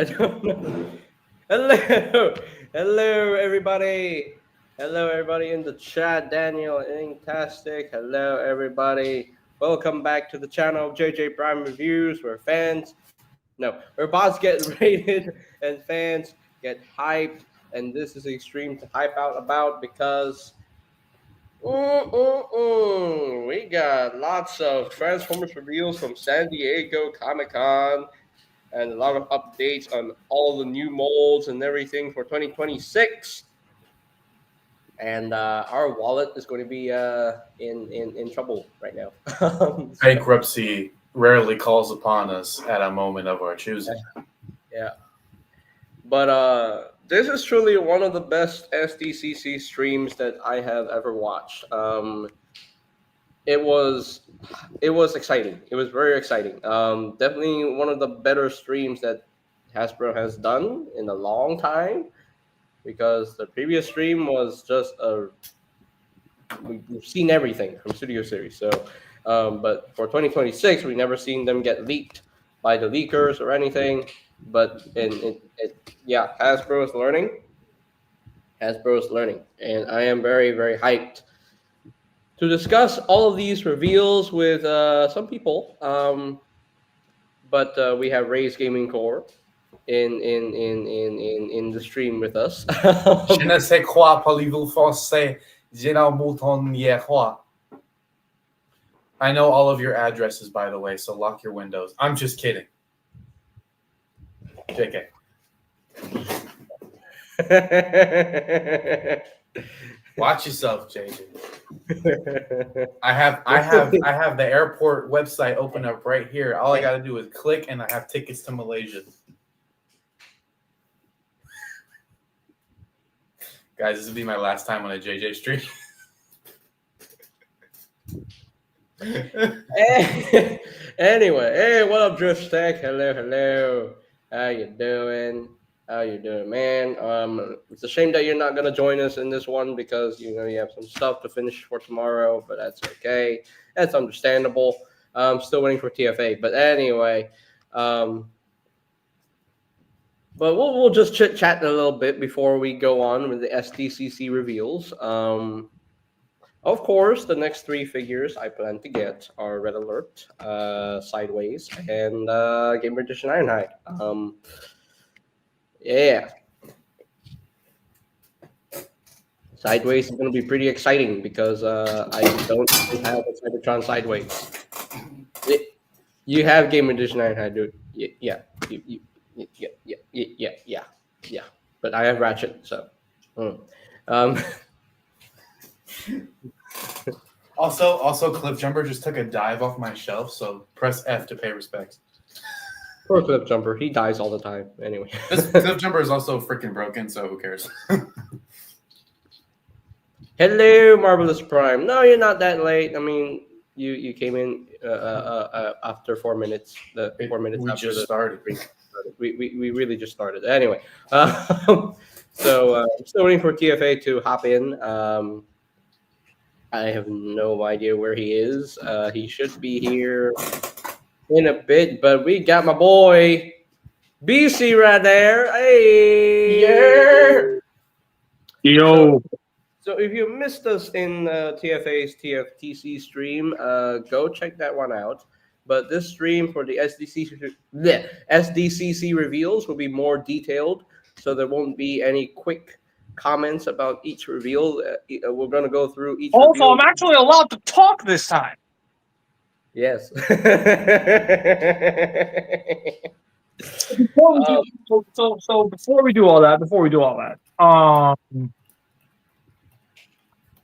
don't know. Hello, hello everybody. Hello everybody in the chat. Daniel, fantastic. Hello everybody. Welcome back to the channel of JJ Prime Reviews, where fans, no, where bots get rated and fans get hyped. And this is a stream to hype out about because we got lots of Transformers reveals from San Diego Comic-Con and a lot of updates on all the new molds and everything for 2026. And our wallet is going to be in trouble right now. Bankruptcy rarely calls upon us at a moment of our choosing. Yeah. But this is truly one of the best SDCC streams that I have ever watched. It was exciting. It was very exciting. Definitely one of the better streams that Hasbro has done in a long time, because the previous stream was just we've seen everything from Studio Series. So, but for 2026, we've never seen them get leaked by the leakers or anything. But yeah, Hasbro is learning. Hasbro is learning, and I am very, very hyped to discuss all of these reveals with some people. But we have Ray's Gaming Core in the stream with us. Je ne sais quoi parlez-vous français? Je n'en m'entends pas. I know all of your addresses, by the way, so lock your windows. I'm just kidding. JK. Watch yourself, JJ. I have the airport website open up right here. All I gotta do is click, and I have tickets to Malaysia. Guys, this will be my last time on a JJ stream. Anyway, hey, what up, Drift Stack? Hello. How you doing? Man? It's a shame that you're not gonna join us in this one because you have some stuff to finish for tomorrow, but that's okay. That's understandable. I'm still waiting for TFA, but anyway, but we'll just chit chat a little bit before we go on with the SDCC reveals. Of course, the next three figures I plan to get are Red Alert, Sideways, and Gamer Edition Ironhide. Yeah. Sideways is going to be pretty exciting because I don't have a Cybertron Sideways. You have Gamer Edition Ironhide, dude. Yeah. Yeah. But I have Ratchet, so. Also, Cliff Jumper just took a dive off my shelf, so press F to pay respects. Poor Cliff Jumper. He dies all the time. Anyway. This Cliff Jumper is also freaking broken, so who cares? Hello, Marvelous Prime. No, you're not that late. I mean, you came in after 4 minutes. The 4 minutes we after just started. We really just started. Anyway, so I'm still waiting for TFA to hop in. I have no idea where he is. He should be here in a bit, but we got my boy BC right there. Hey, Yeah. Yo. So if you missed us in TFA's TFTC stream, go check that one out. But this stream for the SDCC reveals will be more detailed, so there won't be any quick comments about each reveal. We're going to go through each Also, reveal. I'm actually allowed to talk this time. Yes. Before we do all that,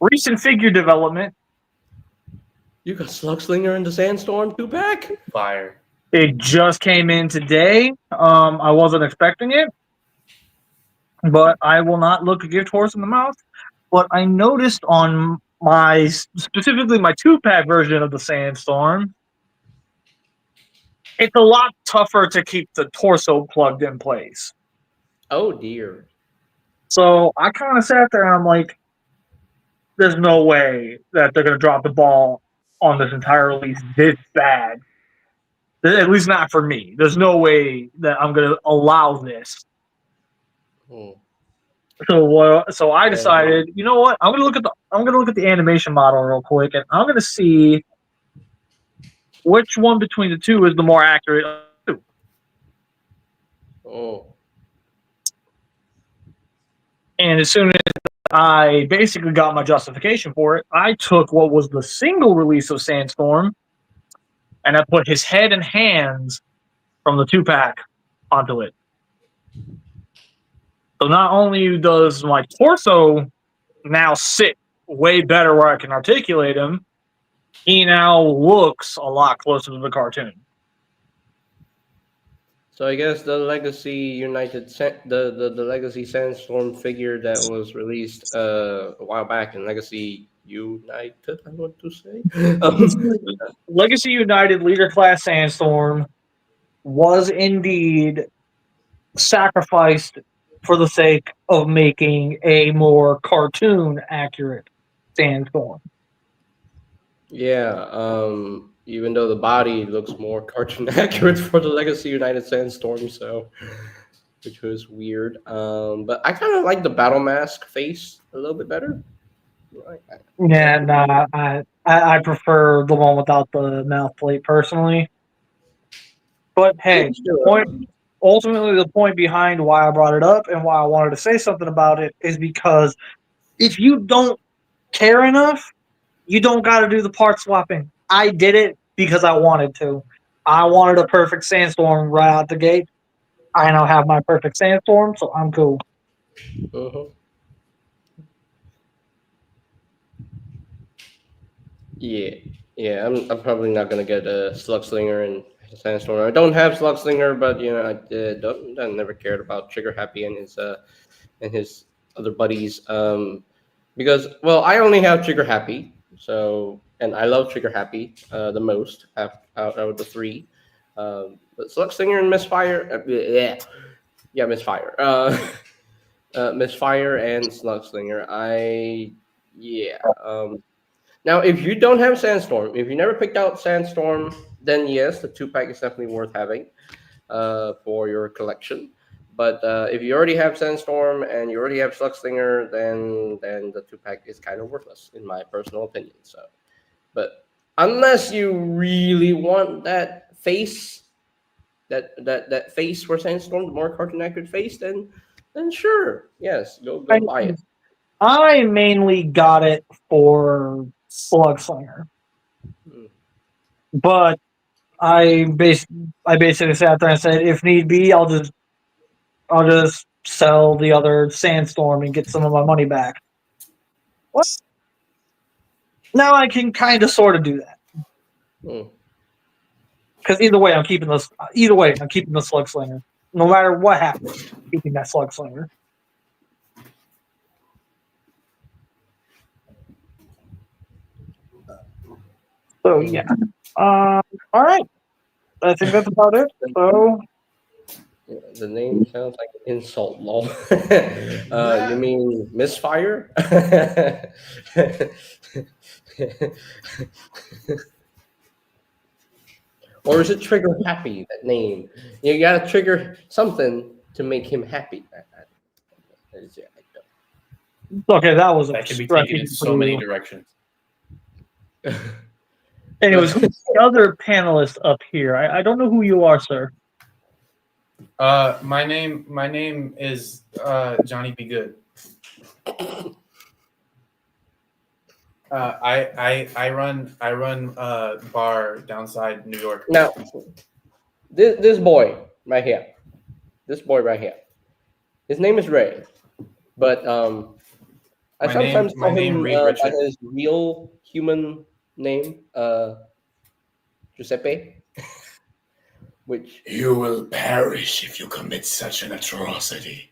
recent figure development. You got Slugslinger and the Sandstorm 2-pack? Fire. It just came in today. I wasn't expecting it, but I will not look a gift horse in the mouth. But I noticed on specifically my 2-pack version of the Sandstorm, it's a lot tougher to keep the torso plugged in place. Oh, dear. So I kind of sat there and I'm like, there's no way that they're going to drop the ball on this entire release this bad. At least not for me. There's no way that I'm going to allow this. So I decided, you know what? I'm going to look at the animation model real quick, and I'm going to see which one between the two is the more accurate. And as soon as I basically got my justification for it, I took what was the single release of Sandstorm, and I put his head and hands from the 2-pack onto it. So not only does my torso now sit way better where I can articulate him, he now looks a lot closer to the cartoon. So I guess the Legacy United, the Legacy Sandstorm figure that was released a while back in Legacy United, I want to say. Legacy United Leader Class Sandstorm was indeed sacrificed for the sake of making a more cartoon accurate Sandstorm. Yeah, even though the body looks more cartoon accurate for the Legacy United Sandstorm, so which was weird. But I kind of like the battle mask face a little bit better. Yeah, nah, I prefer the one without the mouth plate personally. But hey, ultimately the point behind why I brought it up and why I wanted to say something about it is because if you don't care enough, you don't got to do the part swapping. I did it because I wanted to. I wanted a perfect Sandstorm right out the gate. I now have my perfect Sandstorm, so I'm cool. Yeah. I'm probably not gonna get a Slugslinger and Sandstorm. I don't have Slugslinger, but I never cared about Trigger Happy and his other buddies. Because I only have Trigger Happy, so and I love Trigger Happy the most out of the three. But Slugslinger and Misfire, Misfire. Misfire and Slugslinger. Now, if you don't have Sandstorm, if you never picked out Sandstorm, then yes, the 2-pack is definitely worth having for your collection. But if you already have Sandstorm and you already have Slugslinger, then the 2-pack is kind of worthless, in my personal opinion. So, but unless you really want that face, that face for Sandstorm, the more cartoon accurate face, then sure, yes, go buy it. I mainly got it for Slugslinger, but I basically sat there and said, if need be, I'll just sell the other Sandstorm and get some of my money back. What? Now I can kind of sort of do that. Because either way, I'm keeping the Slugslinger. No matter what happens, I'm keeping that Slugslinger. So yeah. All right. I think that's about it. So the name sounds like an insult, lol. You mean Misfire? Or is it Trigger Happy, that name? You gotta trigger something to make him happy. Okay, that was that can be taken in so many directions. Anyways, who's the other panelist up here? I don't know who you are, sir. My name is Johnny Be Good. I run a bar downside New York. Now, this boy right here, his name is Ray, but I sometimes call him by his real human name, Giuseppe. Which you will perish if you commit such an atrocity.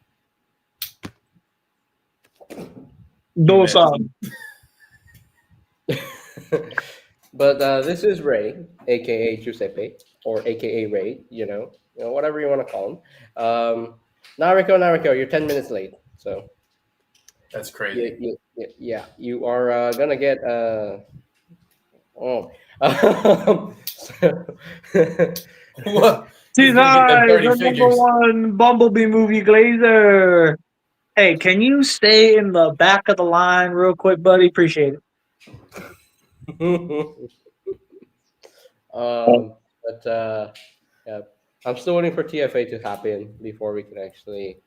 No sound. But this is Ray, aka Giuseppe, or aka Ray. Whatever you want to call him. Nariko, you're 10 minutes late. So that's crazy. Yeah, you are gonna get What? He's He's gonna get them the 30 number figures. one Bumblebee movie glazer. Hey, can you stay in the back of the line real quick, buddy? Appreciate it. But yeah, I'm still waiting for TFA to happen before we can actually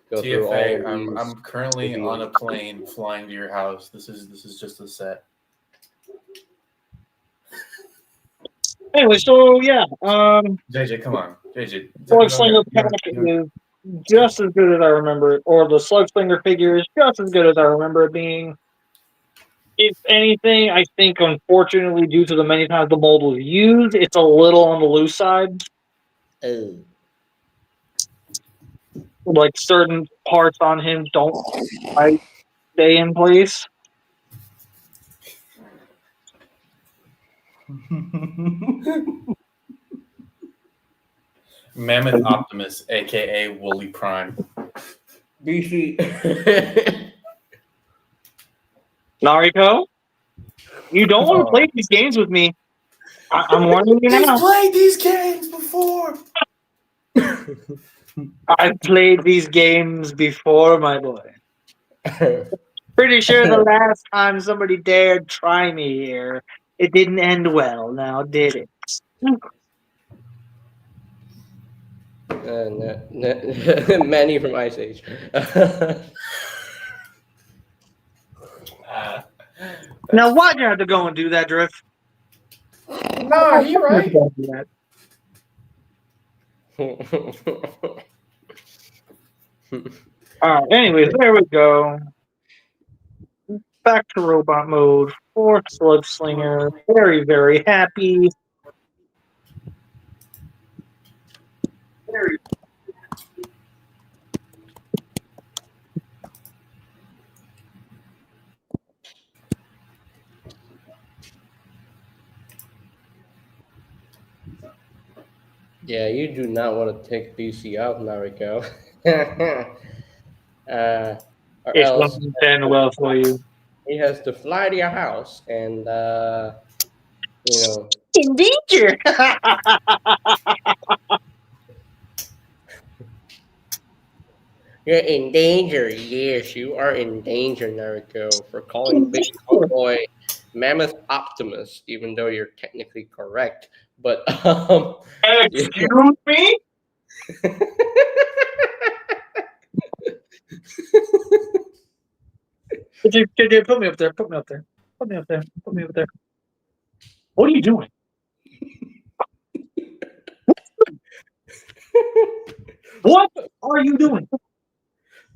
go through all TFA, of these. I'm currently on a plane flying to your house. This is just a set. Anyway, so yeah, JJ, come on, JJ. Slugslinger pack is just as good as I remember it, or the Slugslinger figure is just as good as I remember it being. If anything, I think unfortunately, due to the many times the mold was used, it's a little on the loose side. Oh. Like certain parts on him don't quite stay in place. Mammoth Optimus, aka Wooly Prime. BC. Nariko, you don't want to play these games with me. I'm warning you now. He's played these games before. I've played these games before, my boy. Pretty sure the last time somebody dared try me here, it didn't end well. Now, did it? Manny from Ice Age. Now, why'd you have to go and do that, Drift? Nah, he right. Alright, anyways, there we go. Back to robot mode. Fourth Sludge Slinger. Very, very happy. Very. Yeah, you do not want to take BC out, Nariko. Or It else doesn't end well for you. he has to fly to your house and, you know. In danger! You're in danger. Yes, you are in danger, Nariko, for calling Big Boy Mammoth Optimus, even though you're technically correct. But, Excuse me? Put me up there. Put me up there. Put me up there. Put me up there. What are you doing? What are you doing?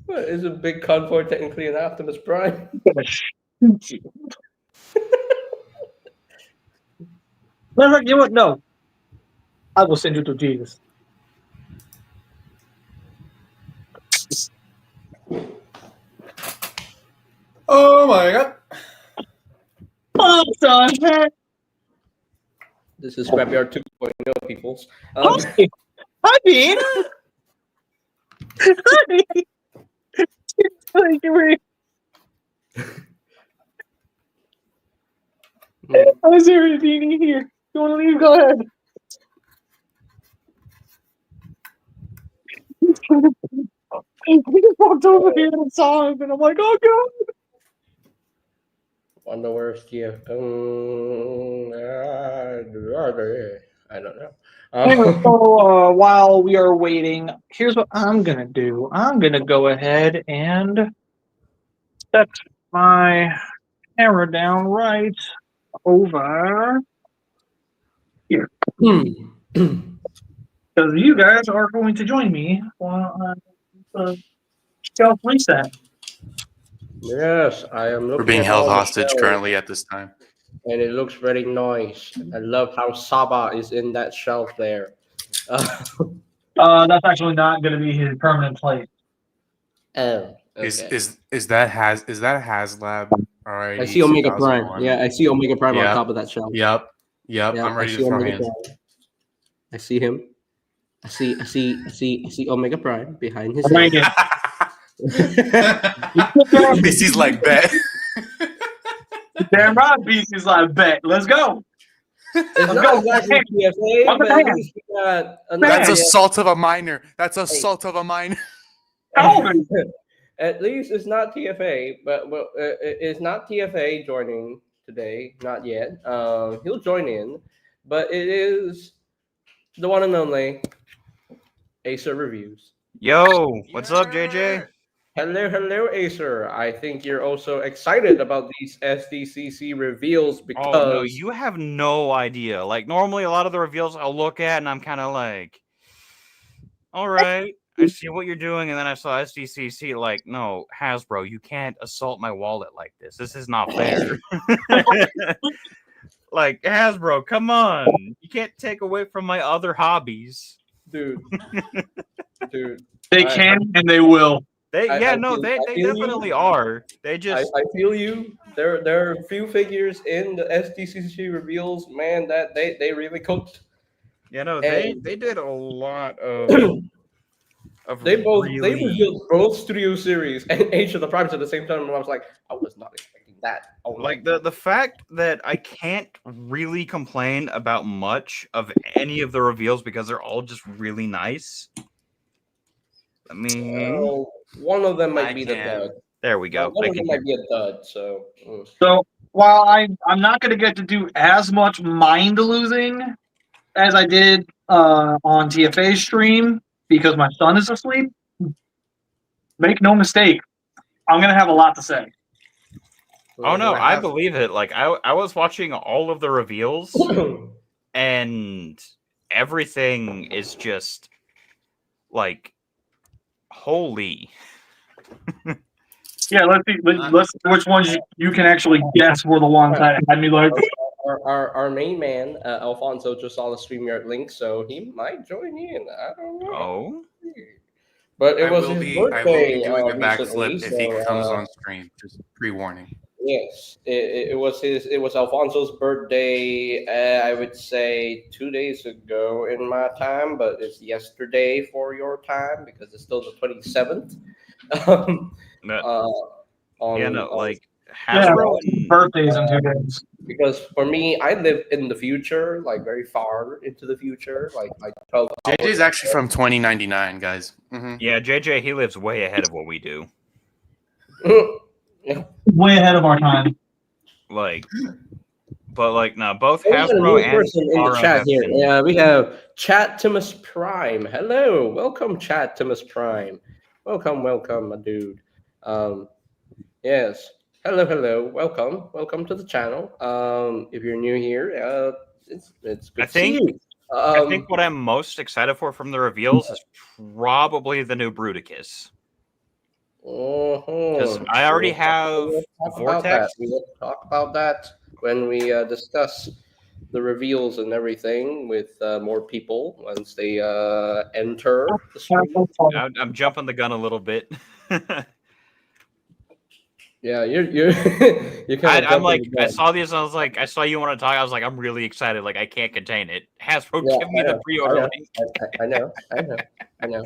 What, is a big convoy technically an Optimus Prime? I'm gonna shoot you. No, you know what? No. I will send you to Jesus. Oh my god. Oh, son. This is Scrapyard 2.0, peoples. Hi, Bean. Hi. How's everything here? You want to leave? Go ahead. He just walked over here and saw him, and I'm like, oh god. On the worst, yeah. I don't know. Anyway, so while we are waiting, here's what I'm gonna do. I'm gonna go ahead and set my camera down right over here, because you guys are going to join me while I shelf reset. Yes, I am looking. We're being at held all the hostage shelves, currently at this time. and it looks very nice. I love how Saba is in that shelf there. That's actually not going to be his permanent place. Oh, okay. Is that a HasLab? All right. I see Omega Prime. Yeah, I see Omega Prime on top of that shelf. Yep. Yeah, I'm ready I to see throw Omega hands. Prime. I see him. I see Omega Prime behind his Right head. BC's like bet. Damn right, BC's like, bet. Let's go. It's Let's not go. exactly TFA, On the but at hand. least we got That's Hey. assault of a minor. That's assault of a minor. Calvin. At least it's not TFA, but well, it's not TFA joining today, not yet. He'll join in, but it is the one and only Acer Reviews. Yo, what's up, JJ? Hello, Acer. I think you're also excited about these SDCC reveals because Oh no, you have no idea. Like normally, a lot of the reveals I'll look at and I'm kind of like, all right, I see what you're doing, and then I saw SDCC. Like, no, Hasbro, you can't assault my wallet like this. This is not fair. Like Hasbro, come on, you can't take away from my other hobbies. dude, They can and they will. They I they feel definitely you. are. They just I feel you. There are a few figures in the SDCC reveals, man, that they really cooked. they And- did a lot of They really... revealed both Studio Series and Age of the Primes at the same time, and I was like, I was not expecting that. Oh, Like the fact that I can't really complain about much of any of the reveals because they're all just really nice. I mean, one of them might I be the can. dud. there we go. One I of them can might be a dud. So So while I'm not going to get to do as much mind losing as I did on TFA's stream because my son is asleep, make no mistake, I'm going to have a lot to say. Oh no, we're gonna I have- believe it. Like I was watching all of the reveals and everything is just like holy. Yeah, let's see. Let's see which ones you can actually guess were the ones that had me like. our main man Alfonso just saw the StreamYard link, so he might join in. I don't know. Oh, But it I was will his be. I will birthday be doing a recently, backflip if he so, comes on stream. Just pre-warning. yes, it was Alfonso's birthday. I would say 2 days ago in my time, but it's yesterday for your time because it's still the 27th. no, On like Yeah, Hasbro and birthdays in 2 days. because for me, I live in the future, like very far into the future, like 12 hours. JJ's actually from 2099, guys. Mm-hmm. yeah, JJ, he lives way ahead of what we do. Way ahead of our time. Like, but like, no, both We got a Hasbro new and person in the Takara chat have here. been- Yeah, we have Chattimus Prime. Hello, welcome, Chattimus Prime. Welcome, my dude. Yes. Hello, welcome to the channel. If you're new here, it's good I to see think- you. I think what I'm most excited for from the reveals is probably the new Bruticus. Because I already have Vortex. We will talk about that when we discuss the reveals and everything with more people once they enter the stream. I'm jumping the gun a little bit. Yeah, you're kind of. I'm like, I saw these, and I was like, I saw you want to talk. I was like, I'm really excited. Like, I can't contain it. Hasbro, Yeah, give me I the know, pre-order link. I know.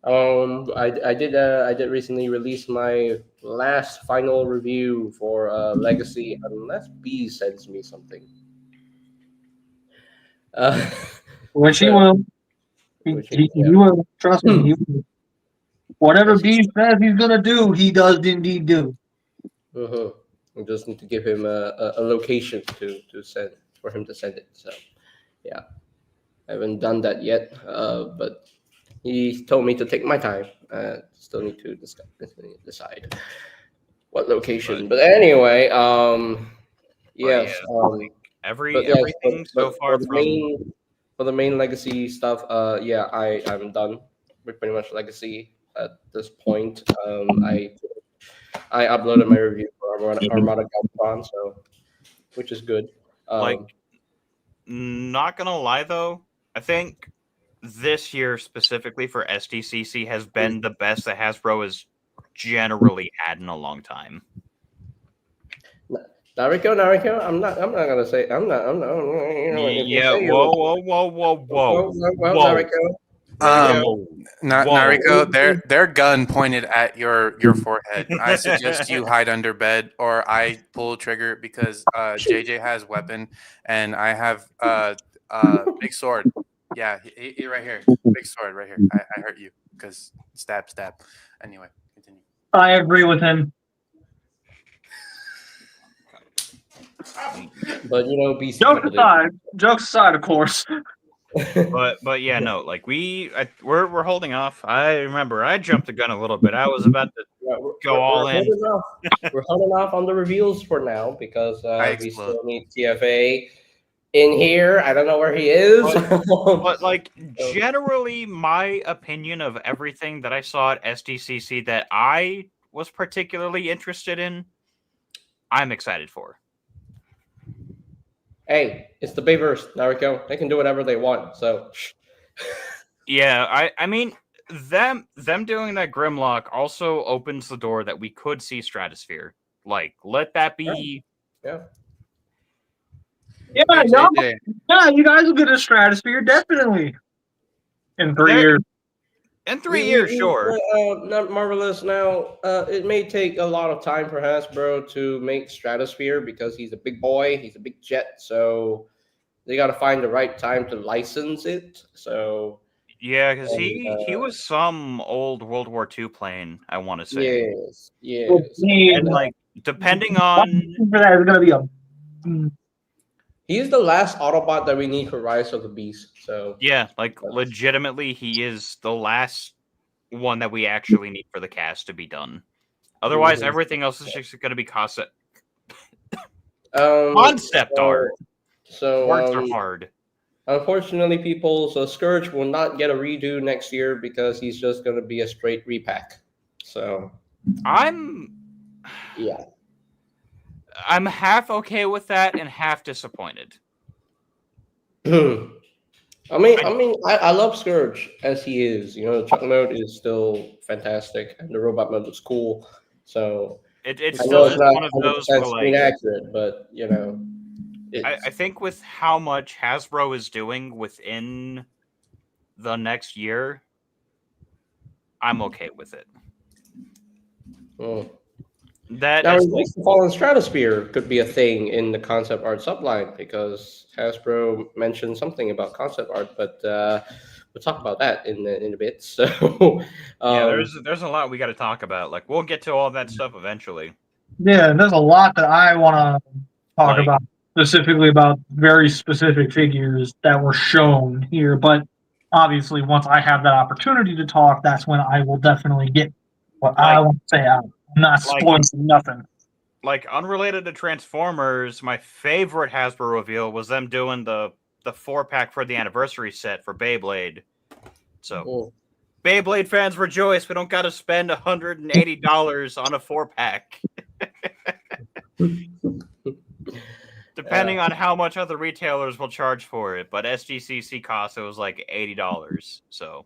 I did recently release my last final review for Legacy, unless B sends me something. Which he will. He will. Trust me. He will. Whatever B says he's gonna do, he does indeed do. We just need to give him a location to send for him to send it. So, yeah, I haven't done that yet, but he told me to take my time. Still need to decide what location. But anyway, yes. Everything so far for the main Legacy stuff, I'm done with pretty much Legacy at this point. I uploaded my review for Armada Nemesis, so which is good. Not gonna lie though, I think this year specifically for SDCC has been the best that Hasbro has generally had in a long time. Nariko, I'm not gonna say I'm not. Yeah. Whoa. Well, Nariko, Whoa. Nariko, their gun pointed at your forehead. I suggest you hide under bed, or I pull trigger because JJ has weapon and I have big sword. Yeah, he right here, big sword right here. I hurt you because stab. Anyway, continue. I agree with him. But BC Jokes aside, of course. But yeah, no, like we're holding off. I remember I jumped the gun a little bit. I was about to go all in. We're holding off on the reveals for now because we explode. still need TFA in here. I don't know where he is. But like generally, my opinion of everything that I saw at SDCC that I was particularly interested in, I'm excited for. Hey, it's the Bayverse, Nariko. They can do whatever they want. So Yeah, I mean them doing that Grimlock also opens the door that we could see Stratosphere. Like, let that be. yeah. Yeah, Hey, y'all, JJ, yeah, you guys will get a Stratosphere definitely in 3 years. In 3 years, sure. Not Marvelous now. It may take a lot of time for Hasbro to make Stratosphere because he's a big boy, he's a big jet, so they got to find the right time to license it. So Yeah, because he was some old World War II plane, I want to say. yes. And like depending on for that is gonna be a. He's the last Autobot that we need for Rise of the Beast. So yeah, like legitimately, he is the last one that we actually need for the cast to be done. Otherwise, everything else is just going to be concept art. So Words are hard. Unfortunately, people, so Scourge will not get a redo next year because he's just going to be a straight repack. So I'm half okay with that and half disappointed. I love Scourge as he is. The Chuck mode is still fantastic, and the robot mode was cool. So It I still know is it's not one of those where, screen like, accurate, but I think with how much Hasbro is doing within the next year, I'm okay with it. That now, is Release the Fallen Stratosphere could be a thing in the concept art subline because Hasbro mentioned something about concept art, but we'll talk about that in a bit. So there's a lot we got to talk about. Like, we'll get to all that stuff eventually. Yeah, there's a lot that I want to talk about, specifically about very specific figures that were shown here. But obviously, once I have that opportunity to talk, that's when I will definitely get what I want to say out. I'm not spoiling nothing. Like, unrelated to Transformers, my favorite Hasbro reveal was them doing the 4-pack for the anniversary set for Beyblade. So, Beyblade fans rejoice! We don't got to spend $180 on a 4-pack. Depending on how much other retailers will charge for it, but SDCC cost it was like $80. So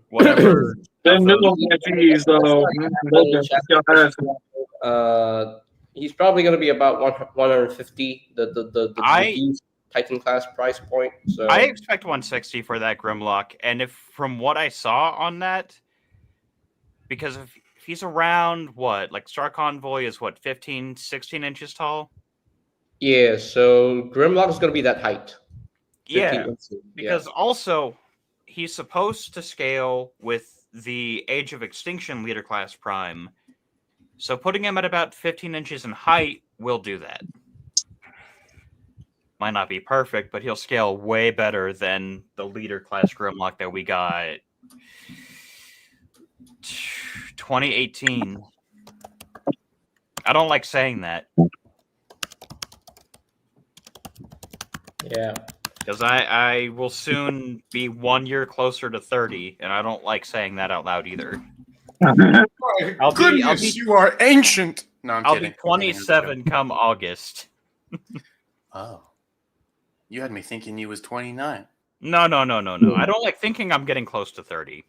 whatever. He's probably going to be about 150. The reduced Titan class price point. So I expect 160 for that Grimlock, and if from what I saw on that, because if he's around like Star Convoy is 15, 16 inches tall. Yeah, so Grimlock is going to be that height. Yeah, because also he's supposed to scale with the Age of Extinction Leader Class Prime. So putting him at about 15 inches in height will do that. Might not be perfect, but he'll scale way better than the Leader Class Grimlock that we got 2018. I don't like saying that. Yeah. Because I will soon be 1 year closer to 30, and I don't like saying that out loud either. You are ancient. No, I'm I'll kidding. be 27 come August. Oh. You had me thinking you was 29. No. I don't like thinking I'm getting close to 30.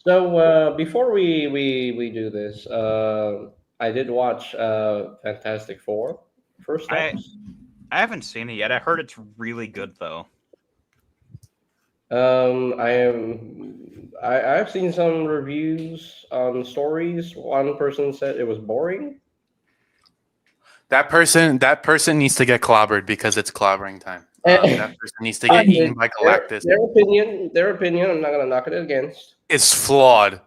So before we do this, I did watch Fantastic Four first steps. I haven't seen it yet. I heard it's really good though. I've seen some reviews on stories. One person said it was boring. That person needs to get clobbered because it's clobbering time. That person needs to get eaten by Galactus. Their opinion. I'm not gonna knock it against. It's flawed.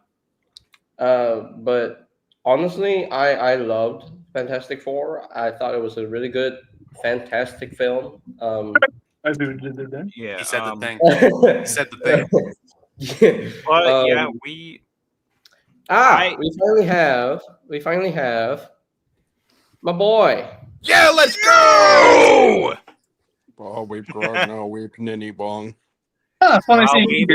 But honestly, I loved Fantastic Four. I thought it was a really good, fantastic film. Yeah. He said the thing. He said the thing. But yeah, we I- finally have my boy. Yeah, let's go! Oh, we've grown now. We've ninny bong. Funny seeing you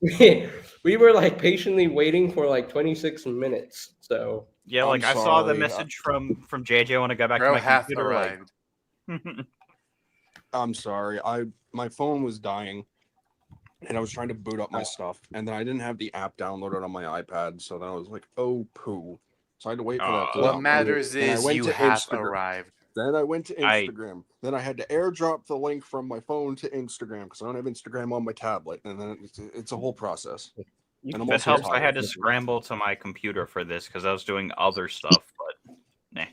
here. We were like patiently waiting for like 26 minutes. So Yeah, like I'm I saw the sorry. message from JJ when I got back Bro to my half computer. arrived. I'm sorry. My phone was dying, and I was trying to boot up my stuff, and then I didn't have the app downloaded on my iPad, so then I was like, "Oh poo!" So I had to wait for that. To What download. matters Then I is went you to have Instagram. arrived. Then I went to I- Instagram. Then I had to airdrop the link from my phone to Instagram because I don't have Instagram on my tablet, and then it's a whole process. And I'm If it also helps, I tired. had to scramble to my computer for this because I was doing other stuff. But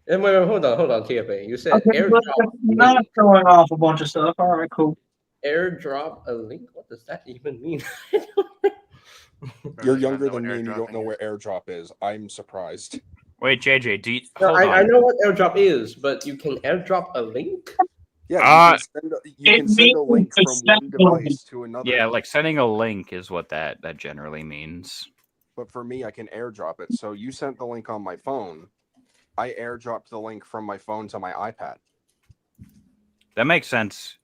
and wait, hold on, TFA. You said Okay, airdrop not throwing off a bunch of stuff. All right, cool. airdrop a link. What does that even mean? You're I don't younger know than what me, and you don't know airdropping where airdrop is. I'm surprised. wait, JJ, No, hold I on. know what airdrop is, but you can airdrop a link. Yeah, you it can send a means link to from send one a device to another. Yeah, like sending a link is what that generally means. But for me, I can airdrop it. So you sent the link on my phone. I airdropped the link from my phone to my iPad. That makes sense.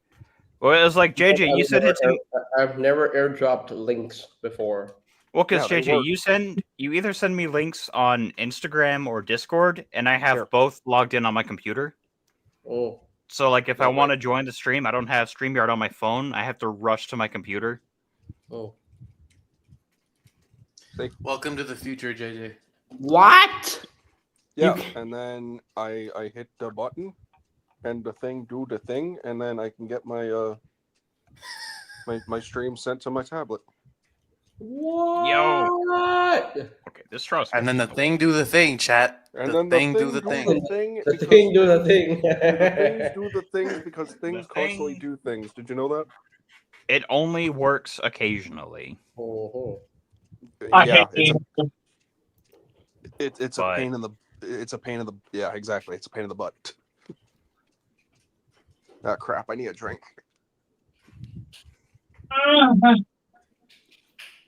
Well, it was like JJ, you said it to I've never airdropped links before. well, because Yeah, they JJ, work. you either send me links on Instagram or Discord, and I have Sure. both logged in on my computer. Oh, So, like, if I That want way. to join the stream, I don't have StreamYard on my phone. I have to rush to my computer. oh. Welcome to the future, JJ. What? Yeah, and then I hit the button, and the thing do the thing, and then I can get my my stream sent to my tablet. What? Okay, this trust. And then the thing do the thing, chat. And The then thing do the do thing. the thing. The because thing do the thing. the things do the things because things The constantly thing. do things. Did you know that? It only works occasionally. Oh, I yeah, hate it's a But- pain in the yeah, exactly. It's a pain in the butt. Ah, crap! I need a drink.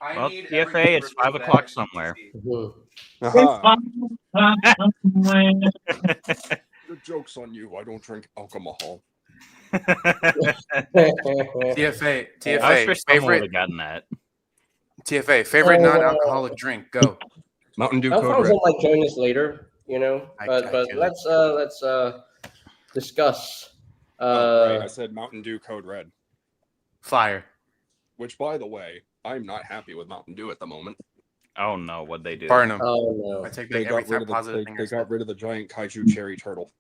Well, TFA, it's 5 o'clock somewhere. oh. Aha, the joke's on you. I don't drink alcohol. TFA, I was TFA, sure someone would favorite have gotten that. TFA, favorite non-alcoholic drink. Go. Mountain Dew I'll Code probably Red. might join us later, you know. I But feel it. let's discuss. Oh, right. I said Mountain Dew Code Red. Fire. Which, by the way, I'm not happy with Mountain Dew at the moment. Oh no, what'd they do? Burn them. Oh no. I take They back every got rid time of positive they thing. got rid of the giant kaiju cherry turtle.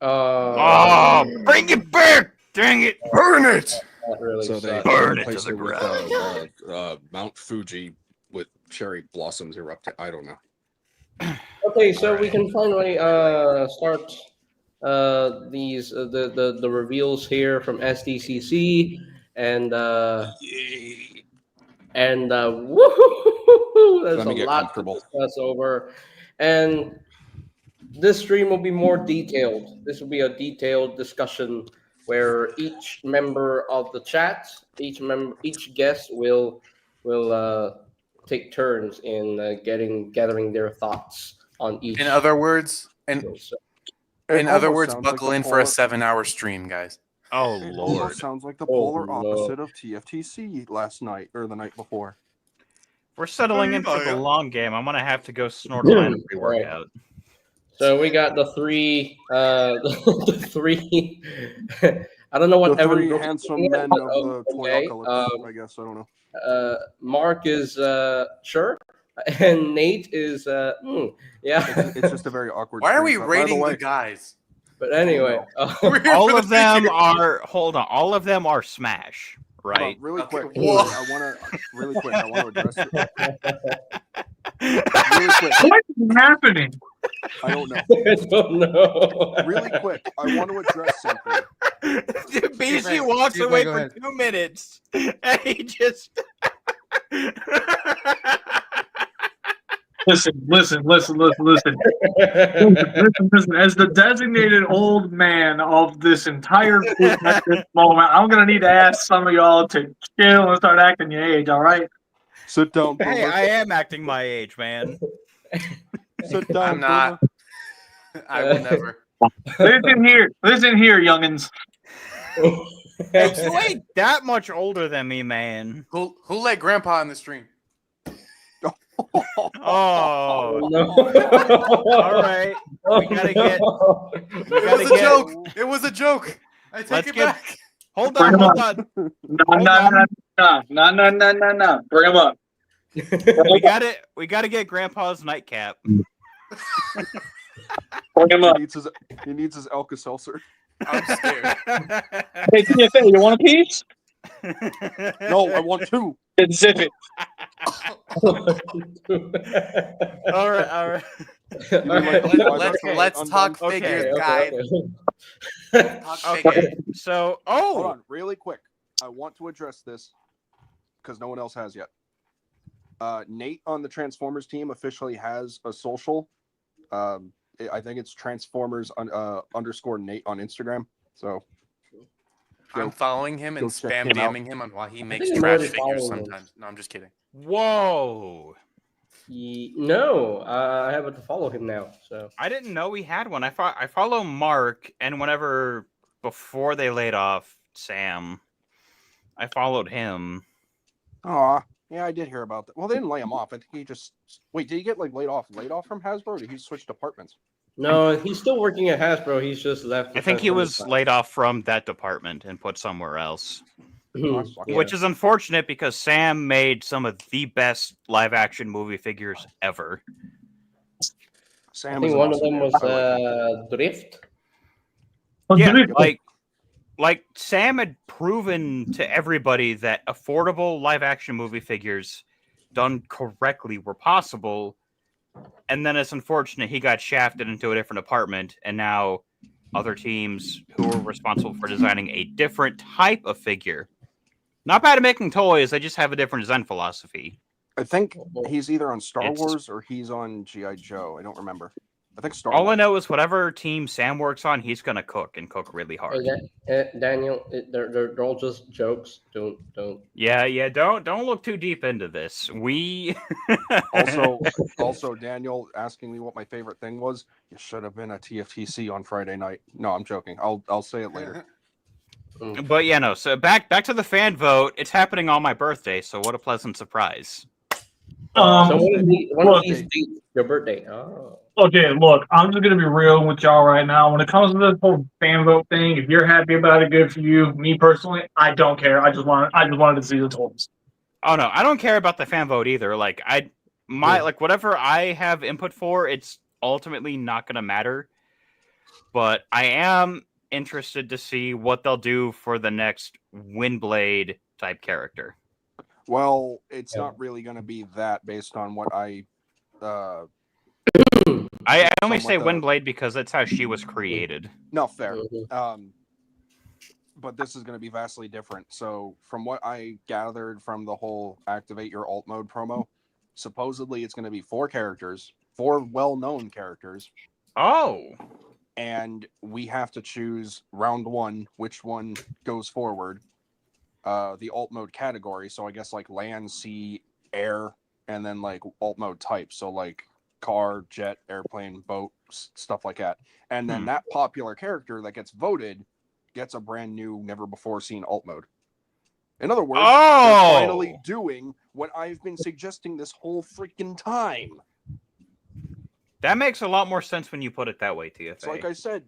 Oh, bring it back! Dang it! Burn it. That really So they sucks. Burn it replaced to the it with ground. Mount Fuji with cherry blossoms erupting. I don't know. Okay, so we Alright. can finally start these the reveals here from SDCC and woohoo! There's Let a me get lot comfortable. to discuss over, and this stream will be more detailed. This will be a detailed discussion where each member of the chat, each guest will take turns in gathering their thoughts on each. In other words, video. So, It in other almost words, sounds like buckle the in for a polar- 7-hour stream, guys. Oh It lord! almost sounds like the Oh, polar no. opposite of TFTC last night or the night before. We're settling in for the long game. I'm gonna have to go snort a line of pre-workout. so we got the three. The three. I don't know what The Evan three Brooks is handsome doing, men but, of the okay. Toyocalypse, I guess. I don't know. Mark is sure, and Nate is yeah. It's just a very awkward. Why are we screenshot. By the rating way, the guys? But anyway, All of them are. Hold on. All of them are Smash, Hold on, right? really Okay, quick. whoa. I want to address it. Really quick. What is happening? I don't know. I don't know. Really quick. I want to address something. Dude, BC Steve, walks Steve, away go for ahead. 2 minutes, and he just. Listen. Listen. As the designated old man of this entire group at this moment, I'm gonna need to ask some of y'all to chill and start acting your age. All right? Sit down, Hey, boomer. I am acting my age, man. Sit down, I'm not. boomer. I will never. Listen here, youngins. Hey, you ain't that much older than me, man. Who let Grandpa in the stream? Oh, No. all right. We gotta get. We It gotta was a get. joke. It was a joke. I take Let's it get- back. Hold on, hold on. No. Bring him up. We gotta get Grandpa's nightcap. Bring him up. He needs his Alka-Seltzer. I'm scared. Hey, TFA, you want a piece? No, I want two. Then zip it. All right. You mean like the flies Let's after let's undone? talk figures, Okay, guys. okay. Talk Okay. figures. So, Hold on, really quick. I want to address this because no one else has yet. Nate on the Transformers team officially has a social. I think it's Transformers underscore Nate on Instagram. So I'm following him and go check spam him out. DMing him on why he makes think I'm trash already figures following him. sometimes. No, I'm just kidding. whoa! No, I have to follow him now. So I didn't know we had one. I follow Mark, and whenever before they laid off Sam, I followed him. Aw, yeah, I did hear about that. Well, they didn't lay him off. I think he just wait. Did he get like laid off from Hasbro? Or did he switch departments? no, he's still working at Hasbro. He's just left. I think he was laid off from that department and put somewhere else. Oh, that sucks. Which is unfortunate because Sam made some of the best live action movie figures ever. Sam I think is one of awesome them dude. was I like him. Drift. Yeah, like Sam had proven to everybody that affordable live action movie figures done correctly were possible. And then it's unfortunate he got shafted into a different department, and now other teams who are responsible for designing a different type of figure. Not bad at making toys, they just have a different design philosophy. I think he's either on Star It's- Wars or he's on G.I. Joe. I don't remember. I think Star All Wars. I know is whatever team Sam works on, he's gonna cook and cook really hard. Daniel, they're all just jokes. Don't. Yeah. Don't look too deep into this. We Also, Daniel asking me what my favorite thing was. You should have been at TFTC on Friday night. No, I'm joking. I'll say it later. But yeah, no. So back to the fan vote. It's happening on my birthday, so what a pleasant surprise. So one look, of these dates, your birthday. Oh. Okay, look, I'm just gonna be real with y'all right now. When it comes to this whole fan vote thing, if you're happy about it, good for you. Me personally, I don't care. I just wanted to see the toys. Oh no, I don't care about the fan vote either. Like like whatever I have input for, it's ultimately not gonna matter. But I am interested to see what they'll do for the next Windblade type character. Well, it's not really going to be that based on what I I only say somewhat Windblade because that's how she was created. no fair. Mhm. But this is going to be vastly different. So, from what I gathered from the whole activate your alt mode promo, supposedly it's going to be 4 characters, 4 well-known characters, Oh, and we have to choose round 1 which one goes forward. The alt mode category, so I guess like land, sea, air, and then like alt mode type, so like car, jet, airplane, boat, stuff like that. And then that popular character that gets voted gets a brand new, never before seen alt mode. In other words, they're finally doing what I've been suggesting this whole freaking time. that makes a lot more sense when you put it that way, TFA. It's like I said,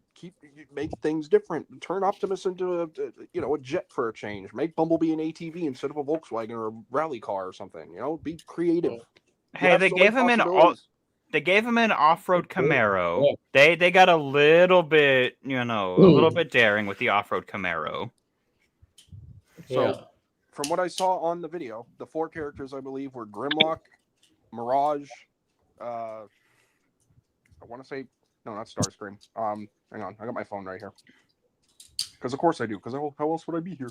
make things different. Turn Optimus into a jet for a change. Make Bumblebee an ATV instead of a Volkswagen or a rally car or something. Be creative. Hey, they gave him They gave him an off-road Camaro. Yeah. They got a little bit, a little bit daring with the off-road Camaro. So, Yeah. from what I saw on the video, the 4 characters I believe were Grimlock, Mirage, I want to say no, not Starscream. Hang on, I got my phone right here. Because of course I do. Because how else would I be here?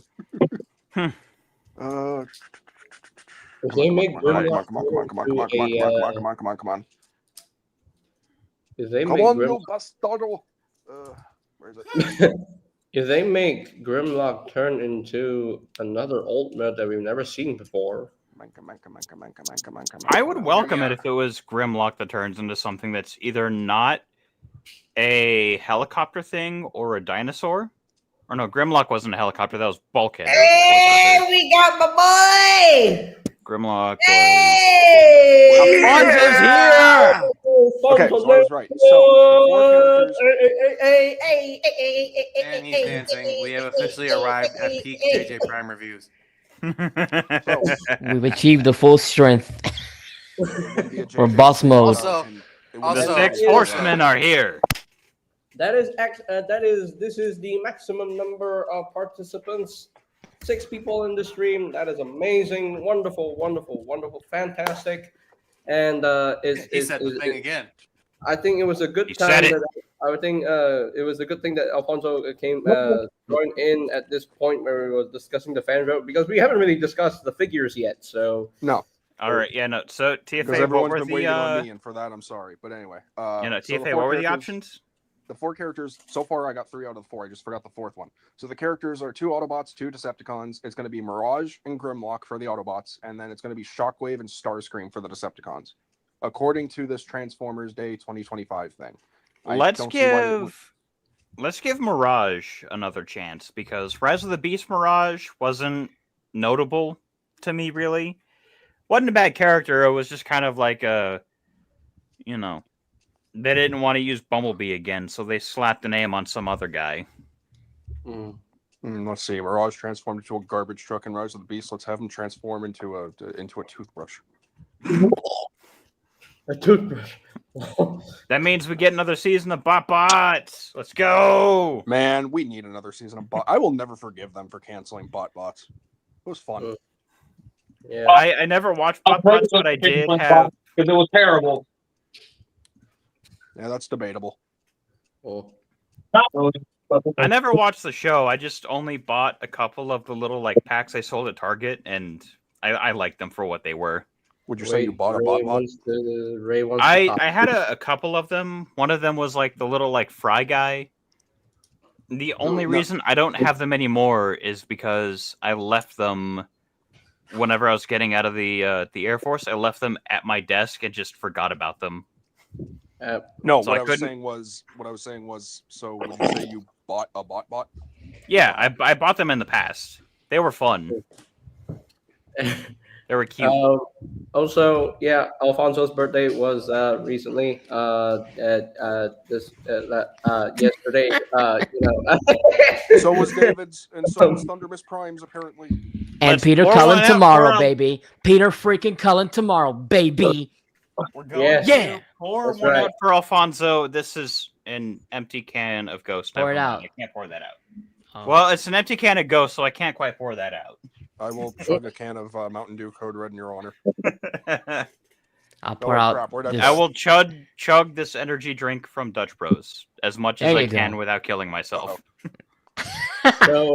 If they make come on. If they Come make on, Grim, you bastardo. Where is it? if they make Grimlock turn into another ultimate that we've never seen before, I would welcome it if it was Grimlock that turns into something that's either not a helicopter thing or a dinosaur. Or no, Grimlock wasn't a helicopter, that was Bulkhead. Hey, we got my boy! Grimlock was... Hey! Alfonso's here! Okay, so I was right. So the 4 characters. And he's dancing. We have officially arrived at peak JJ Prime reviews. We've achieved the full strength. Or boss mode. The 6 horsemen are here. This is the maximum number of participants. 6 people in the stream. That is amazing, wonderful, fantastic. And he said the thing again. I think it was a good time. I think it was a good thing that Alfonso came joined in at this point where we were discussing the fan vote, because we haven't really discussed the figures yet. So no. All right, yeah, no. So Because TFA, what everyone's were been the waiting on me, and for that I'm sorry. But anyway, TFA, what were the options? The 4 characters so far, I got 3 out of the 4. I just forgot the 4th one. So the characters are 2 Autobots, 2 Decepticons. It's going to be Mirage and Grimlock for the Autobots, and then it's going to be Shockwave and Starscream for the Decepticons, according to this Transformers Day 2025 thing. Let's give Mirage another chance, because Rise of the Beast Mirage wasn't notable to me, really. Wasn't a bad character. It was just kind of like a, they didn't want to use Bumblebee again, so they slapped a name on some other guy. Let's see. Mirage transformed into a garbage truck in Rise of the Beast. Let's have him transform into a toothbrush. A toothbrush. That means we get another season of Bots. Let's go. Man, we need another season of Bot. I will never forgive them for canceling Bots. It was fun. Yeah. I never watched Bots, but I did have... Because it was terrible. Yeah, that's debatable. Oh. Not really. I never watched the show. I just only bought a couple of the little packs I sold at Target, and I liked them for what they were. Would you say you bought a Bot? I had a couple of them. One of them was the little fry guy. The only reason I don't have them anymore is because I left them whenever I was getting out of the Air Force. I left them at my desk and just forgot about them. No, so what I was saying was, so would you say you bought a Bot? Yeah, I bought them in the past. They were fun. They were cute. Also, yeah, Alfonso's birthday was recently. Yesterday. So was David's, and so was Thunderous Prime's apparently. And Peter Cullen tomorrow, baby. Peter freaking Cullen tomorrow, baby. We're going to pour one out for Alfonso. This is an empty can of Ghost. Pour it out. I can't pour that out. Well, it's an empty can of Ghost, so I can't quite pour that out. I will chug a can of Mountain Dew Code Red in your honor. I'll pour out. I will chug this energy drink from Dutch Bros as much as I can without killing myself.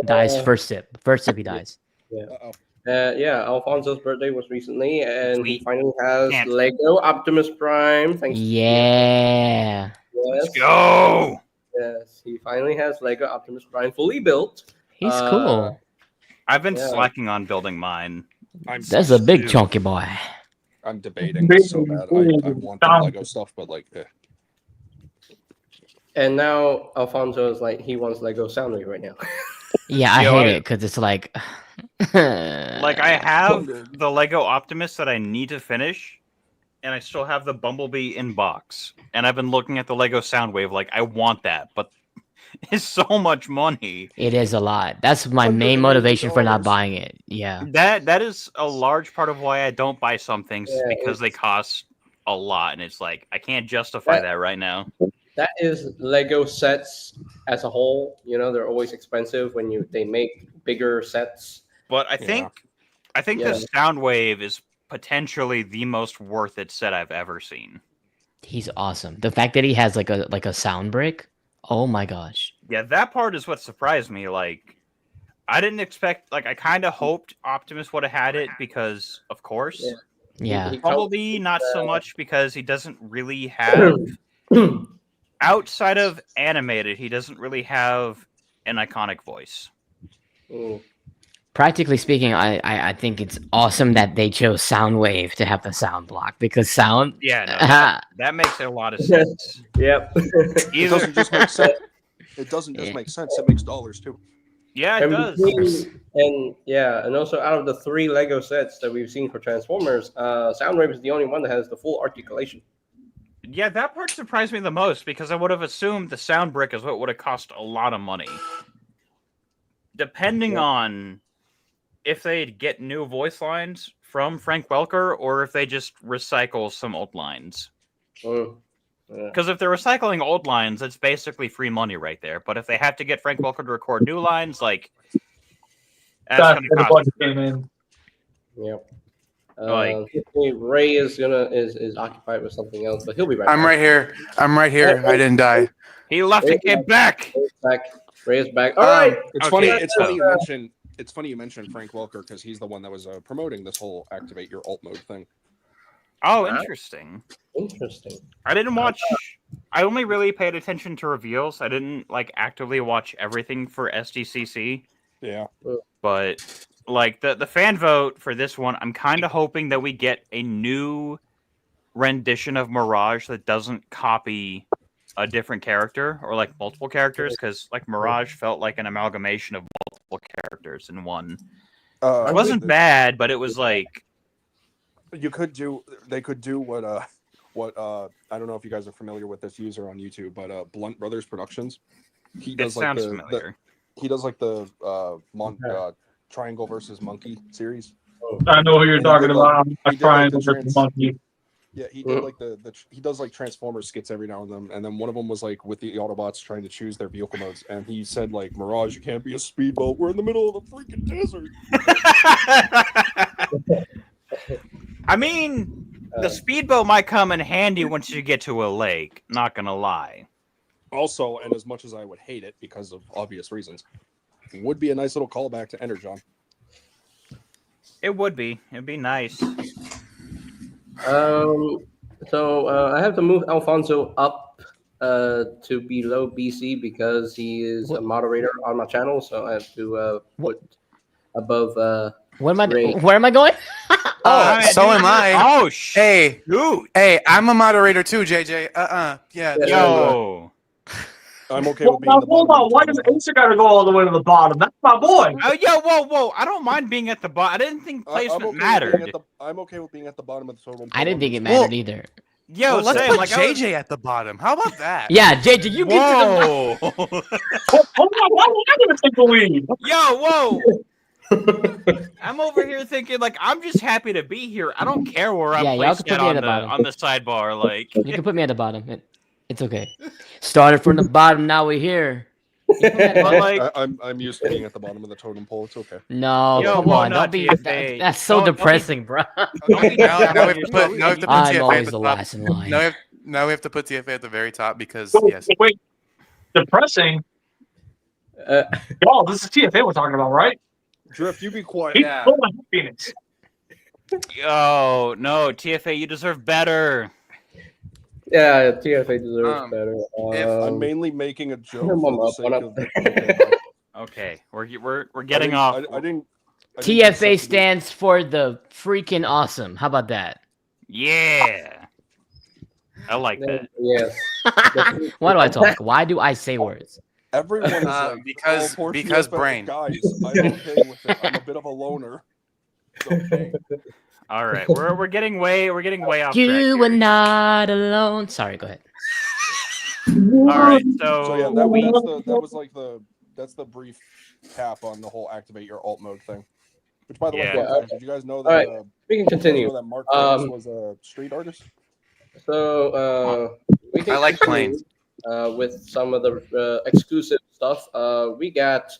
Dies first sip. First sip he dies. Yeah. Alfonso's birthday was recently, and he finally has Lego Optimus Prime. Thanks. Yeah. Let's go. Yes, he finally has Lego Optimus Prime fully built. He's cool. I've been slacking on building mine. That's a big chunky boy. I'm debating so bad. I want the Lego stuff, but And now Alfonso is he wants Lego Soundwave right now. Yeah, I hate it because it's I have the Lego Optimus that I need to finish, and I still have the Bumblebee in box. And I've been looking at the Lego Soundwave I want that, but it's so much money. It is a lot. That's my main motivation for not buying it. Yeah. That is a large part of why I don't buy some things, because they cost a lot, and it's like I can't justify that right now. That is Lego sets as a whole. You know, they're always expensive when they make bigger sets. But I think Yeah. the Soundwave is potentially the most worth it set I've ever seen. He's awesome. The fact that he has like a sound brick. Oh my gosh. Yeah, that part is what surprised me. Like, I didn't expect. Like, I kind of hoped Optimus would have had it because, of course. Yeah. Bumblebee, not so much because he doesn't really have. Outside of animated, he doesn't really have an iconic voice. Practically speaking, I think it's awesome that they chose Soundwave to have the sound block because sound. Yeah, no, that makes a lot of sense. Yep. It doesn't just make sense. It doesn't just make sense. It makes dollars too. Yeah, it does. And also out of the 3 Lego sets that we've seen for Transformers, Soundwave is the only one that has the full articulation. Yeah, that part surprised me the most because I would have assumed the sound brick is what would have cost a lot of money. Depending on if they get new voice lines from Frank Welker or if they just recycle some old lines. Because if they're recycling old lines, it's basically free money right there. But if they have to get Frank Welker to record new lines, like that's going to cost. Yep. Like Ray is occupied with something else, but he'll be right back. I'm right here. I didn't die. He left and came back. Ray is back. All right. It's funny. It's funny you mentioned Frank Welker because he's the one that was promoting this whole activate your alt mode thing. Oh, interesting. Interesting. I didn't watch. I only really paid attention to reveals. I didn't like actively watch everything for SDCC. Yeah. But like the fan vote for this one, I'm kind of hoping that we get a new rendition of Mirage that doesn't copy a different character or like multiple characters, because like Mirage felt like an amalgamation of multiple characters in one. It wasn't bad, but it was like they could do what I don't know if you guys are familiar with this user on YouTube, but Blunt Brothers Productions. He does familiar. He does like the Triangle versus Monkey series. I know who you're talking about. I'm Triangle versus Monkey. Yeah, he did like he does like Transformers skits every now and then, and then one of them was like with the Autobots trying to choose their vehicle modes, and he said like, Mirage, you can't be a speedboat. We're in the middle of the freaking desert. I mean, the speedboat might come in handy once you get to a lake. Not gonna lie. Also, and as much as I would hate it because of obvious reasons, it would be a nice little callback to Energon. It would be. It'd be nice. So I have to move Alfonso up to below BC because he is a moderator on my channel. So I have to put above. Where am I going? So am I. Oh, hey, dude. Hey, I'm a moderator too, JJ. Yeah. Yo. I'm okay with being the hold on. Why does Acer gotta go all the way to the bottom? That's my boy. Oh, yo, whoa. I don't mind being at the bottom. I didn't think placement mattered. I'm okay with being at the bottom of the total. I didn't think it mattered either. Yo, let's Sam, put like JJ at the bottom. How about that? Yeah, JJ, you get to the Whoa. Hold on. Why would I gonna take the lead? Yo, whoa. I'm over here thinking, like, I'm just happy to be here. I don't care where I'm placed at on the sidebar. Like, you can put me at the bottom. It's okay. Started from the bottom, now we're here. I'm used to being at the bottom of the totem pole. It's okay. No, come on. Don't be, that's so depressing, bro. Now we have to put I'm TFA always at the the last top. in line. Now we have to put TFA at the very top because yes. Wait. Depressing? This is TFA we're talking about, right? Drift, you be quiet. He's full of happiness. Yo, no, TFA, you deserve better. Yeah, TFA deserves better. I'm mainly making a joke. Okay, we're getting off. I didn't TFA stands for the freaking awesome. How about that? Yeah. I like that. Yes. Why do I talk? Why do I say words? Everyone is like, because brain. Guys, I'm okay with it. I'm a bit of a loner. It's okay. All right, we're getting way off. You are not alone. Sorry, go ahead. All right, so yeah, that's the brief cap on the whole activate your alt mode thing. Which, by the way, did you guys know that? All right, we can continue. That Mark was a street artist. So we can I like continue, planes. with some of the exclusive stuff. We got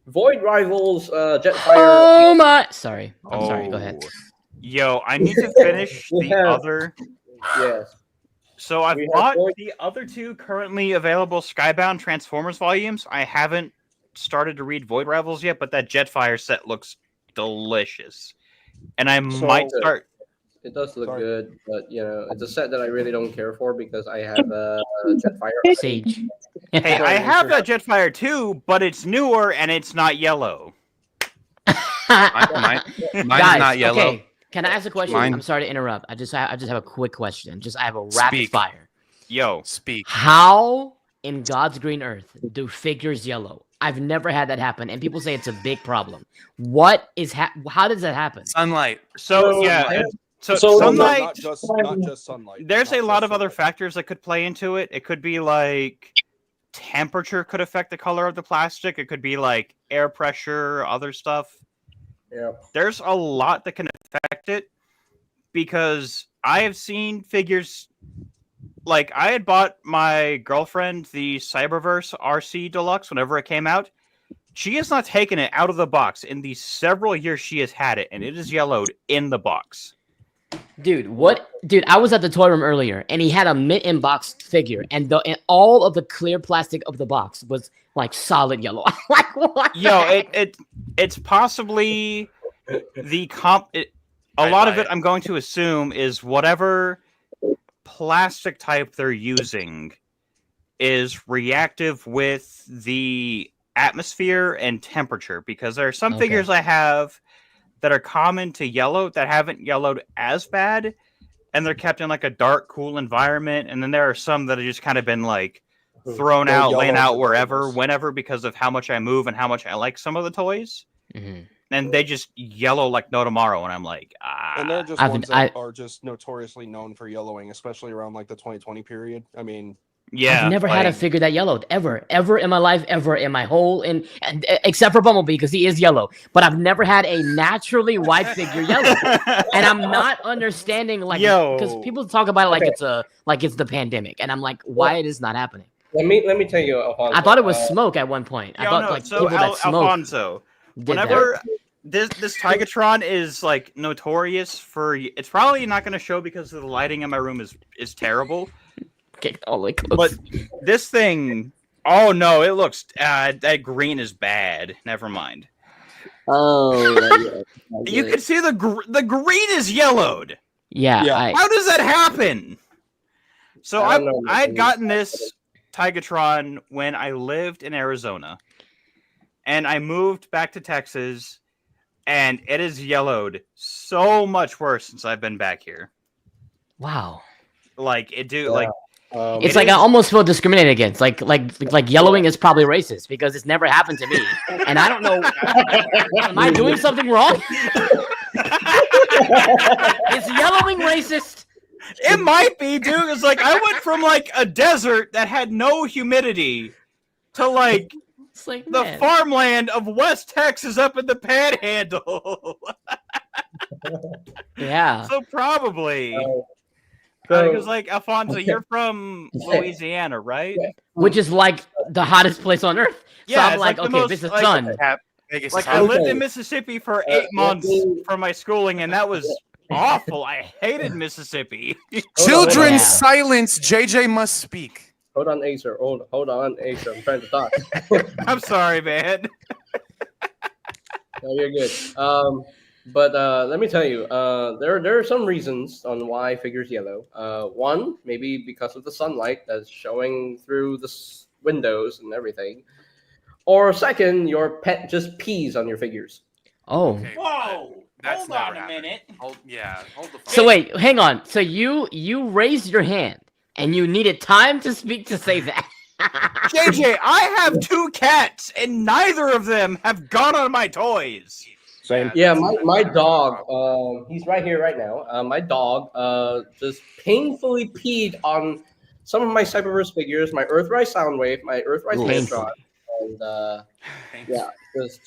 Void Rivals, Jetfire. Oh my! Sorry, I'm sorry. Go ahead. Oh. Yo, I need to finish the Yeah. other. Yes. So I've We have bought Void- the other two currently available Skybound Transformers volumes. I haven't started to read Void Rivals yet, but that Jetfire set looks delicious, and I might So- start. It does look Sorry. good, but it's a set that I really don't care for because I have Jetfire. Sage. Hey, I have that Jetfire too, but it's newer and it's not yellow. Mine's Guys, not yellow. okay. Can I ask a question? Mine- I'm sorry to interrupt. I just have a quick question. I have a rapid Speak. fire. Yo, Speak. How in God's green earth do figures yellow? I've never had that happen, and people say it's a big problem. What is how does that happen? Sunlight. so yeah, so So- sunlight. Not just sunlight. There's Not a lot just of other sunlight. factors that could play into it. It could be like temperature could affect the color of the plastic. It could be like air pressure, other stuff. Yeah. There's a lot that can affect it because I have seen figures like I had bought my girlfriend the Cyberverse RC Deluxe whenever it came out. She has not taken it out of the box in the several years she has had it, and it is yellowed in the box. Dude, what? Dude, I was at the toy room earlier, and he had a mint box figure, and all of the clear plastic of the box was like solid yellow. Like what? Yo, it's possibly the a lot of it I'm going to assume is whatever plastic type they're using is reactive with the atmosphere and temperature, because there are some Okay. figures I have that are common to yellow that haven't yellowed as bad, and they're kept in like a dark, cool environment, and then there are some that have just kind of been like thrown They're out, yellow laying out wherever, regardless. whenever, because of how much I move and how much I like some of the toys. Mhm. And they just yellow like no tomorrow, and I'm like, And they're just I've- ones that are just notoriously known for yellowing, especially around like the 2020 period. I mean, yeah. I've never had a like- figure that yellowed ever in my life, ever in my whole except for Bumblebee because he is yellow. But I've never had a naturally white figure yellow, and I'm not understanding like because Yo. people talk about it like Okay. it's the pandemic, and I'm like, why it is not happening? Let me tell you, Alfonso. I thought it was smoke at one point. I Yo, thought no, like so people that smoke. Alfonso, did that. whenever this Tigatron is like notorious for, it's probably not going to show because the lighting in my room is terrible. Okay, all the way close. But this thing, oh no, it looks that green is bad. Never mind. oh, You can see the green is yellowed. yeah, Yeah. How does that happen? So I I don't know, I had man. gotten this Tigatron when I lived in Arizona, and I moved back to Texas, and it is yellowed so much worse since I've been back here. wow. Like it do Yeah. like It's It like I is- almost feel discriminated against. Like yellowing is probably racist because it's never happened to me, and I don't know. Am I doing something wrong? Is yellowing racist? it might be, dude. It's like I went from like a desert that had no humidity to like It's like the man. farmland of West Texas up in the Panhandle. Yeah. So probably. So- Because like Alfonso, you're from Louisiana, right? Which is like the hottest place on earth. So Yeah, I'm it's like, like the okay, most, this is like- sun. Biggest Like I town. lived Okay. in Mississippi for 8 months for my schooling, and that was awful. I hated Mississippi. Children, Yeah. silence. JJ must speak. Hold on, Acer. Hold on, Acer. I'm trying to talk. I'm sorry, man. No, you're good. But let me tell you, there are some reasons on why figures yellow. One, maybe because of the sunlight that's showing through the windows and everything. Or second, your pet just pees on your figures. Oh. Okay, Whoa! that's Hold never on a happened. minute. Hold the So wait, hang on. So you raised your hand and you needed time to speak to say that. JJ, I have 2 cats, and neither of them have gone on my toys. same. Yeah, my dog, he's right here right now. My dog just painfully peed on some of my Cyberverse figures, my Earthrise Soundwave, my Earthrise Painfully. Megatron, and yeah,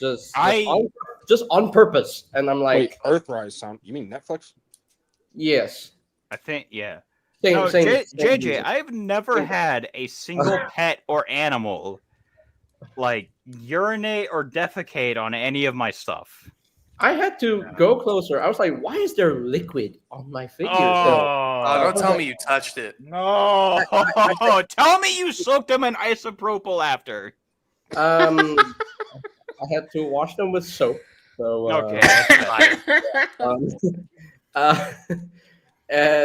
just I- just on purpose. And I'm like, Wait, Earthrise sound? You mean Netflix? yes. I think, yeah. No, same JJ, reason. I've never had a single pet or animal like urinate or defecate on any of my stuff. I had to go closer. I was like, why is there liquid on my figure? Don't tell like- me you touched it. No, tell me you soaked them in isopropyl after. I had to wash them with soap. So Okay, that's fine.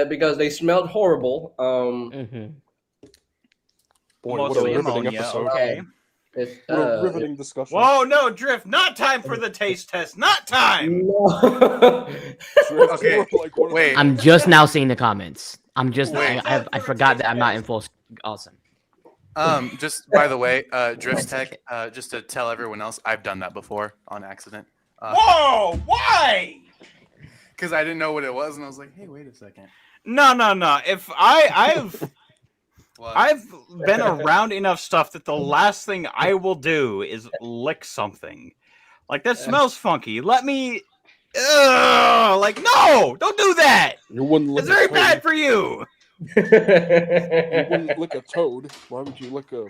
because they smelled horrible. Boy, what a Mostly riveting ammonia, episode. okay. It's, What a riveting discussion. Whoa, no, Drift, not time for the taste test. Not time. Okay, wait. I'm just now seeing the comments. I forgot that I'm not in full. Awesome. Just by the way, Drift Tech, just to tell everyone else, I've done that before on accident. Whoa, why? Because I didn't know what it was, and I was like, hey, wait a second. No. If I've been around enough stuff that the last thing I will do is lick something. Like, that smells funky. Let me... like, no! Don't do that! You wouldn't lick It's very a toad. bad for you! You wouldn't lick a toad. Why would you lick a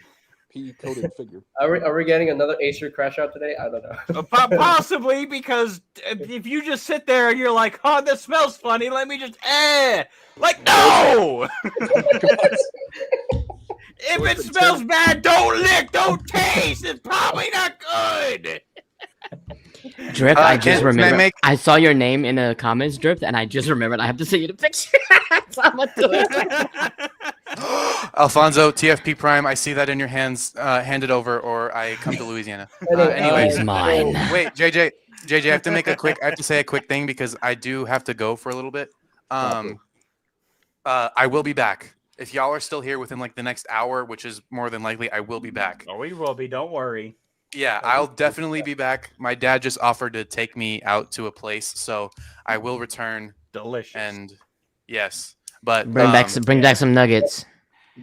pea-coated figure? Are we getting another Acer crash out today? I don't know. Possibly, because if you just sit there and you're like, oh, this smells funny, let me just, like, no! If it smells bad, don't lick, don't taste. It's probably not good. Drift, I just can I remembered. make- I saw your name in the comments, Drift, and I just remembered I have to send you the picture. So I'm gonna do it. Alfonso, TFP Prime, I see that in your hands. Hand it over, or I come to Louisiana. Anyway, He's mine. wait, JJ, I have to make a quick. I have to say a quick thing because I do have to go for a little bit. I will be back. If y'all are still here within like the next hour, which is more than likely, I will be back. Oh, we will be. Don't worry. Yeah, I'll definitely be back. My dad just offered to take me out to a place, so I will return. Delicious. And yes, but Bring back some nuggets.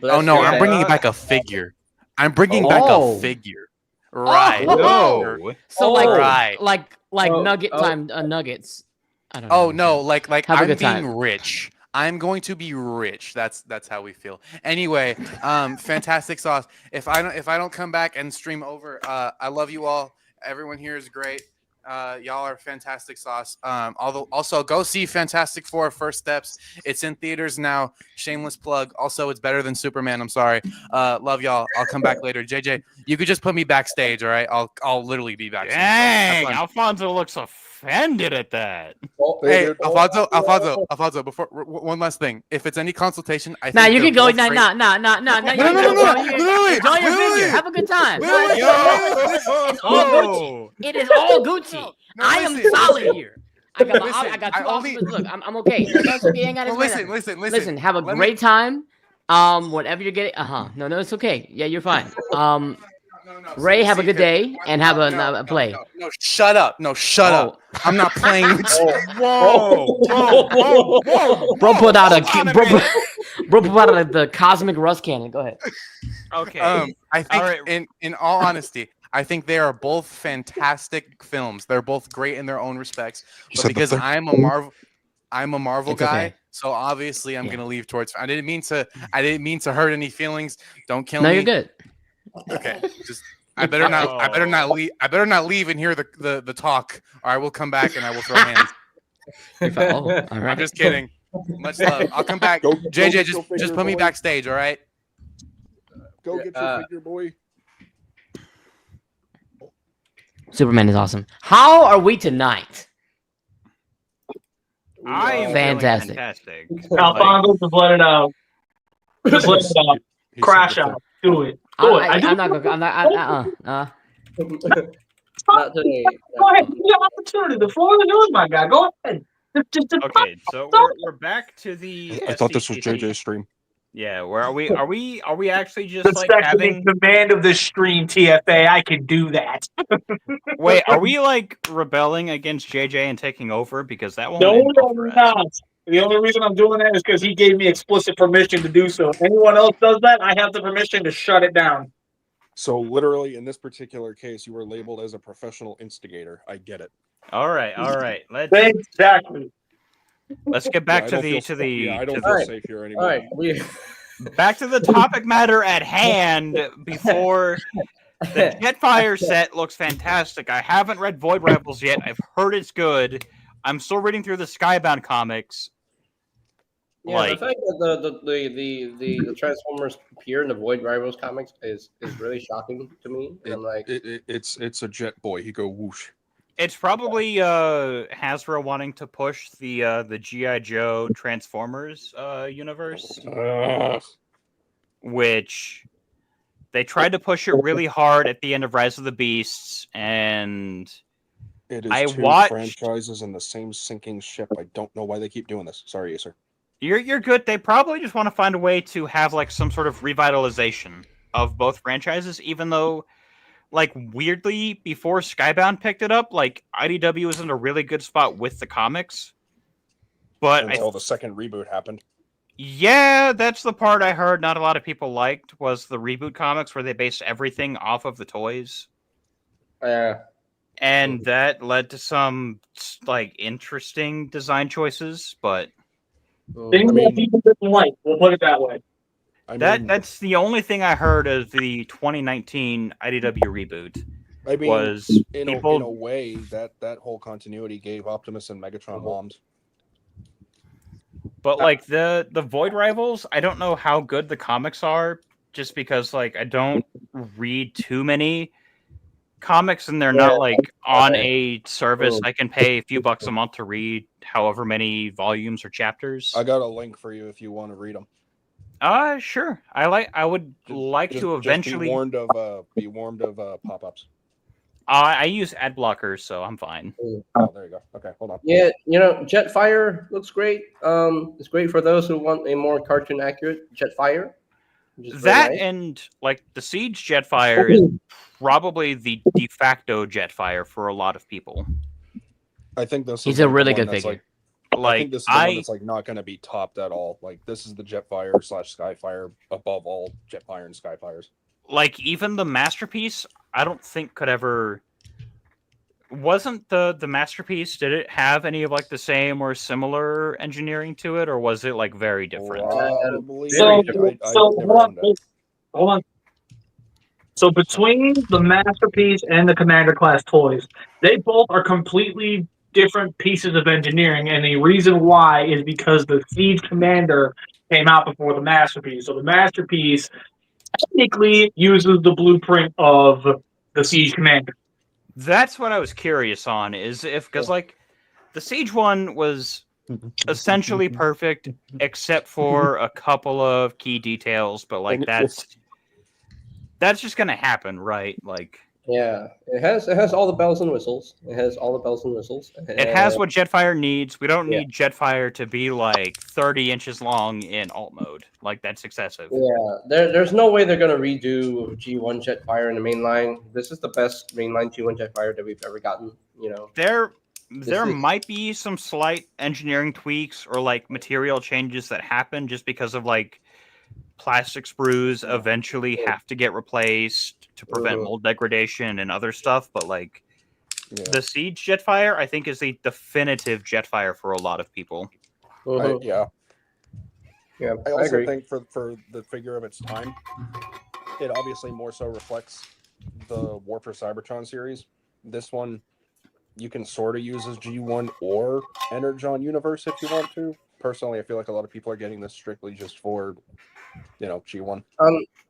Oh no, I'm bringing back a figure. I'm bringing back a figure. Right. No. So right. like nugget time nuggets. I don't know. Oh no, like Have a I'm good being time. rich. I'm going to be rich. That's how we feel. Anyway, fantastic sauce. If I don't come back and stream over, I love you all. Everyone here is great. Y'all are fantastic sauce. Also go see Fantastic Four First Steps. It's in theaters now. Shameless plug. Also, it's better than Superman. I'm sorry. Love y'all. I'll come back later. JJ, you could just put me backstage, all right? I'll literally be backstage. Dang, Alfonso looks offended at that. Hey, Alfonso, before one last thing. If it's any consultation, I think Nah, you they're can go. both Nah. great. No. Enjoy your figure. Have a good time. It's all Gucci. It is all Gucci. I am solid here. I got two options. Look, I'm okay. That's okay. Ain't gotta listen. Have a great time. Whatever you're getting. No, it's okay. Yeah, you're fine. Ray, have a good day and have a play. No, shut up. No, shut up. I'm not playing with you. Whoa. Bro put out the cosmic rust cannon. Go ahead. Okay. I think in all honesty, I think they are both fantastic films. They're both great in their own respects. But because I'm a Marvel guy, okay. so obviously I'm gonna leave towards. I didn't mean to hurt any feelings. Don't kill me. No, you're good. Okay, just I better not leave and hear the talk, or I will come back and I will throw hands. All right. I'm just kidding. Much love. I'll come back. JJ, just put me backstage, all right? Go get your figure, boy. Superman is awesome. How are we tonight? I am Fantastic. Fantastic. Alfonso, just let it out. Just let it out. Crash out. Do it. I'm not going. Not today. Go ahead. Give me an opportunity. The floor is yours, my guy. Go ahead. Okay, so we're back to the. I thought this was SDCC. JJ's stream. Yeah, where are we? Are we actually just The like second having? in command of the stream, TFA. I can do that. Wait, are we like rebelling against JJ and taking over because that won't? No, end well we're for us. not. The only reason I'm doing that is because he gave me explicit permission to do so. If anyone else does that, I have the permission to shut it down. So literally, in this particular case, you were labeled as a professional instigator. I get it. All right. Let's. Exactly. let's get back I to don't the feel to the I don't to feel the- safe here All anymore. right, we back to the topic matter at hand. Before the Jetfire set looks fantastic. I haven't read Void Rivals yet. I've heard it's good. I'm still reading through the Skybound comics. Yeah, Like, the fact that the Transformers appear in the Void Rivals comics is really shocking to me. And I'm like, It's a jet boy. He go whoosh. it's probably Hasbro wanting to push the G.I. Joe Transformers universe, which they tried to push it really hard at the end of Rise of the Beasts, and It is I two watched- franchises in the same sinking ship. I don't know why they keep doing this. Sorry, sir. You're good. They probably just want to find a way to have like some sort of revitalization of both franchises, even though, like, weirdly, before Skybound picked it up, like IDW was in a really good spot with the comics. But Until the second reboot happened. yeah, that's the part I heard not a lot of people liked was the reboot comics where they based everything off of the toys. And that led to some like interesting design choices, but Things that people didn't like. We'll put it that way. that's the only thing I heard of the 2019 IDW reboot. I mean, was in a way, that whole continuity gave Optimus and Megatron moms. But like the Void Rivals, I don't know how good the comics are, just because like I don't read too many comics, and they're not like on a service I can pay a few bucks a month to read however many volumes or chapters. I got a link for you if you want to read them. Sure. I would like to eventually be warned of pop-ups. I use ad blockers, so I'm fine. Oh, there you go. Okay, hold on. yeah, Jetfire looks great. It's great for those who want a more cartoon accurate Jetfire. That and like the Siege Jetfire is probably the de facto Jetfire for a lot of people. I think this He's is a like really the one good that's, figure. I think this is the one that's like not going to be topped at all. Like this is the Jetfire / Skyfire above all Jetfire and Skyfires. Like even the Masterpiece, I don't think could ever. Wasn't the Masterpiece? Did it have any of like the same or similar engineering to it, or was it like very different? Probably. So hold on. So between the Masterpiece and the Commander class toys, they both are completely different pieces of engineering, and the reason why is because the Siege Commander came out before the Masterpiece. So the Masterpiece technically uses the blueprint of the Siege Commander. That's what I was curious on. Is if because like the Siege one was essentially perfect except for a couple of key details, but like that's just gonna happen, right? Like yeah, it has all the bells and whistles. It has what Jetfire needs. We don't need Jetfire to be like 30 inches long in alt mode. Like that's excessive. Yeah, there's no way they're gonna redo G1 Jetfire in the mainline. This is the best mainline G1 Jetfire that we've ever gotten. There might be some slight engineering tweaks or like material changes that happen just because of like plastic sprues eventually have to get replaced to prevent mold degradation and other stuff, but like the Siege Jetfire I think is the definitive Jetfire for a lot of people. Yeah, I also think for the figure of its time, it obviously more so reflects the War for Cybertron series. This one you can sort of use as G1 or Energon universe if you want to. Personally, I feel like a lot of people are getting this strictly just for G1.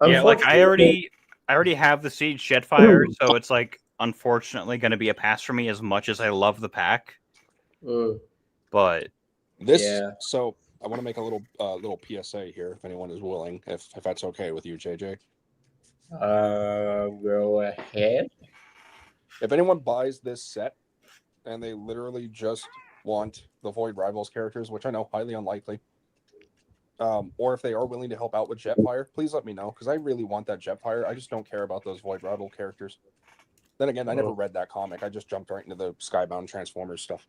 Yeah, like I already have the Siege Jetfire, so it's like unfortunately going to be a pass for me as much as I love the pack. But so I want to make a little PSA here, if anyone is willing, if that's okay with you, JJ. Go ahead. If anyone buys this set and they literally just want the Void Rivals characters, which I know highly unlikely, or if they are willing to help out with Jetfire, please let me know, because I really want that Jetfire. I just don't care about those Void Rival characters. Then again, I never read that comic. I just jumped right into the Skybound Transformers stuff.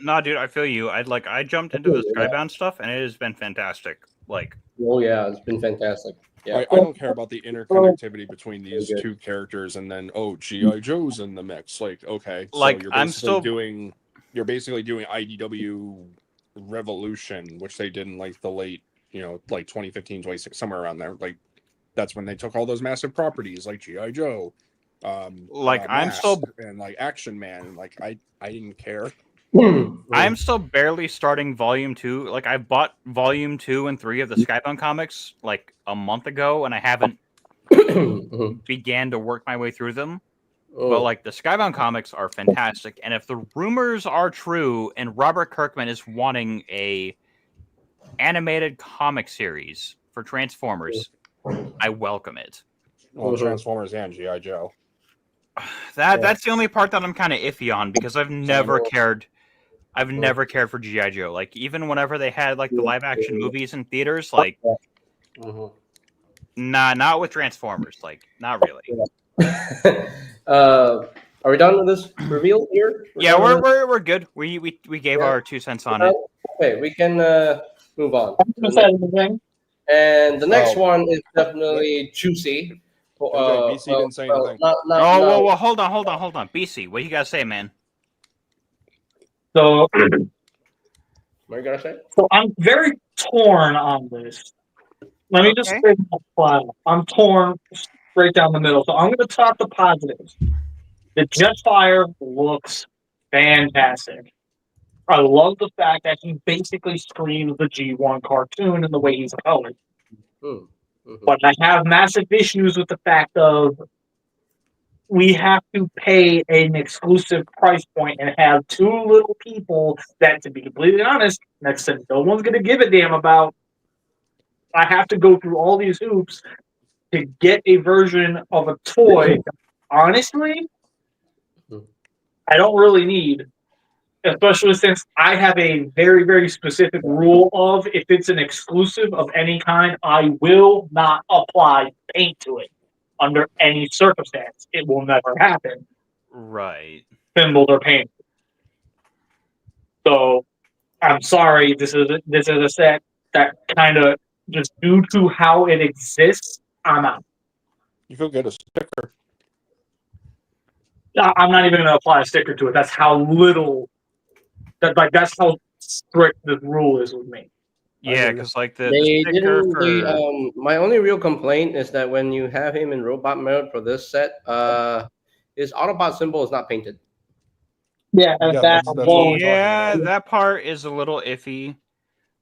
Nah, dude, I feel you. I jumped into the Skybound stuff, and it has been fantastic. Like, oh yeah, it's been fantastic. Yeah, I don't care about the interconnectivity between these two characters, and then G.I. Joe's in the mix. Like, okay, so like you're I'm basically still doing you're basically doing IDW Revolution, which they did in like the late, like 2015, 26, somewhere around there. Like that's when they took all those massive properties like G.I. Joe, Like, I'm Mask, still and like Action Man, and like I didn't care. I'm still barely starting volume 2. Like, I bought volume 2 and 3 of the Skybound comics like a month ago, and I haven't began to work my way through them. But like, the Skybound comics are fantastic, and if the rumors are true, and Robert Kirkman is wanting a animated comic series for Transformers, I welcome it. Well, Transformers and G.I. Joe. That's the only part that I'm kind of iffy on, because I've never cared for G.I. Joe. Like, even whenever they had like the live action movies in theaters, like not with Transformers, like not really. Are we done with this reveal here? We're good. We gave our 2 cents on it. Okay, we can move on. Anything? And the next one is definitely juicy. BC didn't say anything. Well, hold on. BC, what you gotta say, man? So, what you gotta say? So I'm very torn on this. Let me just say I'm torn straight down the middle. So I'm going to talk the positives. The Jetfire looks fantastic. I love the fact that he basically screams the G1 cartoon in the way he's colored. But I have massive issues with the fact of we have to pay an exclusive price point and have 2 little people that, to be completely honest, next to no one's going to give a damn about. I have to go through all these hoops to get a version of a toy. Honestly, I don't really need, especially since I have a very, very specific rule of if it's an exclusive of any kind, I will not apply paint to it under any circumstance. It will never happen. Right. Symbols are painted. So I'm sorry, this is a set that kind of, just due to how it exists, I'm out. You could get a sticker. I'm not even going to apply a sticker to it. That's how little. That's how strict the rule is with me. Yeah, because like the They sticker didn't. My only real complaint is that when you have him in robot mode for this set, his Autobot symbol is not painted. Yeah, that part is a little iffy.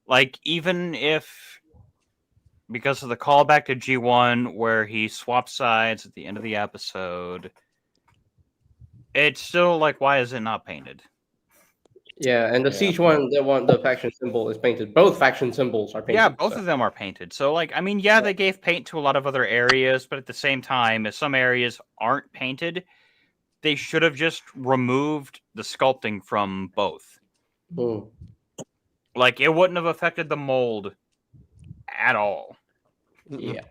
Like, even if, because of the callback to G1 where he swaps sides at the end of the episode, it's still like, why is it not painted? Yeah, and the Siege one, the faction symbol is painted. Both faction symbols are painted. Yeah, both of them are painted. So, like, I mean, they gave paint to a lot of other areas, but at the same time, if some areas aren't painted, they should have just removed the sculpting from both. Like, it wouldn't have affected the mold at all. Yeah.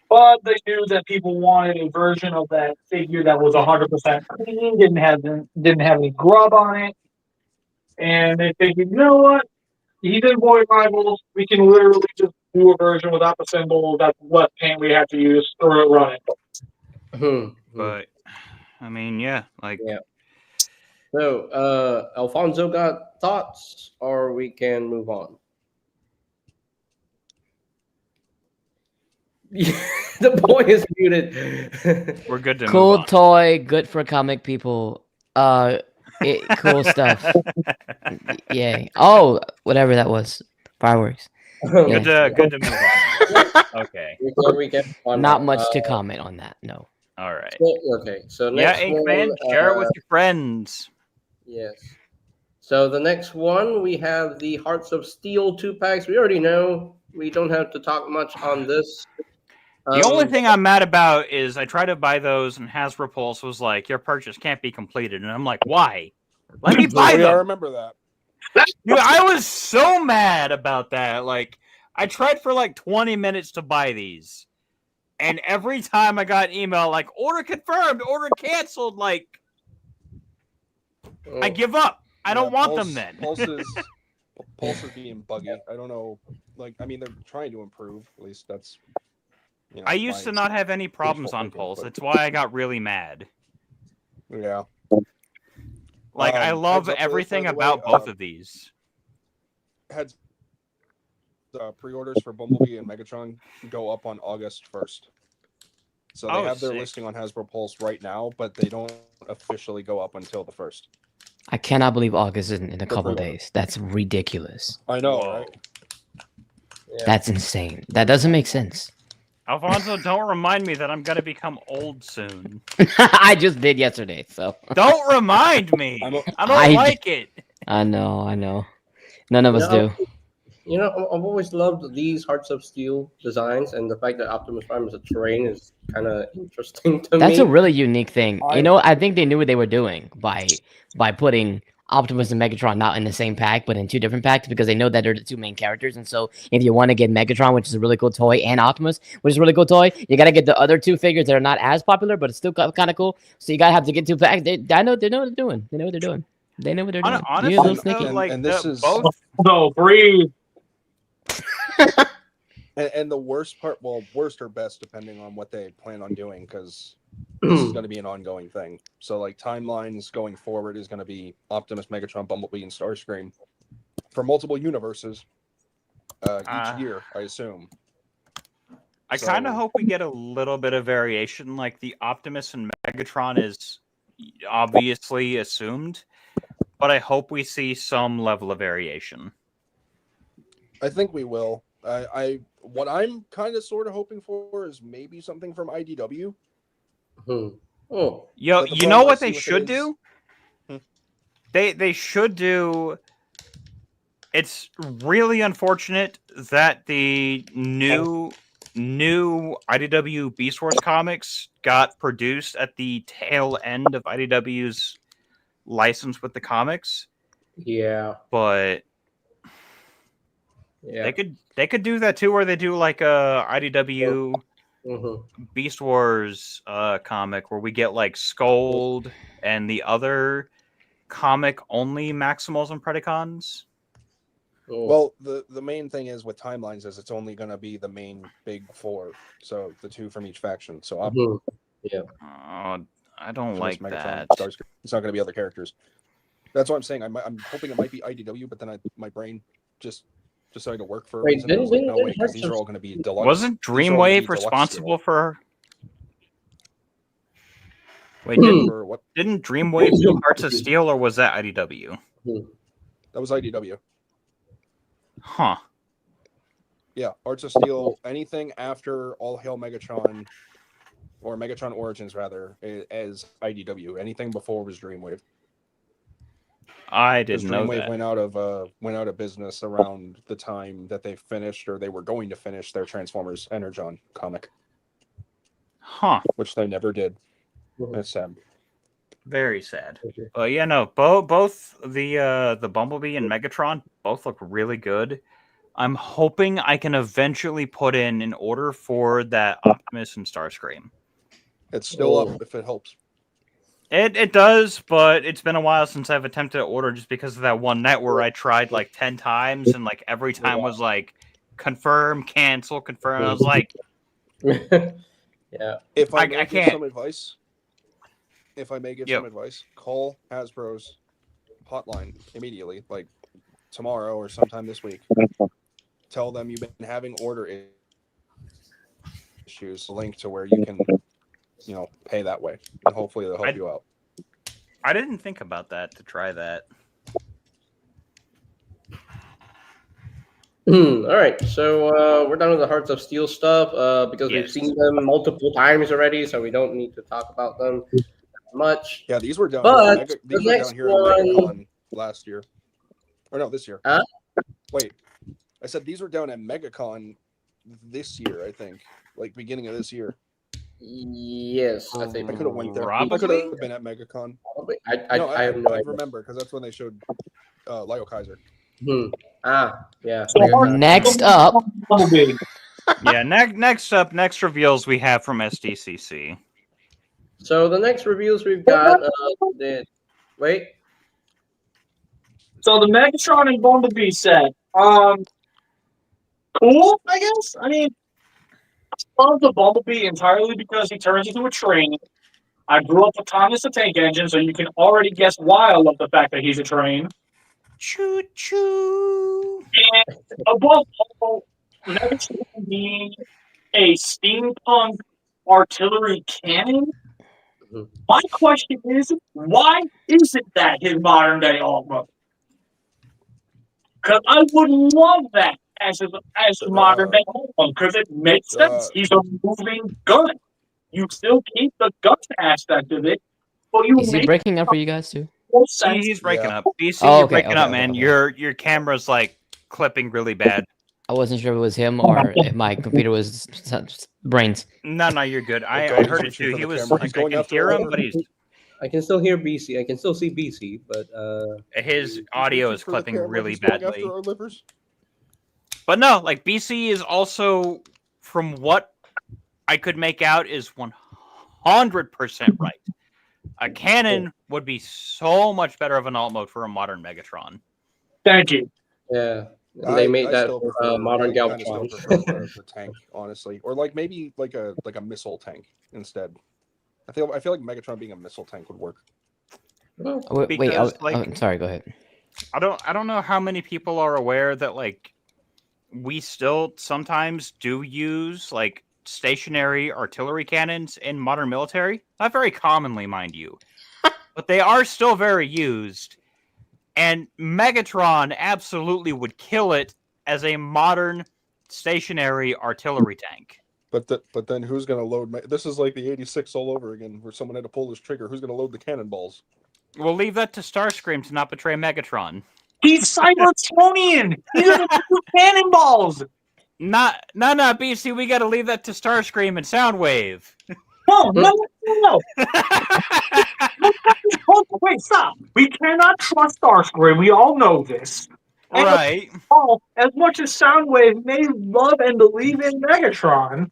But they knew that people wanted a version of that figure that was 100% clean, didn't have any grub on it. And they figured, you know what? He's in Void Rivals. We can literally just do a version without the symbol. That's less paint we have to use. Throw it, run it. But, I mean, like... Yeah. So, Alfonso got thoughts, or we can move on? The boy is muted. We're good to Cool move on. toy, good for comic people. Cool stuff. Yay. Oh, whatever that was. Fireworks. Good to move on. Okay. We can Not much to comment on that, no. All right. Okay, so next Inkman, share it with your friends. Yes. So the next one, we have the Hearts of Steel 2-packs. We already know. We don't have to talk much on this. The only thing I'm mad about is I tried to buy those, and Hasbro Pulse was like, your purchase can't be completed. And I'm like, why? Let me buy them. I remember that. Dude, I was so mad about that. Like, I tried for like 20 minutes to buy these. And every time I got an email like, order confirmed, order canceled, like, I give up. I don't want them then. Pulse is being buggy. I don't know. Like, I mean, they're trying to improve. At least that's... I used to not have any problems on Pulse. That's why I got really mad. Yeah. Like, I love heads up, everything by the way, about both of these. Heads pre-orders for Bumblebee and Megatron go up on August 1st. So they have their sick. listing on Hasbro Pulse right now, but they don't officially go up until the 1st. I cannot believe August is in a couple pre-order. days. That's ridiculous. I know, Whoa. right? Yeah. That's insane. That doesn't make sense. Alfonso, don't remind me that I'm gonna become old soon. I just did yesterday, so. Don't remind me. I don't like it. I know. None of us do. You know, I've always loved these Hearts of Steel designs, and the fact that Optimus Prime is a terrain is kind of interesting to me. That's a really unique thing. You know, I think they knew what they were doing by putting Optimus and Megatron not in the same pack, but in two different packs, because they know that they're the two main characters. And so if you want to get Megatron, which is a really cool toy, and Optimus, which is a really cool toy, you got to get the other two figures that are not as popular, but it's still kind of cool. So you got to have to get two packs. They know what they're doing. They know what they're doing. They know what they're doing. Honestly, You little sneaky. And this is both. No, breathe. and the worst part, well, worst or best, depending on what they plan on doing, because this is going to be an ongoing thing. So, like, timelines going forward is going to be Optimus, Megatron, Bumblebee, and Starscream for multiple universes each year, I assume. I kind of hope we get a little bit of variation. Like, the Optimus and Megatron is obviously assumed, but I hope we see some level of variation. I think we will. What I'm kind of sort of hoping for is maybe something from IDW. Oh. Yo, you know what they should do? They should do. It's really unfortunate that the new IDW Beast Wars comics got produced at the tail end of IDW's license with the comics. Yeah. But yeah, they could do that too, where they do like a IDW Beast Wars comic where we get like Scold and the other comic only Maximals and Predacons. Well, the main thing is with timelines is it's only going to be the main big four, so the two from each faction. So I don't like that. Starscream. It's not going to be other characters. That's what I'm saying. I'm hoping it might be IDW, but then my brain just decided to work for a reason. I was like, no, wait, because these are all going to be deluxe. Wasn't Dreamwave responsible for? Wait, didn't Dreamwave do Hearts of Steel, or was that IDW? That was IDW. Huh. Yeah, Hearts of Steel. Anything after All Hail Megatron, or Megatron Origins rather, as IDW. Anything before was Dreamwave. I didn't know that. Dreamwave went out of business around the time that they finished, or they were going to finish, their Transformers Energon comic. Huh. Which they never did. That's sad. Very sad. But yeah, no, both the Bumblebee and Megatron both look really good. I'm hoping I can eventually put in an order for that Optimus and Starscream. It's still up if it helps. It does, but it's been a while since I've attempted to order, just because of that one night where I tried like 10 times and like every time was like confirm, cancel, confirm. I was like, yeah. If I can't. Give some advice, some advice, call Hasbro's hotline immediately, like tomorrow or sometime this week. Tell them you've been having order issues. A link to where you can, pay that way, and hopefully they'll help you out. I didn't think about that to try that. All right, so we're done with the Hearts of Steel stuff because we've seen them multiple times already, so we don't need to talk about them much. Yeah, these were down. But these were down here at MegaCon last year, or no, this year. Wait, I said these were down at MegaCon this year. I think, like beginning of this year. Yes, I think I could have went there. Probably. I could have been at MegaCon. I have no idea. Remember because that's when they showed Lyle Kaiser. Yeah. So next up. Yeah, next reveals we have from SDCC. So the next reveals we've got. Wait. So the Megatron and Bumblebee set. Cool, I guess. I mean, I love the Bumblebee entirely because he turns into a train. I grew up with Thomas the Tank Engine, so you can already guess why I love the fact that he's a train. Choo choo. And above all, Megatron being a steampunk artillery cannon, my question is, why isn't that his modern day alt-mode? Because I would love that as a modern day alt-mode, because it makes sense. He's a moving gun. You still keep the gun aspect of it, but you Is he make breaking up for you guys too? more sense. He's breaking up. BC, Oh, you're okay, breaking okay, up, okay, man. okay. Your camera's like clipping really bad. I wasn't sure if it was him or if my computer was brains. No, you're good. I God, he's heard it reaching too. for He the was camera. like, He's I going can after hear a him, lever. but he's I can still hear BC. I can still see BC, but his He's audio reaching is for the clipping camera. really He's going badly. after our livers. But no, like BC is also, from what I could make out, is 100% right. A cannon would be so much better of an alt mode for a modern Megatron. Thank you. yeah, they made that still for prefer- modern I kinda still Galvatron. prefer the tank, honestly, or like maybe like a missile tank instead. I feel like Megatron being a missile tank would work. Wait, Because, I'm sorry. Go ahead. I don't know how many people are aware that like we still sometimes do use like stationary artillery cannons in modern military. Not very commonly, mind you, but they are still very used. And Megatron absolutely would kill it as a modern stationary artillery tank. But then who's gonna load? This is like the '86 all over again, where someone had to pull this trigger. Who's gonna load the cannonballs? We'll leave that to Starscream to not betray Megatron. He's Cybertronian! He doesn't do cannonballs! No, BC, we gotta leave that to Starscream and Soundwave. No. Wait, stop. We cannot trust Starscream. We all know this. And Right. as much as Soundwave may love and believe in Megatron,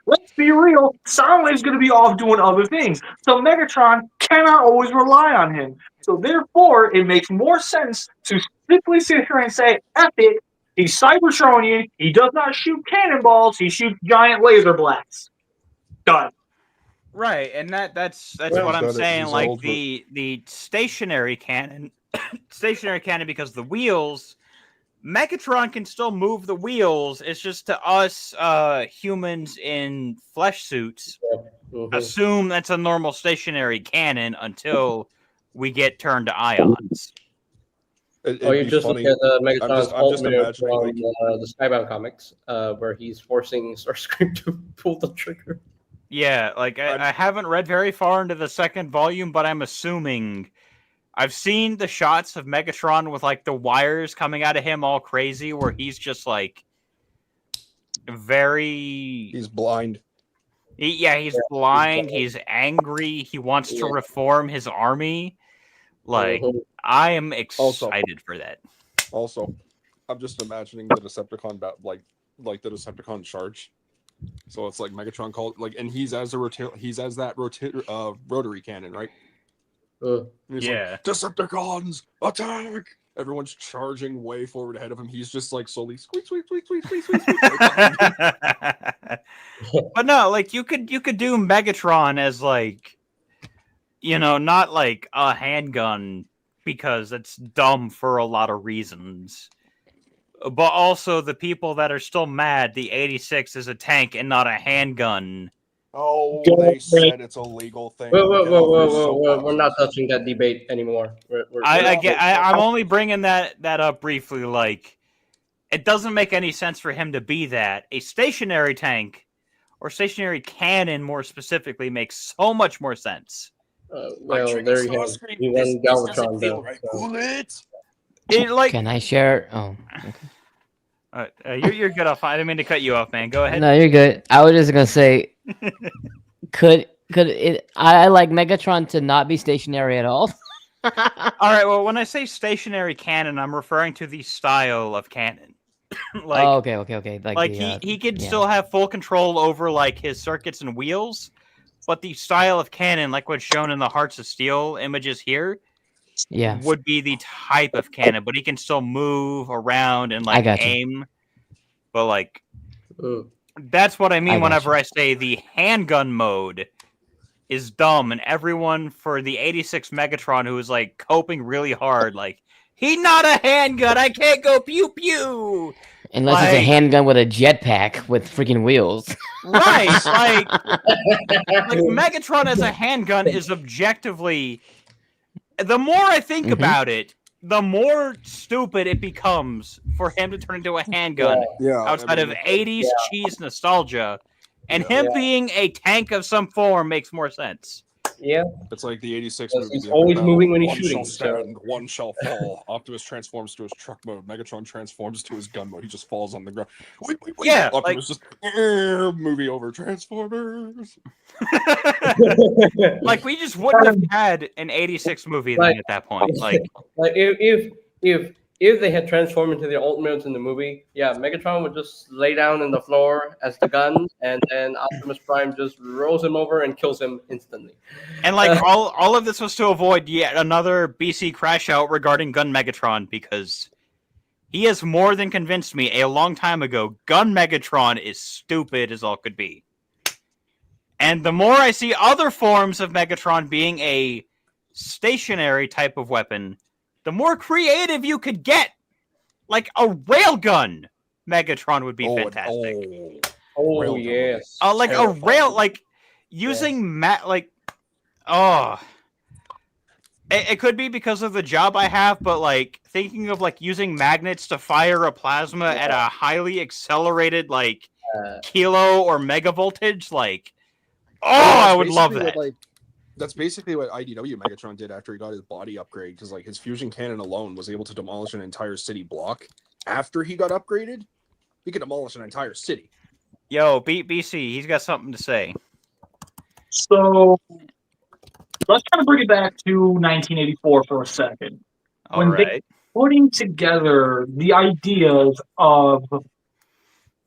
let's be real, Soundwave's going to be off doing other things. So Megatron cannot always rely on him. So therefore, it makes more sense to simply sit here and say, F it, he's Cybertronian, he does not shoot cannonballs, he shoots giant laser blasts. Done. Right, and that's Well, what I'm done it. saying. He's Like old, but- the stationary cannon, because the wheels, Megatron can still move the wheels. It's just to us humans in flesh suits assume that's a normal stationary cannon until we get turned to ions. Or you just look at Megatron's I'm just ultimate imagining, from like- the Skybound comics, where he's forcing Starscream to pull the trigger. Yeah, like I haven't read very far into the second volume, but I'm assuming I've seen the shots of Megatron with like the wires coming out of him all crazy, where he's just like He's blind. He's blind. He's angry. He wants to reform his army. Like I am excited for that. Also, I'm just imagining the Decepticon like the Decepticon charge. So it's like Megatron called and he's as that rotary cannon, right? He's like, Decepticons attack! Everyone's charging way forward ahead of him. He's just like slowly squeak. But no, like you could do Megatron as like, not like a handgun, because it's dumb for a lot of reasons. But also the people that are still mad the 86 is a tank and not a handgun. Oh, they said it's a legal thing. Whoa. We're not touching that debate anymore. I'm only bringing that up briefly. Like, it doesn't make any sense for him to be that. A stationary tank, or stationary cannon more specifically, makes so much more sense. Well, there you go. You won Galvatron, though. Can I share? Oh, okay. You're good off. I didn't mean to cut you off, man. Go ahead. No, you're good. I was just gonna say, could it? I like Megatron to not be stationary at all. All right. Well, when I say stationary cannon, I'm referring to the style of cannon. Like, oh, okay. Like he could still have full control over like his circuits and wheels, but the style of cannon, like what's shown in the Hearts of Steel images here, would be the type of cannon. But he can still move around and like aim. But like, that's what I mean whenever I say the handgun mode is dumb, and everyone for the 86 Megatron who is like coping really hard, like he's not a handgun, I can't go pew pew. Unless it's a handgun with a jetpack with freaking wheels. Right, like Megatron as a handgun is objectively. The more I think about it, the more stupid it becomes for him to turn into a handgun outside of 80s cheese nostalgia. And him being a tank of some form makes more sense. Yeah. It's like the 86 movie. He's always moving when he's one shooting. Shall stand, one shall fall. Optimus transforms to his truck mode. Megatron transforms to his gun mode. He just falls on the ground. Wait. Yeah, Optimus just movie over Transformers. Like we just wouldn't have had an 86 movie then at that point. Like if they had transformed into the Ultimates in the movie, Megatron would just lay down in the floor as the gun, and then Optimus Prime just rolls him over and kills him instantly. And like all of this was to avoid yet another BC crash out regarding Gun Megatron, because he has more than convinced me a long time ago Gun Megatron is stupid as all could be. And the more I see other forms of Megatron being a stationary type of weapon, the more creative you could get. Like a railgun Megatron would be fantastic. Oh yes. Like a rail, like using it could be because of the job I have, but like thinking of like using magnets to fire a plasma at a highly accelerated like kilo or mega voltage, like I would love that. That's basically what IDW Megatron did after he got his body upgrade, because like his fusion cannon alone was able to demolish an entire city block. After he got upgraded, he could demolish an entire city. Yo, BC, he's got something to say. So let's kind of bring it back to 1984 for a second. All right. They putting together the ideas of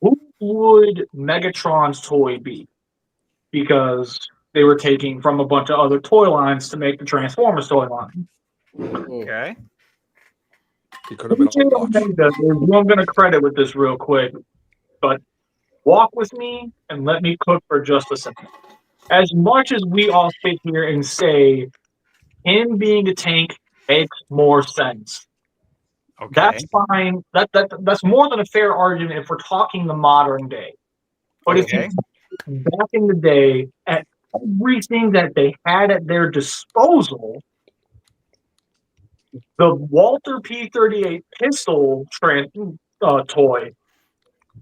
who would Megatron's toy be, because they were taking from a bunch of other toy lines to make the Transformers toy line. Okay. He could have been I'm going to credit with this real quick, but walk with me and let me cook for just a second. As much as we all sit here and say him being a tank makes more sense, okay, that's fine. That's more than a fair argument if we're talking the modern day. But if you back in the day, at everything that they had at their disposal, the Walter P-38 pistol toy,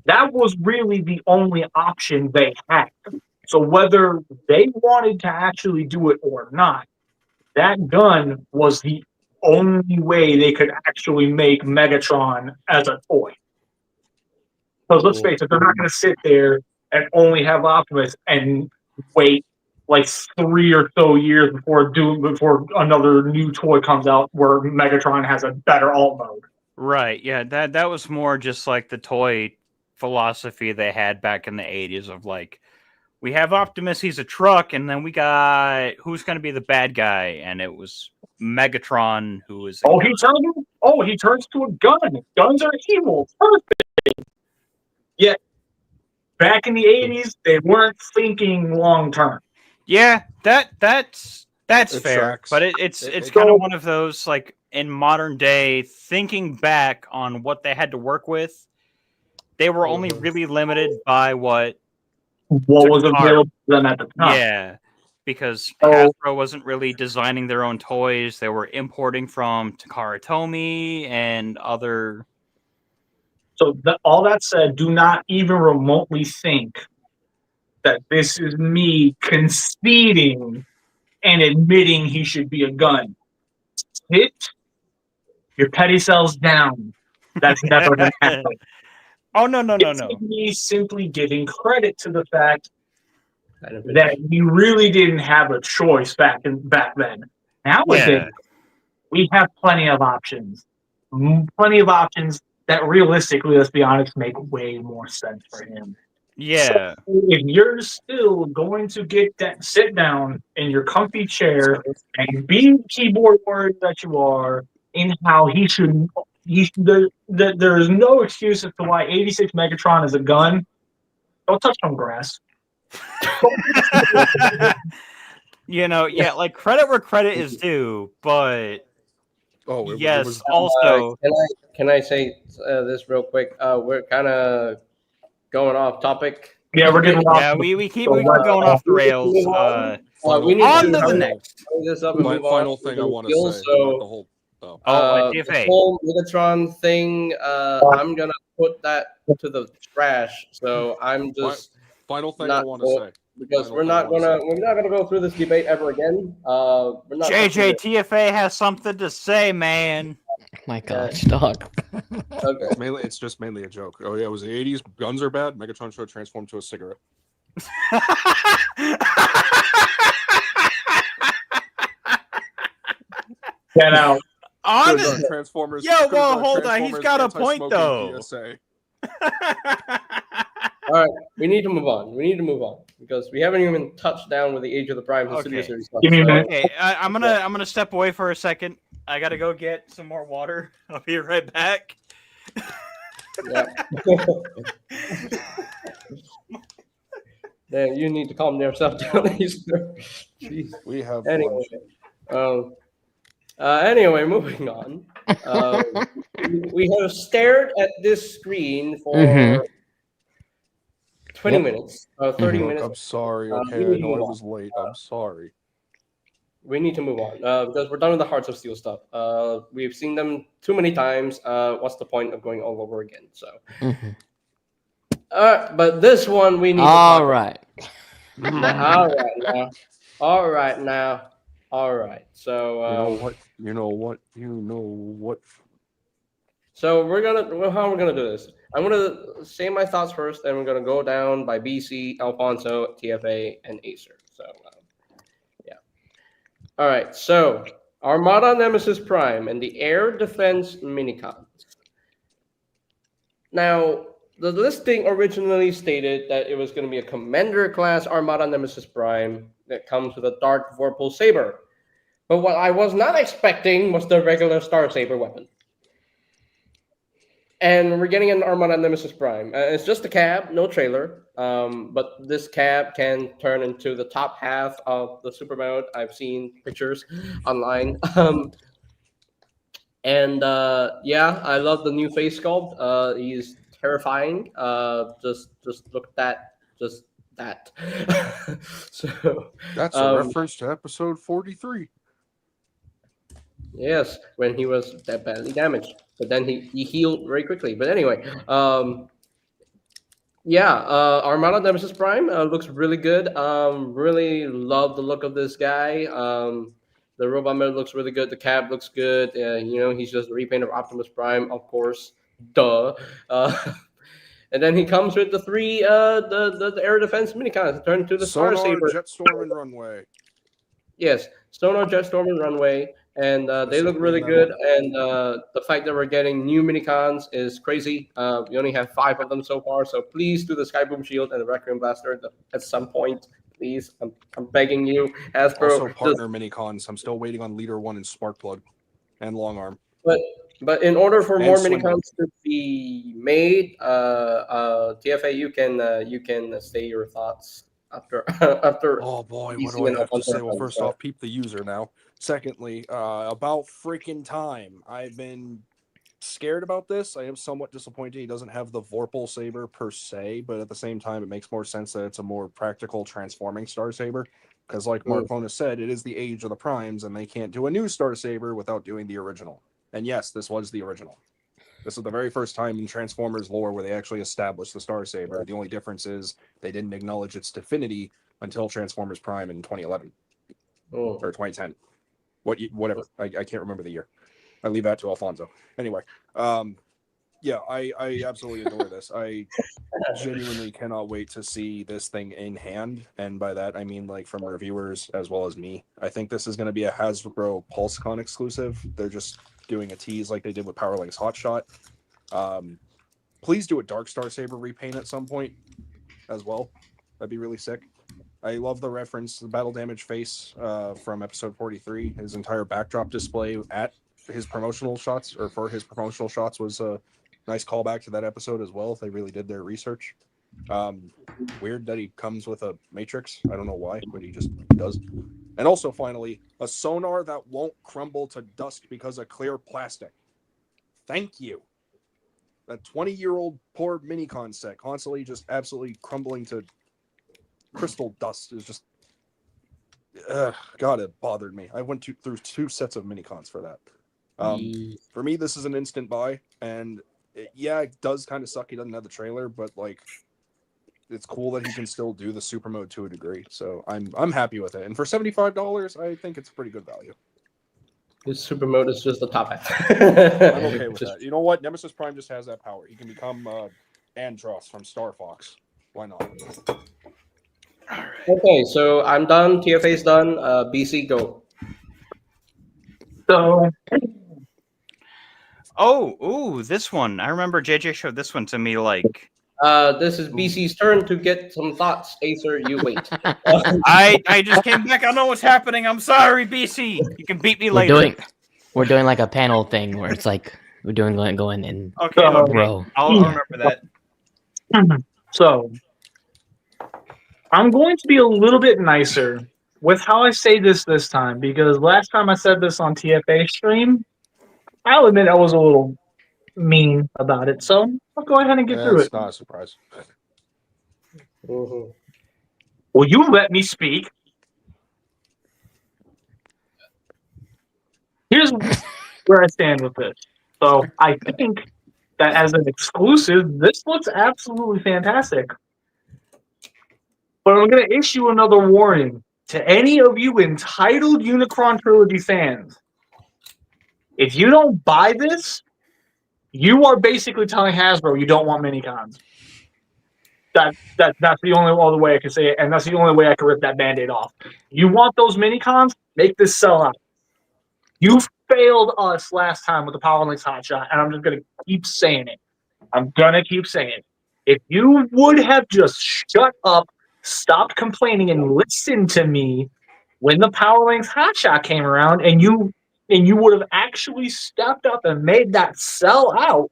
that was really the only option they had. So whether they wanted to actually do it or not, that gun was the only way they could actually make Megatron as a toy. Because let's face it, they're not going to sit there and only have Optimus and wait like 3 or so years before another new toy comes out where Megatron has a better alt mode. Right, yeah, that was more just like the toy philosophy they had back in the 80s of like, we have Optimus, he's a truck, and then we got who's going to be the bad guy, and it was Megatron, who is he turns to a gun. Guns are evil. Perfect. Yet back in the 80s, they weren't thinking long term. Yeah, that's fair, tracks. but it's kind of one of those like in modern day thinking back on what they had to work with. They were only really limited by what was available to them at the time. Yeah, because Hasbro wasn't really designing their own toys. They were importing from Takara Tomy and other. So all that said, do not even remotely think that this is me conceding and admitting he should be a gun. Sit your petty cells down. That's never going to happen. Oh, no. It's me simply giving credit to the fact that we really didn't have a choice back then. Nowadays, we have plenty of options. Plenty of options that realistically, let's be honest, make way more sense for him. Yeah. So if you're still going to sit down in your comfy chair and be the keyboard warrior that you are, in how he should, there is no excuse as to why 86 Megatron is a gun. Don't touch some grass. You know, yeah, like credit where credit is due, but Oh, it yes, was also Can I say this real quick? We're kind of going off topic. Yeah, we're getting yeah, lost. we keep going off the rails. We need On to to the hurry next. this up and move on. final thing I want to say. So, Not the whole. Oh. the TFA. whole Megatron thing, I'm gonna put that to the trash. So I'm just Final thing I not want to go- say. because Final we're thing I not wanna gonna say. we're not gonna go through this debate ever again. We're not JJ TFA has something to say, man. My gosh, dog. Okay. It's just mainly a joke. Oh yeah, it was the 80s. Guns are bad. Megatron should transform to a cigarette. Get out. Honest. Transformers. Yeah, well, hold on. He's got a point, though. PSA. All right, we need to move on because we haven't even touched down with the Age of the Prime and Studio Series stuff. Give me a minute. Okay, I'm gonna step away for a second. I gotta go get some more water. I'll be right back. Yeah. Then you need to calm yourself down. Jeez. We have anyway, moving on. We have stared at this screen for 20 minutes, 30 minutes. I'm sorry. Okay, I know I was late. I'm sorry. We need to move on because we're done with the Hearts of Steel stuff. We've seen them too many times. What's the point of going all over again? So, but this one we need. All right. All right now. So you know what. So how we're gonna do this? I'm gonna say my thoughts first, and we're gonna go down by BC, Alfonso, TFA, and Acer. So. All right, so Armada Nemesis Prime and the Air Defense Minicons. Now, the listing originally stated that it was going to be a Commander-class Armada Nemesis Prime that comes with a Dark Vorpal Saber. But what I was not expecting was the regular Star Saber weapon. And we're getting an Armada Nemesis Prime. It's just a cab, no trailer. But this cab can turn into the top half of the super mode. I've seen pictures online. Yeah, I love the new face sculpt. He's terrifying. Just look at that. Just that. So that's a reference to episode 43. Yes, when he was that badly damaged, but then he healed very quickly. But anyway, Armada Nemesis Prime looks really good. Really love the look of this guy. The robot mode looks really good. The cab looks good. He's just a repaint of Optimus Prime, of course. Duh. And then he comes with the three the air defense minicons turned to the Star Saber. Jetstorm, and Runway. Yes, Sonar, Jetstorm, and Runway. And they look really good. And the fact that we're getting new minicons is crazy. We only have 5 of them so far. So please do the Skyboom Shield and the Requiem Blaster at some point. Please, I'm begging you. Hasbro. Also partner minicons. I'm still waiting on Leader 1 and Sparkplug and Long Arm. But in order for And more Swing. minicons to be made, TFA, you can say your thoughts after. Oh boy, what do I have to say? Well, first off, peep the user now. Secondly, about freaking time. I've been scared about this. I am somewhat disappointed he doesn't have the Vorpal Saber per se, but at the same time, it makes more sense that it's a more practical transforming Star Saber. Because like Mark Bonus said, it is the age of the Primes, and they can't do a new Star Saber without doing the original. And yes, this was the original. This is the very first time in Transformers lore where they actually established the Star Saber. The only difference is they didn't acknowledge its divinity until Transformers Prime in 2011 or 2010. Whatever. I can't remember the year. I leave that to Alfonso. Anyway, I absolutely adore this. I genuinely cannot wait to see this thing in hand. And by that, I mean like from reviewers as well as me. I think this is going to be a Hasbro PulseCon exclusive. They're just doing a tease like they did with Powerlink's Hotshot. Please do a Dark Star Saber repaint at some point as well. That'd be really sick. I love the reference, the battle damage face from episode 43. His entire backdrop display at his promotional shots, or for his promotional shots, was a nice callback to that episode as well. They really did their research. Weird that he comes with a Matrix. I don't know why, but he just does. And also, finally, a sonar that won't crumble to dust because of clear plastic. Thank you. That 20-year-old poor minicon set constantly just absolutely crumbling to crystal dust is just... God, it bothered me. I went through 2 sets of minicons for that. For me, this is an instant buy, and it does kind of suck he doesn't have the trailer, but like, it's cool that he can still do the super mode to a degree. So I'm happy with it, and for $75, I think it's a pretty good value. This super mode is just the top half. I'm okay with that. You know what? Nemesis Prime just has that power. He can become Andros from Star Fox. Why not? All right. Okay, so I'm done. TFA's done. BC, go. So, this one. I remember JJ showed this one to me like. This is BC's turn to get some thoughts. Acer, you wait. I just came back. I know what's happening. I'm sorry, BC. You can beat me later. We're doing like a panel thing where it's like we're doing going in. Okay, bro. I'll remember that. So, I'm going to be a little bit nicer with how I say this time, because last time I said this on TFA stream, I'll admit I was a little mean about it. So I'll go ahead and get through it. It's not a surprise. Mm-hmm. Will you let me speak? Here's where I stand with this. So I think that as an exclusive, this looks absolutely fantastic. But I'm going to issue another warning to any of you entitled Unicron Trilogy fans. If you don't buy this, you are basically telling Hasbro you don't want minicons. That's the only other way I can say it, and that's the only way I can rip that Band-Aid off. You want those minicons? Make this sell out. You failed us last time with the Power Links Hotshot, and I'm just going to keep saying it. I'm going to keep saying it. If you would have just shut up, stopped complaining, and listened to me when the Power Links Hotshot came around, and you would have actually stepped up and made that sell out,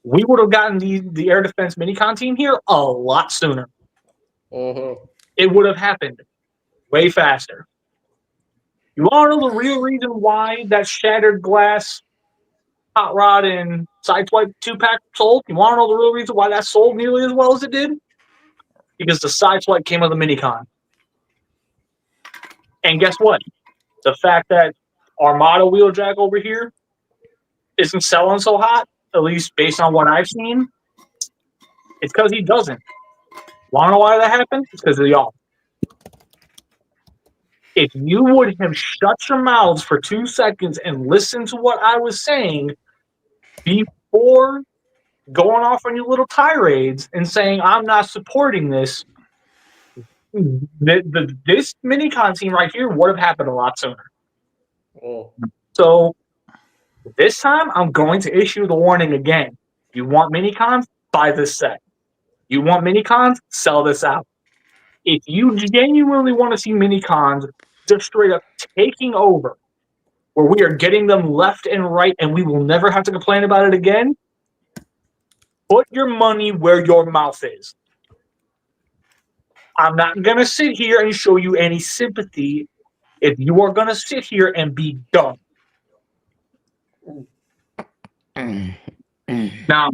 we would have gotten the air defense minicon team here a lot sooner. Mm-hmm. It would have happened way faster. You want to know the real reason why that Shattered Glass, Hot Rod, and Sideswipe 2-pack sold? You want to know the real reason why that sold nearly as well as it did? Because the Sideswipe came with a minicon. And guess what? The fact that Armada Wheeljack over here isn't selling so hot, at least based on what I've seen, it's because he doesn't. Want to know why that happened? It's because of y'all. If you would have shut your mouths for 2 seconds and listened to what I was saying before going off on your little tirades and saying I'm not supporting this, this minicon team right here would have happened a lot sooner. Oh. So this time I'm going to issue the warning again. You want minicons? Buy this set. You want minicons? Sell this out. If you genuinely want to see minicons just straight up taking over, where we are getting them left and right and we will never have to complain about it again, put your money where your mouth is. I'm not going to sit here and show you any sympathy if you are going to sit here and be dumb. Now,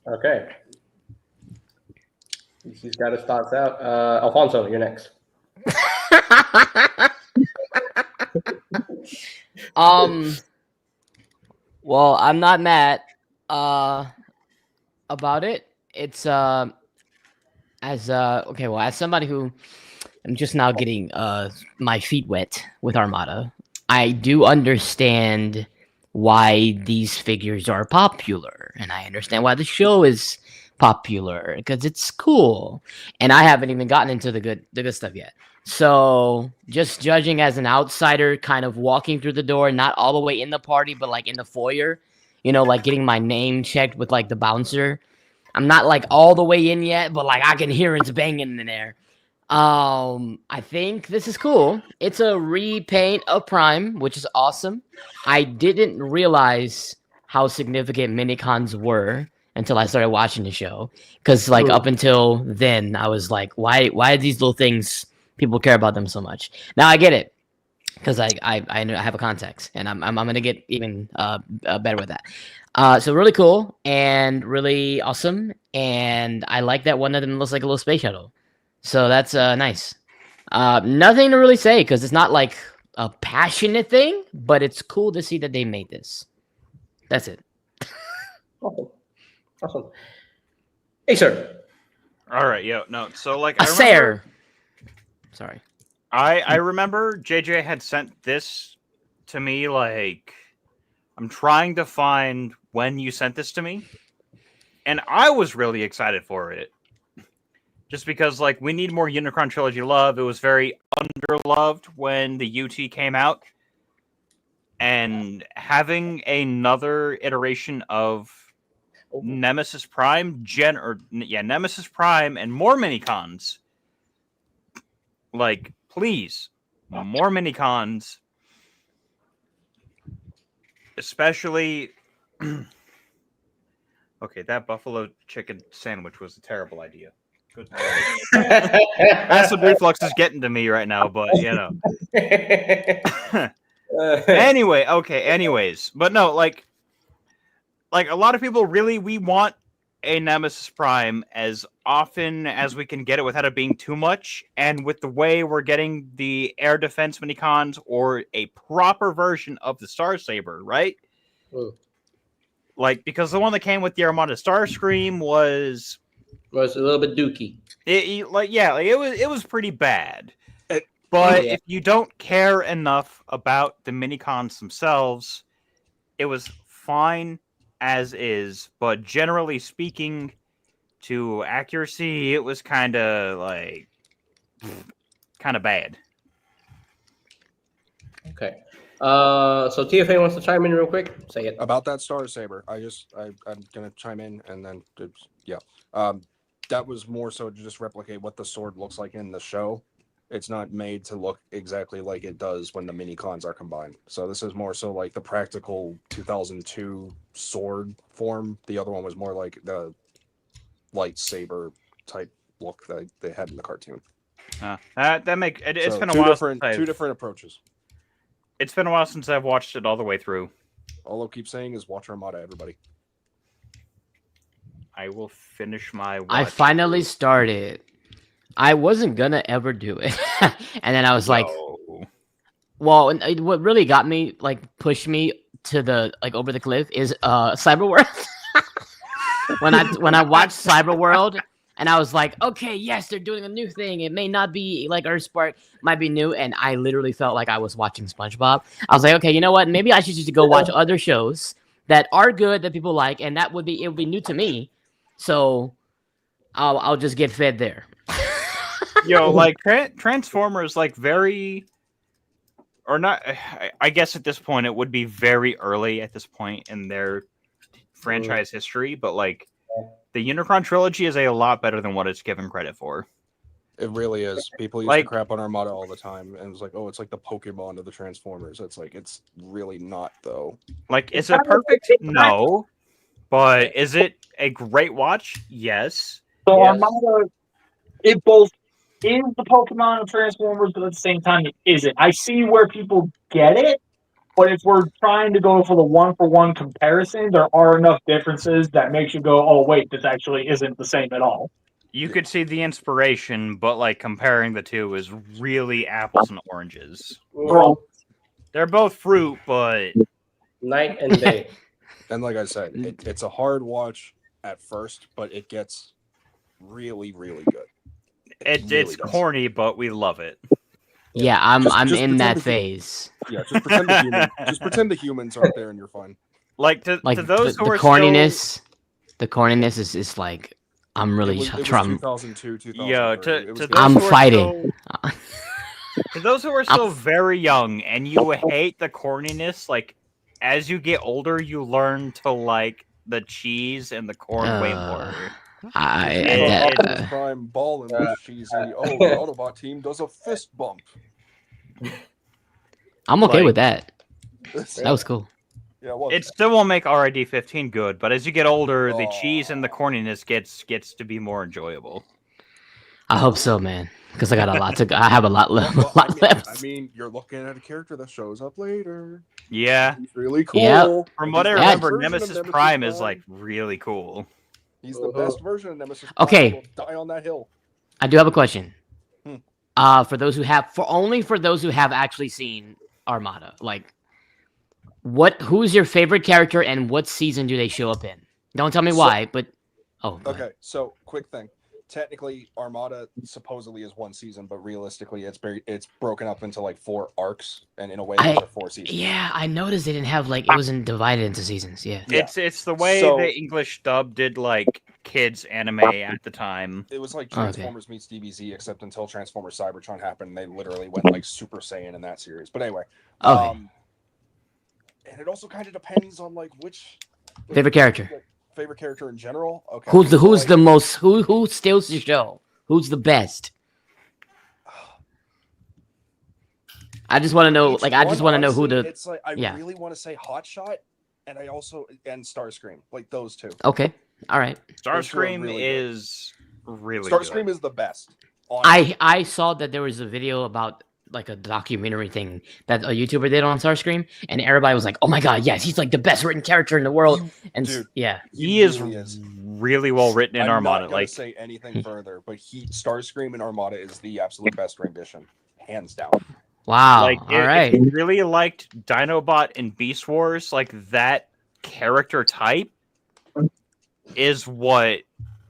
Okay. He's got his thoughts out. Alfonso, you're next. Well, I'm not mad about it. It's as somebody who I'm just now getting my feet wet with Armada, I do understand why these figures are popular, and I understand why the show is popular because it's cool. And I haven't even gotten into the good stuff yet. So just judging as an outsider, kind of walking through the door, not all the way in the party, but like in the foyer, you know, like getting my name checked with like the bouncer. I'm not like all the way in yet, but like I can hear it's banging in there. I think this is cool. It's a repaint of Prime, which is awesome. I didn't realize how significant minicons were until I started watching the show. Because like up until then, I was like, why are these little things people care about them so much. Now I get it because I have a context, and I'm gonna get even better with that. So really cool and really awesome, and I like that one of them looks like a little space shuttle. So that's nice. Nothing to really say because it's not like a passionate thing, but it's cool to see that they made this. That's it. Awesome. Hey, sir. All right, yeah, no. So like, A Sayer. Sorry. I remember JJ had sent this to me. Like, I'm trying to find when you sent this to me, and I was really excited for it. Just because, like, we need more Unicron Trilogy love. It was very underloved when the UT came out. And having another iteration of Nemesis Prime, Nemesis Prime and more minicons. Like, please, more minicons. Especially... Okay, that buffalo chicken sandwich was a terrible idea. Good. Acid reflux is getting to me right now, but you know. Anyways, but no, like a lot of people really, we want a Nemesis Prime as often as we can get it without it being too much, and with the way we're getting the air defense minicons or a proper version of the Star Saber, right? Ooh. Like, because the one that came with the Armada Starscream was a little bit dookie. It was pretty bad. But if you don't care enough about the minicons themselves, it was fine as is. But generally speaking, to accuracy, it was kind of bad. Okay. So TFA wants to chime in real quick. Say it. About that Star Saber, I'm gonna chime in and then that was more so to just replicate what the sword looks like in the show. It's not made to look exactly like it does when the minicons are combined. So this is more so like the practical 2002 sword form. The other one was more like the lightsaber type look that they had in the cartoon. It's been a while. Two different approaches. It's been a while since I've watched it all the way through. All I'll keep saying is watch Armada, everybody. I will finish my watch. I finally started. I wasn't gonna ever do it. And then I was like, well, what really got me, like, pushed me to the, like, over the cliff is Cyberworld. when I watched Cyberworld, and I was like, okay, yes, they're doing a new thing. It may not be like Earthspark, might be new, and I literally felt like I was watching SpongeBob. I was like, okay, you know what? Maybe I should just go watch other shows that are good that people like, and it would be new to me. So I'll just get fed there. Yo, like Transformers, like very, or not. I guess at this point it would be very early at this point in their franchise history, but like the Unicron trilogy is a lot better than what it's given credit for. It really is. People used to crap on Armada all the time, and it's like, oh, it's like the Pokemon of the Transformers. It's like, it's really not, though. Like, is it perfect? No. But is it a great watch? Yes. So Armada, it both is the Pokemon of Transformers, but at the same time, it isn't. I see where people get it, but if we're trying to go for the one-for-one comparison, there are enough differences that makes you go, oh, wait, this actually isn't the same at all. You could see the inspiration, but like comparing the two is really apples and oranges. Bro. They're both fruit, but night and day. And like I said, it's a hard watch at first, but it gets really, really good. It's corny, but we love it. Yeah, I'm in that phase. Yeah, just pretend the humans aren't there and you're fine. Like to those who are corniness, the corniness is like I'm really trying. 2002, 2003. Yeah, I'm fighting. To those who are still very young and you hate the corniness, like as you get older, you learn to like the cheese and the corn way more. Optimus Prime balling with cheesy. Oh, the Autobot team does a fist bump. I'm okay with that. That was cool. Yeah, it still won't make RID 15 good, but as you get older, the cheese and the corniness gets to be more enjoyable. I hope so, man. Because I got a lot to. I have a lot left. Well, left. I mean, you're looking at a character that shows up later. Yeah. He's really cool. Yep. From what I He's the best remember, version of Nemesis Prime is like Prime. really cool. He's the best version of Nemesis Prime. Okay. Will die on that hill. I do have a question. Hmm. For those who have, for those who have actually seen Armada, like, who's your favorite character and what season do they show up in? Don't tell me why, but go ahead. Okay, so quick thing. Technically, Armada supposedly is one season, but realistically, it's broken up into like 4 arcs, and in a way, those are 4 seasons. Yeah, I noticed they didn't have like it wasn't divided into seasons. Yeah. It's the way So- the English dub did like kids anime at the time. It was like Okay. Transformers meets DBZ, except until Transformers Cybertron happened, they literally went like Super Saiyan in that series. But anyway, Okay. and it also kind of depends on like which Favorite character. favorite character in general. Okay, Who's so, like, the most who steals the show? Who's the best? I just want to know. each Like, I just one, want to know who honestly, the. It's like I yeah. really want to say Hotshot, and I also and Starscream, like those two. Okay. All right. Starscream really good. is really Starscream good. is the best. honestly. I saw that there was a video about like a documentary thing that a YouTuber did on Starscream, and everybody was like, "Oh my god, yes, he's like the best written character in the world." And Dude, yeah, He is really really well written in I'm Armada. not gonna Like say anything further, but Starscream in Armada is the absolute best rendition, hands down. wow. Like, All right. if you really liked Dinobot and Beast Wars, like that character type is what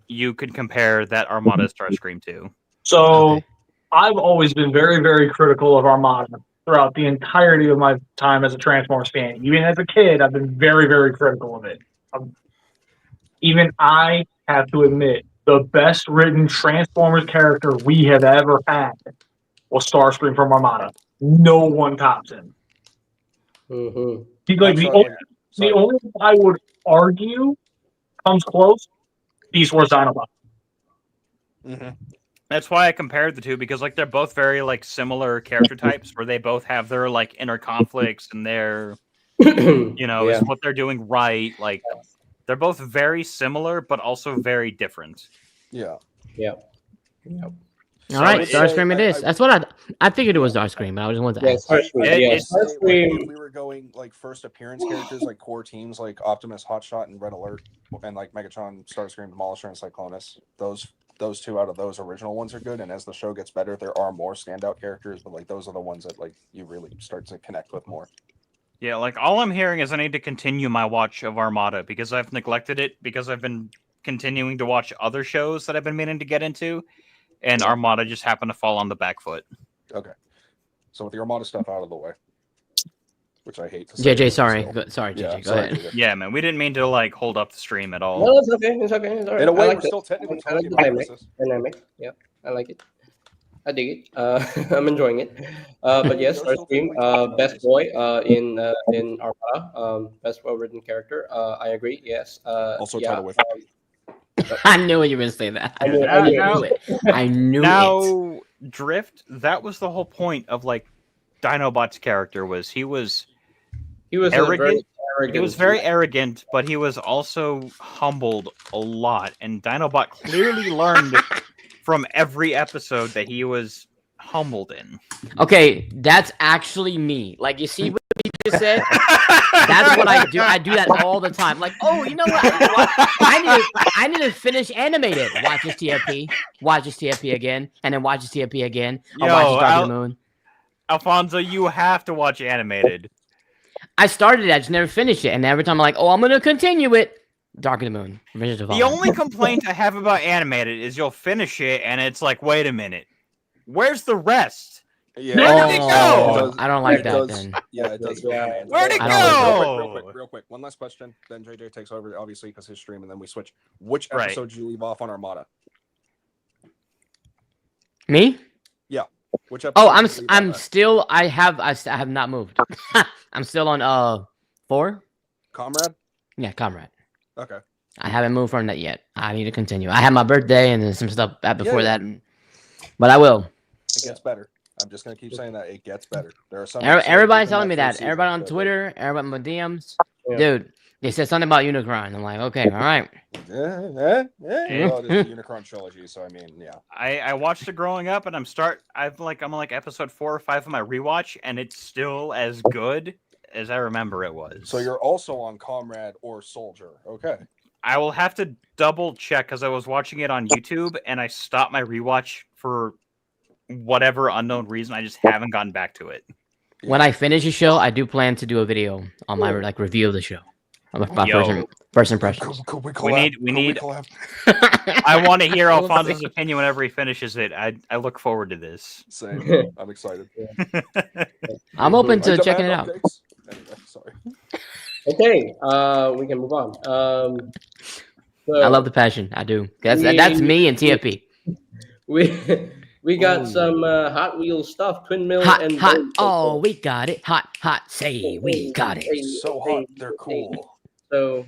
you could compare that Armada Starscream to. So Okay. I've always been very, very critical of Armada throughout the entirety of my time as a Transformers fan. Even as a kid, I've been very, very critical of it. Even I have to admit, the best written Transformers character we have ever had was Starscream from Armada. No one tops him. Mm-hmm. He's like I'm the sorry, only, sorry. the only one I would argue comes close. Beast Wars Dinobot. Mm-hmm. That's why I compared the two, because like they're both very like similar character types, where they both have their like inner conflicts and their Yeah. is what they're doing right. Like they're both very similar, but also very different. Yeah. All right, it's- Starscream it is. That's what I figured it was Starscream, but I just wanted to Yeah, ask. Starscream. It- Yeah, it's- Like, Starscream. if we were going like first appearance characters, like core teams, like Optimus, Hotshot, and Red Alert, and like Megatron, Starscream, Demolisher, and Cyclonus. Those two out of those original ones are good. And as the show gets better, there are more standout characters, but like those are the ones that like you really start to connect with more. Yeah, like all I'm hearing is I need to continue my watch of Armada because I've neglected it because I've been continuing to watch other shows that I've been meaning to get into, and Armada just happened to fall on the back foot. Okay. So with the Armada stuff out of the way, which I hate to say. JJ, but sorry. still. Sorry, JJ. Yeah, Go sorry, ahead. JJ. Yeah, man, we didn't mean to like hold up the stream at all. No, it's okay. It's okay. It's all right. In a way, I we're like it. still technically I like talking the about dynamic. Nemesis. Dynamic. Yeah, I like it. I dig it. I'm enjoying it. But yes, You're still Starscream, technically talking about best Nemesis. boy in Armada, best well-written character. I agree. Yes. Also yeah, title with. I knew you were gonna say that. I knew it. I Now- knew it. I knew it. Now, Drift, that was the whole point of like Dinobot's character was he was arrogant. he was very arrogant, but he was also humbled a lot. And Dinobot clearly learned from every episode that he was humbled in. Okay, that's actually me. Like, you see what you just said? That's what I do. I do that all the time. Like, oh, you know what? I need to finish animated. Watch this TFP. Watch this TFP again, and then watch this TFP again. I'll watch this Dark of the Moon. Alfonso, you have to watch animated. I started it. I just never finished it, and every time I'm like, oh, I'm gonna continue it. Dark of the Moon. Revenge of the The Fallen. only complaint I have about animated is you'll finish it and it's like, wait a minute, where's the rest? Yeah. Where did it Oh, go? I don't like It that does- then. Yeah, it does. Go Yeah. hand in hand. Where'd it I don't go? Real quick. One last question. Then JJ takes over, obviously, because his stream, and then we switch. Which Right. episode did you leave off on Armada? Me? Which episode? Oh, did you leave I'm off at? still. I have not moved. I'm still on 4. Comrade. Yeah, Comrade. Okay. I haven't moved from that yet. I need to continue. I had my birthday and then some stuff before Yeah. that, but I will. It gets better. I'm just gonna keep saying that it gets better. There are some. Everybody's episodes telling me within that. first Everybody season on that- Twitter, everybody on my DMs. Yeah. Dude, They said something about Unicron. I'm like, okay, all right. Well, it is the Unicron trilogy, so I mean, yeah. I watched it growing up, and I'm on like episode 4 or 5 of my rewatch, and it's still as good as I remember it was. So you're also on Comrade or Soldier, okay? I will have to double check because I was watching it on YouTube, and I stopped my rewatch for whatever unknown reason. I just haven't gotten back to it. When I finish the show, I do plan to do a video on my review of the show. My first impressions. We need. I want to hear Alfonso's opinion whenever he finishes it. I look forward to this. Same. I'm excited. I'm open to checking it out. Anyway, sorry. Okay, we can move on. So I love the passion. I do. That's me and TFP. We got some Hot Wheels stuff, twin mill Hot, and hot. Oh, we got it. Hot, hot. Say we got it. So hot, they're cool. So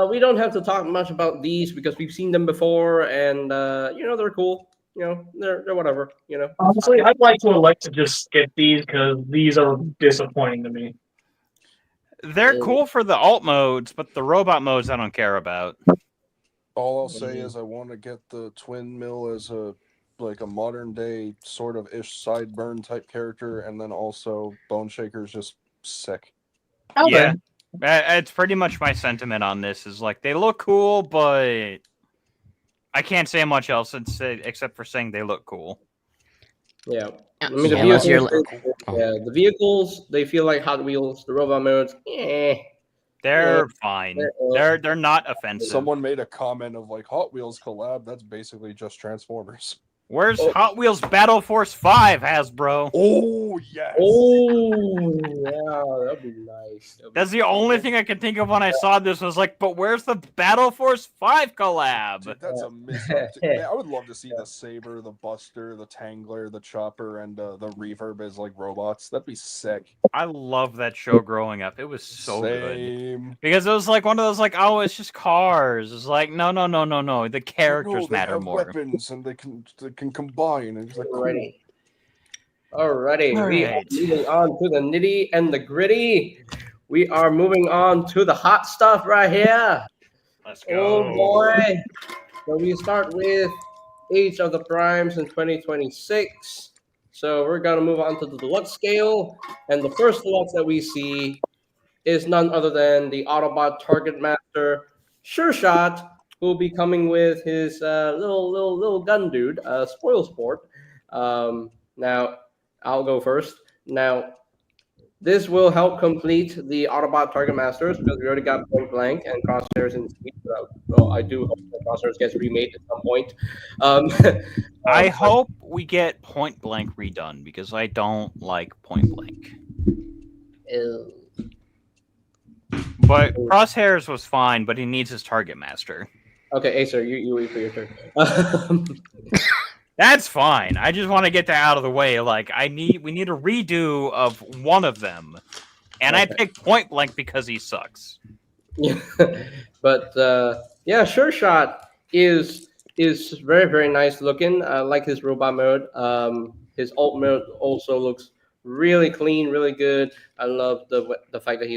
we don't have to talk much about these because we've seen them before, and they're cool. They're whatever. Honestly, I'd like to elect to just skip these because these are disappointing to me. They're cool for the alt modes, but the robot modes I don't care about. All I'll say is I want to get the twin mill as a modern day sort of ish sideburn type character, and then also Bone Shaker's just sick. Yeah, it's pretty much my sentiment on this. Is like they look cool, but I can't say much else except for saying they look cool. Yeah. I Yeah, mean, the vehicles, they feel like Hot Wheels. The robot modes, they're fine. They're not offensive. Someone made a comment of Hot Wheels collab. That's basically just Transformers. Where's Hot Wheels Battle Force 5, Hasbro? Oh, yes. Oh, yeah, that'd be nice. That's the only thing I could think of when I saw this. Was like, but where's the Battle Force 5 collab? Dude, that's a mishap. Man, I would love to see the Saber, the Buster, the Tangler, the Chopper, and the Reverb as robots. That'd be sick. I love that show growing up. It was so Same. good. Because it was like one of those oh, it's just cars. It's like, no. The characters they matter have more. Weapons and they can combine. And it's cool. Alrighty. All We are right. moving on to the nitty and the gritty. We are moving on to the hot stuff right here. Let's go. Oh boy. So we start with Age of the Primes in 2026. So we're gonna move on to the deluxe scale. And the first deluxe that we see is none other than the Autobot Targetmaster Sure Shot, who will be coming with his little gun dude, Spoil Sport. Now, I'll go first. Now, this will help complete the Autobot Targetmasters because we already got Point Blank and Crosshairs in Speed. Well, I do hope that Crosshairs gets remade at some point. I hope we get Point Blank redone because I don't like Point Blank. But Crosshairs was fine, but he needs his Targetmaster. Okay, Acer, you wait for your turn. That's fine. I just want to get that out of the way. We need a redo of one of them, and I picked Point Blank because he sucks. But Sure Shot is very, very nice looking. I like his robot mode. His alt mode also looks really clean, really good. I love the fact that he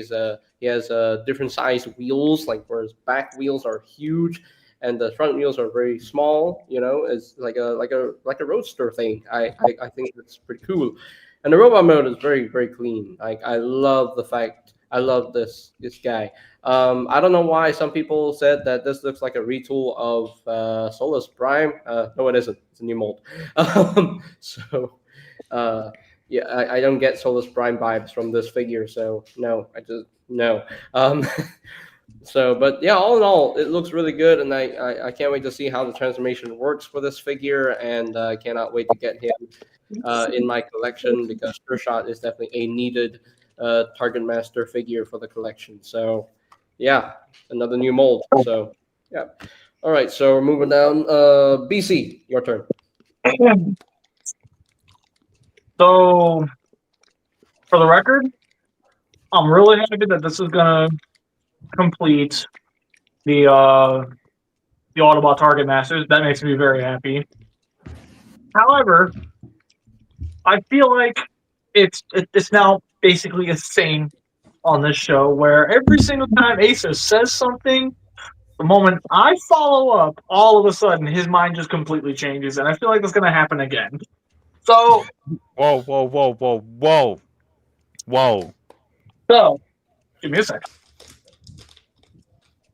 has different size wheels, where his back wheels are huge and the front wheels are very small. It's like a roadster thing. I think that's pretty cool. And the robot mode is very, very clean. I love the fact. I love this guy. I don't know why some people said that this looks like a retool of Solus Prime. No, it isn't. It's a new mold. I don't get Solus Prime vibes from this figure. So no, I just no. But yeah, all in all, it looks really good, and I can't wait to see how the transformation works for this figure, and I cannot wait to get him in my collection because Sure Shot is definitely a needed Targetmaster figure for the collection. So yeah, another new mold. So yeah. All right, so we're moving down. BC, your turn. So, for the record, I'm really happy that this is gonna complete the Autobot Targetmasters. That makes me very happy. However, I feel like it's now basically the same on this show where every single time Acer says something, the moment I follow up, all of a sudden his mind just completely changes, and I feel like that's going to happen again. So, Whoa. so give me a second.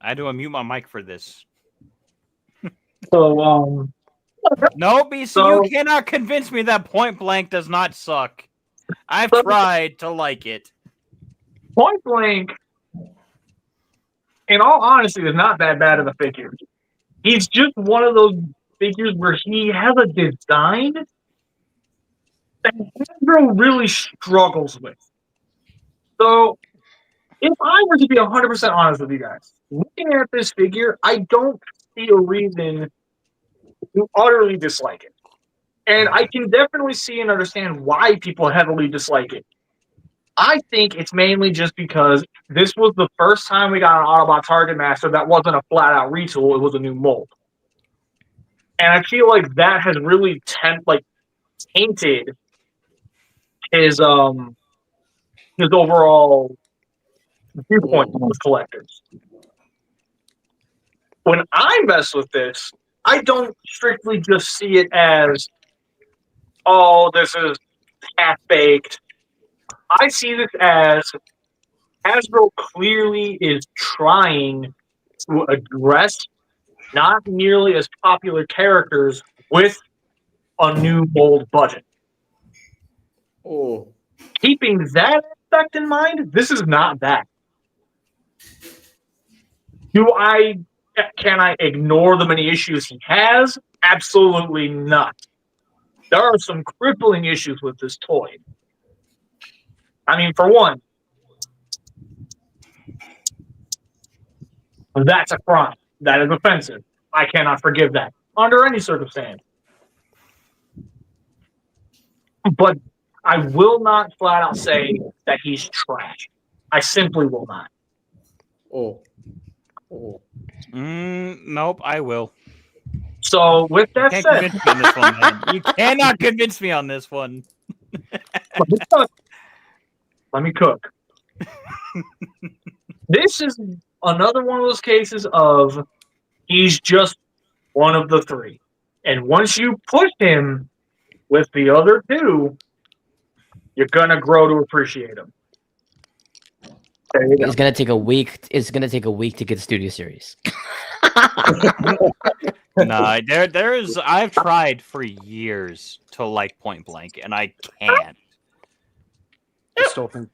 I had to unmute my mic for this. So, No, BC, So- you cannot convince me that Point Blank does not suck. I've tried to like it. Point Blank, in all honesty, is not that bad of a figure. He's just one of those figures where he has a design that Hasbro really struggles with. So, if I were to be 100% honest with you guys, looking at this figure, I don't see a reason to utterly dislike it. And I can definitely see and understand why people heavily dislike it. I think it's mainly just because this was the first time we got an Autobot Targetmaster that wasn't a flat-out retool, it was a new mold. And I feel like that has really tainted his overall viewpoint with collectors. When I mess with this, I don't strictly just see it as, oh, this is half-baked. I see this as Hasbro clearly is trying to address not nearly as popular characters with a new mold budget. Oh. Keeping that aspect in mind, this is not that. Can I ignore the many issues he has? Absolutely not. There are some crippling issues with this toy. I mean, for one, that's a crime. That is offensive. I cannot forgive that under any circumstance. But I will not flat out say that he's trash. I simply will not. Oh. Nope, I will. So, with that You said, can't convince me on this one, man. You cannot convince me on this one. let me cook. This is another one of those cases of he's just one of the three. And once you push him with the other two, you're going to grow to appreciate him. There you go. It's gonna take a week. It's gonna take a week to get the Studio Series. Nah, there is. I've tried for years to like Point Blank, and I can't. I still think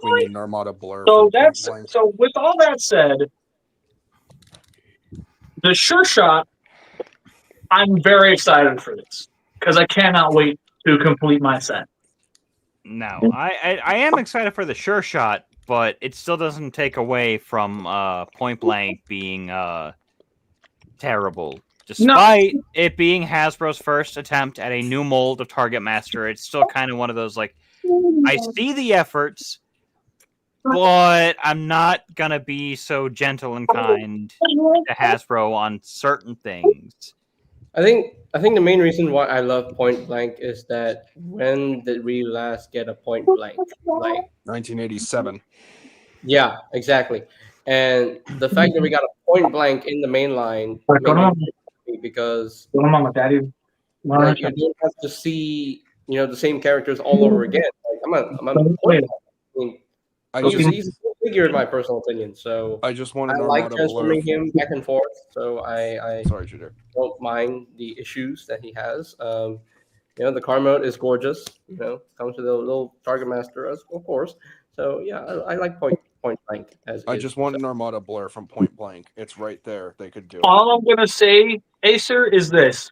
we need an Armada Blur. So from Point Blank. so with all that said, the Sure Shot, I'm very excited for this because I cannot wait to complete my set. No, I am excited for the Sure Shot, but it still doesn't take away from Point Blank being terrible. Despite it being Hasbro's first attempt at a new mold of Targetmaster, it's still kind of one of those, like, I see the efforts, but I'm not gonna be so gentle and kind to Hasbro on certain things. I think the main reason why I love Point Blank is that when did we last get a Point Blank? Like 1987. Yeah, exactly. And the fact that we got a Point Blank in the main line made me happy because Mama, Daddy, like, you don't have to see the same characters all over again. Like, I'm a Point Blank. I mean, he's a good figure in my personal opinion. So I just want I an like Armada transforming Blur. him back and forth. So I Sorry, Juder. don't mind the issues that he has. The car mode is gorgeous. Comes with a little Targetmaster, of course. So yeah, I like Point Blank. I just want an Armada Blur from Point Blank. It's right there. They could do it. All I'm gonna say, Acer, is this: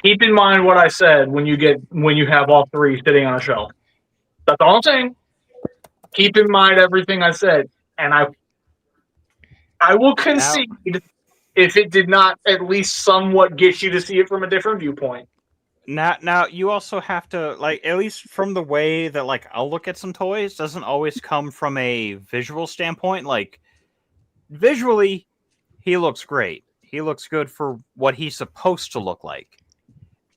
keep in mind what I said when you have all three sitting on a shelf. That's all I'm saying. Keep in mind everything I said, and I will concede if it did not at least somewhat get you to see it from a different viewpoint. Now you also have to, like, at least from the way that, like, I'll look at some toys, doesn't always come from a visual standpoint. Like, visually, he looks great. He looks good for what he's supposed to look like.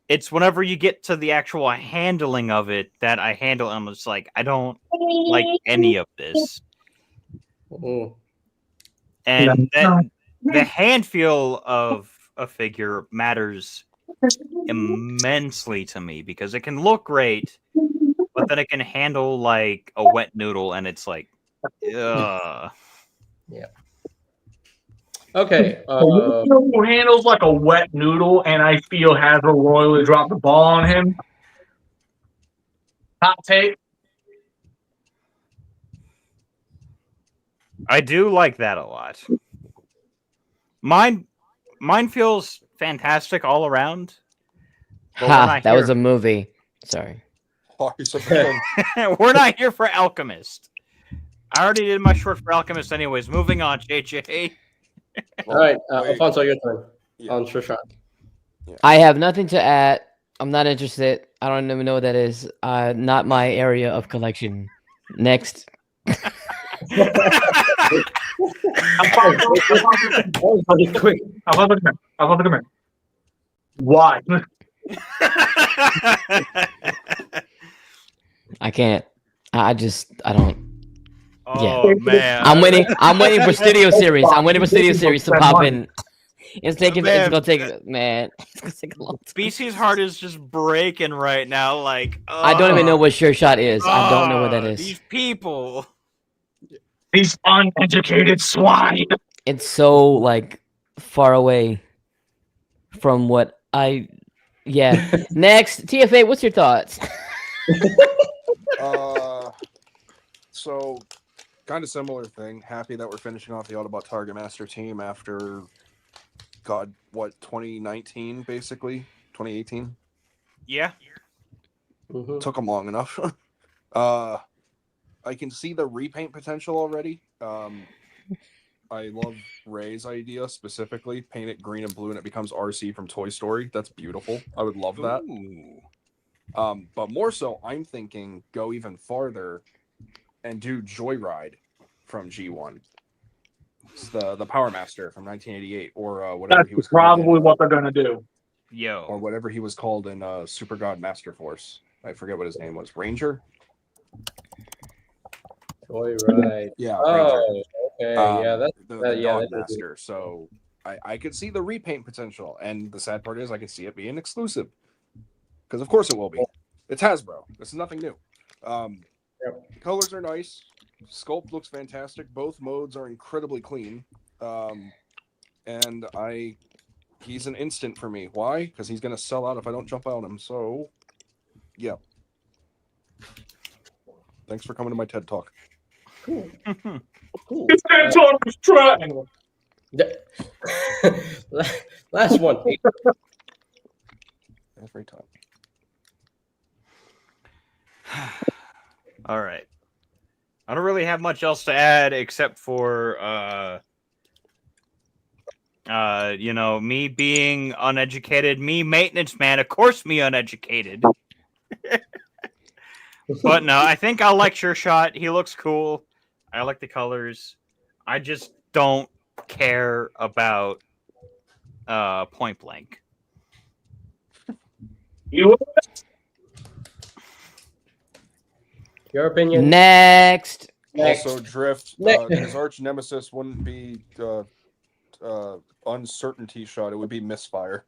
it's whenever you get to the actual handling of it that I handle. I'm just like, I don't like any of this. Mm. And the hand feel of a figure matters immensely to me because it can look great, but then it can handle like a wet noodle, and it's like, ugh. Yeah. Okay. Who handles like a wet noodle, and I feel Hasbro royally dropped the ball on him. Hot take. I do like that a lot. Mine feels fantastic all around. But Ha! That was a movie. Sorry. We're not here for Alchemist. I already did my short for Alchemist, anyways. Moving on, JJ. All right, Alfonso, your turn. On Sure Shot. I have nothing to add. I'm not interested. I don't even know what that is. Not my area of collection. Next. Quick. Why? I can't. I don't. Oh man. I'm waiting for Studio Series. I'm waiting for Studio Series to pop in. It's gonna take a long time. BC's heart is just breaking right now. Like, I don't even know what Sure Shot is. I don't know what that is. These people. These uneducated swine. It's so like far away from what I. Yeah. Next, TFA. What's your thoughts? So kind of similar thing. Happy that we're finishing off the Autobot Targetmaster team after, God, what, 2019 basically, 2018. Yeah. Mm-hmm. Took them long enough. I can see the repaint potential already. I love Ray's idea specifically. Paint it green and blue and it becomes RC from Toy Story. That's beautiful. I would love that. Ooh. But more so, I'm thinking go even farther and do Joyride from G1. It's the Power Master from 1988 or whatever That's he was probably called in, what they're gonna do. or whatever he was called in Super God Master Force. I forget what his name was. Ranger? Joyride. Yeah. Oh, okay. Yeah, that's the yeah, Dog that is Master. So I could see the repaint potential, and the sad part is I could see it being exclusive, because of course it will be. It's Hasbro. This is nothing new. Colors are nice. Sculpt looks fantastic. Both modes are incredibly clean. And he's an instant for me. Why? Because he's gonna sell out if I don't jump on him. So, yeah. Thanks for coming to my TED Talk. cool. Cool. This TED Talk is triangle. Last one. Every time. All right. I don't really have much else to add except for me being uneducated, me maintenance man, of course me uneducated. But no, I think I'll like Sure Shot. He looks cool. I like the colors. I just don't care about Point Blank. Your opinion? Next. Also, Drift, his arch nemesis wouldn't be Uncertainty Shot. It would be Misfire.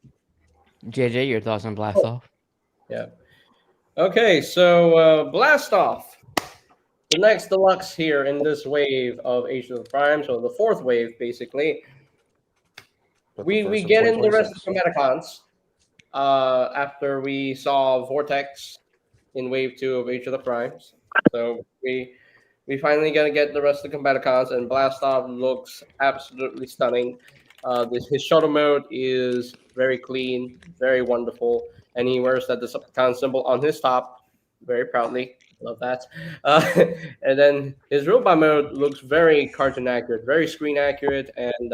JJ, your thoughts on Blast Off? Yeah. Okay, so Blast Off. The next deluxe here in this wave of Age of the Prime, so the fourth wave, basically. We get in the rest of the Combatons after we saw Vortex in Wave 2 of Age of the Primes. So we finally gonna get the rest of the Combatons, and Blast Off looks absolutely stunning. His shuttle mode is very clean, very wonderful, and he wears that Decepticon symbol on his top very proudly. Love that. And then his robot mode looks very cartoon accurate, very screen accurate, and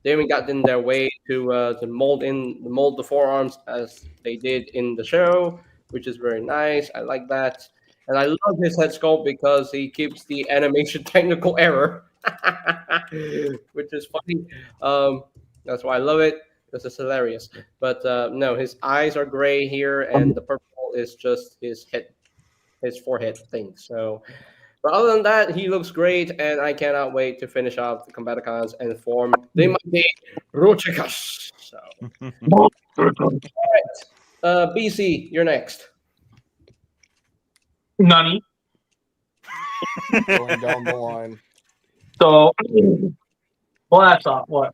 they haven't gotten their way to mold the forearms as they did in the show, which is very nice. I like that. And I love his head sculpt because he keeps the animation technical error, which is funny. That's why I love it. because it's hilarious. But no, his eyes are gray here, and the purple is just his head, his forehead thing. So, but other than that, he looks great, and I cannot wait to finish off the Combaticons and form the mighty Bruticus. So, all right, BC, you're next. Nani. Going down the line. So, blast off. What?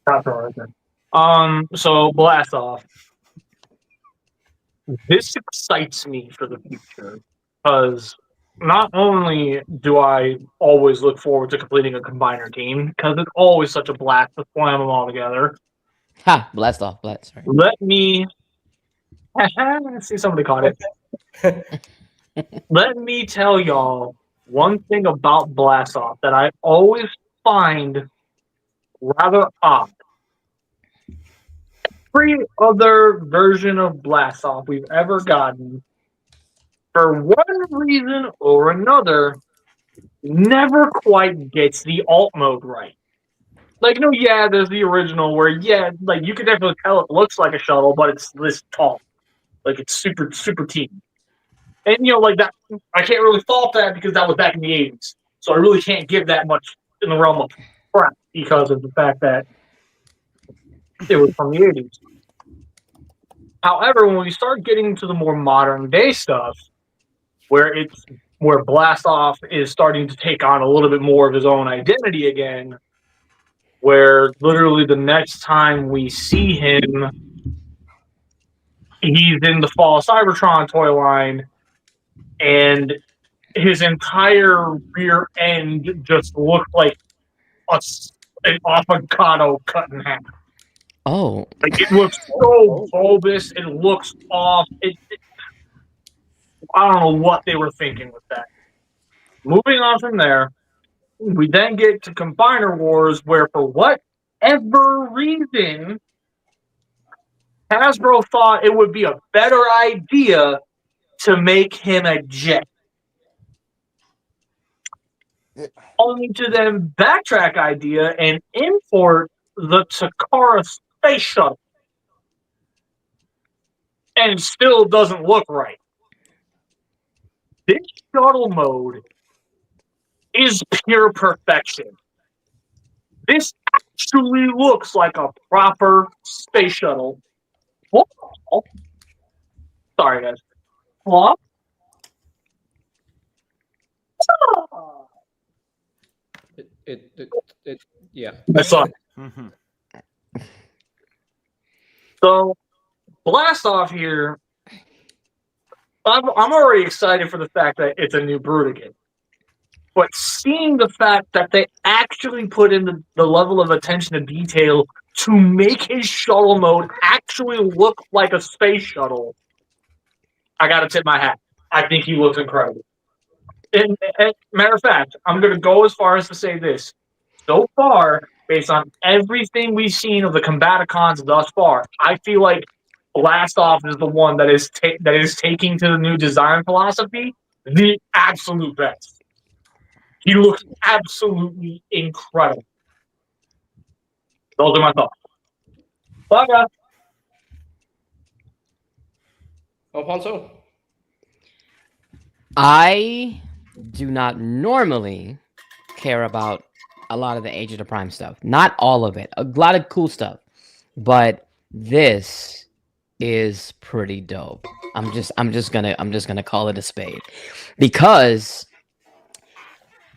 That's all right then. So blast off. This excites me for the future because not only do I always look forward to completing a combiner team because it's always such a blast to slam them all together. Ha! Blast off. Sorry. Let me see somebody caught it. Let me tell y'all one thing about Blast Off that I always find rather odd. Every other version of Blast Off we've ever gotten, for one reason or another, never quite gets the alt mode right. Like, no, yeah, there's the original where, yeah, like you can definitely tell it looks like a shuttle, but it's this tall. Like, it's super, super teeny. And, you know, like that, I can't really fault that because that was back in the 80s. So I really can't give that much in the realm of crap because of the fact that it was from the 80s. However, when we start getting to the more modern day stuff, where Blast Off is starting to take on a little bit more of his own identity again, where literally the next time we see him, he's in the Fall of Cybertron toy line, and his entire rear end just looked like an avocado cut in half. Oh. Like, it looks so bulbous. It looks off. I don't know what they were thinking with that. Moving on from there, we then get to Combiner Wars, where for whatever reason, Hasbro thought it would be a better idea to make him a jet. Only to then backtrack idea and import the Takara space shuttle. And still doesn't look right. This shuttle mode is pure perfection. This actually looks like a proper space shuttle. Oh. Sorry, guys. What? Yeah. I saw it. So, Blast Off here. I'm already excited for the fact that it's a new Bruticus. But seeing the fact that they actually put in the level of attention to detail to make his shuttle mode actually look like a space shuttle, I gotta tip my hat. I think he looks incredible. And matter of fact, I'm gonna go as far as to say this. So far, based on everything we've seen of the Combaticons thus far, I feel like Blast Off is the one that is taking to the new design philosophy the absolute best. He looks absolutely incredible. Those are my thoughts. Bye, guys. Alfonso? I do not normally care about a lot of the Age of the Prime stuff. Not all of it. A lot of cool stuff. But this is pretty dope. I'm just gonna call it a spade. Because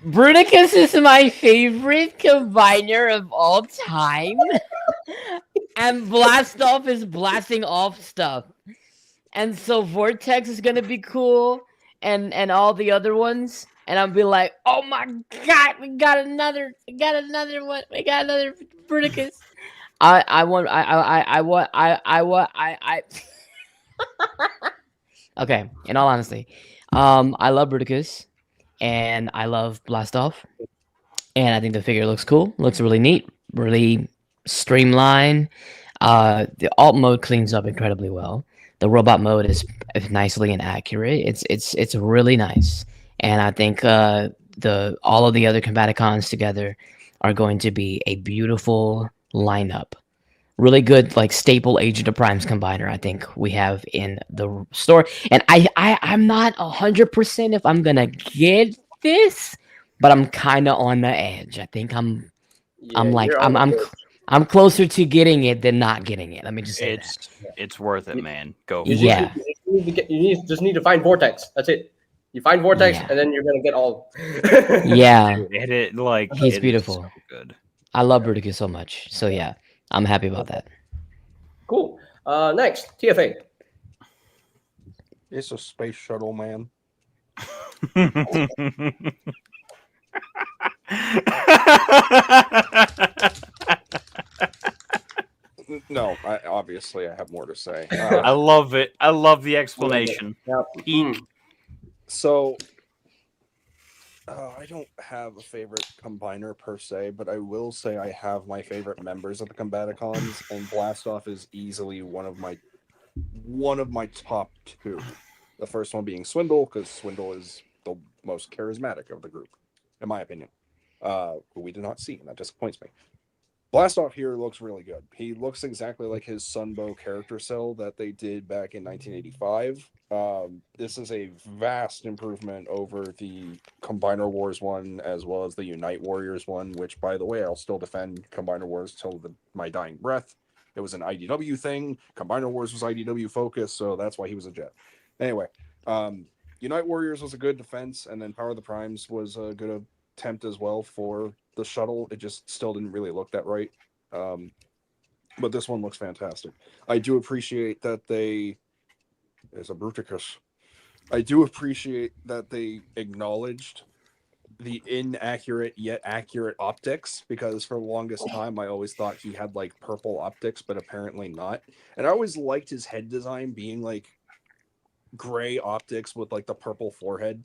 Bruticus is my favorite combiner of all time. And Blast Off is blasting off stuff. And so Vortex is gonna be cool, and all the other ones, and I'll be like, oh my god, we got another one, we got another Bruticus. Okay, in all honesty, I love Bruticus, and I love Blast Off, and I think the figure looks cool, looks really neat, really streamlined. The alt mode cleans up incredibly well. The robot mode is nicely and accurate. It's really nice, and I think all of the other Combaticons together are going to be a beautiful lineup. Really good, like staple Agent of Primes combiner. I think we have in the store, and I'm not 100% if I'm gonna get this, but I'm kind of on the edge. I think I'm like you're on the edge. I'm closer to getting it than not getting it. Let me just say It's worth it, man. Go for Yeah. it. Just need to find Vortex. That's it. You find Vortex, Yeah. and then you're gonna get all. Yeah, He's beautiful. So good. I love Bruticus so much. So yeah, I'm happy about that. Cool. Next, TFA. It's a space shuttle, man. No, obviously I have more to say. I love it. I love the explanation. Peak. So, I don't have a favorite combiner per se, but I will say I have my favorite members of the Combaticons, and Blastoff is easily one of my top two. The first one being Swindle, because Swindle is the most charismatic of the group, in my opinion. Who we did not see, and that disappoints me. Blastoff here looks really good. He looks exactly like his Sunbow character cell that they did back in 1985. This is a vast improvement over the Combiner Wars one, as well as the Unite Warriors one, which, by the way, I'll still defend Combiner Wars till my dying breath. It was an IDW thing. Combiner Wars was IDW focused, so that's why he was a Jet. Anyway, Unite Warriors was a good defense, and then Power of the Primes was a good attempt as well for the shuttle. It just still didn't really look that right. But this one looks fantastic. I do appreciate that there's a Bruticus. I do appreciate that they acknowledged the inaccurate yet accurate optics, because for the longest time I always thought he had like purple optics, but apparently not. And I always liked his head design being like gray optics with like the purple forehead.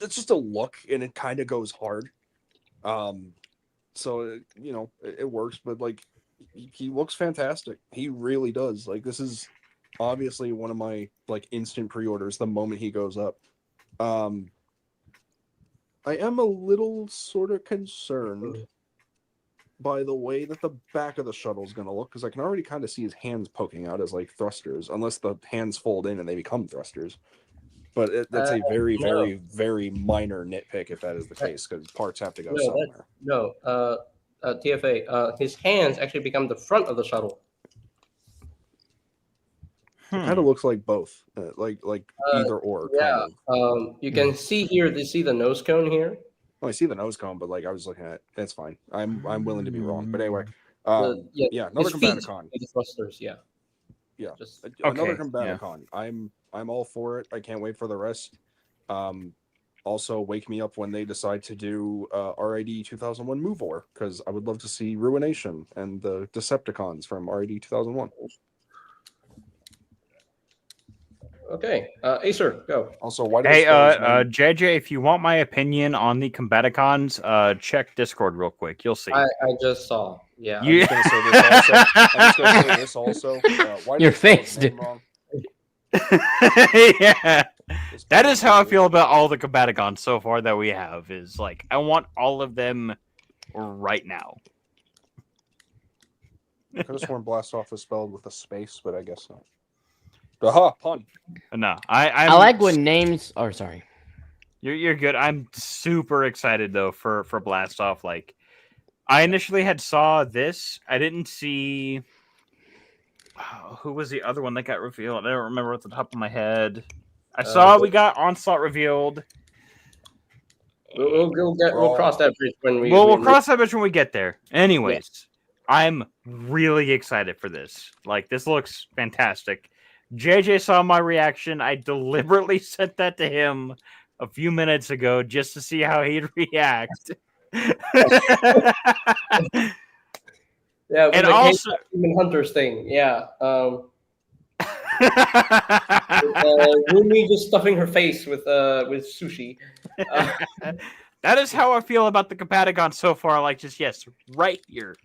It's just a look, and it kind of goes hard. So it works, but like he looks fantastic. He really does. Like, this is obviously one of my like instant pre-orders the moment he goes up. I am a little sort of concerned by the way that the back of the shuttle is going to look, because I can already kind of see his hands poking out as like thrusters, unless the hands fold in and they become thrusters. But that's a very, very, very minor nitpick if that is the case, because parts have to go somewhere. TFA. His hands actually become the front of the shuttle. It kind of looks like both, like either or. Yeah. Kind of. You can see here. Do you see the nose cone here? Oh, I see the nose cone, but like I was looking at it. That's fine. I'm willing to be wrong. But anyway, another Combaticon. The thrusters, yeah. Yeah, Just, another Combaticon. Yeah. I'm all for it. I can't wait for the rest. Also, wake me up when they decide to do RID 2001 Move War, because I would love to see Ruination and the Decepticons from RID 2001. Okay, Acer, go. Also, why? Hey, JJ, if you want my opinion on the Combaticons, check Discord real quick. You'll see. I just saw. Yeah. I'm just gonna say this also. Why Your face, dude. Yeah. That is how I feel about all the Combaticons so far that we have. Is like, I want all of them right now. I could have sworn Blastoff was spelled with a space, but I guess not. Aha, pun. No, I like when names. Oh, sorry. You're good. I'm super excited though for Blastoff. Like, I initially had saw this. I didn't see. Who was the other one that got revealed? I don't remember at the top of my head. I saw we got Onslaught revealed. We'll cross that bridge when we. We'll cross that bridge when we get there. Anyways, I'm really excited for this. Like, this looks fantastic. JJ saw my reaction. I deliberately sent that to him a few minutes ago just to see how he'd react. Yeah, and also Human Hunters thing. Yeah. Rumi just stuffing her face with sushi. That is how I feel about the Combaticon so far. Like, just right here.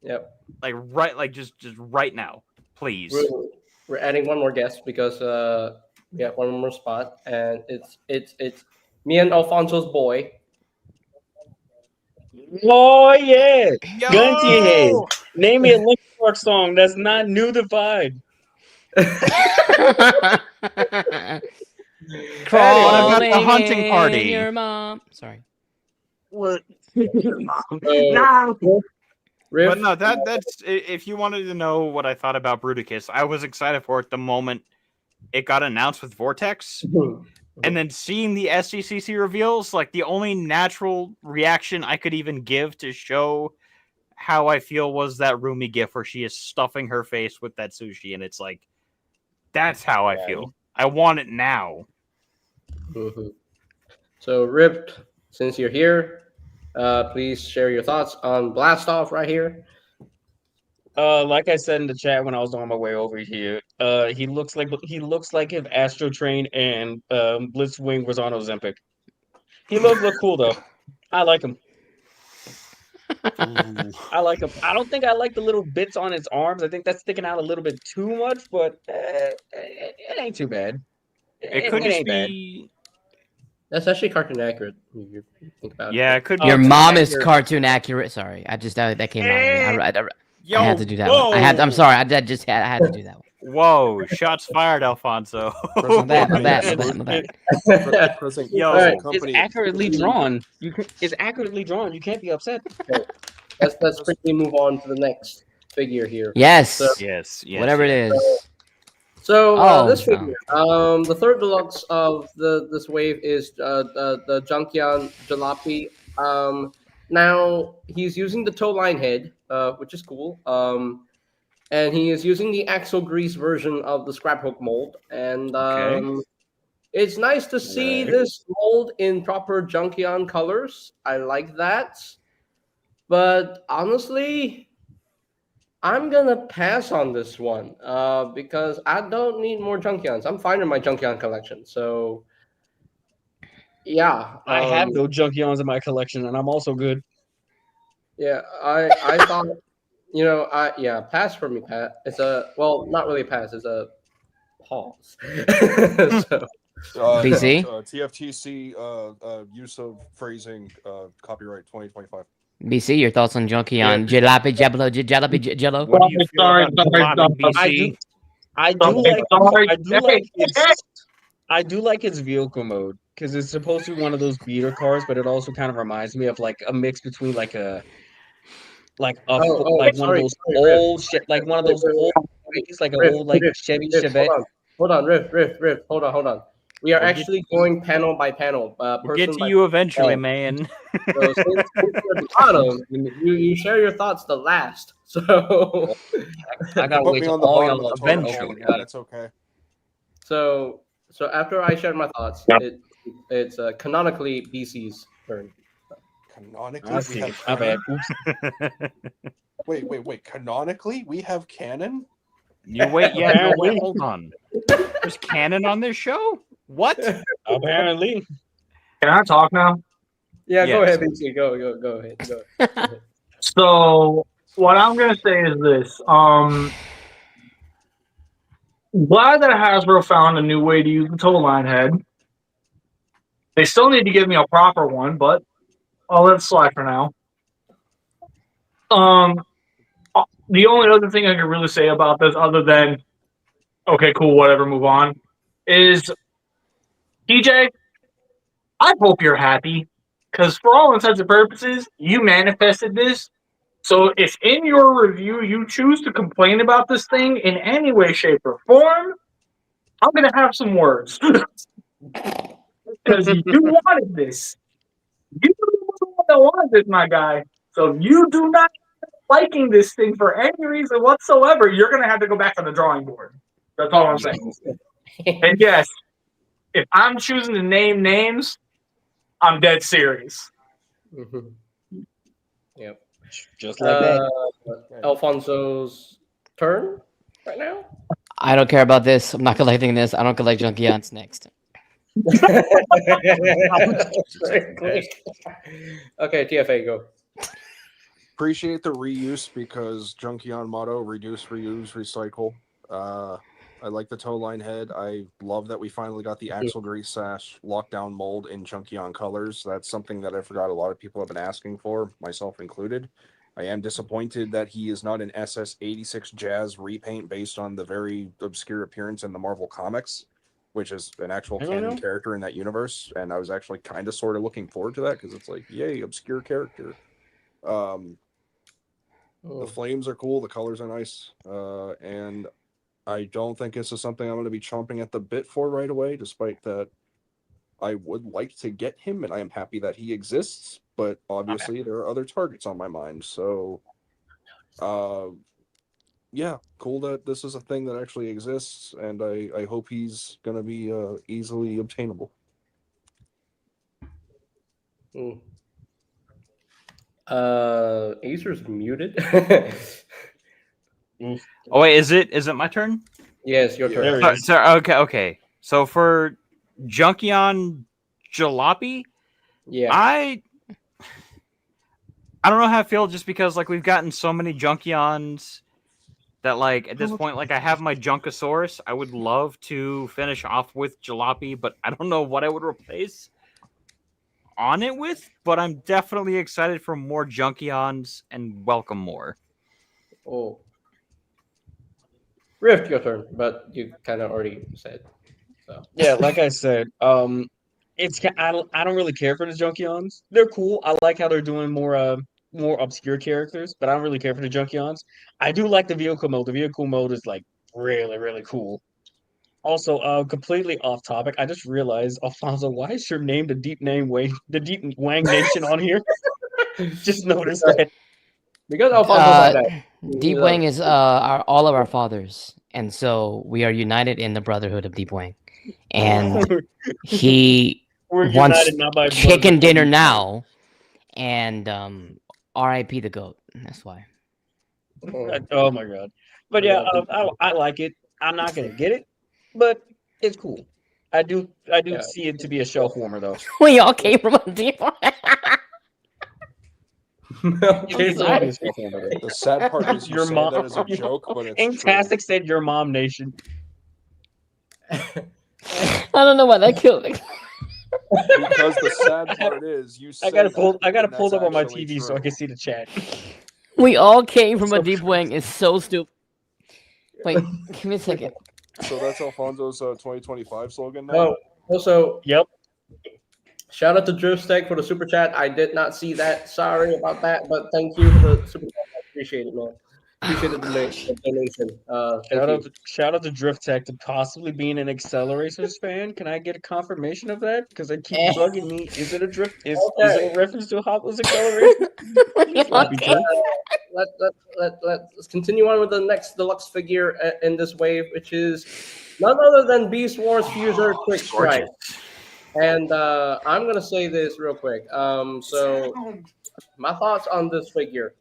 Yep. Just right now, please. We're adding one more guest because we have one more spot, and it's me and Alfonso's boy. Oh yeah, Yo! gun to your head. Name me a Linkin Park song that's not new divide. Crawling the hunting in party? your mom. Sorry. What? No. Riff, But no, that's if you wanted to know what I thought about Bruticus, I was excited for it the moment it got announced with Vortex. And then seeing the SDCC reveals, like the only natural reaction I could even give to show how I feel was that Rumi gif where she is stuffing her face with that sushi, and it's like, that's how I feel. I want it now. So, Rip, since you're here, please share your thoughts on Blast Off right here. Like I said in the chat when I was on my way over here, he looks like if Astro Train and Blitzwing was on Ozempic. He look cool though. I like him. I like him. I don't think I like the little bits on his arms. I think that's sticking out a little bit too much, but it ain't too bad. It could it just ain't bad. be. That's actually cartoon accurate. You think about Yeah, it. it could be. Your cartoon mom is accurate. cartoon accurate. Sorry, I just that came out of me. Yo, I had to do that one. I'm sorry. I had to do that one. Whoa! Shots fired, Alfonso. My bad. My bad. Yo, It's accurately drawn. It's accurately drawn. You can't be upset. Okay. Let's quickly move on to the next figure here. Yes. So, yes. Whatever it is. So this figure, the third deluxe of this wave is the Junkion Jalopy. Now he's using the toe line head, which is cool. And he is using the Axle Grease version of the Scraphook mold, and it's nice to see this mold in proper Junkion colors. I like that, but honestly, I'm gonna pass on this one because I don't need more Junkions. I'm fine in my Junkion collection. So, yeah, I have no Junkions in my collection, and I'm also good. Yeah, I thought, pass for me, Pat. It's not really a pass. It's a pause. So, BC? TFTC use of phrasing copyright 2025. BC, your thoughts on Junkion Jalopy Jello? What do you feel Sorry, about BC? I do like its vehicle mode because it's supposed to be one of those beater cars, but it also kind of reminds me of like a mix between one of those old Chevy Chevette. Hold on, Riff. Hold on. We are actually going panel by panel. We'll get to you eventually, man. So since you're at the bottom, you share your thoughts the last. So I gotta wait till all y'all eventually. That's okay. So after I share my thoughts, it's canonically BC's turn. Canonically, my bad. Oops. Wait. Canonically, we have canon. Wait, hold on. There's canon on this show? What? Apparently. Can I talk now? Yeah, go ahead, BC. Go ahead. Go ahead. So what I'm gonna say is this. Glad that Hasbro found a new way to use the toe line head. They still need to give me a proper one, but I'll let it slide for now. The only other thing I can really say about this, other than okay, cool, whatever, move on, is DJ, I hope you're happy, because for all intents and purposes, you manifested this. So if in your review you choose to complain about this thing in any way, shape, or form, I'm going to have some words. Because you wanted this. You were the one that wanted this, my guy. So if you do not liking this thing for any reason whatsoever, you're going to have to go back to the drawing board. That's all I'm saying. And yes, if I'm choosing to name names, I'm dead serious. Mm-hmm. Yep. Just like that. Alfonso's turn right now. I don't care about this. I'm not collecting this. I don't collect Junkions. Next. Okay, TFA, go. Appreciate the reuse because Junkion motto: reduce, reuse, recycle. I like the toe line head. I love that we finally got the axle grease sash lockdown mold in Chunkion colors. That's something that I forgot a lot of people have been asking for, myself included. I am disappointed that he is not an SS86 Jazz repaint based on the very obscure appearance in the Marvel Comics, which is an actual canon character in that universe. And I was actually kind of sort of looking forward to that because it's like, yay, obscure character. The flames are cool. The colors are nice. And I don't think this is something I'm going to be chomping at the bit for right away, despite that I would like to get him, and I am happy that he exists, but obviously there are other targets on my mind. So, yeah, cool that this is a thing that actually exists, and I hope he's going to be easily obtainable. Acer's muted. Oh wait, is it my turn? Yes, your turn. Okay. So for Junkion Jalopy, I don't know how I feel just because like we've gotten so many Junkions that like at this point like I have my Junkosaurus. I would love to finish off with Jalopy, but I don't know what I would replace on it with. But I'm definitely excited for more Junkions and welcome more. Oh. Rift, your turn, but you kind of already said. So. Yeah, like I said, it's I don't really care for the Junkions. They're cool. I like how they're doing more obscure characters, but I don't really care for the Junkions. I do like the vehicle mode. The vehicle mode is like really, really cool. Also, completely off topic. I just realized, Alfonso, why is your name the Deep Wang Nation on here? Just noticed that. Because Alfonso said that. Deep Wang is all of our fathers, and so we are united in the brotherhood of Deep Wang. And he wants chicken dinner now, and R.I.P. the goat. That's why. Oh my god! But yeah, I like it. I'm not gonna get it, but it's cool. I do see it to be a shelf warmer though. We all came from a Deep Wang. The sad part is you say that as a joke, but it's Inktastic said your mom nation. I don't know why that killed me. Because the sad part is you said I gotta pull up on my TV so I can see the chat. We all came from a Deep Wang. It's so stupid. Wait, give me a second. So that's Alfonso's 2025 slogan now? Oh, also, yep. Shout out to Drifstack for the super chat. I did not see that. Sorry about that, but thank you for the super chat. I appreciate it, man. Appreciate the donation. Shout out to Drifttack to possibly being an Accelerators fan. Can I get a confirmation of that? Because they keep bugging me. Is it a drift? Is it a reference to Hopper's Accelerator? Let's continue on with the next deluxe figure in this wave, which is none other than Beast Wars Fuser Quick Strike. And I'm gonna say this real quick. So my thoughts on this figure.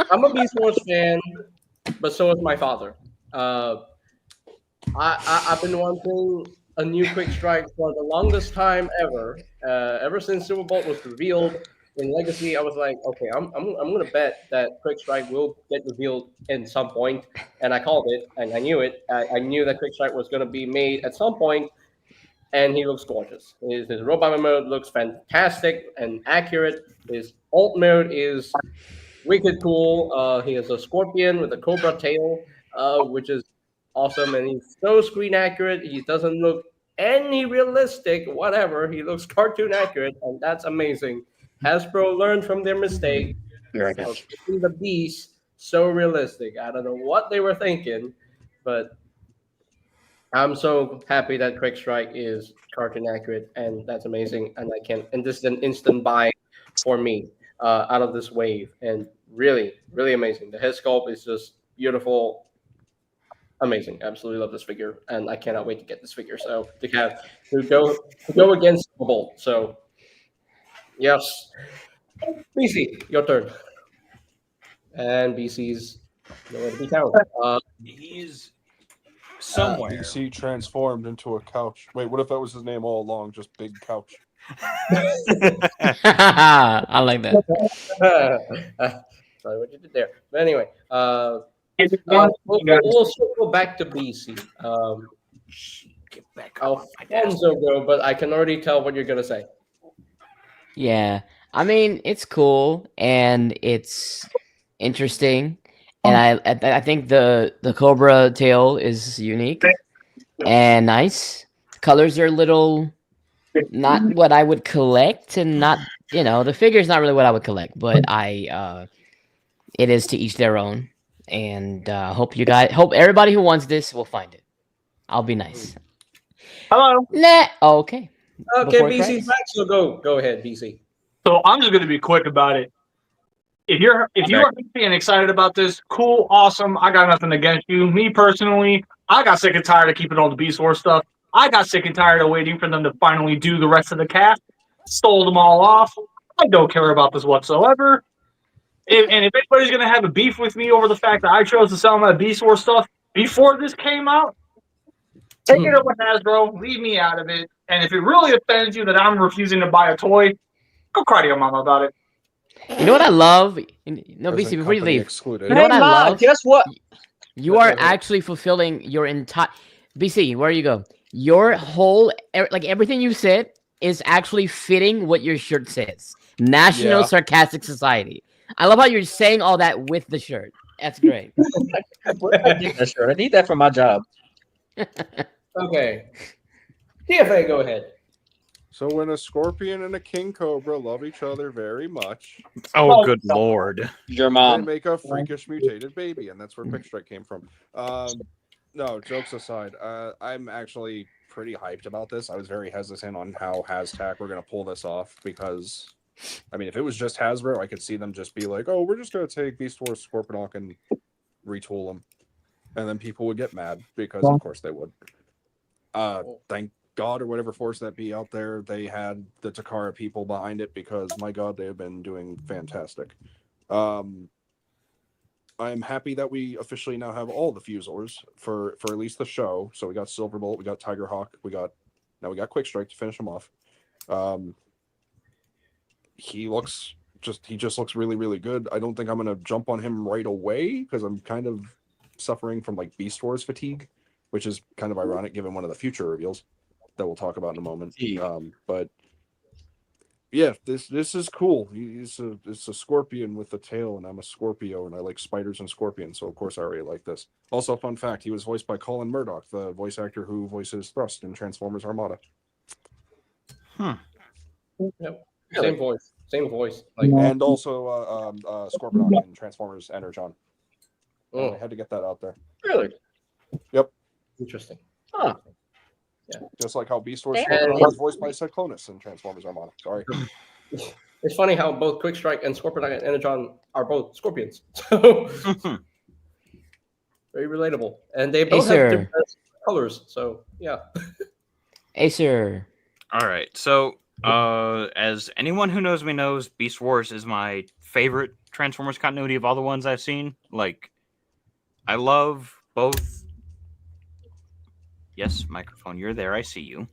I'm a Beast Wars fan, but so is my father. I've been wanting a new Quick Strike for the longest time ever. Ever since Super Bolt was revealed in Legacy, I was like, okay, I'm gonna bet that Quick Strike will get revealed in some point, and I called it, and I knew it. I knew that Quick Strike was gonna be made at some point. And he looks gorgeous. His robot mode looks fantastic and accurate. His alt mode is wicked cool. He has a scorpion with a cobra tail, which is awesome. And he's so screen accurate. He doesn't look any realistic, whatever. He looks cartoon accurate, and that's amazing. Hasbro learned from their mistake. The beast, so realistic. I don't know what they were thinking, but I'm so happy that Quick Strike is cartoon accurate, and that's amazing. And this is an instant buy for me out of this wave, and really, really amazing. The head sculpt is just beautiful, amazing. Absolutely love this figure, and I cannot wait to get this figure. So to go against the Bolt. So yes, BC, your turn. And BC's nowhere to be found. He's somewhere. DC transformed into a couch. Wait, what if that was his name all along? Just Big Couch. I like that. Sorry what you did there. But anyway, We'll circle back to BC. Get back Alfonso, go, but I can already tell what you're gonna say. Yeah, I mean it's cool and it's interesting, and I think the Cobra tail is unique and nice. Colors are a little not what I would collect, and not the figure's not really what I would collect, but it is to each their own, and hope everybody who wants this will find it. I'll be nice. Hello. Nah. Okay. Okay, Before BC, Christ. back, so go ahead, BC. So I'm just going to be quick about it. If you are happy and excited about this, cool, awesome. I got nothing against you. Me personally, I got sick and tired of keeping all the Beast Wars stuff. I got sick and tired of waiting for them to finally do the rest of the cast. Stole them all off. I don't care about this whatsoever. If anybody's going to have a beef with me over the fact that I chose to sell my Beast Wars stuff before this came out, take it up with Hasbro. Leave me out of it. And if it really offends you that I'm refusing to buy a toy, go cry to your mama about it. You know what I love? No, BC, before you leave. Excluded. You know what I love? Guess what? You are actually fulfilling your entire... BC, where you go? Your whole... everything you said is actually fitting what your shirt says. National Sarcastic Society. I love how you're saying all that with the shirt. That's great. I need that shirt. I need that for my job. Okay. TFA, go ahead. So when a scorpion and a king cobra love each other very much, Oh, good lord. Your they mom. make a freakish mutated baby, and that's where Quick Strike came from. No, jokes aside, I'm actually pretty hyped about this. I was very hesitant on how Hashtag were going to pull this off because, I mean, if it was just Hasbro, I could see them just be like, oh, we're just going to take Beast Wars Scorponok and retool them. And then people would get mad because, of course, they would. Thank God, or whatever force that be out there, they had the Takara people behind it because, my God, they have been doing fantastic. I'm happy that we officially now have all the Fusors for at least the show. So we got Silverbolt, we got Tigerhawk, we got Quick Strike to finish him off. He just looks really, really good. I don't think I'm gonna jump on him right away because I'm kind of suffering from like Beast Wars fatigue, which is kind of ironic given one of the future reveals that we'll talk about in a moment. But yeah, this is cool. It's a scorpion with a tail, and I'm a Scorpio, and I like spiders and scorpions, so of course I already like this. Also, fun fact: he was voiced by Colin Murdoch, the voice actor who voices Thrust in Transformers Armada. Yep. Same voice. And also Scorponok in Transformers Energon. I had to get that out there. Really? Yep. Interesting. Huh. Yeah. Just like how Beast Wars Scorponok was voiced by Cyclonus in Transformers Armada. Sorry. It's funny how both Quick Strike and Scorponok and Energon are both scorpions. So very relatable. And they both have different colors. So yeah. Acer. All right. So as anyone who knows me knows, Beast Wars is my favorite Transformers continuity of all the ones I've seen. Like, I love both. Yes, microphone, you're there. I see you.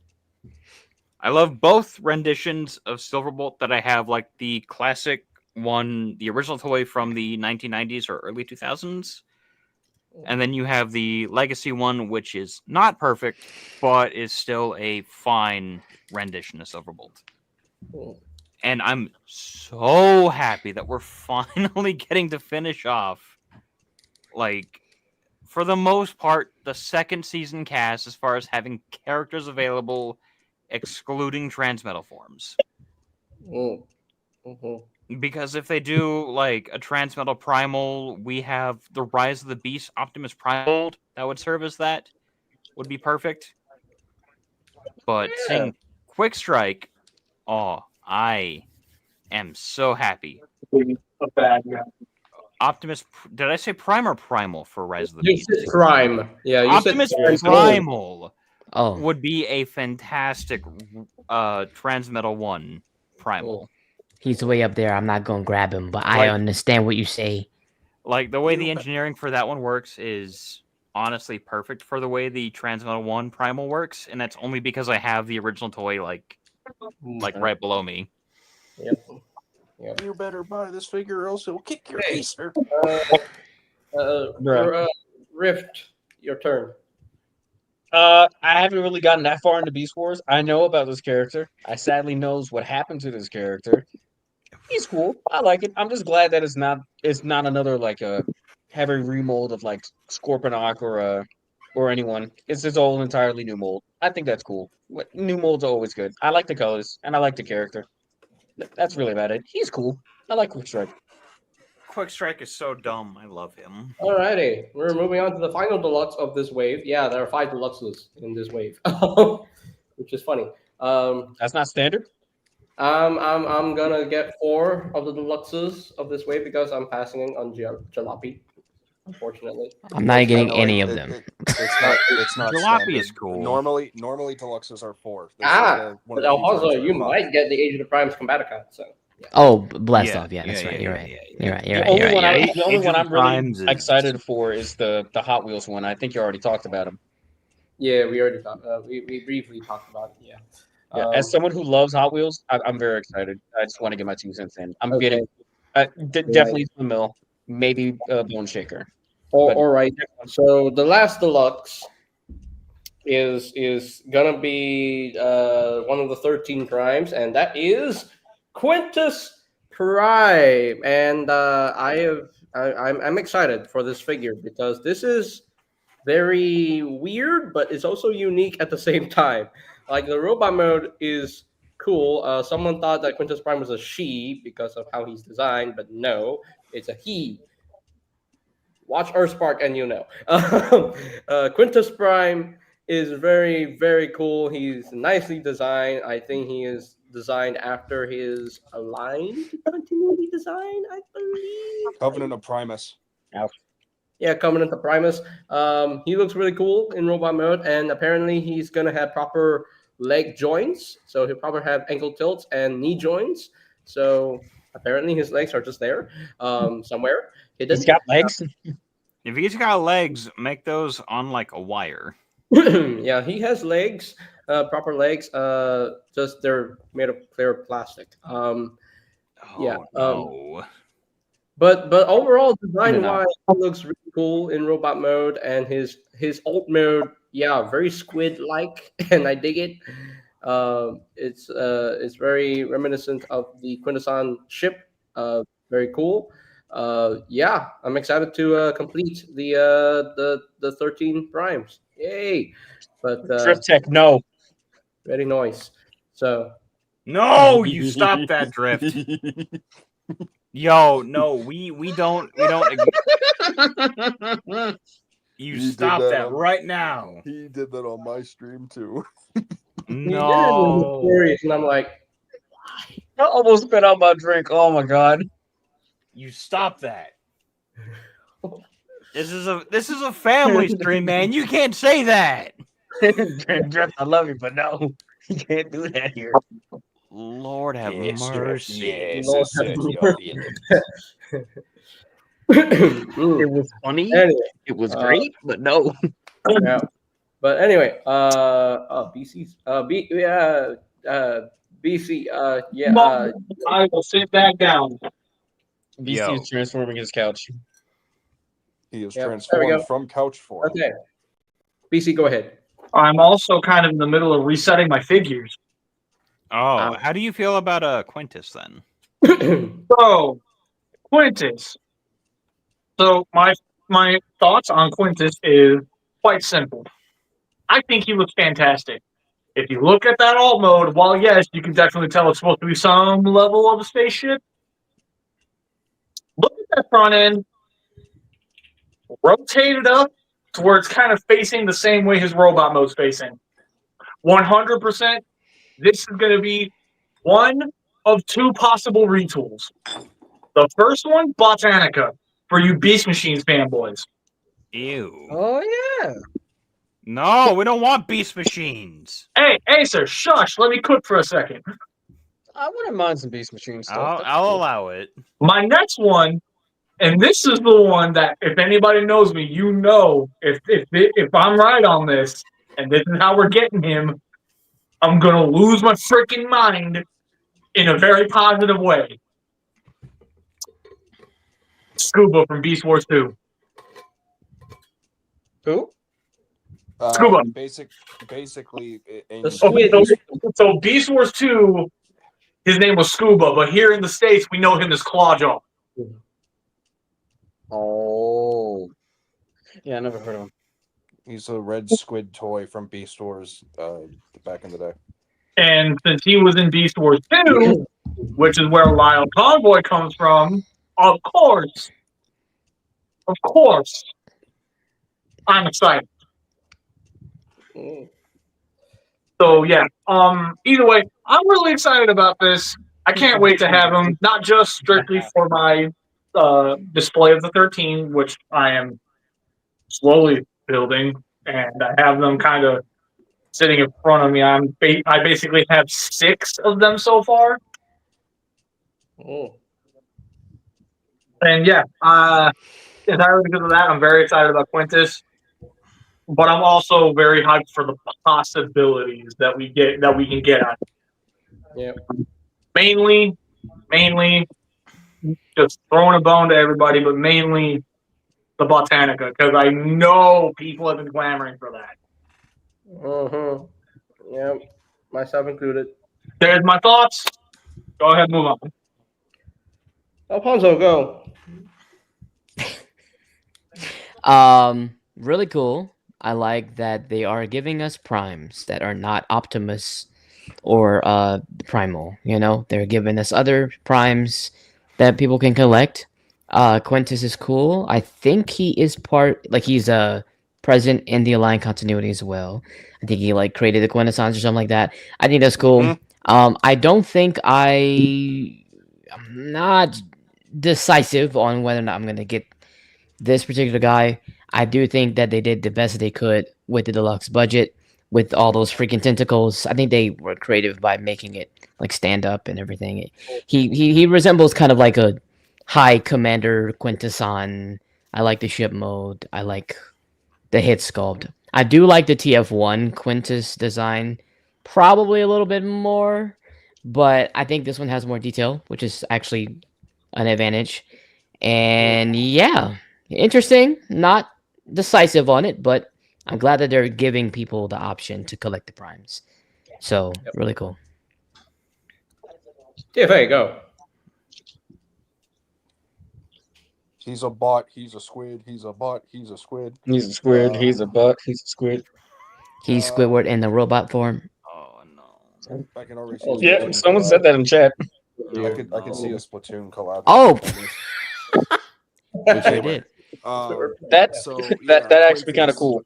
I love both renditions of Silverbolt that I have, like the classic one, the original toy from the 1990s or early 2000s. And then you have the legacy one, which is not perfect, but is still a fine rendition of Silverbolt. And I'm so happy that we're finally getting to finish off, like, for the most part, the second season cast as far as having characters available, excluding Transmetal forms. Because if they do, like, a Transmetal Primal, we have the Rise of the Beast Optimus Primal that would serve as that. Would be perfect. But seeing Quick Strike, I am so happy. Optimus, did I say Prime or Primal for Rise of the Beast? You said Prime. Yeah, you Optimus said Primal would be a fantastic Transmetal 1 Primal. He's way up there. I'm not going to grab him, but I understand what you say. Like, the way the engineering for that one works is honestly perfect for the way the Transmetal 1 Primal works, and that's only because I have the original toy, like right below me. Yep. You better buy this figure or else it will kick your face, sir. Rift, your turn. I haven't really gotten that far into Beast Wars. I know about this character. I sadly knows what happened to this character. He's cool. I like it. I'm just glad that it's not another like a heavy remold of like Scorponok or anyone. It's its own entirely new mold. I think that's cool. New molds are always good. I like the colors and I like the character. That's really about it. He's cool. I like Quick Strike. Quick Strike is so dumb. I love him. Alrighty, we're moving on to the final deluxe of this wave. Yeah, there are 5 deluxes in this wave, which is funny. That's not standard. I'm gonna get 4 of the deluxes of this wave because I'm passing on Jalopy, unfortunately. I'm not getting any of them. It's not. Jalopy standard. is cool. Normally deluxes are 4. This is one But of the also features you are might 5. get the Age of the Prime's Combatacon. So. Yeah. Oh, blast off. Yeah, that's right. You're right. You're right. The only one I'm really excited for is the Hot Wheels one. I think you already talked about him. Yeah, we already talked. We briefly talked about it. Yeah. As someone who loves Hot Wheels, I'm very excited. I just want to get my 2 cents in. I'm getting definitely the mill, maybe Bone Shaker. All right. So the last deluxe is gonna be one of the 13 primes, and that is Quintus Prime. And I'm excited for this figure because this is very weird, but it's also unique at the same time. Like the robot mode is cool. Someone thought that Quintus Prime was a she because of how he's designed, but no, it's a he. Watch Earthspark and you know. Quintus Prime is very, very cool. He's nicely designed. I think he is designed after his aligned continuity design, I believe. Covenant of Primus. Yeah, Covenant of Primus. He looks really cool in robot mode, and apparently he's gonna have proper leg joints. So he'll probably have ankle tilts and knee joints. So apparently his legs are just there somewhere. He's got legs. If he's got legs, make those on like a wire. Yeah, he has legs, proper legs. Just they're made of clear plastic. But overall, design wise, it looks really cool in robot mode, and his ult mode, yeah, very squid like, and I dig it. It's very reminiscent of the Quintesson ship. Very cool. Yeah, I'm excited to complete the 13 primes. Yay! But Drift Tech, no. Very nice. So no, you stop that drift. Yo, no, we don't. You stop that right now. He did that on my stream too. No. And I'm like, I almost spit out my drink. Oh my god. You stop that. This is a family stream, man. You can't say that. I love you, but no, you can't do that here. Lord have mercy. Yes, Lord it was funny. Anyway, it was great, but no. Yeah. But anyway, BC, BC, yeah. I will sit back down. BC is transforming his couch. He is Yep, transformed from couch form. Okay. BC, go ahead. I'm also kind of in the middle of resetting my figures. Oh, how do you feel about Quintus then? So, Quintus. So my thoughts on Quintus is quite simple. I think he looks fantastic. If you look at that alt mode, while yes, you can definitely tell it's supposed to be some level of a spaceship. Look at that front end. Rotate it up to where it's kind of facing the same way his robot mode's facing. 100%. This is going to be one of 2 possible retools. The first one, Botanica, for you Beast Machines fanboys. Ew. Oh yeah. No, we don't want Beast Machines. Hey, sir, shush. Let me cook for a second. I wouldn't mind some Beast Machine stuff. I'll allow it. My next one, and this is the one that if anybody knows me, you know if I'm right on this, and this is how we're getting him, I'm going to lose my freaking mind in a very positive way. Scuba from Beast Wars 2. Who? Scuba. Basically, in So Beast Wars 2, his name was Scuba, but here in the States, we know him as Clawjaw. Oh. Yeah, I never heard of him. he's a red squid toy from Beast Wars back in the day. And since he was in Beast Wars 2, which is where Lyle Convoy comes from, of course, I'm excited. So yeah, either way, I'm really excited about this. I can't wait to have him, not just strictly for my display of the 13, which I am slowly building, and I have them kind of sitting in front of me. I basically have 6 of them so far. And yeah, entirely because of that, I'm very excited about Quintus. But I'm also very hyped for the possibilities that we can get out. Yeah. Mainly, just throwing a bone to everybody, but mainly the Botanica, because I know people have been clamoring for that. Yeah, myself included. There's my thoughts. Go ahead, move on. Alfonso, go. Really cool. I like that they are giving us primes that are not Optimus or Primal. You know, they're giving us other primes that people can collect. Quintus is cool. I think he is he's present in the Alliance continuity as well. I think he created the Quintessons or something like that. I think that's cool. I don't think I'm not decisive on whether or not I'm gonna get this particular guy. I do think that they did the best they could with the deluxe budget, with all those freaking tentacles. I think they were creative by making it stand up and everything. He resembles kind of like a high commander Quintesson. I like the ship mode. I like the hit sculpt. I do like the TF1 Quintus design, probably a little bit more, but I think this one has more detail, which is actually an advantage. And yeah, interesting. Not decisive on it, but I'm glad that they're giving people the option to collect the primes. So really cool. TFA, go. He's a bot. He's a squid. He's a bot. He's a squid. He's a squid. He's a butt. He's a squid. He's Squidward in the robot form. Oh no! I can already Oh, see yeah, someone said that in chat. I could see a Splatoon collab. Oh, Which I did. That actually kind of cool.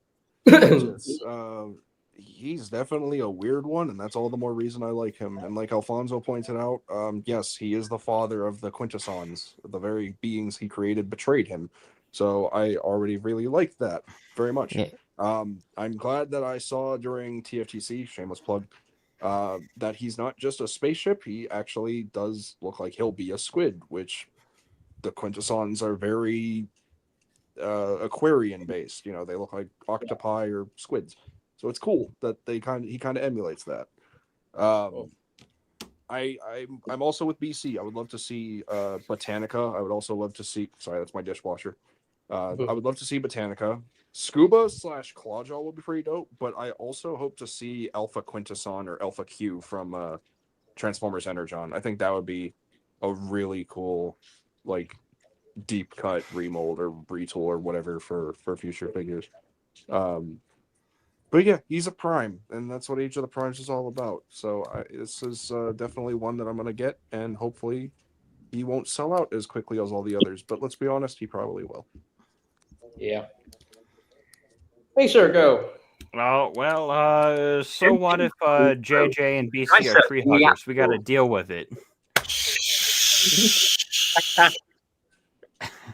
He's definitely a weird one, and that's all the more reason I like him. And like Alfonso pointed out, yes, he is the father of the Quintessons. The very beings he created betrayed him. So I already really liked that very much. Yeah. I'm glad that I saw during TFTC, shameless plug, that he's not just a spaceship. He actually does look like he'll be a squid, which the Quintessons are very aquarian based. You know, they look like octopi or squids. So it's cool that he kind of emulates that. I'm also with BC. I would love to see Botanica. I would also love to see. Sorry, that's my dishwasher. I would love to see Botanica. Scuba / Clawjaw would be pretty dope. But I also hope to see Alpha Quintesson or Alpha Q from Transformers Energon. I think that would be a really cool, deep cut remold or retool or whatever for future figures. But yeah, he's a prime, and that's what Age of the Primes is all about. So this is definitely one that I'm going to get, and hopefully he won't sell out as quickly as all the others. But let's be honest, he probably will. Yeah. Hey, sir, go. Oh, well, so what if JJ and BC are tree huggers? We got to deal with it.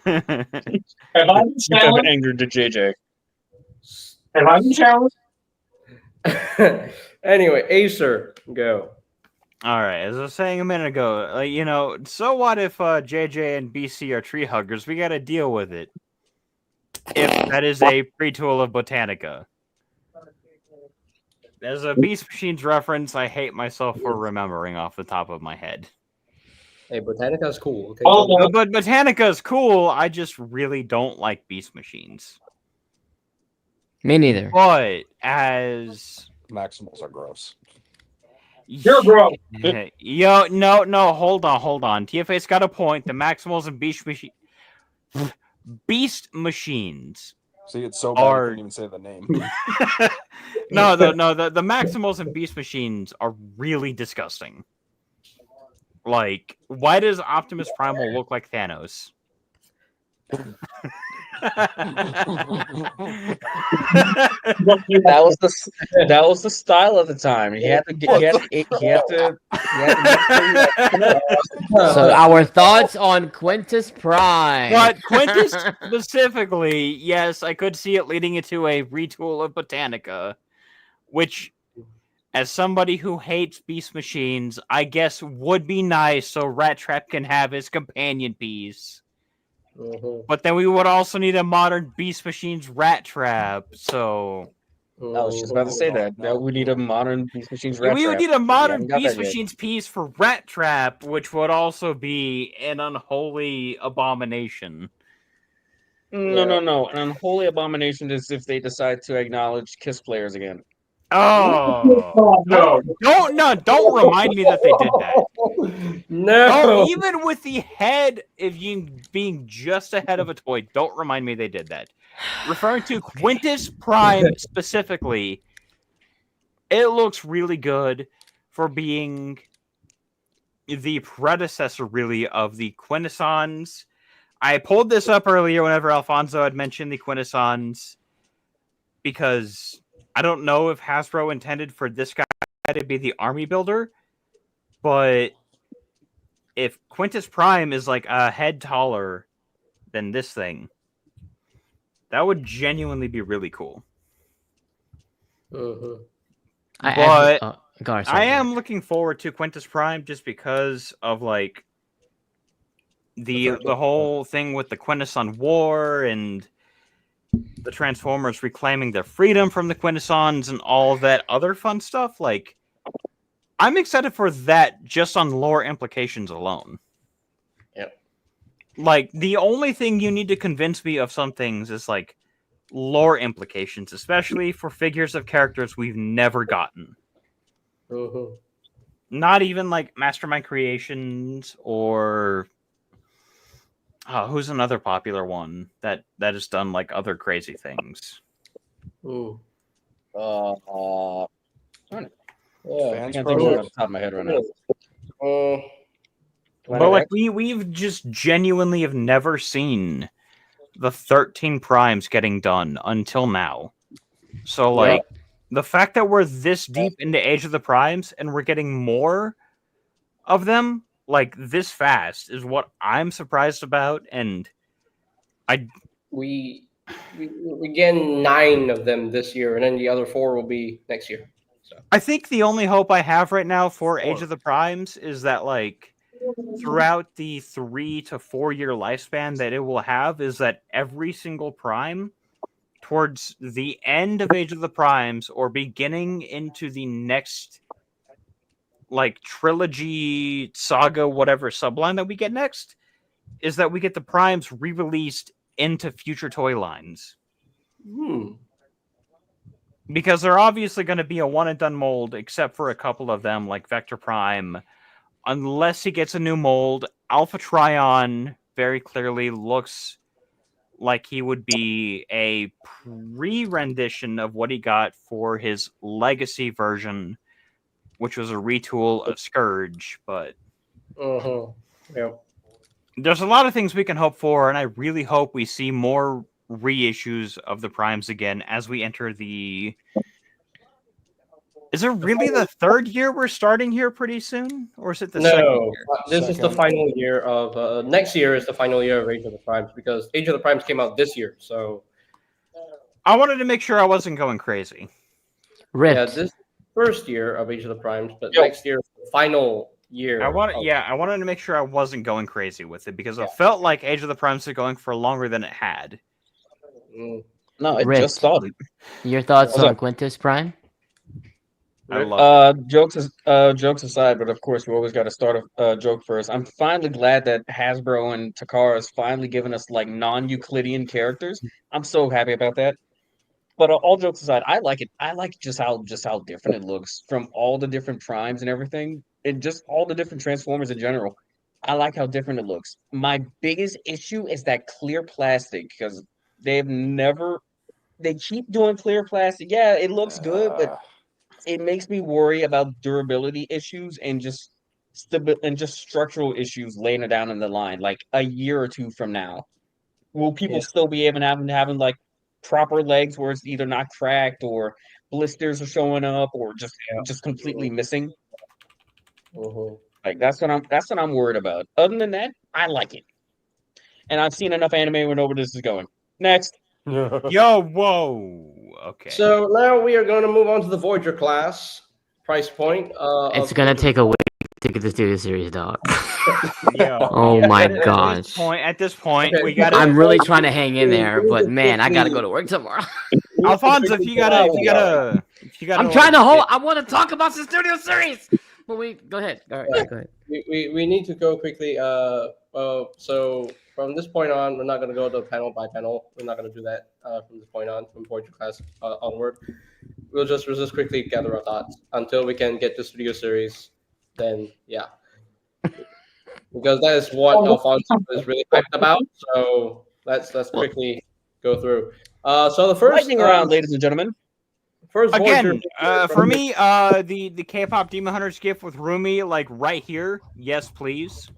Have I been challenged? Anger to JJ. Have I been challenged? Anyway, Acer, go. All right, as I was saying a minute ago, so what if JJ and BC are tree huggers? We got to deal with it. If that is a pre-tool of Botanica. As a Beast Machines reference, I hate myself for remembering off the top of my head. Hey, Botanica's cool. Okay, but Botanica is cool. I just really don't like Beast Machines. Me neither. But as Maximals are gross. You're gross. Yo, no, hold on. TFA's got a point. The Maximals and Beast Machines. See, it's so bad I couldn't even say the name. No, the Maximals and Beast Machines are really disgusting. Like, why does Optimus Primal look like Thanos? That was the style of the time. He had to So our thoughts on Quintus Prime. But Quintus specifically, yes, I could see it leading into a retool of Botanica, which, as somebody who hates Beast Machines, I guess would be nice so Rat Trap can have his companion piece. But then we would also need a modern Beast Machines Rat Trap, so... I was just about to say that. Now we need a modern Beast Machines Rat Trap. We would need a modern We haven't got Beast that yet. Machines piece for Rat Trap, which would also be an unholy abomination. No. An unholy abomination is if they decide to acknowledge Kiss players again. Oh no! Don't remind me that they did that. No. Even with the head of you being just a head of a toy, don't remind me they did that. Referring to Quintus Prime specifically, it looks really good for being the predecessor, really, of the Quintessons. I pulled this up earlier whenever Alfonso had mentioned the Quintessons, because I don't know if Hasbro intended for this guy to be the army builder, but if Quintus Prime is like a head taller than this thing, that would genuinely be really cool. I am looking forward to Quintus Prime just because of like the whole thing with the Quintesson War and the Transformers reclaiming their freedom from the Quintessons and all that other fun stuff. Like, I'm excited for that just on lore implications alone. Yep. Like, the only thing you need to convince me of some things is like lore implications, especially for figures of characters we've never gotten. Not even like Mastermind Creations or who's another popular one that has done like other crazy things. I can't think of it off the top of my head right now. But like we've just genuinely have never seen the 13 primes getting done until now. So like the fact that we're this deep into Age of the Primes and we're getting more of them like this fast is what I'm surprised about, and we get 9 of them this year, and then the other 4 will be next year. So I think the only hope I have right now for Age of the Primes is that like throughout the 3 to 4 year lifespan that it will have is that every single prime towards the end of Age of the Primes or beginning into the next like trilogy, saga, whatever subline that we get next is that we get the primes re-released into future toy lines. Because they're obviously going to be a one and done mold, except for a couple of them like Vector Prime. Unless he gets a new mold, Alpha Trion very clearly looks like he would be a pre-rendition of what he got for his legacy version, which was a retool of Scourge, but there's a lot of things we can hope for, and I really hope we see more reissues of the Primes again as we enter the... Is it really the 3rd year we're starting here pretty soon? Or is it the 2nd year? This is the final year of... next year is the final year of Age of the Primes, because Age of the Primes came out this year, so... I wanted to make sure I wasn't going crazy. Yeah, this first year of Age of the Primes, but next year is the final year. I wanted to make sure I wasn't going crazy with it because it felt like Age of the Primes was going for longer than it had. No, it Rick, just started. Your thoughts on Quintus Prime? I love jokes aside, but of course we always got to start a joke first. I'm finally glad that Hasbro and Takara has finally given us like non-Euclidean characters. I'm so happy about that. But all jokes aside, I like it. I like just how different it looks from all the different primes and everything, and just all the different transformers in general. I like how different it looks. My biggest issue is that clear plastic because they've never. They keep doing clear plastic. Yeah, it looks good, but it makes me worry about durability issues and just structural issues laying it down in the line. Like a year or two from now, will people still be able to having like proper legs where it's either not cracked or blisters are showing up or just completely missing? Like that's what I'm worried about. Other than that, I like it, and I've seen enough anime where where this is going. Next. Yo, whoa. Okay. So now we are going to move on to the Voyager class price point. It's gonna take a week to get the studio series, dog. Yo, Oh my at gosh. At this point, Okay. we got. I'm really trying to hang in there, but man, I gotta go to work tomorrow. Alfonso, if you gotta. I'm trying to hold. I want to talk about the studio series. But go ahead. All right, go ahead. We need to go quickly. So from this point on, we're not going to go to panel by panel. We're not going to do that from this point on, from Voyager class onward. We'll just quickly gather our thoughts until we can get the studio series. Then yeah, because that is what Alfonso is really hyped about. So let's quickly go through. So the first lightning round, ladies and gentlemen. First Again, Voyager, for me, the K-pop Demon Hunters gift with Rumi, like right here. Yes, please.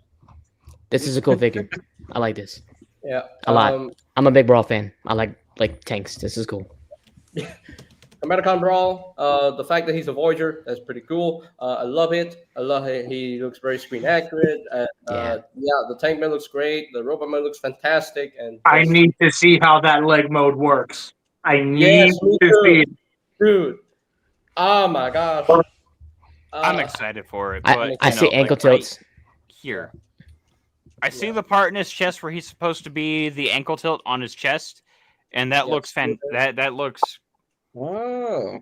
This is a cool figure. I like this. Yeah, a lot. I'm a big Brawl fan. I like tanks. This is cool. Combatacon Brawl, the fact that he's a Voyager, that's pretty cool. I love it. I love it. He looks very screen accurate. The tank man looks great. The robot man looks fantastic. And I need to see how that leg mode works. I need to see. Dude, oh my gosh. I'm excited for it. But, I see ankle tilts. Here. I see the part in his chest where he's supposed to be the ankle tilt on his chest, and that looks that looks. Whoa.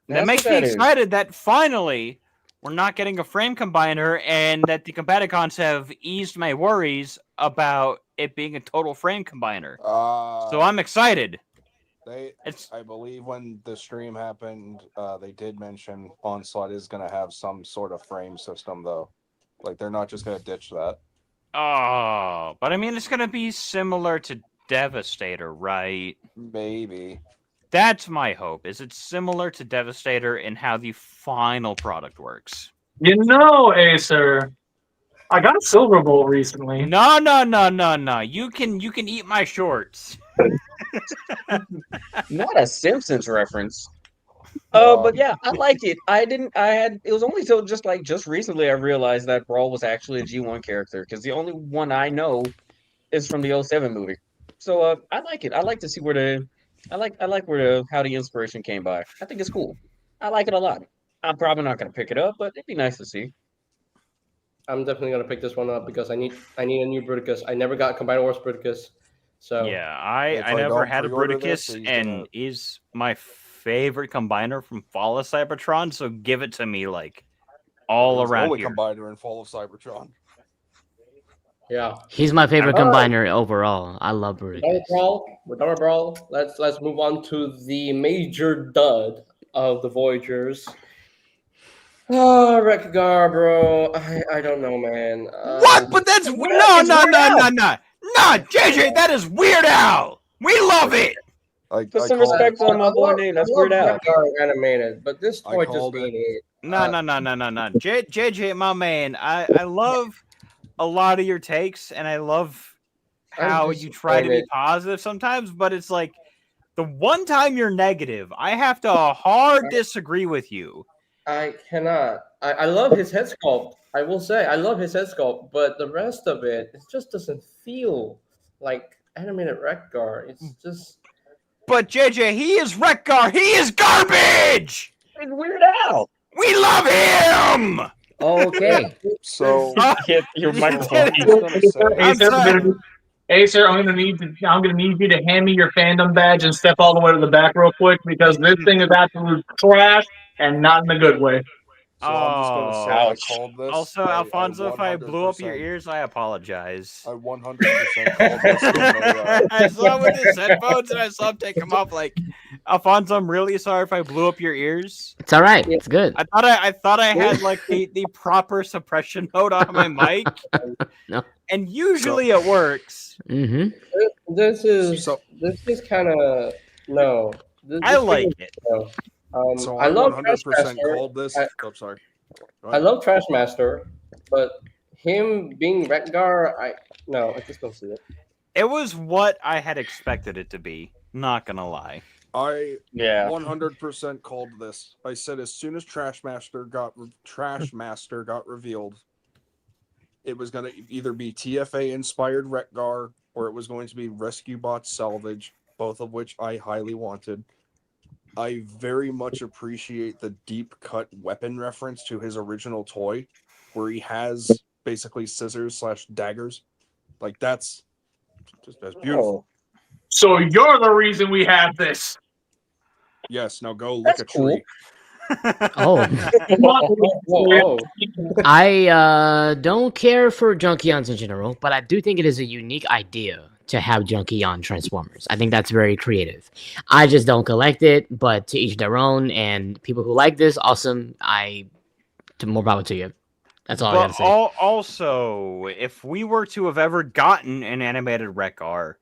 That makes me excited that finally we're not getting a frame combiner and that the Combaticons have eased my worries about it being a total frame combiner. So I'm excited. I believe when the stream happened, they did mention Onslaught is going to have some sort of frame system, though. Like, they're not just going to ditch that. Oh, but I mean, it's going to be similar to Devastator, right? Maybe. That's my hope. Is it similar to Devastator in how the final product works? You know, Acer, I got a Silver Bowl recently. No. You can eat my shorts. Not a Simpsons reference. But yeah, I like it. It was only till just recently I realized that Brawl was actually a G1 character because the only one I know is from the 07 movie. So I like it. I like to see how the inspiration came by. I think it's cool. I like it a lot. I'm probably not going to pick it up, but it'd be nice to see. I'm definitely going to pick this one up because I need a new Bruticus. I never got Combiner Wars Bruticus. So yeah, I never had a Bruticus, and is my favorite combiner from Fall of Cybertron. So give it to me, like all around only here. Combiner in Fall of Cybertron. Yeah, he's my favorite combiner overall. I love Bruticus. With our Brawl, let's move on to the major dud of the Voyagers. Oh, Rekgar, bro. I don't know, man. What? But that's no, JJ. That is Weird Al. We love it. Put some respect on my boy name. That's Weird Al. Animated, but this toy just ain't it. No. JJ, my man. I love a lot of your takes, and I love how you try to be positive sometimes. But it's like the one time you're negative, I have to hard disagree with you. I cannot. I love his head sculpt. I will say I love his head sculpt, but the rest of it just doesn't feel like animated Rekgar. It's just. But JJ, he is Rekgar. He is garbage. It's Weird Al. We love him. Okay. So hit your microphone. Acer, I'm gonna need you to hand me your fandom badge and step all the way to the back real quick because this thing is absolute trash and not in a good way. So I'm just going to say I called this. Also, Alfonso, if I blew up your ears, I apologize. I 100% called this. I saw him with his headphones and I saw him take them off like, Alfonso, I'm really sorry if I blew up your ears. It's all right. It's good. I thought I had like the proper suppression mode on my mic. No. And usually it works. Mm-hmm. This is kind of no. I like it. No. So I love 100% Trashmaster. called this. Oh, sorry. Go I ahead. love Trashmaster, but him being Retgar, I just don't see it. It was what I had expected it to be. Not gonna lie. I Yeah. 100% called this. I said as soon as Trashmaster got revealed, it was going to either be TFA inspired Retgar or it was going to be Rescue Bot Salvage, both of which I highly wanted. I very much appreciate the deep cut weapon reference to his original toy, where he has basically scissors / daggers. Like that's beautiful. So you're the reason we have this. Yes, now go lick a tree. Oh. Whoa. I don't care for Junkions in general, but I do think it is a unique idea to have Junkion Transformers. I think that's very creative. I just don't collect it, but to each their own, and people who like this, awesome. More power to you. That's all I gotta say. Also, if we were to have ever gotten an animated Retgar,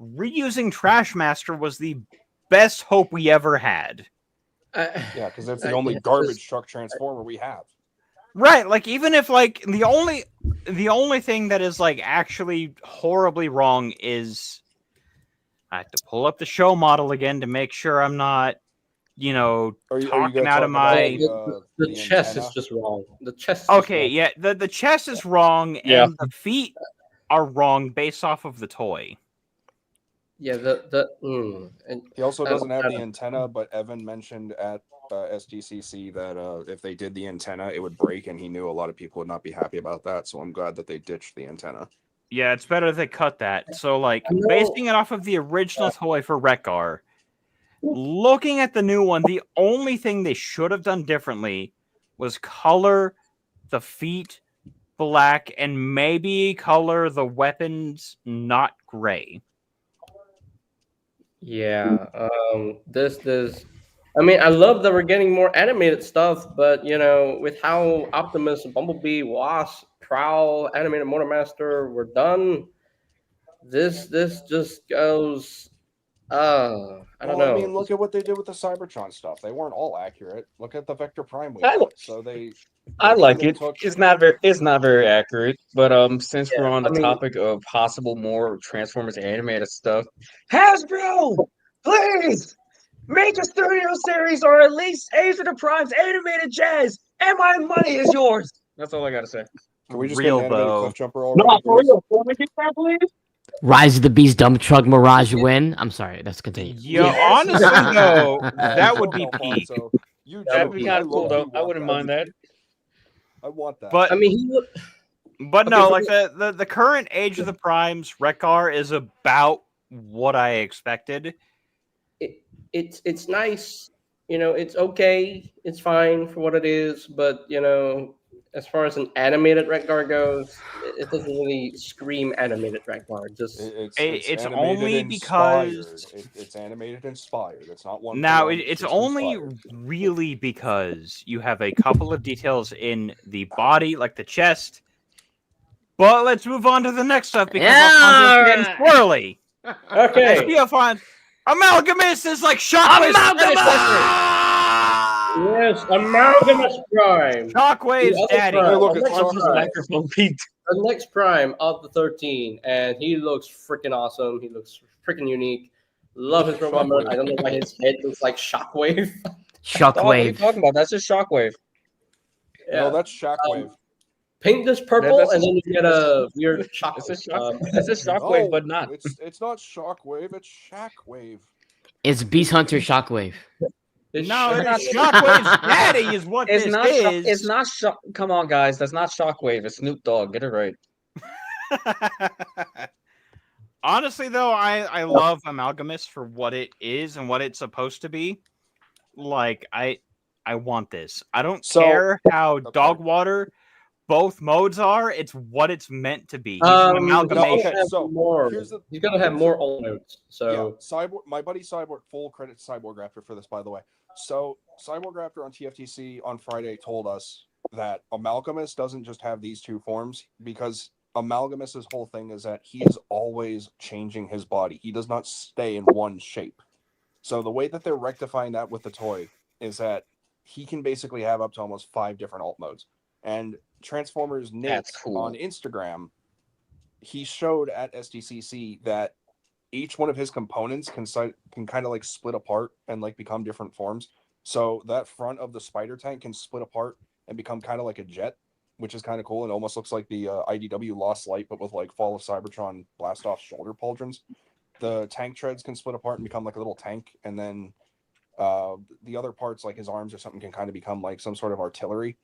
reusing Trashmaster was the best hope we ever had. Yeah, because that's the only garbage truck transformer we have. Right, like even if like the only thing that is like actually horribly wrong is I have to pull up the show model again to make sure I'm not, talking out of my. The chest is just wrong. The chest. Okay, yeah, the chest is wrong, and the feet are wrong based off of the toy. Yeah, and he also doesn't have the antenna, but Evan mentioned at SDCC that if they did the antenna, it would break, and he knew a lot of people would not be happy about that. So I'm glad that they ditched the antenna. Yeah, it's better they cut that. So, like, basing it off of the original toy for Retgar, looking at the new one, the only thing they should have done differently was color the feet black and maybe color the weapons not gray. Yeah, I mean, I love that we're getting more animated stuff, but with how Optimus, Bumblebee, Wasp, Prowl, Animated Motormaster were done, this just goes. I don't know. I mean, look at what they did with the Cybertron stuff. They weren't all accurate. Look at the Vector Prime we got. So I like it. It's not very accurate, but since we're on the topic of possible more Transformers animated stuff, Hasbro, please make a studio series or at least Age of the Prime's animated jazz, and my money is yours. That's all I gotta say. Can we just get an animated Cliff Jumper already? No, for real. Can we get that, please? Rise of the Beast Dump Truck Mirage win. I'm sorry, let's continue. Yeah, honestly though, that would be peak. That'd be kind of cool though. I wouldn't mind that. I want that. But I mean, but no, like the current Age of the Primes Retgar is about what I expected. It's nice, it's okay, it's fine for what it is, but as far as an animated Retgar goes, it doesn't really scream animated Retgar. Just it's only because it's animated inspired. It's not one. Now it's only really because you have a couple of details in the body, like the chest. But let's move on to the next stuff because Alfonso's getting squirrely. Okay. Amalgamous is like Shockwave's Yes, Amalgamous Prime. Shockwave's daddy. The next Prime of the 13, and he looks freaking awesome. He looks freaking unique. Love his robot mode. I don't know why his head looks like Shockwave. Shockwave. What are you talking about? That's just Shockwave. Yeah. No, that's Shockwave. Paint this purple, and then you get a weird shock. It's a Shockwave, but not. It's not Shockwave. It's Shockwave. It's Beast Hunter Shockwave. No, it's Shockwave's daddy is what it's this not. is. It's not. Come on, guys. That's not Shockwave. It's Snoop Dogg. Get it right. Honestly, though, I love Amalgamous for what it is and what it's supposed to be. Like, I want this. I don't care how Dogwater both modes are. It's what it's meant to be. He's No, an amalgamation. okay, so more. here's the- He's gonna have here's more the- alt modes. So Yeah, Cyborg, my buddy Cyborg, full credit to Cyborg Raptor for this, by the way. So Cyborg Raptor on TFTC on Friday told us that Amalgamous doesn't just have these two forms, because Amalgamis's whole thing is that he is always changing his body. He does not stay in one shape. So the way that they're rectifying that with the toy is that he can basically have up to almost 5 different alt modes. And Transformers Nick That's cool. on Instagram, he showed at SDCC that each one of his components can kind of like split apart and like become different forms. So that front of the spider tank can split apart and become kind of like a jet, which is kind of cool. It almost looks like the IDW Lost Light, but with like Fall of Cybertron blast off shoulder pauldrons. The tank treads can split apart and become like a little tank, and then the other parts, like his arms or something, can kind of become like some sort of artillery.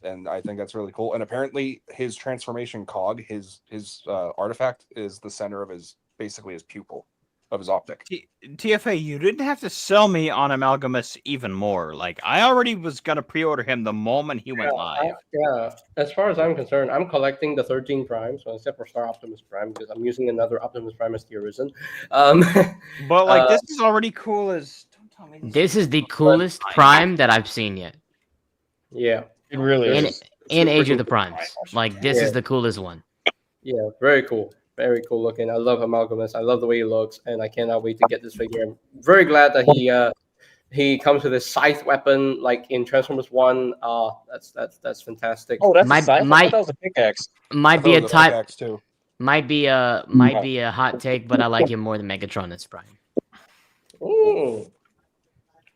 And I think that's really cool. And apparently his transformation cog, his artifact, is the center of his pupil of his optic. TFA, you didn't have to sell me on Amalgamus even more. Like, I already was gonna pre-order him the moment he went live. yeah, as far as I'm concerned, I'm collecting the 13 Primes, so except for Star Optimus Prime, because I'm using another Optimus Prime as the Arisen. But like, this is already cool as. Don't tell me This is the coolest Prime that I've seen yet. Yeah, it really is. In Age of the Primes. Like, this is the coolest one. Yeah, very cool. Very cool looking. I love Amalgamus. I love the way he looks, and I cannot wait to get this figure. I'm very glad that he comes with this scythe weapon, like in Transformers 1. That's fantastic. Oh, that's My- a scythe? I my- thought that was a pickaxe. Might be a type. Pickaxe too. Might be a hot take, but I like him more than Megatron as Prime. Ooh.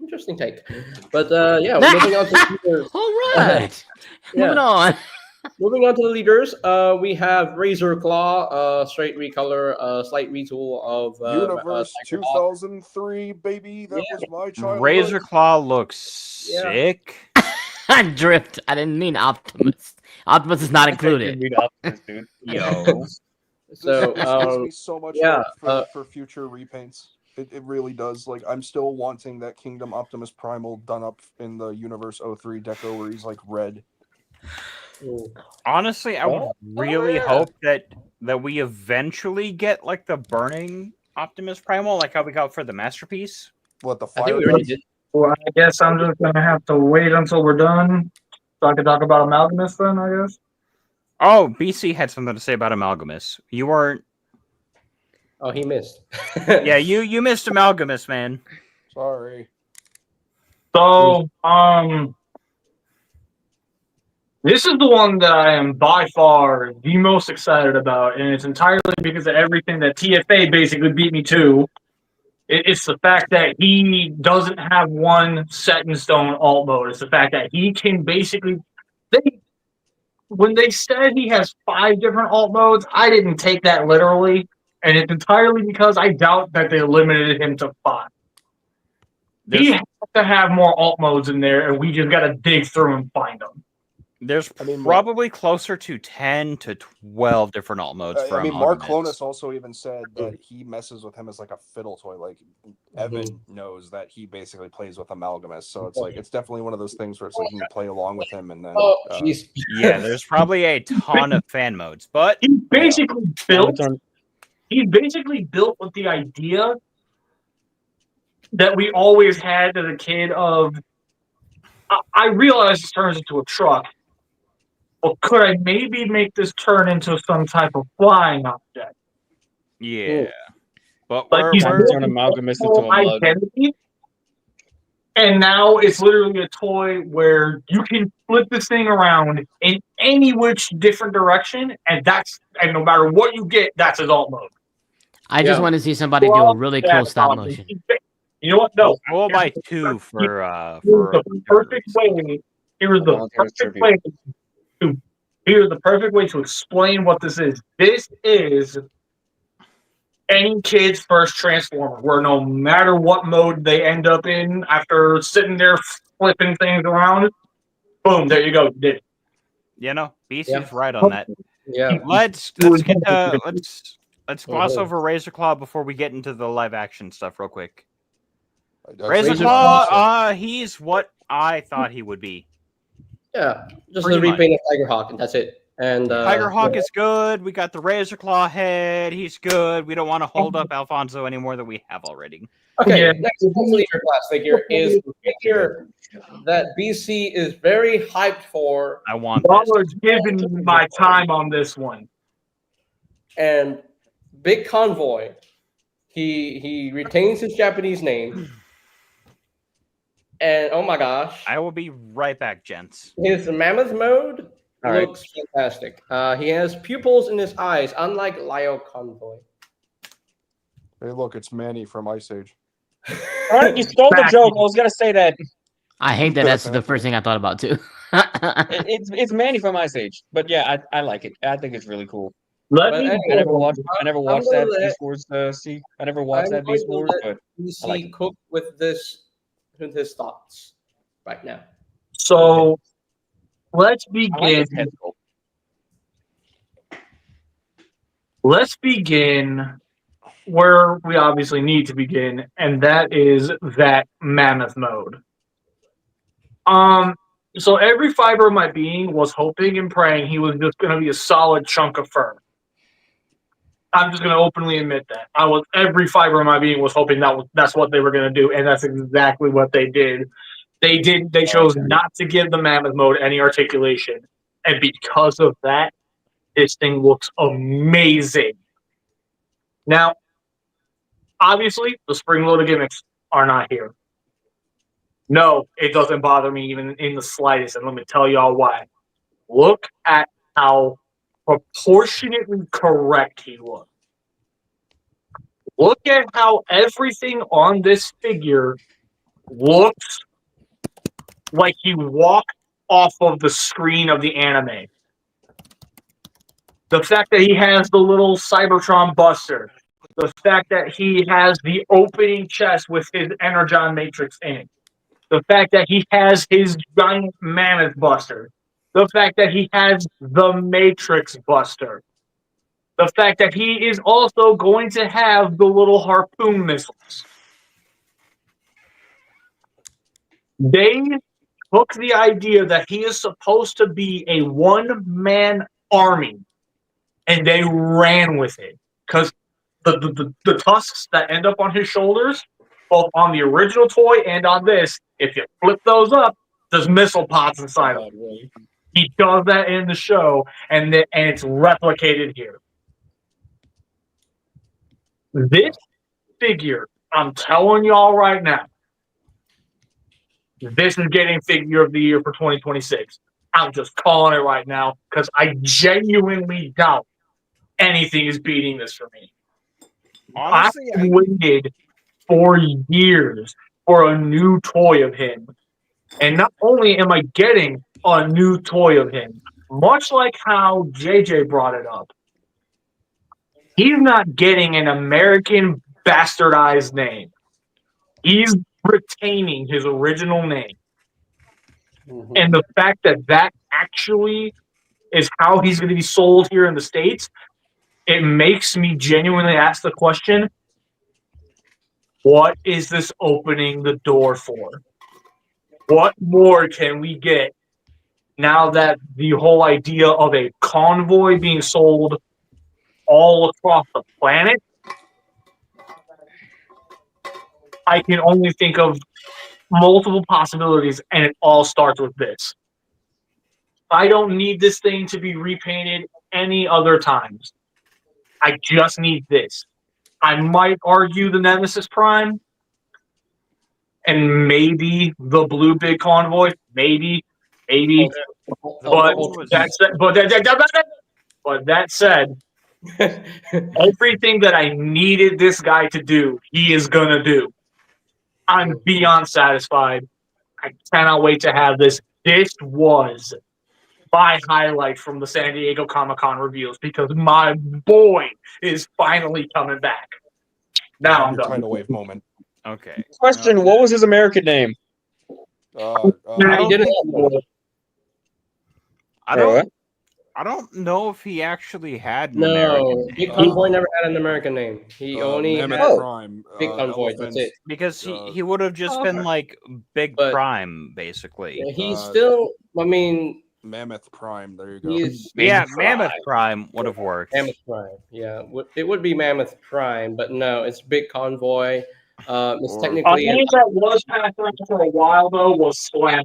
Interesting take. But yeah, moving on to the leaders. All right. Yeah. Moving on. Moving on to the leaders, we have Razor Claw, straight recolor, slight retool of Universe 2003, baby. That was my childhood. Razor Claw looks sick. Drift. I didn't mean Optimus. Optimus is not included. Yo. So This gives me so much yeah, hope for future repaints. It really does. Like, I'm still wanting that Kingdom Optimus Primal done up in the Universe 03 deco where he's like red. Honestly, I would really hope that we eventually get like the burning Optimus Primal, like how we got for the Masterpiece. What, the I think fire? we already did. Well, I guess I'm just gonna have to wait until we're done so I can talk about Amalgamus then, I guess. Oh, BC had something to say about Amalgamus. You weren't. Oh, he missed. Yeah, you missed Amalgamus, man. Sorry. So, this is the one that I am by far the most excited about, and it's entirely because of everything that TFA basically beat me to. It's the fact that he doesn't have one set in stone alt mode. It's the fact that he can basically. When they said he has 5 different alt modes, I didn't take that literally, and it's entirely because I doubt that they limited him to 5. He has to have more alt modes in there, and we just got to dig through and find them. There's probably closer to 10 to 12 different alt modes for Mark Amalgamus. Clonus also even said that he messes with him as like a fiddle toy. Like, Evan knows that he basically plays with Amalgamus, so it's like it's definitely one of those things where it's like you can play along with him, and then Yeah, there's probably a ton of fan modes, but he's basically built. He's basically built with the idea that we always had as a kid of. I realize this turns into a truck. Well, could I maybe make this turn into some type of flying object? yeah. But Like he's Time to turn Amalgamus into a mug. identity, and now it's literally a toy where you can flip this thing around in any which different direction, and no matter what you get, that's his alt mode. I just want to see somebody do a really cool stop motion. You know what? No, we'll buy 2 for the perfect way. Here's the perfect way. Here's the perfect way to explain what this is. This is any kid's first Transformer, where no matter what mode they end up in after sitting there flipping things around, boom, there you go. You did it. You know, BC's right on that. Yeah. Let's gloss over Razor Claw before we get into the live action stuff real quick. Razor Claw, he's what I thought he would be. Yeah, just Pretty a repaint of Tiger Hawk, and that's it. And Tiger Hawk is good. We got the Razor Claw head. He's good. We don't want to hold up Alfonso anymore than we have already. Okay, Yeah. next leader class figure is a figure that BC is very hyped for. I want Y'all this. are giving my time on this one. And Big Convoy, he retains his Japanese name. And oh my gosh, I will be right back, gents. his mammoth mode All right. looks fantastic. He has pupils in his eyes, unlike Lio Convoy. Hey, look, it's Manny from Ice Age. All right, you stole the joke. I was gonna say that I hate that. That's the first thing I thought about too. it's Manny from Ice Age, but yeah, I like it. I think it's really cool. But I never watched that Beast Wars. I never watched that Beast Wars, but BC I like it. cook with his thoughts right now. So let's I like begin. his head sculpt. Let's begin where we obviously need to begin, and that is that mammoth mode. So every fiber of my being was hoping and praying he was just going to be a solid chunk of fur. I'm just going to openly admit that. Every fiber of my being was hoping that's what they were going to do, and that's exactly what they did. They chose not to give the mammoth mode any articulation, and because of that, this thing looks amazing. Now, obviously, the spring-loaded gimmicks are not here. No, it doesn't bother me even in the slightest, and let me tell y'all why. Look at how proportionately correct he looks. Look at how everything on this figure looks like he walked off of the screen of the anime. The fact that he has the little Cybertron Buster. The fact that he has the opening chest with his Energon Matrix in it. The fact that he has his giant Mammoth Buster. The fact that he has the Matrix Buster. The fact that he is also going to have the little harpoon missiles. They took the idea that he is supposed to be a one-man army, and they ran with it. Because the tusks that end up on his shoulders, both on the original toy and on this, if you flip those up, there's missile pods inside of them. He does that in the show, and it's replicated here. This figure, I'm telling y'all right now, this is getting figure of the year for 2026. I'm just calling it right now because I genuinely doubt anything is beating this for me. Honestly, I waited for years for a new toy of him. And not only am I getting a new toy of him, much like how JJ brought it up, he's not getting an American bastardized name. He's retaining his original name. Mm-hmm. And the fact that actually is how he's going to be sold here in the States, it makes me genuinely ask the question, what is this opening the door for? What more can we get now that the whole idea of a convoy being sold all across the planet? I can only think of multiple possibilities, and it all starts with this. I don't need this thing to be repainted any other times. I just need this. I might argue the Nemesis Prime and maybe the Blue Big Convoy, maybe. But that said, everything that I needed this guy to do, he is gonna do. I'm beyond satisfied. I cannot wait to have this. This was my highlight from the San Diego Comic-Con reveals because my boy is finally coming back. Now I'm done. Tidal wave moment. Okay. Question: what was his American name? I don't. I don't know if he actually had an No, American Big name. Convoy never had an American name. He only Mammoth had Prime, Big Convoy. That's Elephant, it. Because he would have just been like Big But- Prime, basically. He's still. I mean, Mammoth Prime. There you go. he's Yeah, Mammoth Prime would have worked. Mammoth Prime. Yeah, it would be Mammoth Prime, but no, it's Big Convoy. It's Or- A technically name that was passed around for a while though was Slam.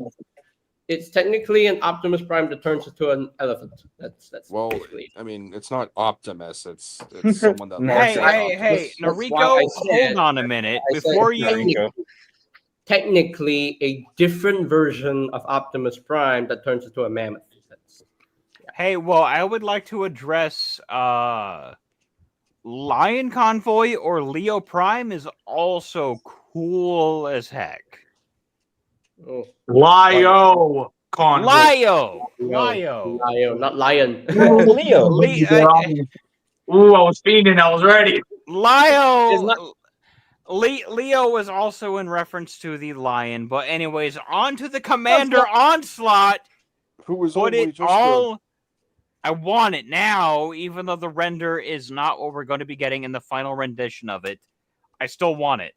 it's technically an Optimus Prime that turns into an elephant. That's Well, basically. I mean, it's not Optimus. It's someone that. Hey, looks like hey, hey, That's why Noriko, I said- hold on a minute. I said Before you technically a different version of Optimus Prime that turns into a mammoth. Hey, well, I would like to address Lion Convoy or Leo Prime is also cool as heck. Oh. Lio Convoy. Lio, not Lion. Leo. Ooh, I was fiending. I was ready. Lio. Leo was also in reference to the lion, but anyways, on to the Commander Onslaught. Who was Put only it just all. I want it now, even though the render is not what we're going to be getting in the final rendition of it. I still want it.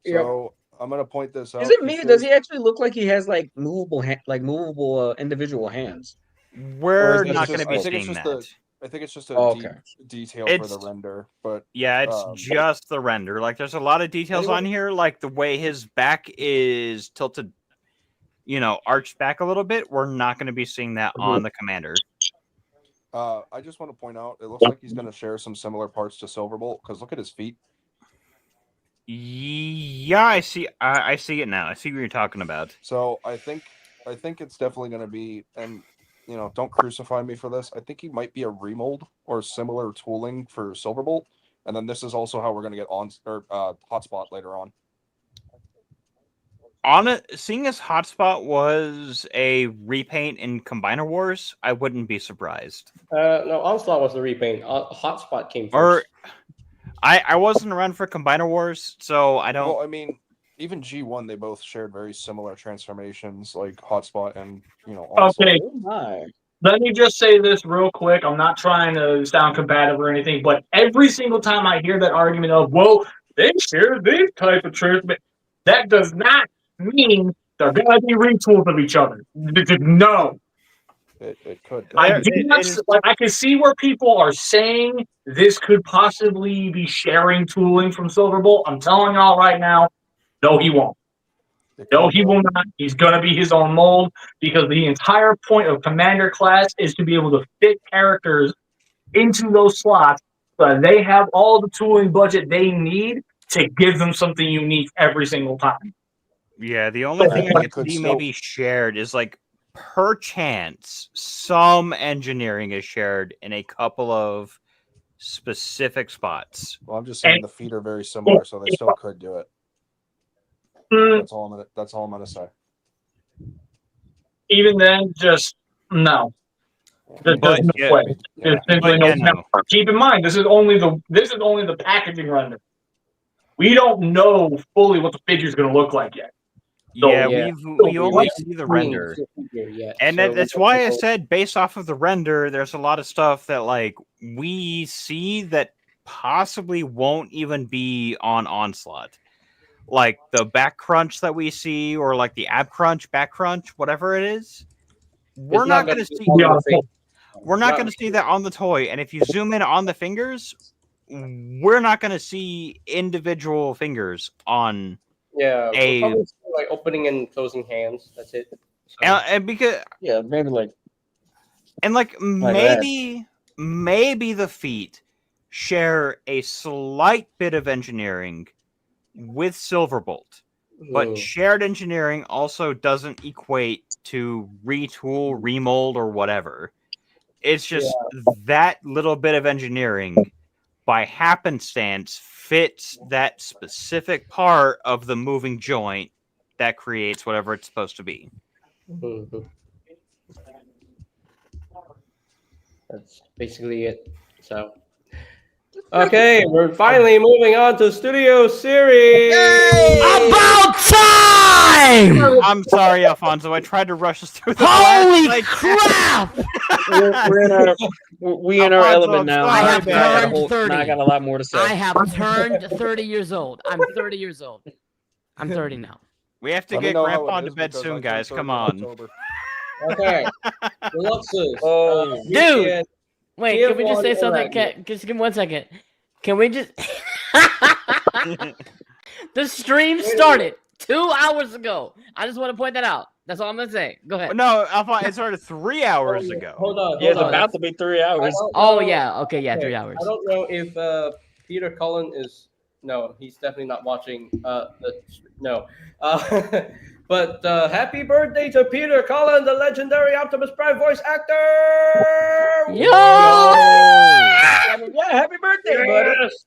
So I'm gonna point this out. Is it me? because- Does he actually look like he has like movable, individual hands? We're is this not just- going to be I think it's seeing just that. I think it's just a Oh, okay. detail for It's- the render, but Yeah, it's just the render. Like, there's a lot of details on here, like the way his back is tilted, arched back a little bit. We're not going to be seeing that on the Commander. I just want to point out, it looks like he's going to share some similar parts to Silverbolt, because look at his feet. Yeah, I see. I see it now. I see what you're talking about. So I think it's definitely going to be, and don't crucify me for this. I think he might be a remold or similar tooling for Silverbolt, and then this is also how we're going to get Hotspot later on. Seeing as Hotspot was a repaint in Combiner Wars, I wouldn't be surprised. No, Onslaught was the repaint. Hotspot came first. Or I wasn't around for Combiner Wars, so I don't. Well, I mean, even G1, they both shared very similar transformations, like Hotspot and Onslaught. Okay, Oh my. let me just say this real quick. I'm not trying to sound combative or anything, but every single time I hear that argument of, well, they share this type of transformation, that does not mean they're going to be retools of each other. No. It could. I can see where people are saying this could possibly be sharing tooling from Silverbolt. I'm telling y'all right now, no, he won't. No, he will not. He's going to be his own mold, because the entire point of Commander class is to be able to fit characters into those slots so that they have all the tooling budget they need to give them something unique every single time. Yeah, the only thing I could see maybe shared is like perchance some engineering is shared in a couple of specific spots. Well, I'm just saying the feet are very similar, so they still could do it. That's all I'm gonna say. Even then, just no. There's no way. There's simply no. Now, keep in mind, this is only the packaging render. We don't know fully what the figure's going to look like yet. So, we only see the render, and that's why I said based off of the render, there's a lot of stuff that like we see that possibly won't even be on Onslaught, like the back crunch that we see, or like the ab crunch, back crunch, whatever it is. We're not going to see. We're not going to see that on the toy, and if you zoom in on the fingers, we're not going to see individual fingers on. Yeah, we'll probably see, like opening and closing hands. That's it. So. And because maybe like, and like maybe the feet share a slight bit of engineering with Silverbolt, but shared engineering also doesn't equate to retool, remold, or whatever. It's just that little bit of engineering by happenstance fits that specific part of the moving joint that creates whatever it's supposed to be. Mm-hmm. That's basically it. So, okay, we're finally moving on to Studio Series. About time! time! I'm sorry, Alfonso. I tried to rush us through the Holy last, crap! We in our Alfonso, element I'm now. sorry, I have man. I turned 30. I got a lot more to say. I have turned 30 years old. I'm 30 years old. I'm 30 now. We have to Let me get know how Grandpa it to is, bed because I soon, turned guys. 30 Come in on. October. Okay. Deluxes. Oh. Dude! Wait, can we just say TF1 something? Arachnid. Just give me 1 second. Can we just... The stream started 2 hours ago. I just want to point that out. That's all I'm going to say. Go ahead. No, Alfonso, it started 3 hours ago. Hold on. Yeah, it's hold on. about to be 3 hours. Oh, yeah. Okay, yeah, 3 hours. I don't know if Peter Cullen is. No, he's definitely not watching. No. But happy birthday to Peter Cullen, the legendary Optimus Prime voice actor! Yo! Yeah, happy birthday, buddy. Yes!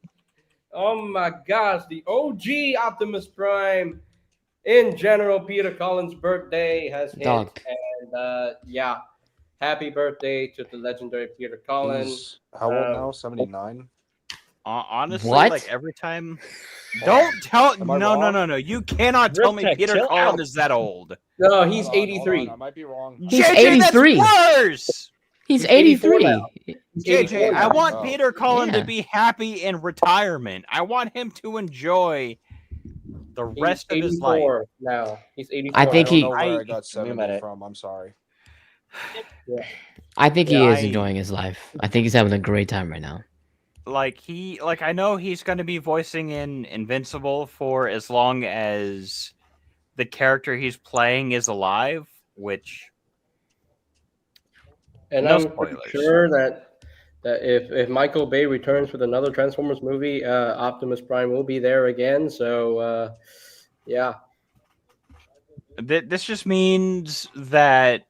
Oh my gosh, the OG Optimus Prime. In general, Peter Cullen's birthday has hit. Dog. And yeah, happy birthday to the legendary Peter Cullen. He's how old now? 79? Honestly, What? like every time. Don't tell. Am I No. wrong? You cannot tell me Riftech, Peter chill Cullen out. is that old. No, he's Hold on, 83. I might be wrong. He's JJ, that's 83. worse. He's He's 84 83. now. JJ, I want Oh. Peter Cullen Yeah. to be happy in retirement. I want him to enjoy the rest of his life. 84 now. He's 84. I think I don't he- know where I got Give me a 70 minute. from. I'm sorry. I think he Yeah, is enjoying his life. I think he's having a great time right now. I know he's going to be voicing in Invincible for as long as the character he's playing is alive, which And no I'm pretty spoilers. sure that if Michael Bay returns with another Transformers movie, Optimus Prime will be there again. So yeah. this just means that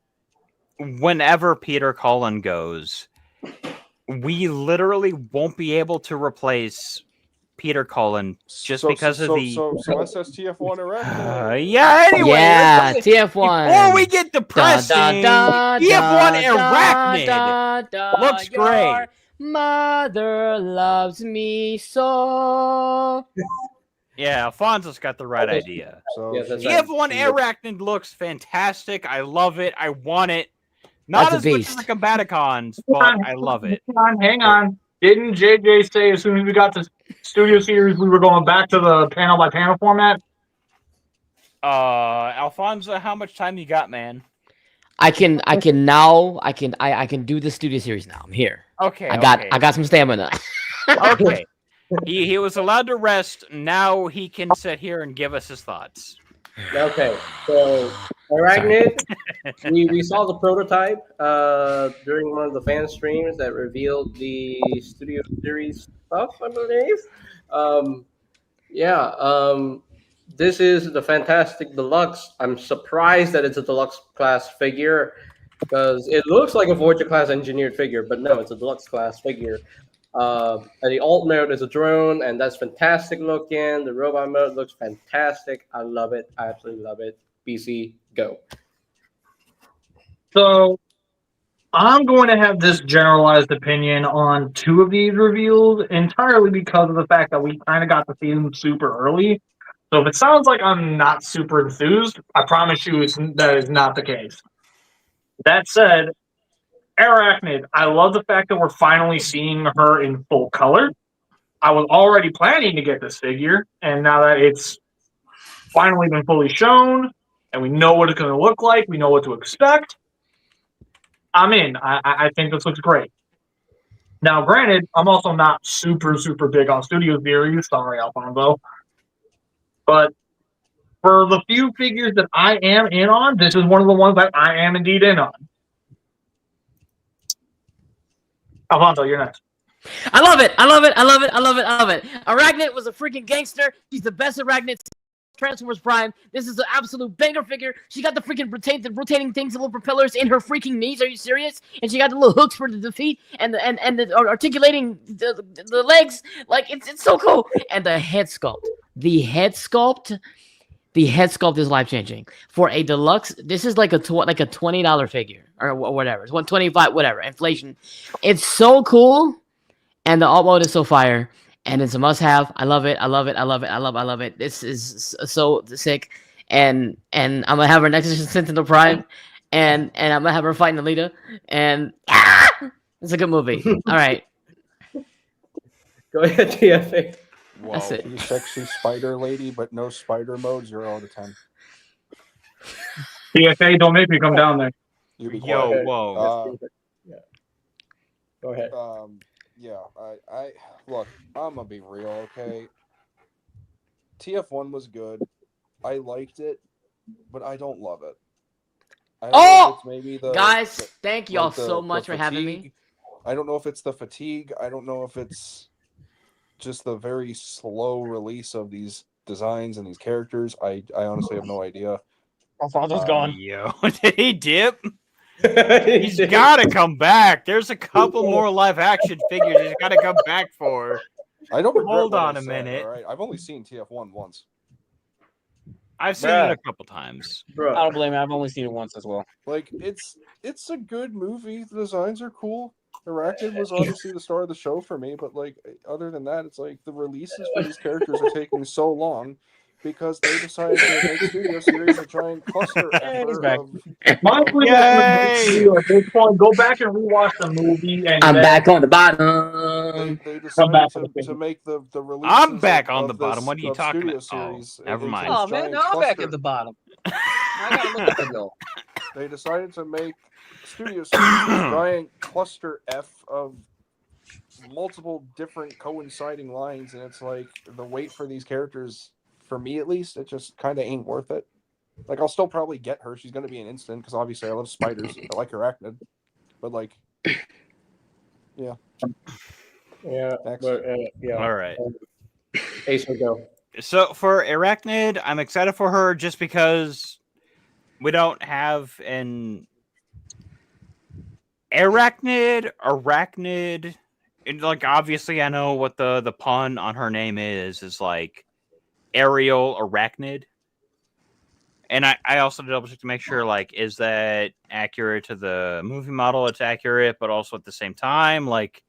whenever Peter Cullen goes, we literally won't be able to replace Peter Cullen just because of the. So SSTF1 Arachnid. Yeah, anyway. Yeah, let's- TF1. Before we get depressing, TF1 Arachnid looks Your great. mother loves me so. Yeah, Alfonso's got the right idea. So Yeah, that's she- right. TF1 she- Arachnid looks fantastic. I love it. I want it. Not That's as a much as the beast. Combaticons, but I love it. Hang on. Didn't JJ say as soon as we got to Studio Series we were going back to the panel by panel format? Alfonso, how much time you got, man? I can do the studio series now. I'm here. Okay, I got some stamina. okay. He was allowed to rest. Now he can sit here and give us his thoughts. Okay. So Arachnid, we saw the prototype during one of the fan streams that revealed the Studio Series stuff, I believe. This is the Fantastic Deluxe. I'm surprised that it's a deluxe class figure because it looks like a Voyager class engineered figure, but no, it's a deluxe class figure. And the alt mode is a drone, and that's fantastic looking. The robot mode looks fantastic. I love it. I absolutely love it. BC, go. So I'm going to have this generalized opinion on two of these reveals entirely because of the fact that we kind of got to see them super early. So if it sounds like I'm not super enthused, I promise you that is not the case. That said, Arachnid, I love the fact that we're finally seeing her in full color. I was already planning to get this figure, and now that it's finally been fully shown, and we know what it's going to look like, we know what to expect, I'm in. I think this looks great. Now, granted, I'm also not super, super big on Studio Series. Sorry, Alfonso. But for the few figures that I am in on, this is one of the ones that I am indeed in on. Alfonso, you're next. I love it. I love it. I love it. I love it. I love it. Arachnid was a freaking gangster. She's the best Arachnid Transformers Prime. This is an absolute banger figure. She got the freaking rotating things, the little propellers in her freaking knees. Are you serious? And she got the little hooks for the feet and the articulating the legs. Like it's so cool. And the head sculpt. The head sculpt is life changing for a deluxe. This is like a $20 figure or whatever. It's $125, whatever. Inflation. It's so cool, and the alt mode is so fire, and it's a must have. I love it. I love it. I love it. I love it. This is so sick. and I'm gonna have her next to Sentinel Prime, and I'm gonna have her fighting Alita, and it's a good movie. All right, Go ahead, TFA. that's it. You sexy spider lady, but no spider mode. 0 out of 10. TFA, don't make me come down there. You be Yo, quiet. whoa. Yeah. Go ahead. Yeah. I look. I'm gonna be real, okay. TF1 was good. I liked it, but I don't love it. I don't know if it's maybe guys, thank y'all so much for having me. fatigue. I don't know if it's the fatigue. I don't know if it's just the very slow release of these designs and these characters. I honestly have no idea. Alfonso's gone. Yo, did he dip? He's got to come back. There's a couple more live action figures he's got to come back for. I don't regret Hold what on I a said, minute. all right? I've only seen TF1 once. I've seen it a couple times. I don't blame it. I've only seen it once as well. Like it's a good movie. The designs are cool. Arachnid was obviously the star of the show for me, but like other than that, it's like the releases for these characters are taking so long because they decided to make studio series and try and cluster My recommendation at this point, go back and rewatch the movie. And I'm back on the bottom. They decided to make the releases. I'm back on of the bottom. What are you of talking studio about? series. Never mind. Oh man, now I'm back at the bottom. I gotta look at the bill. They decided to make studio series giant cluster F of multiple different coinciding lines, and it's like the wait for these characters, for me at least, it just kind of ain't worth it. Like I'll still probably get her; she's going to be an instant because obviously I love spiders. I like Arachnid, but like, yeah, yeah. All right. Ace will go. So for Arachnid, I'm excited for her just because we don't have an Arachnid. And like obviously I know what the pun on her name is like aerial Arachnid. And I also double check to make sure like is that accurate to the movie model? It's accurate, but also at the same time, like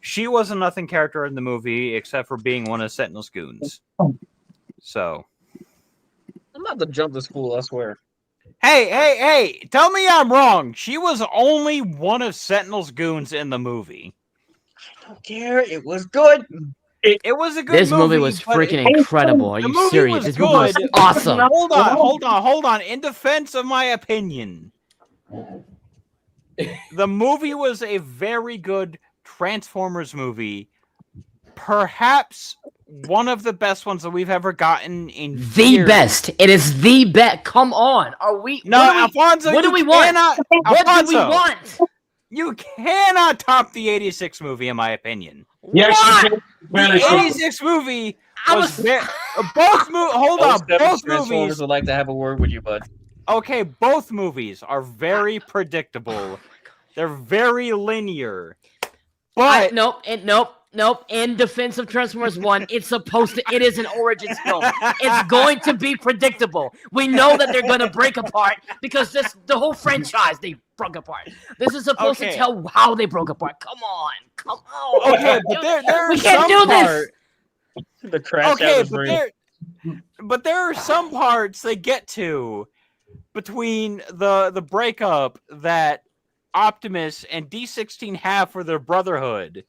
she was a nothing character in the movie except for being one of Sentinel's goons. So I'm about to jump this fool, I swear. Hey, tell me I'm wrong. She was only one of Sentinel's goons in the movie. I don't care. It was good. It was a good This movie was freaking incredible. Are you serious? This movie was awesome. Hold on. In defense of my opinion, the movie was a very good Transformers movie. Perhaps one of the best ones that we've ever gotten in The years. best. It is the best. Come on. Are we? No, Alfonso, What do we want? What do we want? You cannot top the 86 movie, in my opinion. Yes, you can. The 86 movie was both hold on, both Transformers movies. would like to have a word with you, bud. Okay, both movies are very predictable. They're very linear. But Nope. In defense of Transformers 1, it is an origin film. It's going to be predictable. We know that they're going to break apart because the whole franchise, they broke apart. This is supposed to tell how they broke apart. Come on. Okay, but there we are can't some do part, this. The crash out of but there are some parts they get to between the breakup that Optimus and D16 have for their brotherhood.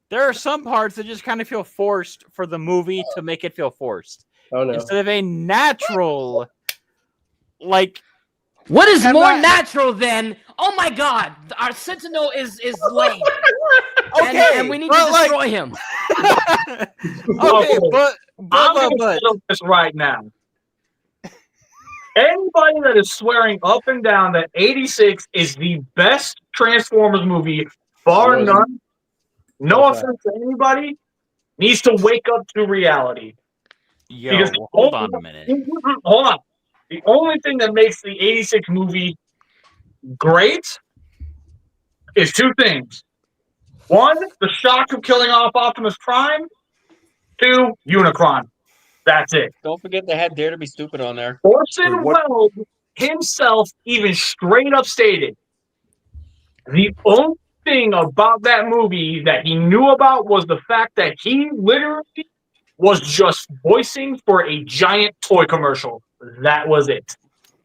There are some parts that just kind of feel forced for the movie to make it feel forced. Oh no! Instead of a natural, like. What is more natural than? Oh my God! Our Sentinel is lame. Okay, and we need to destroy him. Okay, but I'm going to tell this right now. Anybody that is swearing up and down that 86 is the best Transformers movie, bar none, no offense to anybody, needs to wake up to reality. Yo, hold on a minute. Hold on. The only thing that makes the 86 movie great is two things. One, the shock of killing off Optimus Prime. Two, Unicron. That's it. Don't forget they had Dare to Be Stupid on there. Orson Welles himself even straight up stated the only thing about that movie that he knew about was the fact that he literally was just voicing for a giant toy commercial. That was it.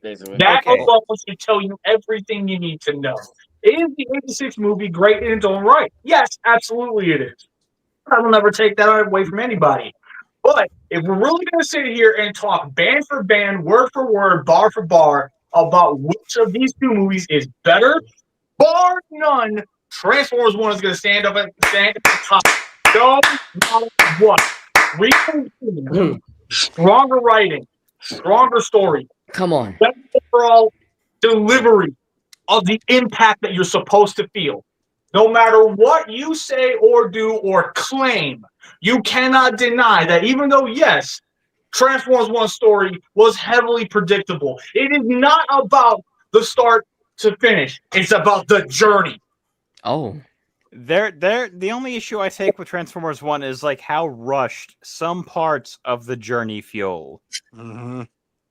Basically. That Okay. alone should tell you everything you need to know. Is the 86 movie great in its own right? Yes, absolutely it is. I will never take that away from anybody. But if we're really going to sit here and talk band for band, word for word, bar for bar about which of these two movies is better, bar none, Transformers 1 is going to stand at the top. No matter what. Stronger writing, stronger story. Come on. Better overall delivery of the impact that you're supposed to feel. No matter what you say or do or claim, you cannot deny that even though, yes, Transformers 1 story was heavily predictable, it is not about the start to finish. It's about the journey. Oh. The only issue I take with Transformers 1 is like how rushed some parts of the journey feel. Mm-hmm.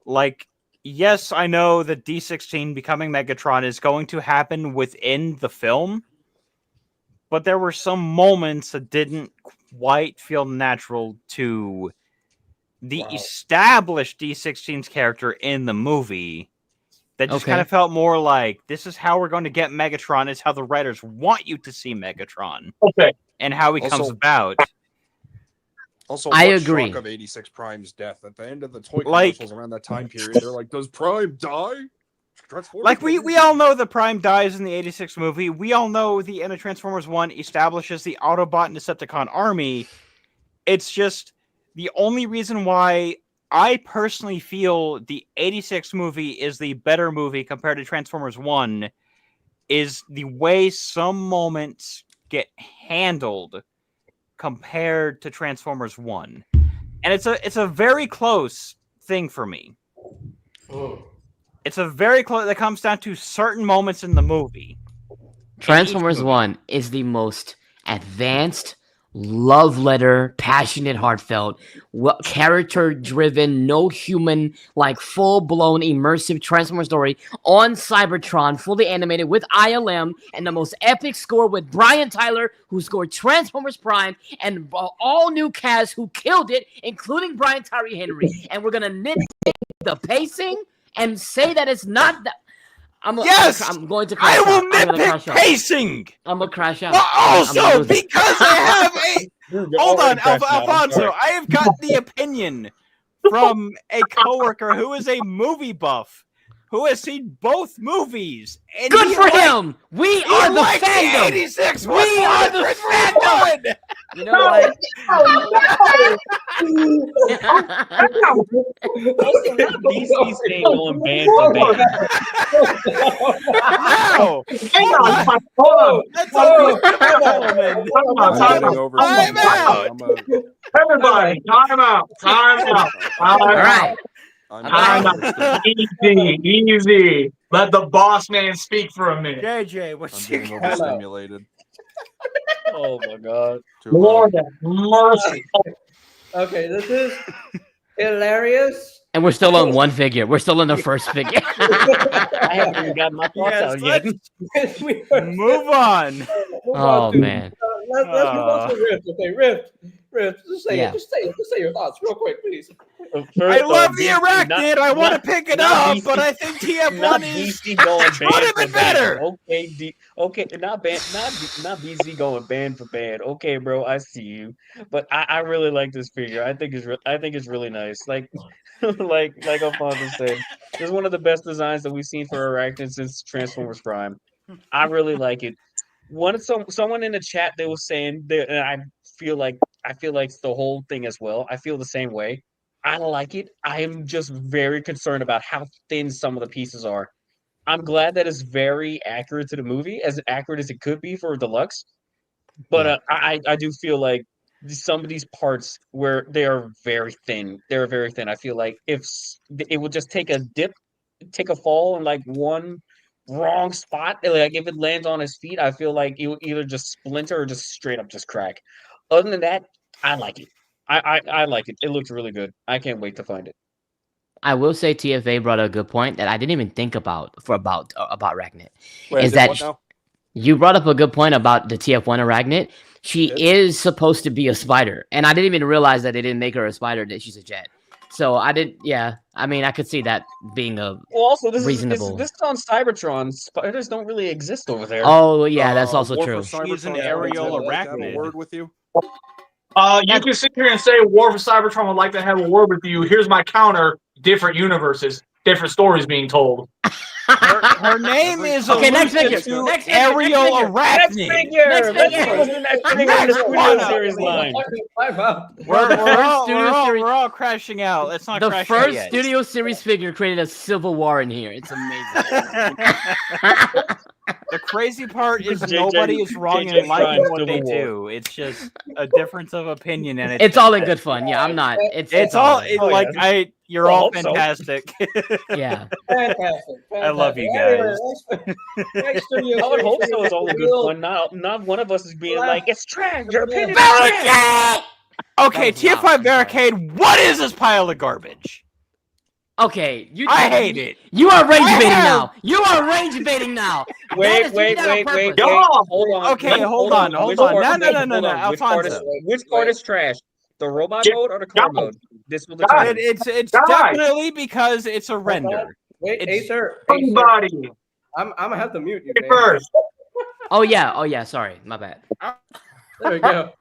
Like, yes, I know that D16 becoming Megatron is going to happen within the film, but there were some moments that didn't quite feel natural to the established D16's character in the movie. That just kind of felt more like, this is how we're going to get Megatron. It's how the writers want you to see Megatron. Okay. And how he comes about. Also, I what agree. shock of 86 Prime's death at the end of the toy commercials around that time period. They're like, does Prime die? Like, we all know that Prime dies in the 86 movie. We all know the end of Transformers 1 establishes the Autobot and Decepticon army. It's just the only reason why I personally feel the 86 movie is the better movie compared to Transformers 1 is the way some moments get handled compared to Transformers 1. And it's a very close thing for me. It's a very close that comes down to certain moments in the movie. Transformers 1 is the most advanced, love letter, passionate, heartfelt, character-driven, no human, like full-blown immersive Transformers story on Cybertron, fully animated with ILM, and the most epic score with Brian Tyler, who scored Transformers Prime, and all new cast who killed it, including Brian Tyree Henry. And we're gonna nitpick the pacing and say that it's not that. I'm going to crash I will out. I'm gonna nitpick crash out. pacing. I'm gonna crash out. But also, I'm gonna lose it. because I have a... You're Hold on, already crashing out, I'm Alfonso. sorry. I have got the opinion from a coworker who is a movie buff, who has seen both movies. And Good he for liked- him. We he are the liked fandom. 86 We are the 100% fandom. good. You know what? DC staying going band for band. No. Hang on. Hold on. That's a gentleman. I'm heading over to I'm out. Everybody, time out. Time out. All right. Time out. Easy. Let the boss man speak for a minute. JJ, what's I'm your being overstimulated. Oh my god. Too low. Lord have mercy. Okay, this is hilarious. And we're still on one figure. We're still on the first figure. I haven't even got my thoughts Yes, out yet. Move on. Oh man. Let's move on to Rift. Okay, Rift. Just say Yeah. it. Just say your thoughts real quick, please. I love the Arachnid. I want to pick it up, but I think TF1 is DC going would have band been for better. band. Okay, not BZ going band for band. Okay, bro, I see you. But I really like this figure. I think it's really nice. Like like Alfonso said, this is one of the best designs that we've seen for Arachnid since Transformers Prime. I really like it. Someone in the chat, they were saying that, and I feel like the whole thing as well. I feel the same way. I like it. I am just very concerned about how thin some of the pieces are. I'm glad that it's very accurate to the movie, as accurate as it could be for a deluxe. But I do feel like some of these parts where they are very thin. They're very thin. I feel like if it would just take a dip, take a fall in like one wrong spot, like if it lands on his feet, I feel like it will either just splinter or just straight up just crack. Other than that, I like it. I like it. It looks really good. I can't wait to find it. I will say TFA brought a good point that I didn't even think about Arachnid. Wait, Is did that what now? you brought up a good point about the TF1 Arachnid. she is supposed to be a spider, and I didn't even realize that they didn't make her a spider; that she's a jet. So I did. Yeah, I mean, I could see that being a Well, also, this reasonable. is on Cybertron. Spiders don't really exist over there. Oh yeah, that's also War true. for She's an Cybertron, aerial would like to have a arachnid. word with you. You can sit here and say War for Cybertron would like to have a word with you. Here's my counter: different universes, different stories being told. Her name is Okay, next allusive figure. to Next figure, aerial next arachnid. Let's go with the next figure in the Studio Series line. We're all crashing out. Let's not The crash out first yet. Studio Series figure created a civil war in here. It's amazing. The crazy part is JJ nobody is wrong JJ in liking Prime what they Civil War. do. It's just a difference of opinion, and It's all in good fun. Yeah, I'm not. It's all Oh, like yeah. you're Well, I all hope so. fantastic. Yeah. Fantastic. I love you Anyway, guys. next Studio I would hope Series so. It's all in good reveal- fun. Not one of us is being like, it's trash. Your opinion is Barricade! trash. Okay, That was TF5 loud. Barricade. What is this pile of garbage? Okay, I hate it. You are rage I baiting have- now. You are rage baiting now. Wait. You did that on purpose. Hold on. Okay, hold on. Which part is- No, hold on. Alfonso. Which part is trash? The robot Get- mode or the car go. mode? This will determine. It's Guys. definitely because it's a render. Wait, It's- Acer. Everybody, I'm gonna have to mute you. get Man. first. Oh yeah. Sorry, my bad. There we go.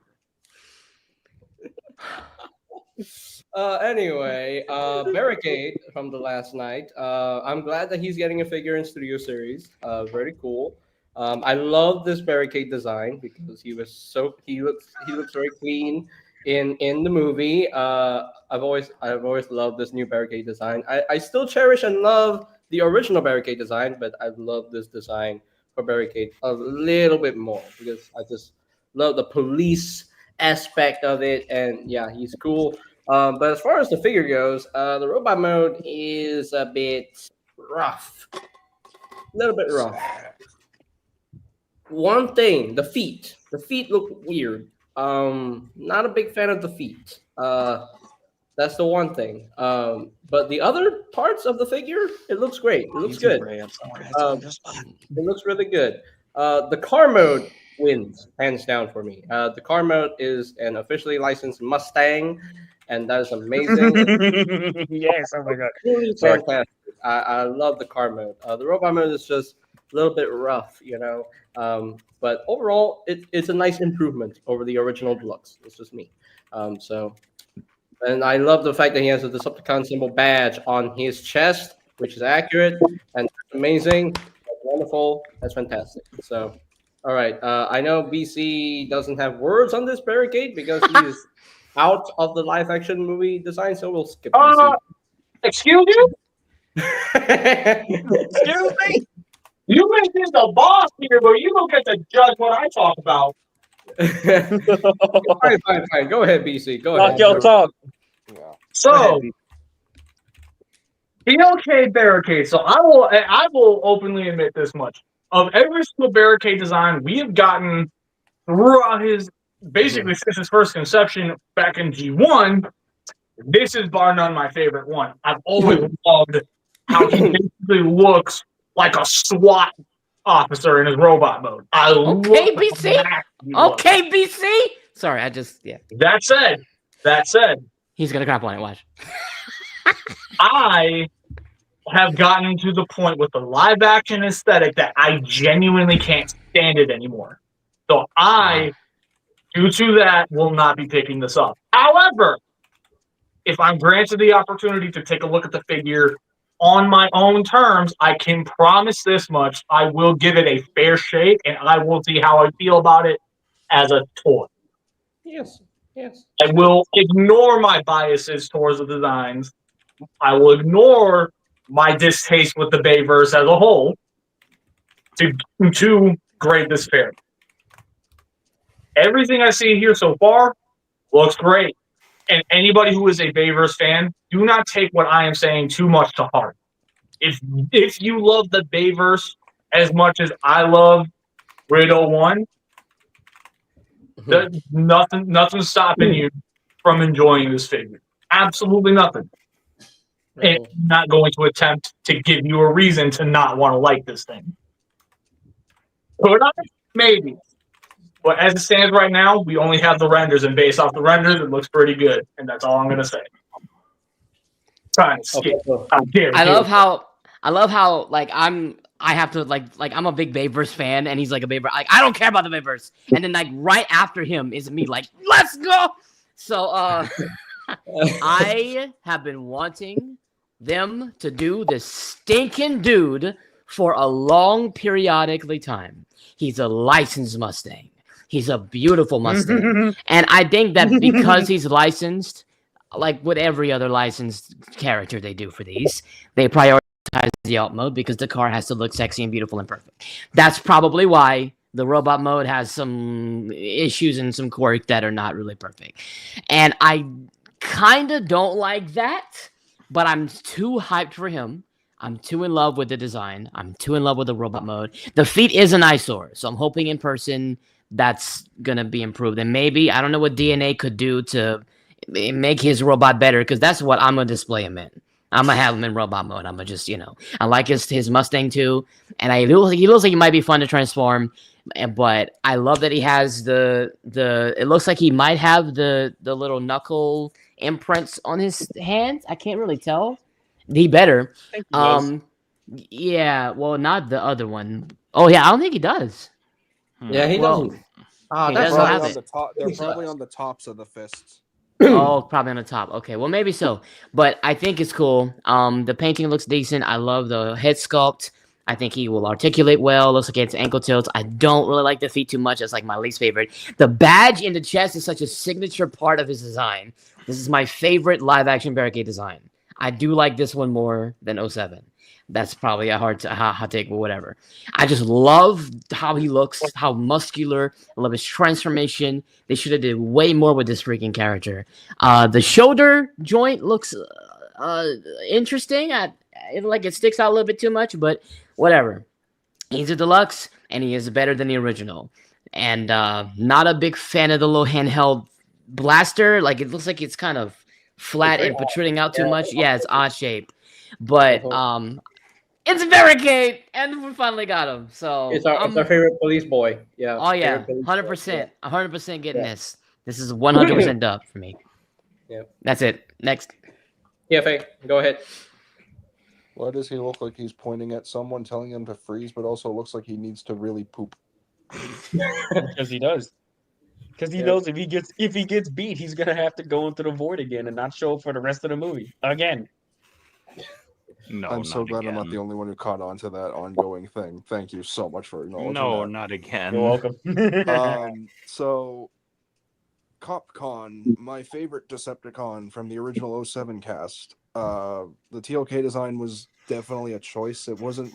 Anyway, Barricade from the last night. I'm glad that he's getting a figure in Studio Series. Very cool. I love this Barricade design because he looks very clean in the movie. I've always loved this new Barricade design. I still cherish and love the original Barricade design, but I love this design for Barricade a little bit more because I just love the police aspect of it, and yeah, he's cool. But as far as the figure goes, the robot mode is a bit rough, a little bit rough. One thing, the feet. The feet look weird. Not a big fan of the feet. That's the one thing. But the other parts of the figure, it looks great. It looks good. It looks really good. The car mode wins hands down for me. The car mode is an officially licensed Mustang, and that is amazing. Yes. Oh my god. Really Sorry. fantastic. I love the car mode. The robot mode is just a little bit rough, you know. But overall, it's a nice improvement over the original deluxe. It's just me. And I love the fact that he has a Decepticon symbol badge on his chest, which is accurate and amazing. That's wonderful. That's fantastic. So, all right. I know BC doesn't have words on this Barricade because he is out of the live action movie design, so we'll skip BC. Excuse you? Excuse me. You may be the boss here, but you don't get to judge what I talk about. Fine. Go ahead, BC. Go Talk ahead. your talk. So, PLK Barricade. So I will openly admit this much. Of every single Barricade design we have gotten throughout his basically since his first conception back in G1, this is bar none my favorite one. I've always loved how he basically looks like a SWAT officer in his robot mode. I Okay, love BC. that he looks. Okay, BC. Sorry, yeah. That said, He's gonna crap on it. Watch. I have gotten to the point with the live action aesthetic that I genuinely can't stand it anymore. So I, due to that, will not be picking this up. However, if I'm granted the opportunity to take a look at the figure on my own terms, I can promise this much. I will give it a fair shake, and I will see how I feel about it as a toy. Yes. I will ignore my biases towards the designs. I will ignore my distaste with the Bayverse as a whole to grade this fair. Everything I see here so far looks great. And anybody who is a Bayverse fan, do not take what I am saying too much to heart. If you love the Bayverse as much as I love Grid 01, nothing's stopping you from enjoying this figure. Absolutely nothing. And I'm not going to attempt to give you a reason to not want to like this thing. Could I? Maybe. But as it stands right now, we only have the renders, and based off the renders, it looks pretty good, and that's all I'm gonna say. Trying to skip. How dare I you. love how like I have to like I'm a big Bayverse fan, and he's like a Bayverse. Like I don't care about the Bayverse, and then like right after him is me like let's go. So I have been wanting them to do this stinking dude for a long periodically time. He's a licensed Mustang. He's a beautiful Mustang, and I think that because he's licensed, like with every other licensed character they do for these, they prioritize the alt mode because the car has to look sexy and beautiful and perfect. That's probably why the robot mode has some issues and some quirks that are not really perfect. And I kind of don't like that, but I'm too hyped for him. I'm too in love with the design. I'm too in love with the robot mode. The feat is an eyesore, so I'm hoping in person that's going to be improved. And maybe, I don't know what DNA could do to make his robot better, because that's what I'm going to display him in. I'm going to have him in robot mode. I'm going to just, I like his Mustang too. And he looks like he might be fun to transform. But I love that he has it looks like he might have the little knuckle imprints on his hands. I can't really tell. He better. Yeah, well, not the other one. Oh yeah, I don't think he does. Yeah, he doesn't. He doesn't have it. They're probably on the tops of the fists. Oh, probably on the top. Okay, well maybe so. But I think it's cool. The painting looks decent. I love the head sculpt. I think he will articulate well. Looks like it's ankle tilts. I don't really like the feet too much. That's like my least favorite. The badge in the chest is such a signature part of his design. This is my favorite live action Barricade design. I do like this one more than 07. That's probably a hot take, but whatever. I just love how he looks, how muscular. I love his transformation. They should have did way more with this freaking character. The shoulder joint looks interesting. It sticks out a little bit too much, but whatever. He's a deluxe, and he is better than the original. And not a big fan of the little handheld blaster. Like, it looks like it's kind of flat and protruding out too much. Yeah, it's odd shape. But it's Barricade, and we finally got him. So it's our favorite police boy. Yeah. Oh yeah, 100%, 100% getting this. This is 100% dub for me. Yeah. That's it. Next. Yeah, Faye, go ahead. Why does he look like he's pointing at someone, telling him to freeze, but also looks like he needs to really poop? Because he does. Because he knows if he gets beat, he's gonna have to go into the void again and not show up for the rest of the movie again. No, I'm so glad I'm not the only one who caught on to that ongoing thing. Thank you so much for acknowledging No, that. not again. You're welcome. So, CopCon, my favorite Decepticon from the original 07 cast. The TLK design was definitely a choice. It was an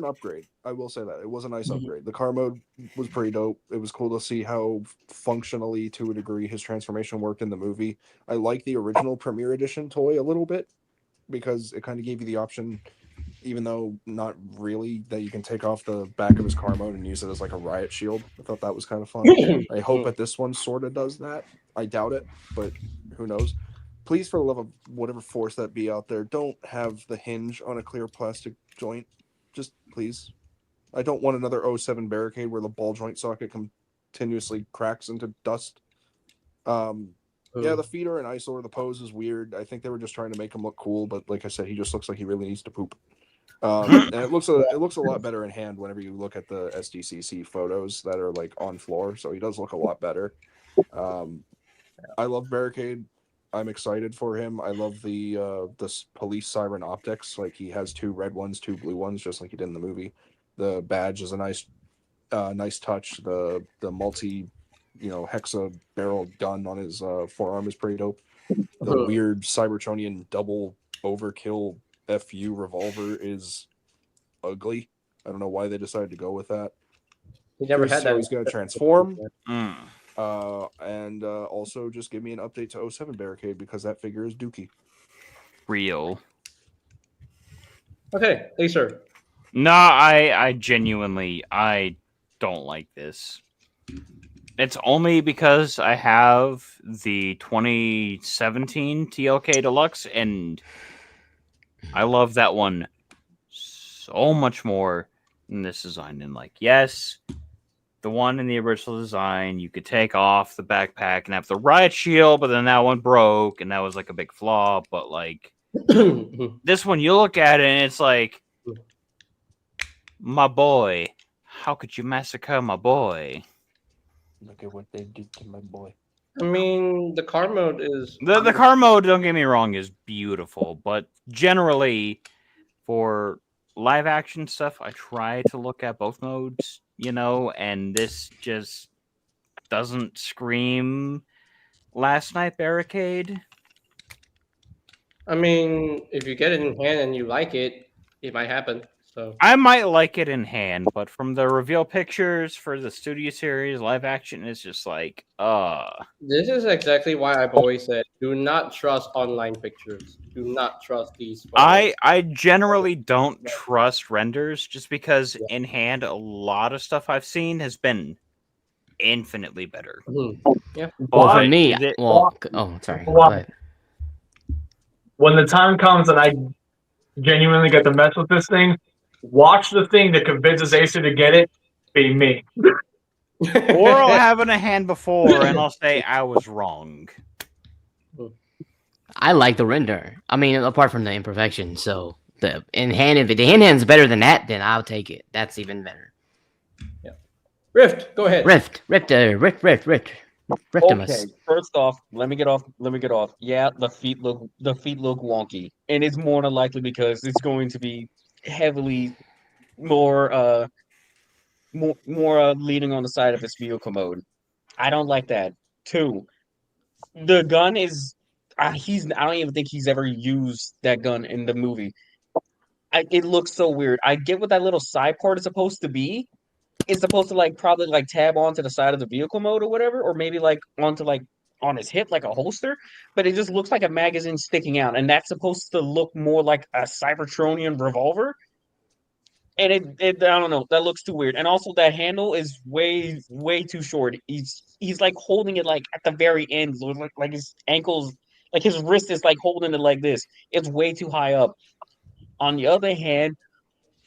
upgrade. I will say that. It was a nice upgrade. The car mode was pretty dope. It was cool to see how functionally, to a degree, his transformation worked in the movie. I like the original Premier Edition toy a little bit, because it kind of gave you the option, even though not really, that you can take off the back of his car mode and use it as like a riot shield. I thought that was kind of fun. I hope that this one sort of does that. I doubt it, but who knows. Please, for the love of whatever force that be out there, don't have the hinge on a clear plastic joint. Just please. I don't want another 07 Barricade where the ball joint socket continuously cracks into dust. Yeah, the feet are an eyesore. The pose is weird. I think they were just trying to make him look cool, but like I said, he just looks like he really needs to poop. And it looks a lot better in hand whenever you look at the SDCC photos that are like on floor. So he does look a lot better. I love Barricade. I'm excited for him. I love the police siren optics. Like, he has 2 red ones, 2 blue ones, just like he did in the movie. The badge is a nice touch. The multi hexa barrel gun on his forearm is pretty dope. The weird Cybertronian double overkill FU revolver is ugly. I don't know why they decided to go with that. He never had that. He's going to transform. And also just give me an update to 07 Barricade, because that figure is dookie. Real. Okay, Acer. No, I genuinely, I don't like this. It's only because I have the 2017 TLK Deluxe, and I love that one so much more than this design. And like, yes, the one in the original design, you could take off the backpack and have the riot shield, but then that one broke, and that was like a big flaw. But like this one, you look at it and it's like, my boy, how could you massacre my boy? Look at what they did to my boy. I mean, the car mode is The car mode, don't get me wrong, is beautiful, but generally for live action stuff, I try to look at both modes, and this just doesn't scream Last Night Barricade. I mean, if you get it in hand and you like it, it might happen. So I might like it in hand, but from the reveal pictures for the studio series, live action is just like, this is exactly why I've always said, do not trust online pictures. Do not trust these photos. I generally don't trust renders just because in hand, a lot of stuff I've seen has been infinitely better. Yeah. Well, for me, sorry. Go ahead. When the time comes and I genuinely get to mess with this thing, watch the thing that convinces Acer to get it be me. Or I'll have it in a hand before and I'll say I was wrong. I like the render. I mean, apart from the imperfection. So the in hand, if the in hand's better than that, then I'll take it. That's even better. Yeah. Rift, go ahead. Rift. Okay, first off, let me get off. Yeah, the feet look wonky, and it's more than likely because it's going to be heavily more leaning on the side of its vehicle mode. I don't like that. 2, the gun is I don't even think he's ever used that gun in the movie. It looks so weird. I get what that little side part is supposed to be. It's supposed to probably tab onto the side of the vehicle mode or whatever, or maybe onto on his hip like a holster, but it just looks like a magazine sticking out, and that's supposed to look more like a Cybertronian revolver. And it I don't know, that looks too weird. And also that handle is way too short. He's like holding it like at the very end, like his ankles, like his wrist is like holding it like this. It's way too high up. On the other hand,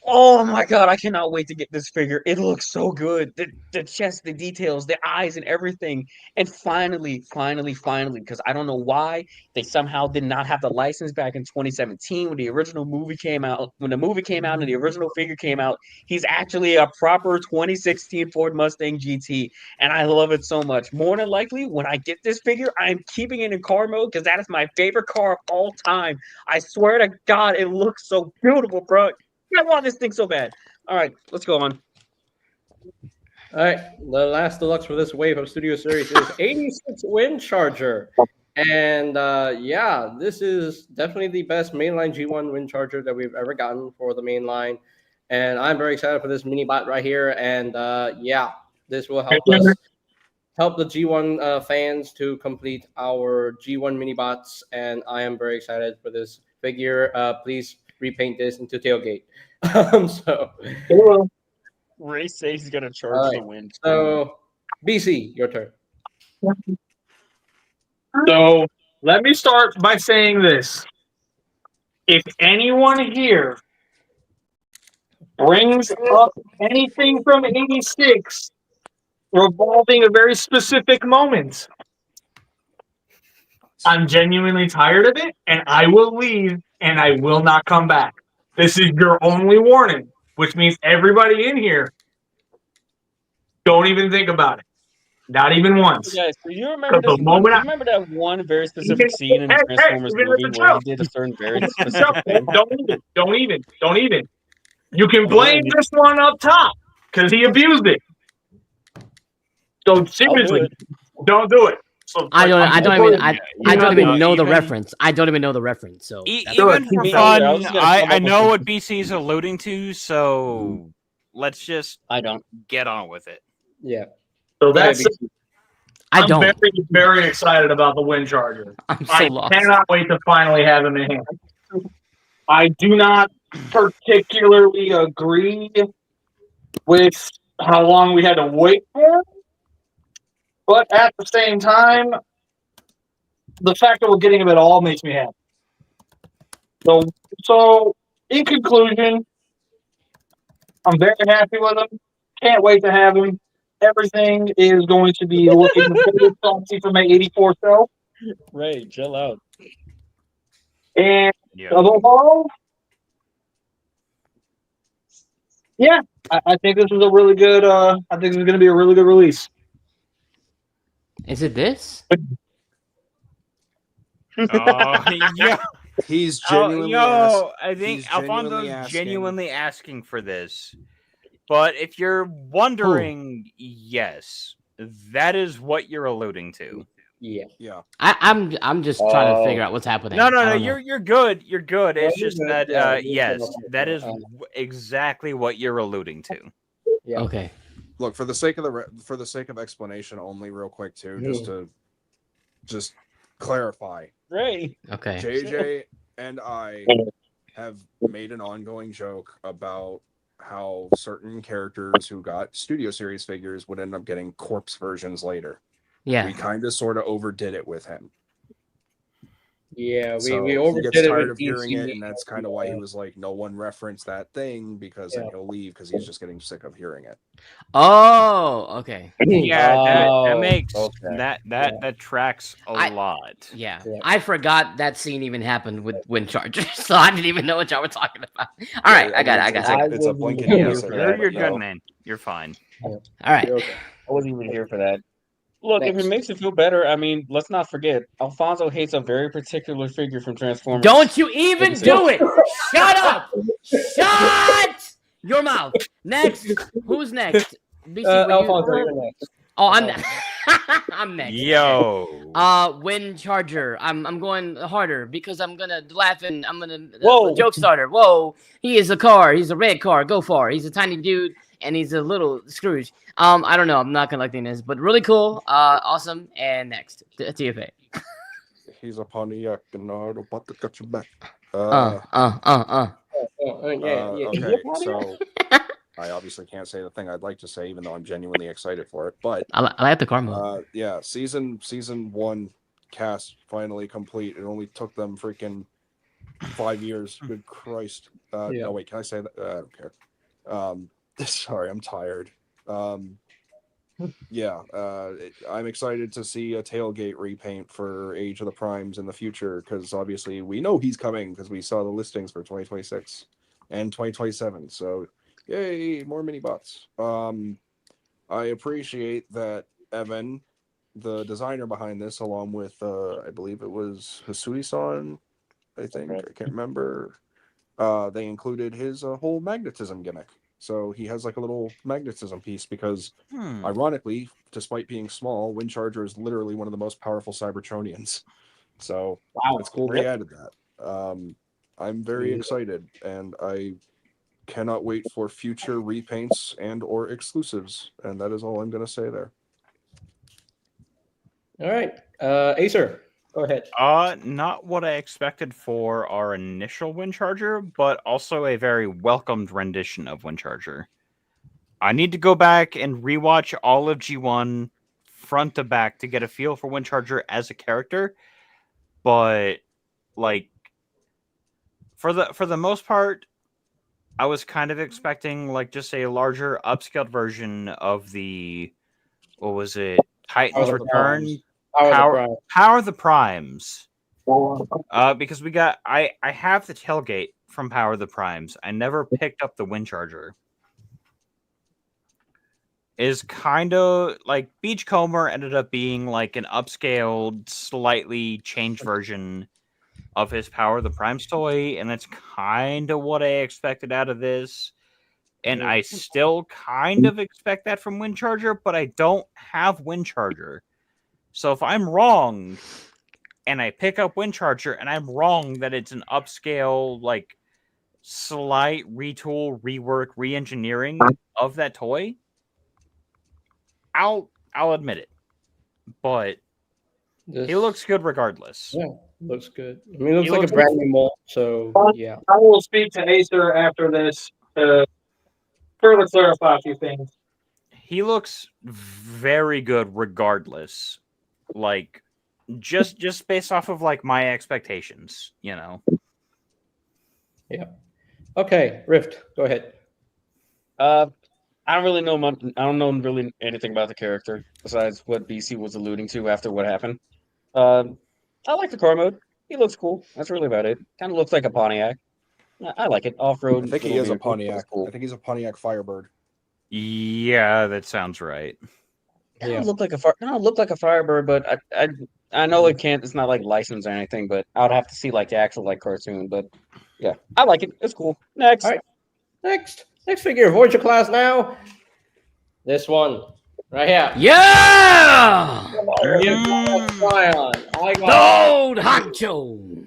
oh my god, I cannot wait to get this figure. It looks so good. The chest, the details, the eyes, and everything. And finally, because I don't know why they somehow did not have the license back in 2017 when the original movie came out. When the movie came out and the original figure came out, he's actually a proper 2016 Ford Mustang GT. And I love it so much. More than likely, when I get this figure, I'm keeping it in car mode because that is my favorite car of all time. I swear to God, it looks so beautiful, bro. I want this thing so bad. All right, let's go on. All right, the last deluxe for this wave of Studio Series is 86 Windcharger. And yeah, this is definitely the best mainline G1 Windcharger that we've ever gotten for the mainline. And I'm very excited for this mini bot right here. And yeah, this will help us help the G1 fans to complete our G1 mini bots. And I am very excited for this figure. Please repaint this into tailgate. So Ray says he's gonna charge the wind. So BC, your turn. So let me start by saying this. If anyone here brings up anything from 86 revolving a very specific moment, I'm genuinely tired of it, and I will leave, and I will not come back. This is your only warning, which means everybody in here, don't even think about it. Not even once. Yeah, so you remember that one very specific scene in the Transformers movie where he did a certain very specific thing? Don't even. You can blame this one up top because he abused it. So seriously, don't do it. So, I don't even know the reference. I don't even know the reference. So even for fun, I know what BC is alluding to. So let's just get on with it. Yeah. So that's. I'm don't. very, very excited about the Windcharger. I'm lost. Cannot wait to finally have him in hand. I do not particularly agree with how long we had to wait for him. But at the same time, the fact that we're getting him at all makes me happy. So in conclusion, I'm very happy with him. Can't wait to have him. everything is going to be looking very fancy for my 84 self. Right, chill out. And Yeah. above all, yeah, I think this is a really good. I think this is going to be a really good release. Is it this? Yeah. He's genuinely I think he's genuinely Alfonso's asking. genuinely asking for this. But if you're wondering, yes, that is what you're alluding to. Yeah. I'm just trying to figure out what's happening. No, I don't know. you're good. You're good. It's you're just good. that Yeah, yes, that is uh, exactly what you're alluding to. Yeah. Okay. Look, for the sake of explanation only, real quick too, just clarify. Right. Okay. JJ and I have made an ongoing joke about how certain characters who got Studio Series figures would end up getting corpse versions later. Yeah. We kind of sort of overdid it with him. Yeah, we So overdid he gets it tired with of hearing DC. it, and that's kind of why he was like, "No one referenced that thing," because then he'll leave because he's just getting sick of hearing it. Oh, okay. Yeah, that Oh, makes okay. that tracks a lot. Yeah. Yeah. I forgot that scene even happened with Windcharger, so I didn't even know what y'all were talking about. All right, I got it. It's a blinking Yeah, miss. You're good, man. You're fine. All right. You're okay. I wasn't even here for that. Look, if it makes you feel better, I mean, let's not forget, Alfonso hates a very particular figure from Transformers. Don't you even do it! Shut up! Shut your mouth. Next. Who's next? BC, Alfonso, you're next. Oh, I'm next. I'm next. Yo. Windcharger. I'm going harder because I'm gonna laugh and I'm gonna Whoa. joke starter. Whoa, he is a car. He's a red car. Go far. He's a tiny dude and he's a little Scrooge. I don't know. I'm not collecting this, but really cool. Awesome. And next, TFA. He's a Pontiac and I don't want to cut you back. Okay, so I obviously can't say the thing I'd like to say, even though I'm genuinely excited for it. But I like the car mode. yeah, season 1 cast finally complete. It only took them freaking 5 years. Good Christ! No, wait, can I say that? I don't care. Sorry, I'm tired. Yeah, I'm excited to see a tailgate repaint for Age of the Primes in the future, because obviously we know he's coming because we saw the listings for 2026 and 2027. So, yay, more mini bots. I appreciate that Evan, the designer behind this, along with I believe it was Hisui-san, I think, I can't remember. They included his whole magnetism gimmick. So he has like a little magnetism piece because, ironically, despite being small, Windcharger is literally one of the most powerful Cybertronians. So it's cool they added that. I'm very excited, and I cannot wait for future repaints and or exclusives. And that is all I'm going to say there. All right, Acer, go ahead. Not what I expected for our initial Windcharger, but also a very welcomed rendition of Windcharger. I need to go back and rewatch all of G1 front to back to get a feel for Windcharger as a character, but like for the most part, I was kind of expecting like just a larger upscaled version of the, what was it, Titan's Return. Power of the Primes. Because we got I have the tailgate from Power of the Primes. I never picked up the Windcharger. Is kind of like Beachcomber ended up being like an upscaled, slightly changed version of his Power of the Primes toy, and that's kind of what I expected out of this. And I still kind of expect that from Windcharger, but I don't have Windcharger. So if I'm wrong and I pick up Windcharger and I'm wrong that it's an upscale, like slight retool, rework, re-engineering of that toy, I'll admit it. But he looks good regardless. Yeah, looks good. I mean, it looks like a brand new mold, so yeah. I will speak to Acer after this to further clarify a few things. He looks very good regardless. Like just based off of like my expectations, you know. Yeah. Okay, Rift, go ahead. I don't really know much. I don't know really anything about the character besides what BC was alluding to after what happened. I like the car mode. He looks cool. That's really about it. Kind of looks like a Pontiac. I like it. Off-road. I think he little is a vehicle, Pontiac. cool. I think he's a Pontiac Firebird. Yeah, that sounds right. It don't look like a Firebird, but I know it can't. It's not like licensed or anything, but I would have to see like the actual like cartoon. But yeah, I like it. It's cool. Next. All right. Next figure, Voyager class now. This one right here. Yeah! Trion. Gold honcho.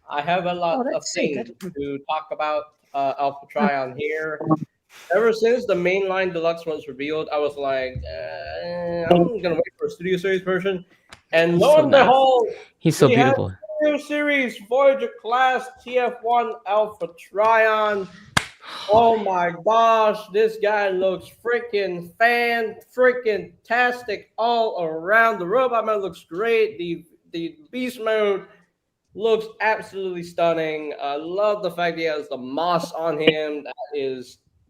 I have a lot of things to talk about Alpha Trion here. Ever since the mainline deluxe was revealed, I was like, I'm gonna wait for a Studio Series version. And lo and behold, He's so we have beautiful. Studio Series Voyager class TF1 Alpha Trion. Oh my gosh, this guy looks freaking tastic all around. The Robot Mode looks great. The Beast Mode looks absolutely stunning. I love the fact he has the moss on him.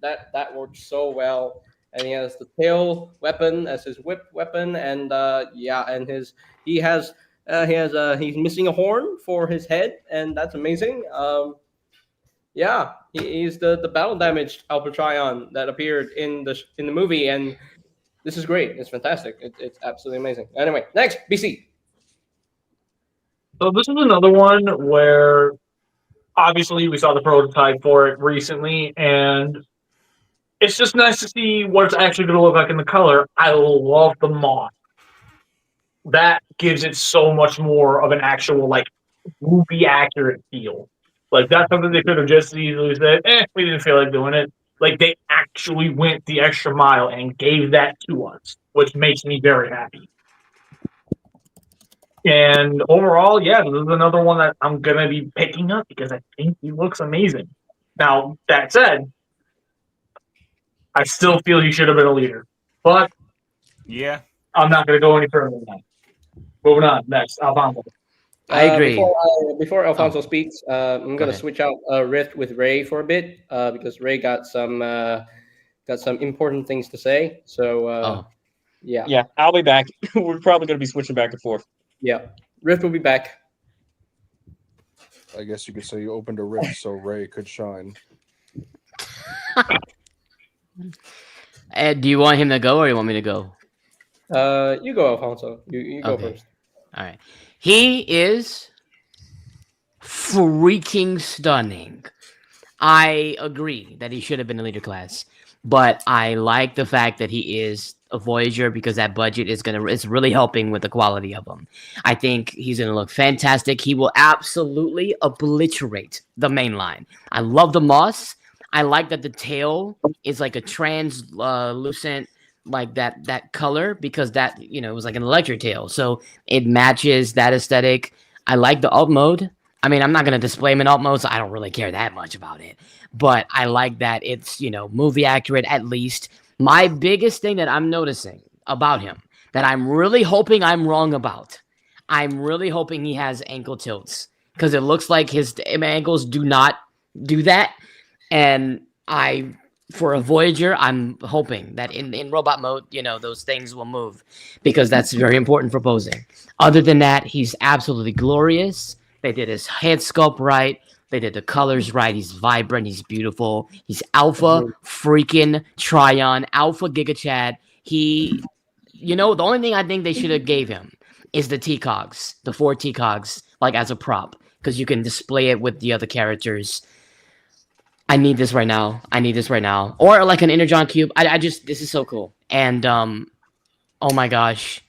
That works so well. And he has the tail weapon as his whip weapon, and he's missing a horn for his head, and that's amazing. He's the battle damaged Alpha Trion that appeared in the movie, and this is great. It's fantastic. It's absolutely amazing. Anyway, next BC. So this is another one where obviously we saw the prototype for it recently, and it's just nice to see what it's actually going to look like in the color. I love the moth. That gives it so much more of an actual like movie accurate feel. Like that's something they could have just easily said, we didn't feel like doing it. Like they actually went the extra mile and gave that to us, which makes me very happy. And overall, yeah, this is another one that I'm going to be picking up because I think he looks amazing. Now, that said, I still feel he should have been a leader. But yeah, I'm not going to go any further than that. Moving on, next, Alfonso. I agree. Before Alfonso speaks, I'm going to switch out Rift with Ray for a bit because Ray got some important things to say. So, Yeah, I'll be back. We're probably going to be switching back and forth. Yeah, Rift will be back. I guess you could say you opened a rift so Ray could shine. Ed, do you want him to go or you want me to go? You go, Alfonso. You go first. All right. He is freaking stunning. I agree that he should have been a leader class, but I like the fact that he is a Voyager because that budget is really helping with the quality of him. I think he's gonna look fantastic. He will absolutely obliterate the main line. I love the moss. I like that the tail is like a translucent like that color because that it was like an electric tail, so it matches that aesthetic. I like the alt mode. I mean, I'm not gonna display him in alt mode, so I don't really care that much about it. But I like that it's movie accurate at least. My biggest thing that I'm noticing about him that I'm really hoping I'm wrong about. I'm really hoping he has ankle tilts because it looks like his ankles do not do that. And for a Voyager, I'm hoping that in robot mode, those things will move because that's very important for posing. Other than that, he's absolutely glorious. They did his head sculpt right. They did the colors right. He's vibrant. He's beautiful. He's Alpha freaking Trion, Alpha Giga Chad. The only thing I think they should have gave him is the T-Cogs, the 4 T-Cogs, like as a prop, because you can display it with the other characters. I need this right now. Or like an Energon Cube. This is so cool. And, oh my gosh.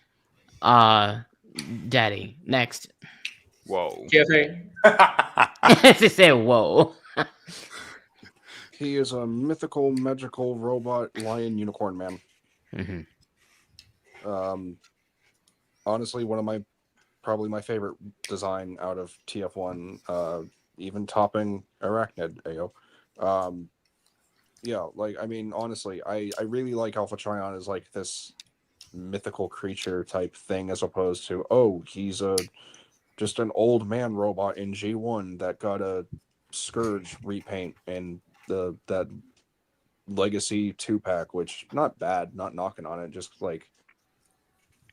Daddy, next. Whoa. GFA. Just say whoa. He is a mythical, magical robot lion unicorn man. Mm-hmm. Honestly, one of probably my favorite design out of TF1, even topping Arachnid AO. Honestly, I really like Alpha Trion as like this mythical creature type thing as opposed to he's just an old man robot in G1 that got a Scourge repaint and that Legacy 2-pack, which not bad, not knocking on it, just like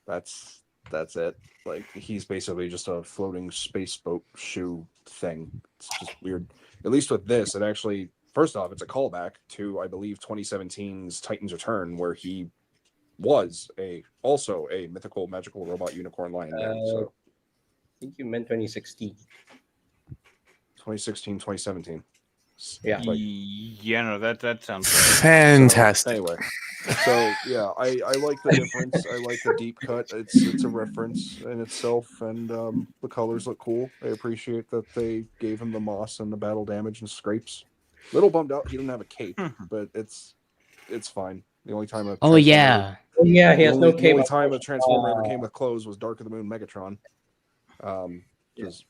that's it. Like he's basically just a floating space boat shoe thing. It's just weird. At least with this, it actually, first off, it's a callback to, I believe, 2017's Titan's Return, where he was also a mythical magical robot unicorn lion man. So I think you meant 2016. 2016, 2017. Yeah. Like, Yeah, no, that sounds Fantastic. So, anyway, so yeah, I like the difference. I like the deep cut. It's a reference in itself, and the colors look cool. I appreciate that they gave him the moss and the battle damage and scrapes. Little bummed out he didn't have a cape, but it's fine. The only time Oh yeah. Oh yeah, he has no The cape. only time a Transformer ever came with clothes was Dark of the Moon Megatron. Just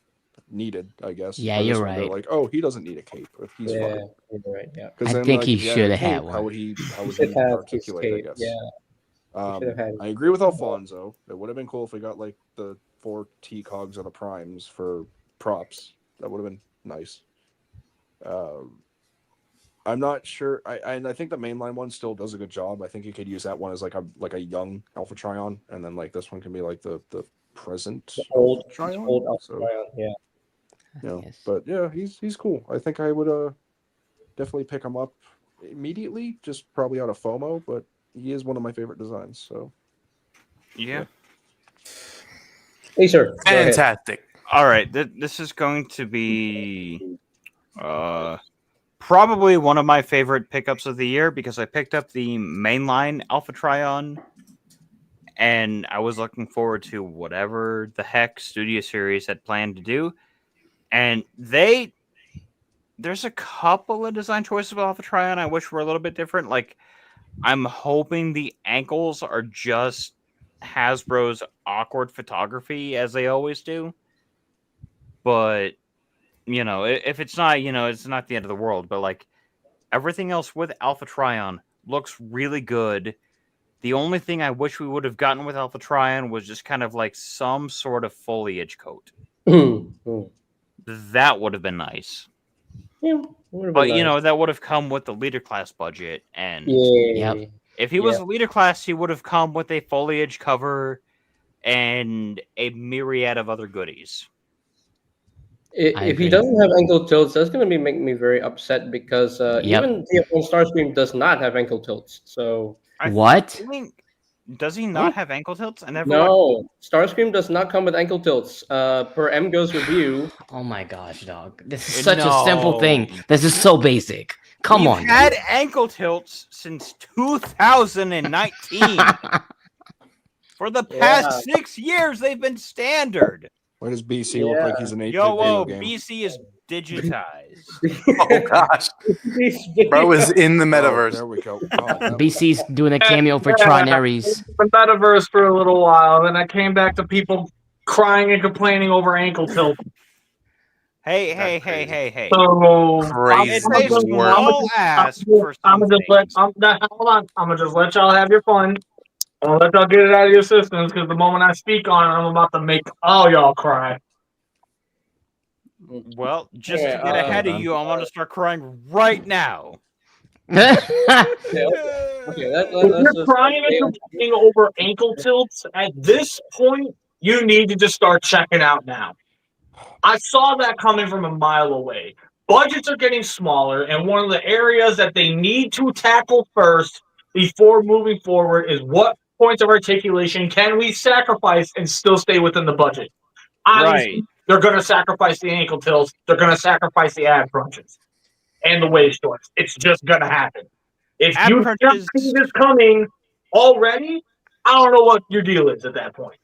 needed, I guess. Yeah, By this you're one, they're right. like, oh, he doesn't need a cape. If he's Yeah, fine. you're right. Yeah. Because I then, think like, he if he should a have had cape, one. How would he should have his articulate? I cape, guess. yeah. Should have had I agree with Alfonso. It would have been cool if we got like the 4 T cogs of the primes for props. That would have been nice. I'm not sure. I think the mainline one still does a good job. I think you could use that one as like a young Alpha Trion, and then like this one can be like the present old Trion. old Alpha So, Trion, yeah. you know, Yes. but yeah, he's cool. I think I would definitely pick him up immediately, just probably out of FOMO, but he is one of my favorite designs. So yeah. Hey, sir. Go ahead. Fantastic. All right, this is going to be probably one of my favorite pickups of the year because I picked up the mainline Alpha Trion, and I was looking forward to whatever the heck Studio Series had planned to do. And there's a couple of design choices of Alpha Trion I wish were a little bit different. Like, I'm hoping the ankles are just Hasbro's awkward photography as they always do. But, you know, if it's not, you know, it's not the end of the world. But, like, everything else with Alpha Trion looks really good. The only thing I wish we would have gotten with Alpha Trion was just kind of like some sort of foliage coat. That would have been nice. Yeah, would have But, been you know, nice. that would have come with the leader class budget. And Yeah. Yep. if he was a leader class, he would have come with a foliage cover and a myriad of other goodies. If he doesn't have ankle tilts, that's going to make me very upset because even TF1 Starscream does not have ankle tilts. So What? Does he not have ankle tilts? I never. No, Starscream does not come with ankle tilts. Per MGo's review. Oh my gosh, dog! This is such a simple thing. This is so basic. Come We've on. had ankle tilts since 2019. For the past 6 years, they've been standard. why does BC look like he's an 8-bit Yo, whoa, video game? BC is digitized. Oh gosh, bro is in the metaverse. There we go. BC's doing a cameo for Tron Ares. The metaverse for a little while, and then I came back to people crying and complaining over ankle tilt. Hey. So Crazy I'm gonna just let y'all have your fun. I'm gonna let y'all get it out of your systems because the moment I speak on it, I'm about to make all y'all cry. Well, just Yeah, to get ahead of you, I'm going to start crying right now. Okay, If you're crying and complaining over ankle tilts, at this point, you need to just start checking out now. I saw that coming from a mile away. Budgets are getting smaller, and one of the areas that they need to tackle first before moving forward is what points of articulation can we sacrifice and still stay within the budget. Obviously, they're going to sacrifice the ankle tilts. They're going to sacrifice the ab crunches and the waist joints. It's just going to happen. If you don't see this coming already, I don't know what your deal is at that point.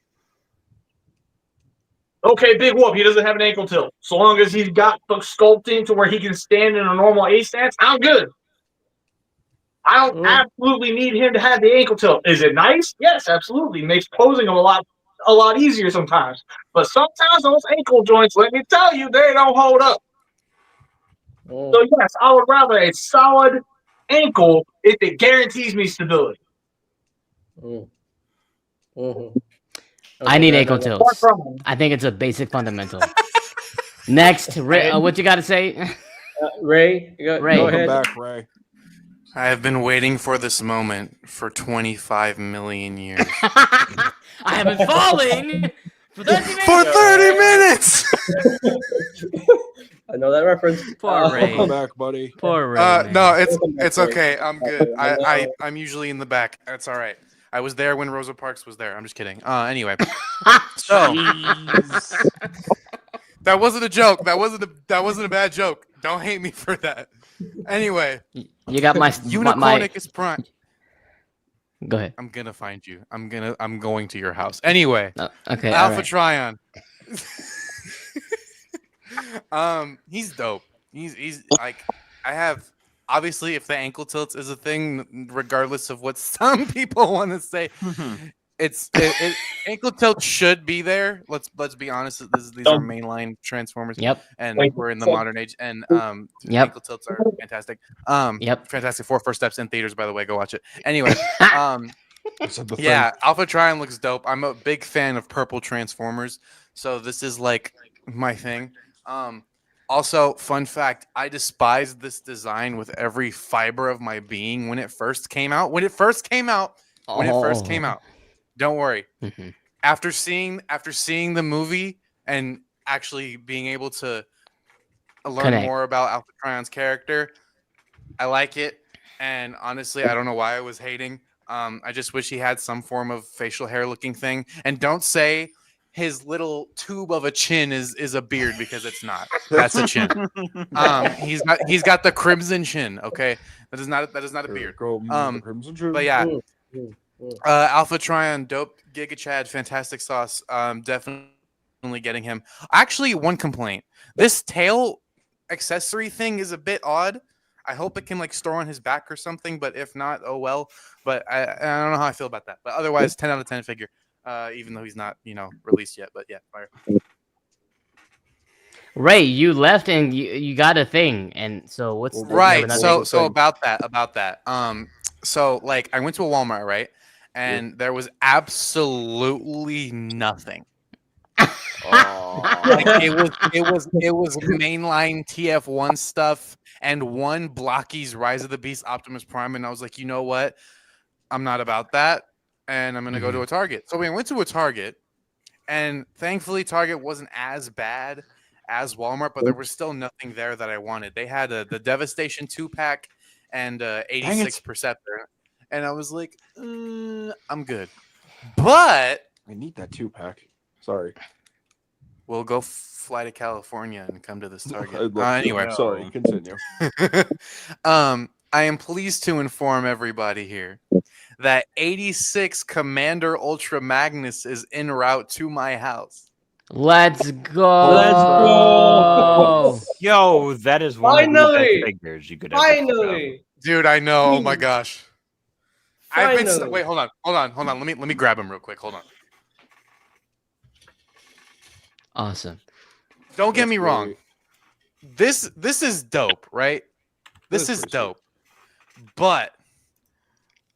Okay, Big Whoop, he doesn't have an ankle tilt. So long as he's got the sculpting to where he can stand in a normal A stance, I'm good. I don't absolutely need him to have the ankle tilt. Is it nice? Yes, absolutely. Makes posing a lot easier sometimes. But sometimes those ankle joints, let me tell you, they don't hold up. So yes, I would rather a solid ankle if it guarantees me stability. I need ankle tilts. I think it's a basic fundamental. Next, Ray, what you got to say? Ray, Welcome go ahead. back, Ray. I have been waiting for this moment for 25 million years. I have been falling for 30 minutes. For 30 minutes! I know that reference. Poor Ray. Welcome back, buddy. Poor Ray. man. No, Welcome back, it's Ray. okay. I'm good. I know. I'm usually in the back. That's all right. I was there when Rosa Parks was there. I'm just kidding. Anyway, so that wasn't a joke. That wasn't a bad joke. Don't hate me for that. Anyway, You got my Unicornicus Prime. Go ahead. I'm gonna find you. I'm going to your house. Anyway, Okay. Alpha alright. Trion. He's dope. He's like, I have, obviously, if the ankle tilts is a thing, regardless of what some people want to say, ankle tilt should be there. Let's be honest. These are mainline transformers. Yep. And we're in the modern age, and ankle tilts are fantastic. Yep. Fantastic Four first steps in theaters, by the way. Go watch it. Anyway, yeah, Alpha Trion looks dope. I'm a big fan of purple transformers, so this is like my thing. Also, fun fact, I despised this design with every fiber of my being when it first came out. Don't worry. Mm-hmm. After seeing the movie and actually being able to learn more about Alpha Trion's character, I like it. And honestly, I don't know why I was hating. I just wish he had some form of facial hair looking thing. And don't say his little tube of a chin is a beard, because it's not. That's a chin. He's got the crimson chin. Okay, that is not a beard. But yeah. Alpha Trion, dope. Giga Chad, fantastic sauce. Definitely getting him. Actually, one complaint. This tail accessory thing is a bit odd. I hope it can like store on his back or something, but if not, oh well. But I don't know how I feel about that. But otherwise, 10 out of 10 figure. Even though he's not, released yet. But yeah, fire. Ray, you left and you got a thing, and so what's right? So about that. So like I went to a Walmart, right? And there was absolutely nothing. Like, it was mainline TF1 stuff and one Blocky's Rise of the Beast Optimus Prime, and I was like, you know what? I'm not about that, and I'm gonna go to a Target. So we went to a Target, and thankfully Target wasn't as bad as Walmart, but there was still nothing there that I wanted. They had the Devastation 2-pack and 86 Perceptor. And I was like, I'm good. But I need that 2-pack. Sorry. We'll go fly to California and come to this Target. Anyway. Sorry, continue. I am pleased to inform everybody here that 86 Commander Ultra Magnus is en route to my house. Let's go. Yo, that is one of the best figures you could ever Finally. Dude, I know. Oh my gosh. Finally. Wait, hold on. Let me grab him real quick. Hold on. Awesome. Don't get me wrong. This is dope, right? This is dope. But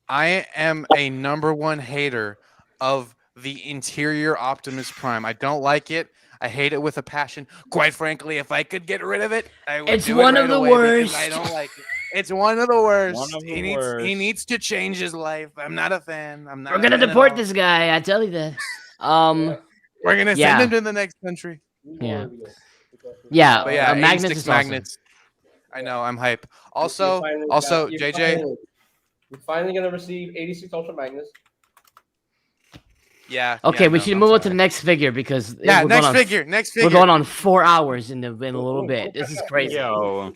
I am a #1 hater of the interior Optimus Prime. I don't like it. I hate it with a passion. Quite frankly, if I could get rid of it, I would. It's one of the worst. I don't like it. It's one of the worst. He needs to change his life. I'm not a fan. We're gonna deport this guy. I tell you that. We're gonna send him to the next country. Yeah. But yeah, Magnus 86 is Magnets. awesome. I know. I'm hype. Also, JJ. You're finally gonna receive 86 Ultra Magnus. Yeah. Okay, we should move on to the next figure because next figure. We're going on 4 hours in a little bit. This is crazy. Yo.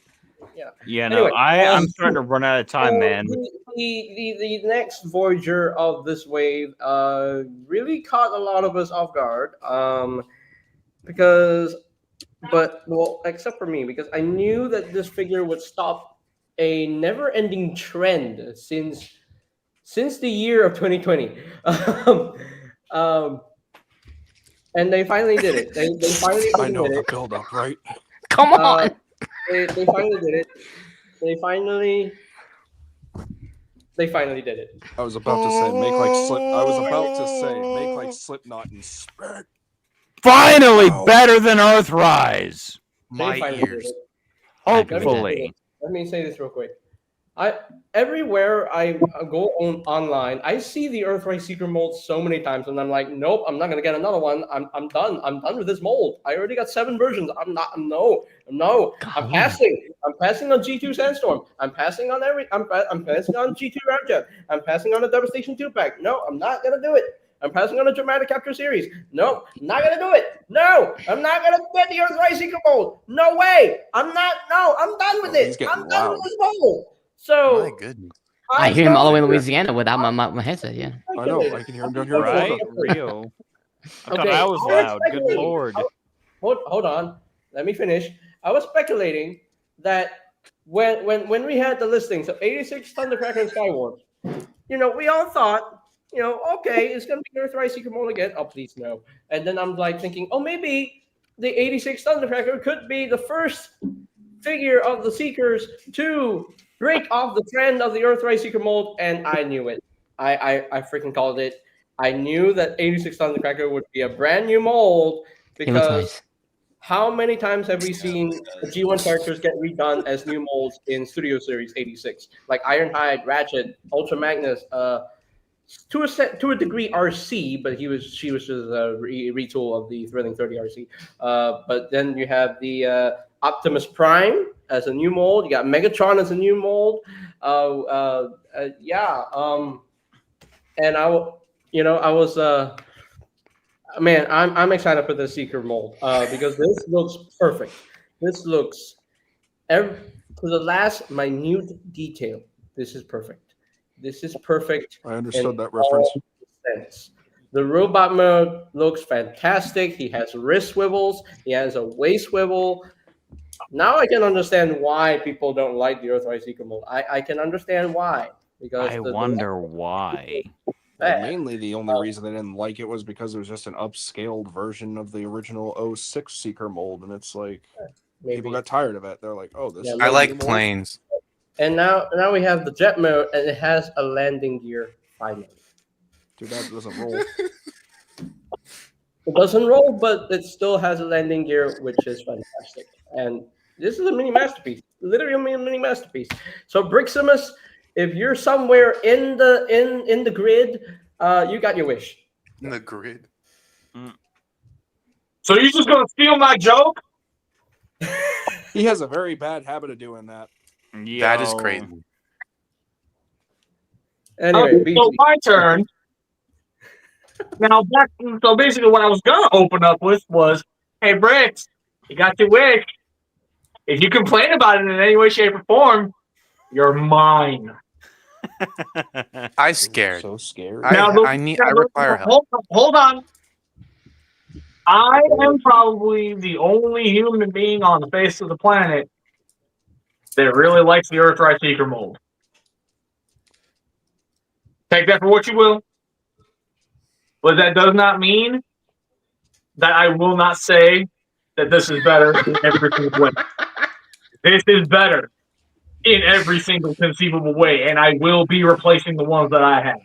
Yeah, Anyway, no, I'm starting to run out of time, man. The next Voyager of this wave really caught a lot of us off guard. Except for me, because I knew that this figure would stop a never-ending trend since the year of 2020. And they finally did it. They finally I know did the it. build-up, right? Come on. They finally did it. They finally did it. I was about to say make like slip. I was about to say make like Slipknot and spit. Finally, better than Earthrise. They My finally did ears. it. Hopefully. Let me say this real quick. Everywhere I go online, I see the Earthrise Secret mold so many times, and I'm like, nope, I'm not gonna get another one. I'm done. I'm done with this mold. I already got 7 versions. I'm not. No. I'm passing. I'm passing on G2 Sandstorm. I'm passing on I'm passing on G2 Ramjet. I'm passing on a Devastation 2-pack. No, I'm not gonna do it. I'm passing on a Dramatic Capture series. No, I'm not gonna do it. No, I'm not gonna get the Earthrise Secret mold. No way. I'm not. No, I'm done with it. I'm done with this mold. So my goodness. I hear him all the way in Louisiana without my headset. Yeah. I know. I can hear him down here. Right, Rio. I thought I was loud. Good lord. Hold on. Let me finish. I was speculating that when we had the listings of 86 Thundercracker and Skywarp, we all thought, okay, it's gonna be Earthrise Secret Mode again. Oh, please no. And then I'm like thinking, oh, maybe the 86 Thundercracker could be the first figure of the Seekers to break off the trend of the Earthrise Secret mold, and I knew it. I freaking called it. I knew that 86 Thundercracker would be a brand new mold because how many times have we seen the G1 characters get redone as new molds in Studio Series 86? Like Ironhide, Ratchet, Ultra Magnus, to a degree RC, but she was just a retool of the Thrilling 30 RC. But then you have the Optimus Prime as a new mold. You got Megatron as a new mold. And I was man, I'm excited for the Seeker mold because this looks perfect. This looks to the last minute detail. This is perfect. This is perfect. I understood that reference. Sense. The robot mode looks fantastic. He has wrist swivels. He has a waist swivel. Now I can understand why people don't like the Earthrise Seeker mode. I can understand why. Because I wonder why. Well, mainly the only reason they didn't like it was because it was just an upscaled version of the original 06 Seeker mold, and it's like people got tired of it. They're like, "Oh, this." I like planes. And now we have the jet mode, and it has a landing gear finally. Too bad it doesn't roll. It doesn't roll, but it still has a landing gear, which is fantastic. And this is a mini masterpiece, literally a mini masterpiece. So Briximus, if you're somewhere in the grid, you got your wish. In the grid. So you're just gonna steal my joke? He has a very bad habit of doing that. That is crazy. Anyway, so my turn. Now, so basically, what I was gonna open up with was, "Hey, Bricks, you got your wish. If you complain about it in any way, shape, or form, you're mine." I scared. So scared. I require help. Hold on. I am probably the only human being on the face of the planet that really likes the Earthrise Seeker mold. Take that for what you will. But that does not mean that I will not say that this is better in every single way. This is better in every single conceivable way, and I will be replacing the ones that I have.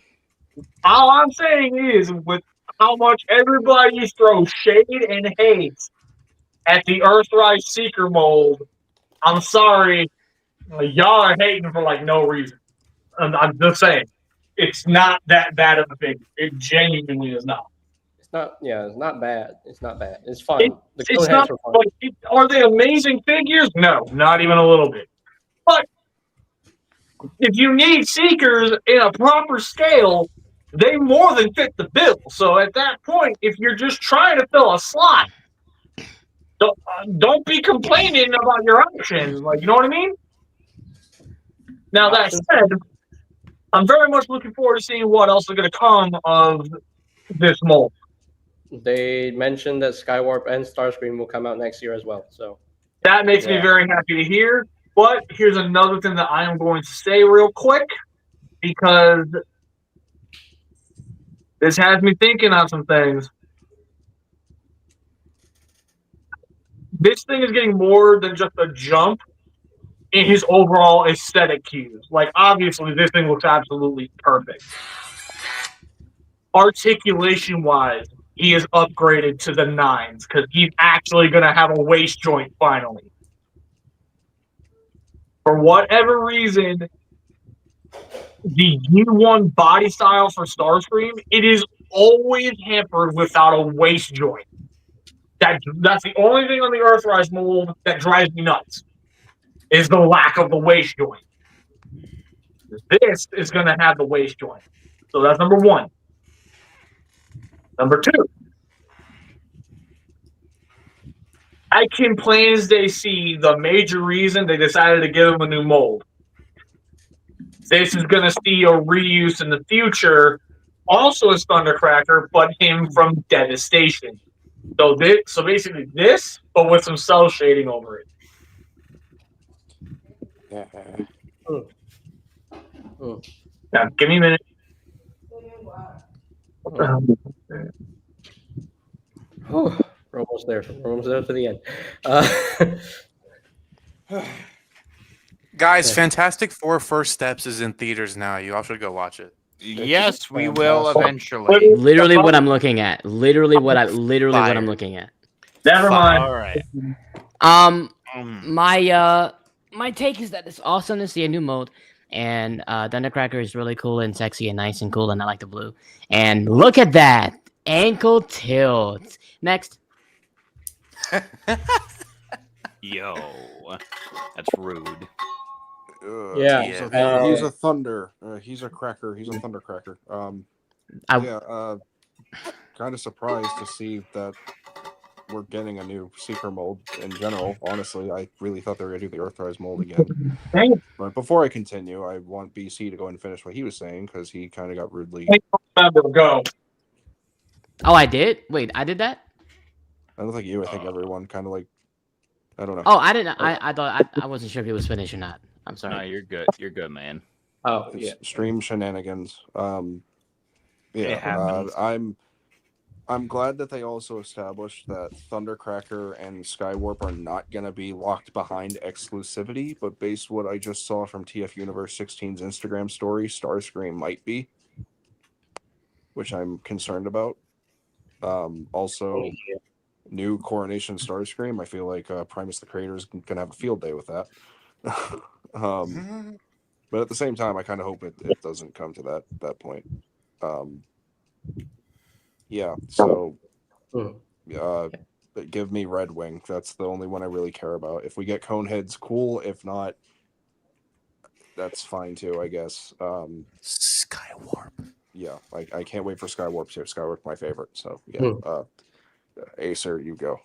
All I'm saying is, with how much everybody throws shade and hate at the Earthrise Seeker mold, I'm sorry, y'all are hating for like no reason. I'm just saying, it's not that bad of a figure. It genuinely is not. It's not. Yeah, it's not bad. It's not bad. It's fun. It's not. Are they amazing figures? No, not even a little bit. But if you need Seekers in a proper scale, they more than fit the bill. So at that point, if you're just trying to fill a slot, don't be complaining about your options. Like, you know what I mean? Now, that said, I'm very much looking forward to seeing what else is going to come of this mold. They mentioned that Skywarp and Starscream will come out next year as well. So that makes me very happy to hear. But here's another thing that I am going to say real quick, because this has me thinking on some things. This thing is getting more than just a jump in his overall aesthetic cues. Like, obviously, this thing looks absolutely perfect. Articulation-wise, he is upgraded to the 9s because he's actually going to have a waist joint finally. For whatever reason, the G1 body style for Starscream, it is always hampered without a waist joint. That's the only thing on the Earthrise mold that drives me nuts, is the lack of the waist joint. This is going to have the waist joint. So that's number one. Number two, I can plain as day see the major reason they decided to give him a new mold. This is going to see a reuse in the future, also as Thundercracker, but him from Devastation. So basically this, but with some cell shading over it. Now, give me a minute. We're almost there. We're almost there to the end. Guys, Fantastic Four First Steps is in theaters now. You all should go watch it. Yes, we will eventually. Literally what I'm looking at. Literally what I'm looking at. Never mind. All right. My take is that it's awesome to see a new mode, and Thundercracker is really cool and sexy and nice and cool, and I like the blue. And look at that ankle tilt. Next. Yo, that's rude. Yeah. He's a thunder. He's a cracker. He's a thundercracker. Kind of surprised to see that we're getting a new Seeker mold in general. Honestly, I really thought they were going to do the Earthrise mold again. But before I continue, I want BC to go and finish what he was saying because he kind of got rudely. Go. Oh, I did? Wait, I did that? I don't think you. I think everyone kind of like. I don't know. Oh, I didn't. I thought I wasn't sure if it was finished or not. I'm sorry. No, you're good. You're good, man. Oh, yeah. Stream shenanigans. It happens. I'm glad that they also established that Thundercracker and Skywarp are not going to be locked behind exclusivity, but based what I just saw from TF Universe 16's Instagram story, Starscream might be, which I'm concerned about. Also, new Coronation Starscream. I feel like Primus the Creator is going to have a field day with that. But at the same time, I kind of hope it doesn't come to that point. Yeah, so give me Red Wing. That's the only one I really care about. If we get Coneheads, cool. If not, that's fine too, I guess. Skywarp. Yeah, I can't wait for Skywarp too. Skywarp's my favorite. So yeah, Acer, you go.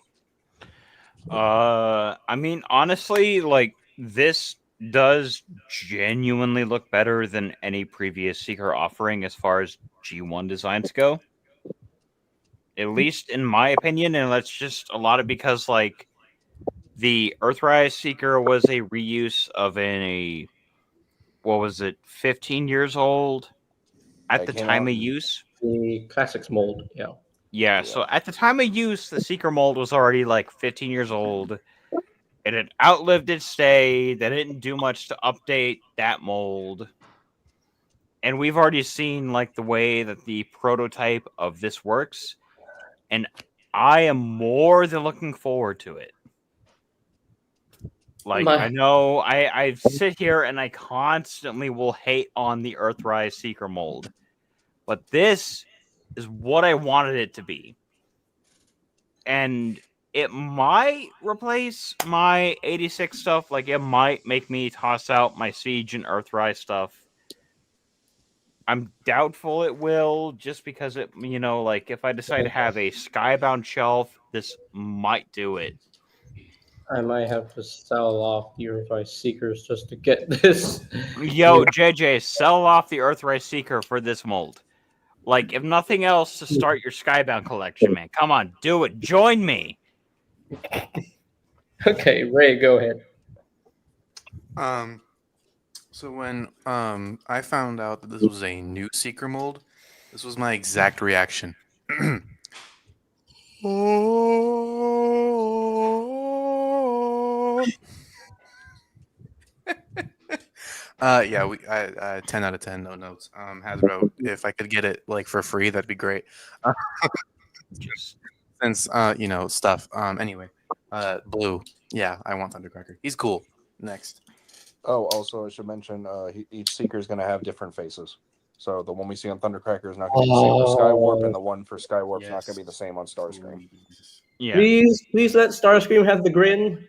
I mean, honestly, like this does genuinely look better than any previous Seeker offering as far as G1 designs go. At least in my opinion, and that's just a lot of because like the Earthrise Seeker was a reuse of what was it, 15 years old at the time of use? The Classics mold, yeah. Yeah, so at the time of use, the Seeker mold was already like 15 years old. It had outlived its stay. They didn't do much to update that mold. And we've already seen like the way that the prototype of this works. And I am more than looking forward to it. Like, I know I sit here and I constantly will hate on the Earthrise Seeker mold. But this is what I wanted it to be. And it might replace my 86 stuff. Like, it might make me toss out my Siege and Earthrise stuff. I'm doubtful it will, just because it, like, if I decide to have a Skybound shelf, this might do it. I might have to sell off the Earthrise Seekers just to get this. Yo, JJ, sell off the Earthrise Seeker for this mold. Like, if nothing else, to start your Skybound collection, man. Come on, do it. Join me. Okay, Ray, go ahead. So when I found out that this was a new Seeker mold, this was my exact reaction. Yeah, I 10 out of 10, no notes. Hasbro, if I could get it like for free, that'd be great. Just since stuff. Anyway, Blue, yeah, I want Thundercracker. He's cool. Next. Oh, also I should mention, each Seeker is going to have different faces. So the one we see on Thundercracker is not going to be the same for Skywarp, and the one for Skywarp is not going to be the same on Starscream. Yeah. Please let Starscream have the grin.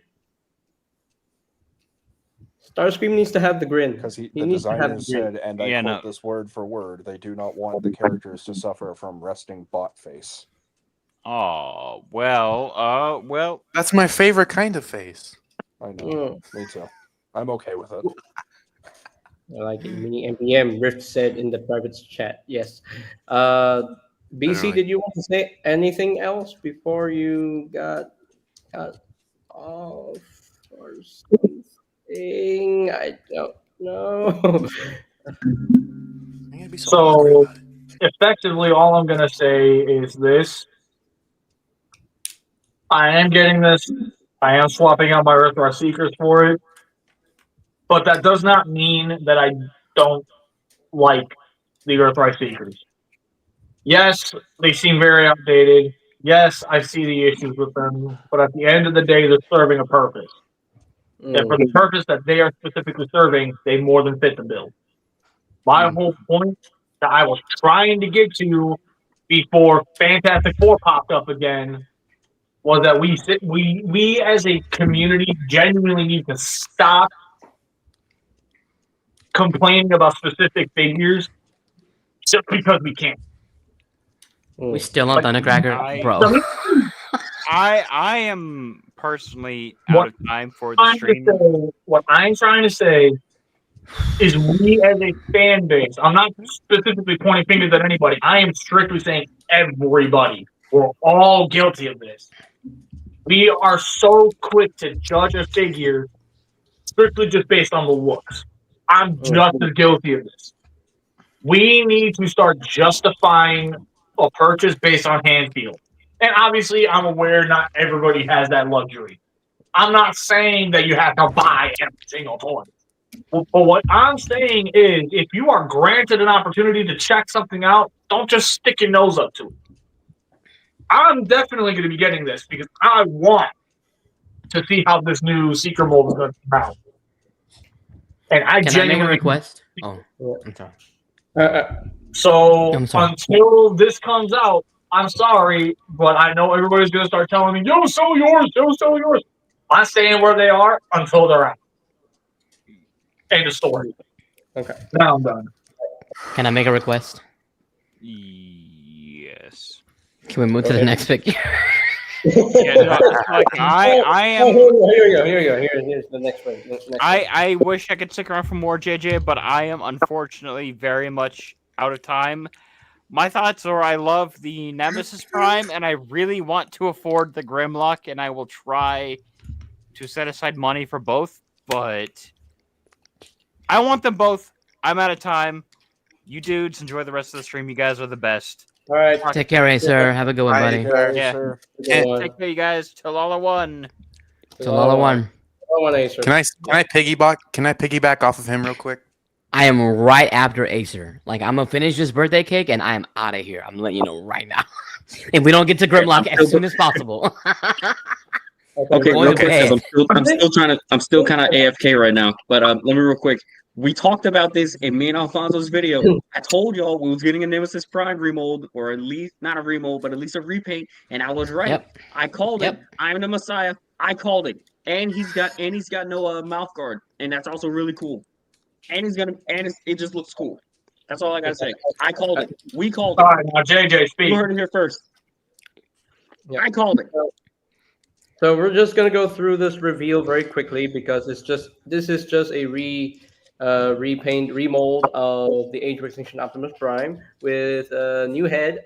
Starscream needs to have the grin. Because He the needs to have the designers grin. said, and I quote this word for word, they do not want the characters to suffer from resting bot face. Oh, well. That's my favorite kind of face. I know. Me too. I'm okay with it. I like it. Mini MPM Rift said in the private chat. Yes. BC, Literally. did you want to say anything else before you got off or something? I don't know. So, effectively, all I'm going to say is this. I am getting this. I am swapping out my Earthrise Seekers for it. But that does not mean that I don't like the Earthrise Seekers. Yes, they seem very outdated. Yes, I see the issues with them. But at the end of the day, they're serving a purpose. And for the purpose that they are specifically serving, they more than fit the bill. My whole point that I was trying to get to before Fantastic Four popped up again was that we as a community genuinely need to stop complaining about specific figures just because we can't. We still on Thundercracker, bro. I am personally out of time for the stream. What I'm trying to say is we as a fan base, I'm not specifically pointing fingers at anybody. I am strictly saying everybody. We're all guilty of this. We are so quick to judge a figure strictly just based on the looks. I'm just as guilty of this. We need to start justifying a purchase based on hand feel. And obviously, I'm aware not everybody has that luxury. I'm not saying that you have to buy every single toy. But what I'm saying is, if you are granted an opportunity to check something out, don't just stick your nose up to it. I'm definitely going to be getting this because I want to see how this new Seeker mold is going to come out. And I Can genuinely I make a request? Oh, I'm sorry. Until this comes out, I'm sorry, but I know everybody's going to start telling me, yo, sell yours, yo, sell yours. I'm staying where they are until they're out. End of story. Okay. Now I'm done. Can I make a request? Yes. Can we move to the next figure? I am. Here we go. Here's the next one. I wish I could stick around for more JJ, but I am unfortunately very much out of time. My thoughts are I love the Nemesis Prime, and I really want to afford the Grimlock, and I will try to set aside money for both, but I want them both. I'm out of time. You dudes, enjoy the rest of the stream. You guys are the best. All right. Take care, Acer. Have a good one, buddy. Yeah. Take care, you guys. Talala one. Talala one. Can I piggyback off of him real quick? I am right after Acer. Like, I'm gonna finish this birthday cake and I am out of here. I'm letting you know right now. If we don't get to Grimlock as soon as possible. Okay, real quick, I'm still kind of AFK right now. But let me real quick. We talked about this in me and Alfonso's video. I told y'all we was getting a Nemesis Prime remold, or at least not a remold, but at least a repaint, and I was right. Yep. I called it. I'm the Messiah. I called it, and he's got no mouth guard, and that's also really cool. And it just looks cool. That's all I gotta say. I called it. We called it. All right, now JJ, speak. You heard it here first. Yeah. I called it. So we're just gonna go through this reveal very quickly because this is just a repaint remold of the Age of Extinction Optimus Prime with a new head.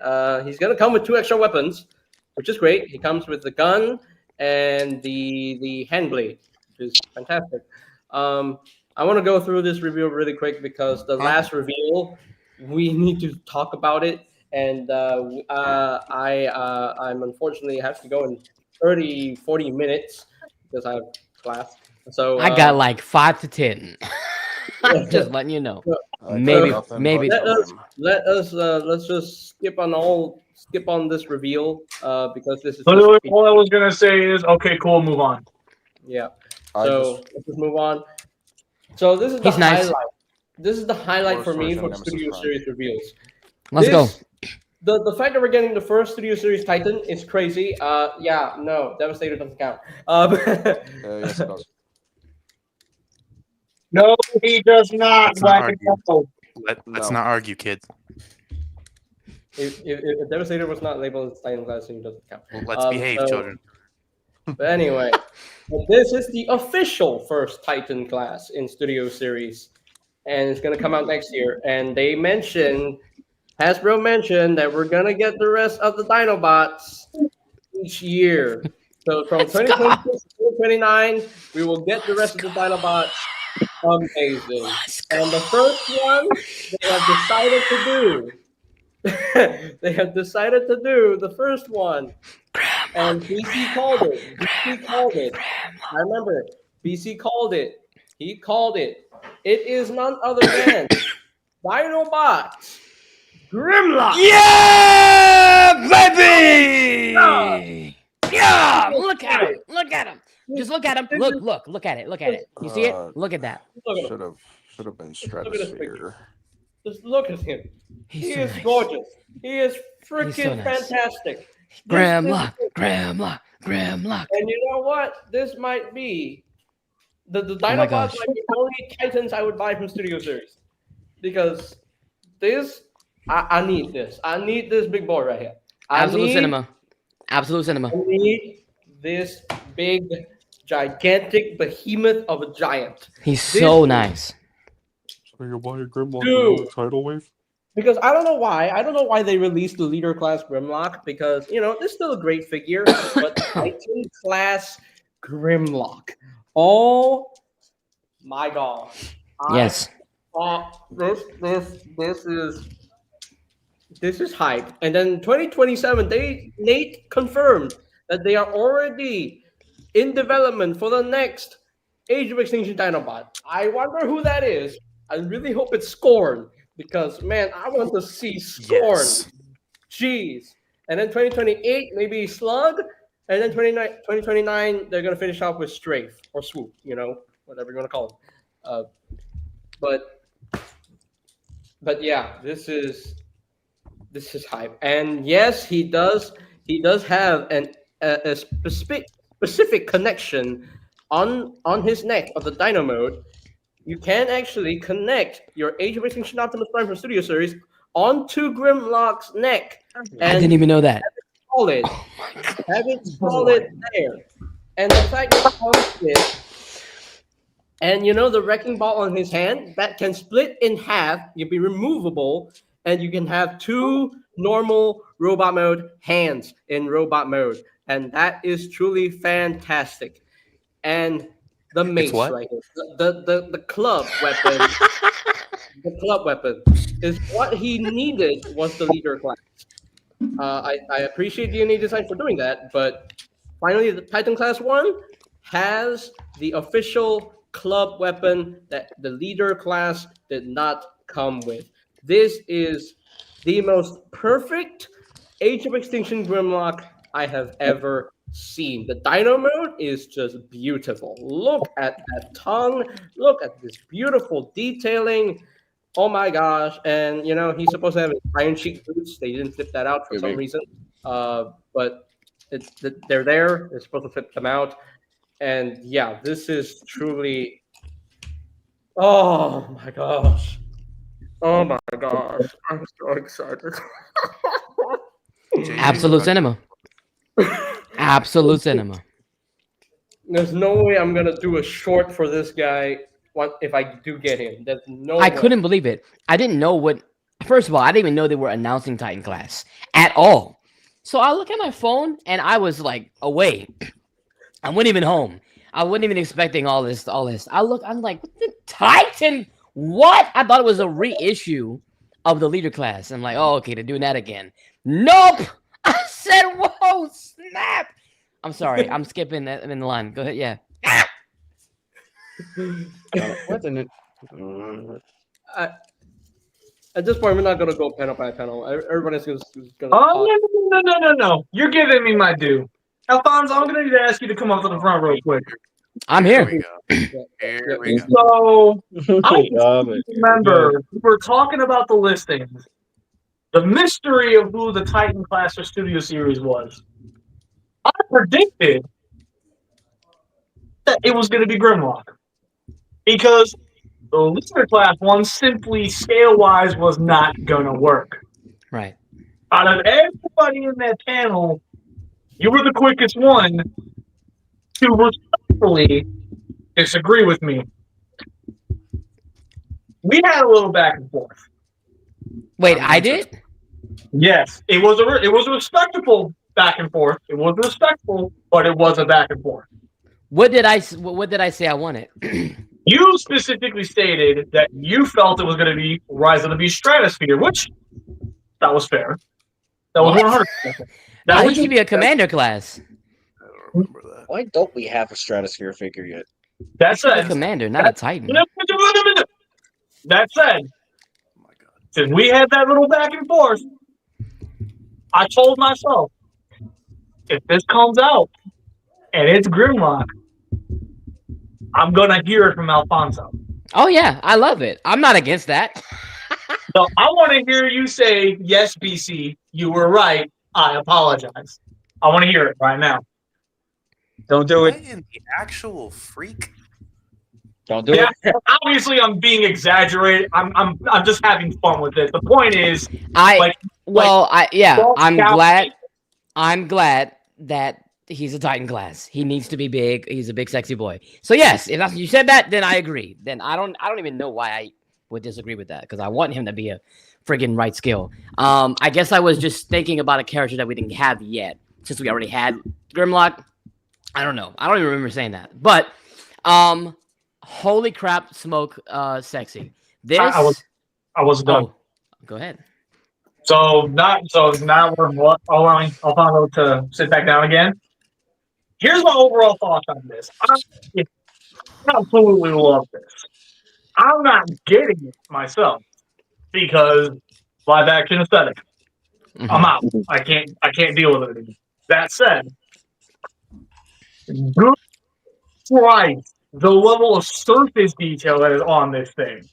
He's gonna come with 2 extra weapons, which is great. He comes with the gun and the hand blade, which is fantastic. I want to go through this reveal really quick because the last reveal we need to talk about it, and I'm unfortunately have to go in 30-40 minutes because I have class. So I got like 5 to 10. Just letting you know. Maybe. Let's just skip on this reveal because this is Literally, all I was gonna say is okay, cool, move on. Yeah. So let's just move on. So this is the He's nice. highlight. This is the highlight for Worst me version for of Nemesis Studio Prime. Series reveals. Let's go. The fact that we're getting the first Studio Series Titan is crazy. Yeah, no, Devastator doesn't count. Yes, it does. No, he does not. Let's not Whack argue. it up. Let's No. not argue, kids. if Devastator was not labeled as Titan class, then it doesn't count. Well, let's behave, children. But anyway, this is the official first Titan class in Studio Series, and it's gonna come out next year. And they mentioned, Hasbro mentioned that we're gonna get the rest of the Dinobots each year. So from 2026 to 2029, we will get the rest of the Dinobots. Amazing. And the first one they have decided to do. They have decided to do the first one. And BC called it. BC called it. I remember it. BC called it. He called it. It is none other than Dinobots Grimlock. Yeah, baby! Yeah! Look at him! Look at him! Just look at him. Look at it. Look at it. You see it? Look at that. Should have been Stratosphere. Just look at him. He's He so is nice. gorgeous. He is freaking He's so nice. fantastic. Grimlock, This is- Grimlock, Grimlock. And you know what? This might be the Oh my Dinobots gosh. might be the only Titans I would buy from Studio Series. Because this, I need this. I need this big boy right here. Absolute cinema. Absolute cinema. I need this big, gigantic behemoth of a giant. He's so nice. So you're buying Grimlock Dude. tidal wave? Because I don't know why. I don't know why they released the leader class Grimlock. Because this is still a great figure, but Titan class Grimlock. Oh my gosh! Yes. This is hype. And then 2027, Nate confirmed that they are already in development for the next Age of Extinction Dinobot. I wonder who that is. I really hope it's Scorn. Because, man, I want to see Scorn. Yes. Jeez. And then 2028, maybe Slug. And then 2029, they're going to finish off with Strafe or Swoop, whatever you want to call it. But yeah, this is hype. And yes, he does have a specific connection on his neck of the Dino mode. You can actually connect your Age of Extinction Optimus Prime from Studio Series onto Grimlock's neck. I didn't even know that. Have it solid there. And the fact that it comes with, and the wrecking ball on his hand, that can split in half, you'll be removable, and you can have two normal robot mode hands in robot mode. And that is truly fantastic. And the mace what? right here. The club weapon. The club weapon is what he needed was the leader class. I appreciate DNA Design for doing that, but finally the Titan Class 1 has the official club weapon that the leader class did not come with. This is the most perfect Age of Extinction Grimlock I have ever seen. The Dino mode is just beautiful. Look at that tongue. Look at this beautiful detailing. Oh my gosh. And, he's supposed to have Iron Sheik boots. They didn't flip that out for some reason. But they're there. They're supposed to flip them out. And yeah, this is truly... Oh my gosh. Oh my gosh. I'm so excited. Absolute cinema. Absolute cinema. There's no way I'm gonna do a short for this guy if I do get him. There's no I way. couldn't believe it. I didn't know what. First of all, I didn't even know they were announcing Titan Class at all. So I look at my phone and I was like away. I wasn't even home. I wasn't even expecting all this. I'm like, the Titan? What? I thought it was a reissue of the leader class. I'm like, oh, okay, they're doing that again. Nope. I said, whoa, snap. I'm sorry. I'm skipping that in the line. Go ahead. Yeah. What in it? At this point, we're not gonna go panel by panel. Everybody's gonna. Oh, no. You're giving me my due. Alfonso, I'm going to need to ask you to come up to the front real quick. I'm Here we here. go. Here we go. So I remember we were talking about the listings. The mystery of who the Titan Class or Studio Series was. I predicted that it was going to be Grimlock because the Leader Class one simply scale-wise was not going to work. Right. Out of everybody in that panel, you were the quickest one to respectfully disagree with me. We had a little back and forth. Wait, I did? Yes, it was a respectable back and forth. It was respectful, but it was a back and forth. What did I say I wanted? You specifically stated that you felt it was going to be Rise of the Beast Stratosphere, which that was fair. That was 100%. That used to be a commander class. Why don't we have a Stratosphere figure yet? That's a commander, not a Titan. That said, since we had that little back and forth, I told myself, if this comes out and it's Grimlock, I'm gonna hear it from Alfonso. Oh yeah, I love it. I'm not against that. So I want to hear you say, yes, BC, you were right. I apologize. I want to hear it right now. Don't do it. In the actual freak. Don't do it. Obviously, I'm being exaggerated. I'm just having fun with it. The point is, I'm glad that he's a Titan class. He needs to be big. He's a big, sexy boy. So yes, if you said that, then I agree. Then I don't even know why I would disagree with that because I want him to be a friggin' right skill. I guess I was just thinking about a character that we didn't have yet since we already had Grimlock. I don't know. I don't even remember saying that. But holy crap, smoke, sexy. This I was done. Oh, go ahead. So now we're allowing Alfonso to sit back down again. Here's my overall thoughts on this. I absolutely love this. I'm not getting it myself because live action aesthetic. Mm-hmm. I'm out. I can't deal with it anymore. That said, good Christ, the level of surface detail that is on this thing.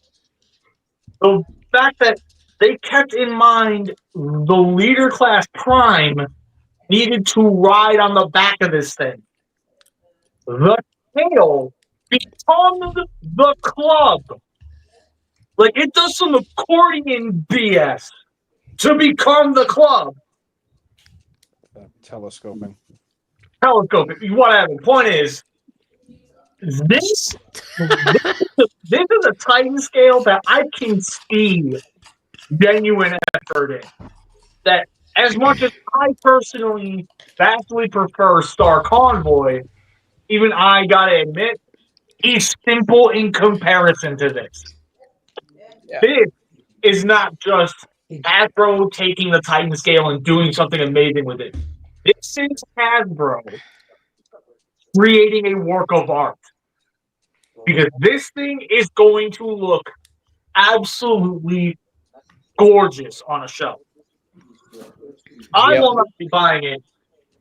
The fact that they kept in mind the Leader Class Prime needed to ride on the back of this thing. The tail becomes the club. Like, it does some accordion BS to become the club. Telescoping. Whatever. Point is, this is a Titan scale that I can see genuine effort in. That as much as I personally vastly prefer Star Convoy, even I gotta admit, he's simple in comparison to this. Yeah. This is not just Hasbro taking the Titan scale and doing something amazing with it. This is Hasbro creating a work of art. Because this thing is going to look absolutely gorgeous on a shelf. I will not be buying it,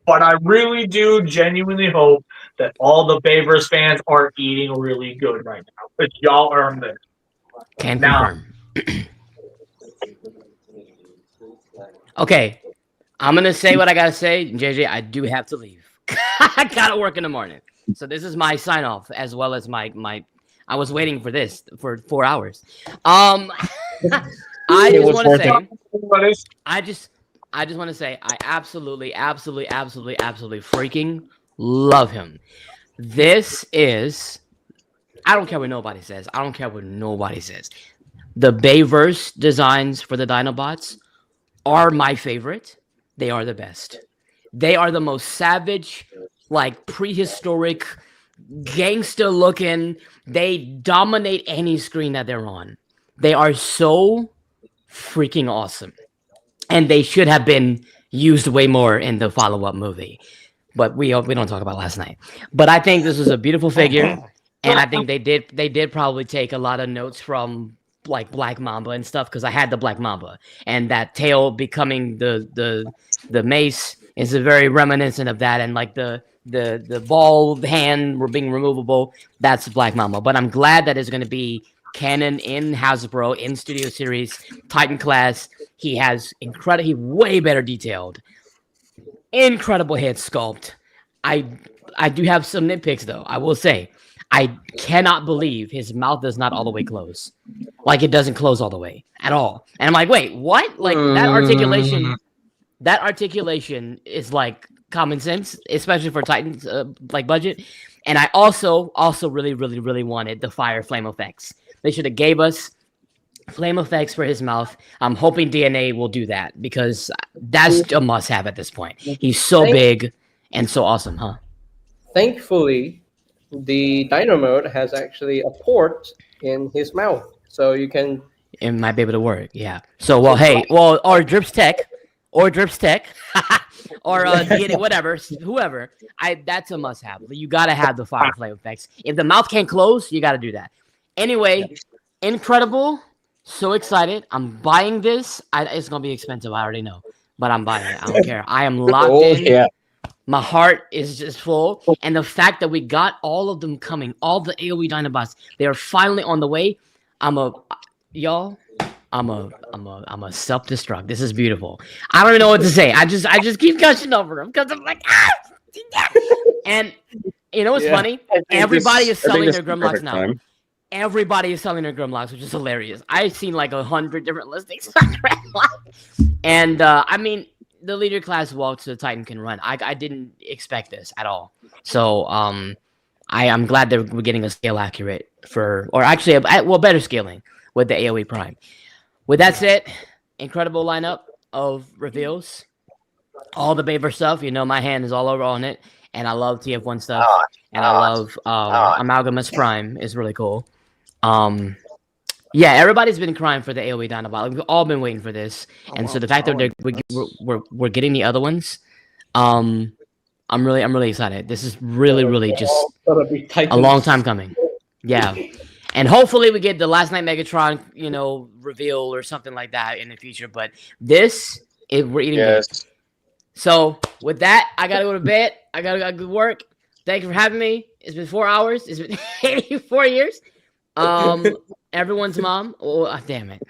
but I really do genuinely hope that all the Bayverse fans are eating really good right now. But y'all earned this. Can confirm. Okay, I'm gonna say what I gotta say. JJ, I do have to leave. I gotta work in the morning. So this is my sign off as well as my I was waiting for this for 4 hours. I just want to say I just want to say I absolutely freaking love him. This is I don't care what nobody says. The Bayverse designs for the Dinobots are my favorite. They are the best. They are the most savage, like prehistoric, gangster looking. They dominate any screen that they're on. They are so freaking awesome. And they should have been used way more in the follow-up movie. But we don't talk about last night. But I think this was a beautiful figure. And I think they did probably take a lot of notes from like Black Mamba and stuff, because I had the Black Mamba. And that tail becoming the mace is a very reminiscent of that, and like the the ball hand were being removable. That's Black Mamba. But I'm glad that it's going to be canon in Hasbro in Studio Series Titan class. He has he way better detailed, incredible head sculpt. I do have some nitpicks though. I will say I cannot believe his mouth does not all the way close. Like, it doesn't close all the way at all. And I'm like, wait, what? Like, that articulation is like common sense, especially for Titan's like budget. And I also really wanted the fire flame effects. They should have gave us flame effects for his mouth. I'm hoping DNA will do that because that's a must-have at this point. He's so big and so awesome, huh? Thankfully, the Dino mode has actually a port in his mouth, so you can. It might be able to work, yeah. So, or Drips Tech, or DNA, whatever, whoever. That's a must-have. You gotta have the fire flame effects. If the mouth can't close, you gotta do that. Anyway, incredible. So excited. I'm buying this. It's gonna be expensive. I already know, but I'm buying it. I don't care. I am locked in. Yeah. My heart is just full, and the fact that we got all of them coming, all the AOE Dinobots, they are finally on the way. I'm a self-destruct. This is beautiful. I don't even know what to say. I just keep gushing over them because I'm like, and you know what's funny? Everybody is selling their Grimlocks now. Time. Everybody is selling their Grimlocks, which is hilarious. I've seen like 100 different listings on Grimlock, and I mean, the leader class walks the Titan can run. I didn't expect this at all. So I'm glad that we're getting a scale accurate better scaling with the AOE Prime. With that said, incredible lineup of reveals. All the Baber stuff, my hand is all over on it, and I love TF1 stuff, and I love Amalgamus Prime is really cool. Yeah, everybody's been crying for the AOE Dinobot. We've all been waiting for this, and so the fact that we're getting the other ones, I'm really excited. This is really just a long time coming. Yeah, and hopefully we get the Last Night Megatron, reveal or something like that in the future. But we're eating good. So with that, I gotta go to bed. I gotta go work. Thank you for having me. It's been 4 hours. It's been 84 years. Everyone's mom. Oh, damn it.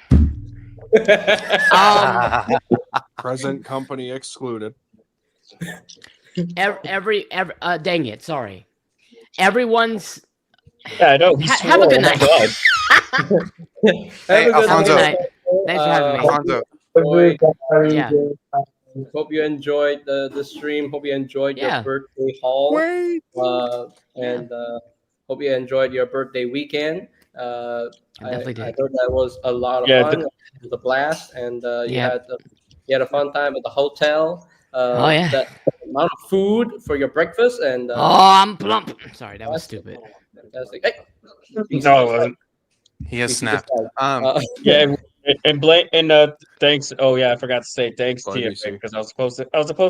Present company excluded. Every dang it, sorry. Everyone's. Yeah, I know. Have a good night. Hey, Alfonso. Thanks for having me. Alfonso. Yeah. Hope you enjoyed the stream. Hope you enjoyed your birthday haul. And hope you enjoyed your birthday weekend. I definitely did. I thought that was a lot of fun. It was a blast, and you had a fun time at the hotel. That amount of food for your breakfast, and I'm plump. Sorry, that was stupid. Fantastic. Hey. No, it wasn't. He has snapped. And thanks. Oh yeah, I forgot to say thanks to you because I was supposed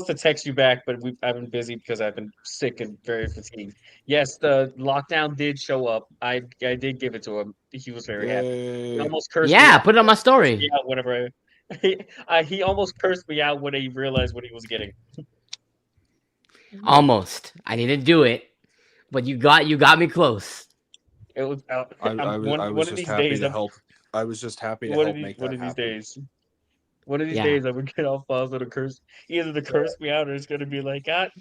to text you back, but I've been busy because I've been sick and very fatigued. Yes, the lockdown did show up. I did give it to him. He was very happy. He almost cursed me out. Put it on my story. Yeah, whatever. He almost cursed me out when he realized what he was getting. Almost. I didn't do it, but you got me close. It was. I was just happy to help. I was just happy to help make that happen. One of these days, I'm gonna get off balls with a curse. Either to curse me out, or it's gonna be like God.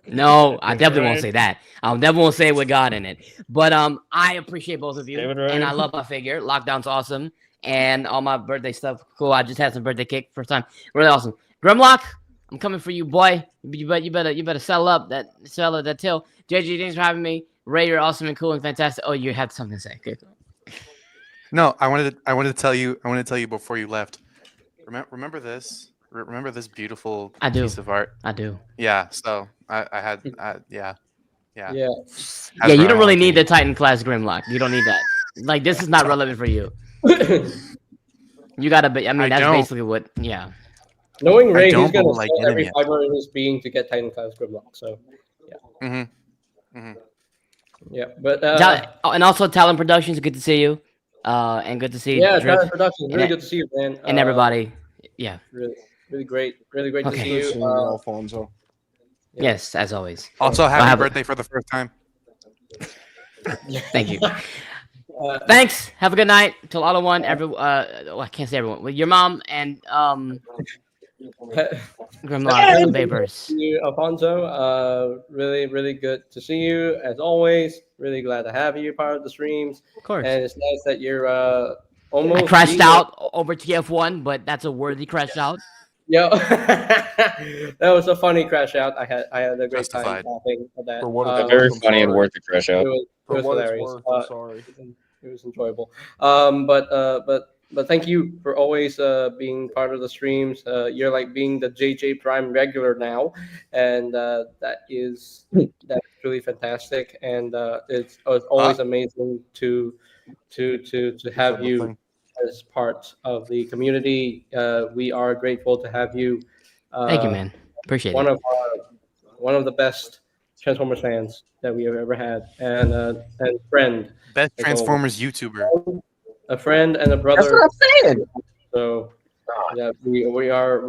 No, I definitely won't say that. I definitely won't say it with God in it. But I appreciate both of you, and I love my figure. Lockdown's awesome, and all my birthday stuff cool. I just had some birthday cake first time, really awesome. Grimlock, I'm coming for you, boy. You better settle that till. JG, thanks for having me. Ray, you're awesome and cool and fantastic. Oh, you had something to say. Okay, cool. No, I wanted to tell you before you left. Remember this? Remember this beautiful piece of art? I do. Yeah. So I had. Yeah. Yeah. You don't really need the Titan class Grimlock. You don't need that. Like, this is not relevant for you. You gotta be. I mean, that's basically what. Yeah. Knowing Ray, he's gonna sell every fiber in his being to get Titan class Grimlock. So, yeah. Yeah, but and also Talent Productions, good to see you. And good to see you. Talent Productions, really good to see you, man. And everybody. Yeah. Really great to see you. Alfonso. Yes, as always. Also, I'll happy have a- birthday for the first time. Thank you. Thanks. Have a good night. Till all of one. I can't say everyone. With your mom and Grimlock Vapors. Thank you, Alfonso. Really, really good to see you as always. Really glad to have you part of the streams. Of course. And it's nice that you're I almost crashed out over TF1, but that's a worthy crash out. Yo, that was a funny crash out. I had a great Justified. time laughing at that. For what A it's very worth, I'm funny and sorry. worth the crash out. It was For what it's hilarious. worth, I'm sorry. It was enjoyable. But thank you for always being part of the streams. You're like being the JJ Prime regular now, and that's really fantastic. And it's always amazing to have you as part of the community. We are grateful to have you. Thank you, man. Appreciate one it. of one of the best Transformers fans that we have ever had, and friend. Best as Transformers YouTuber. a friend and a brother. That's what I'm saying. So yeah, we are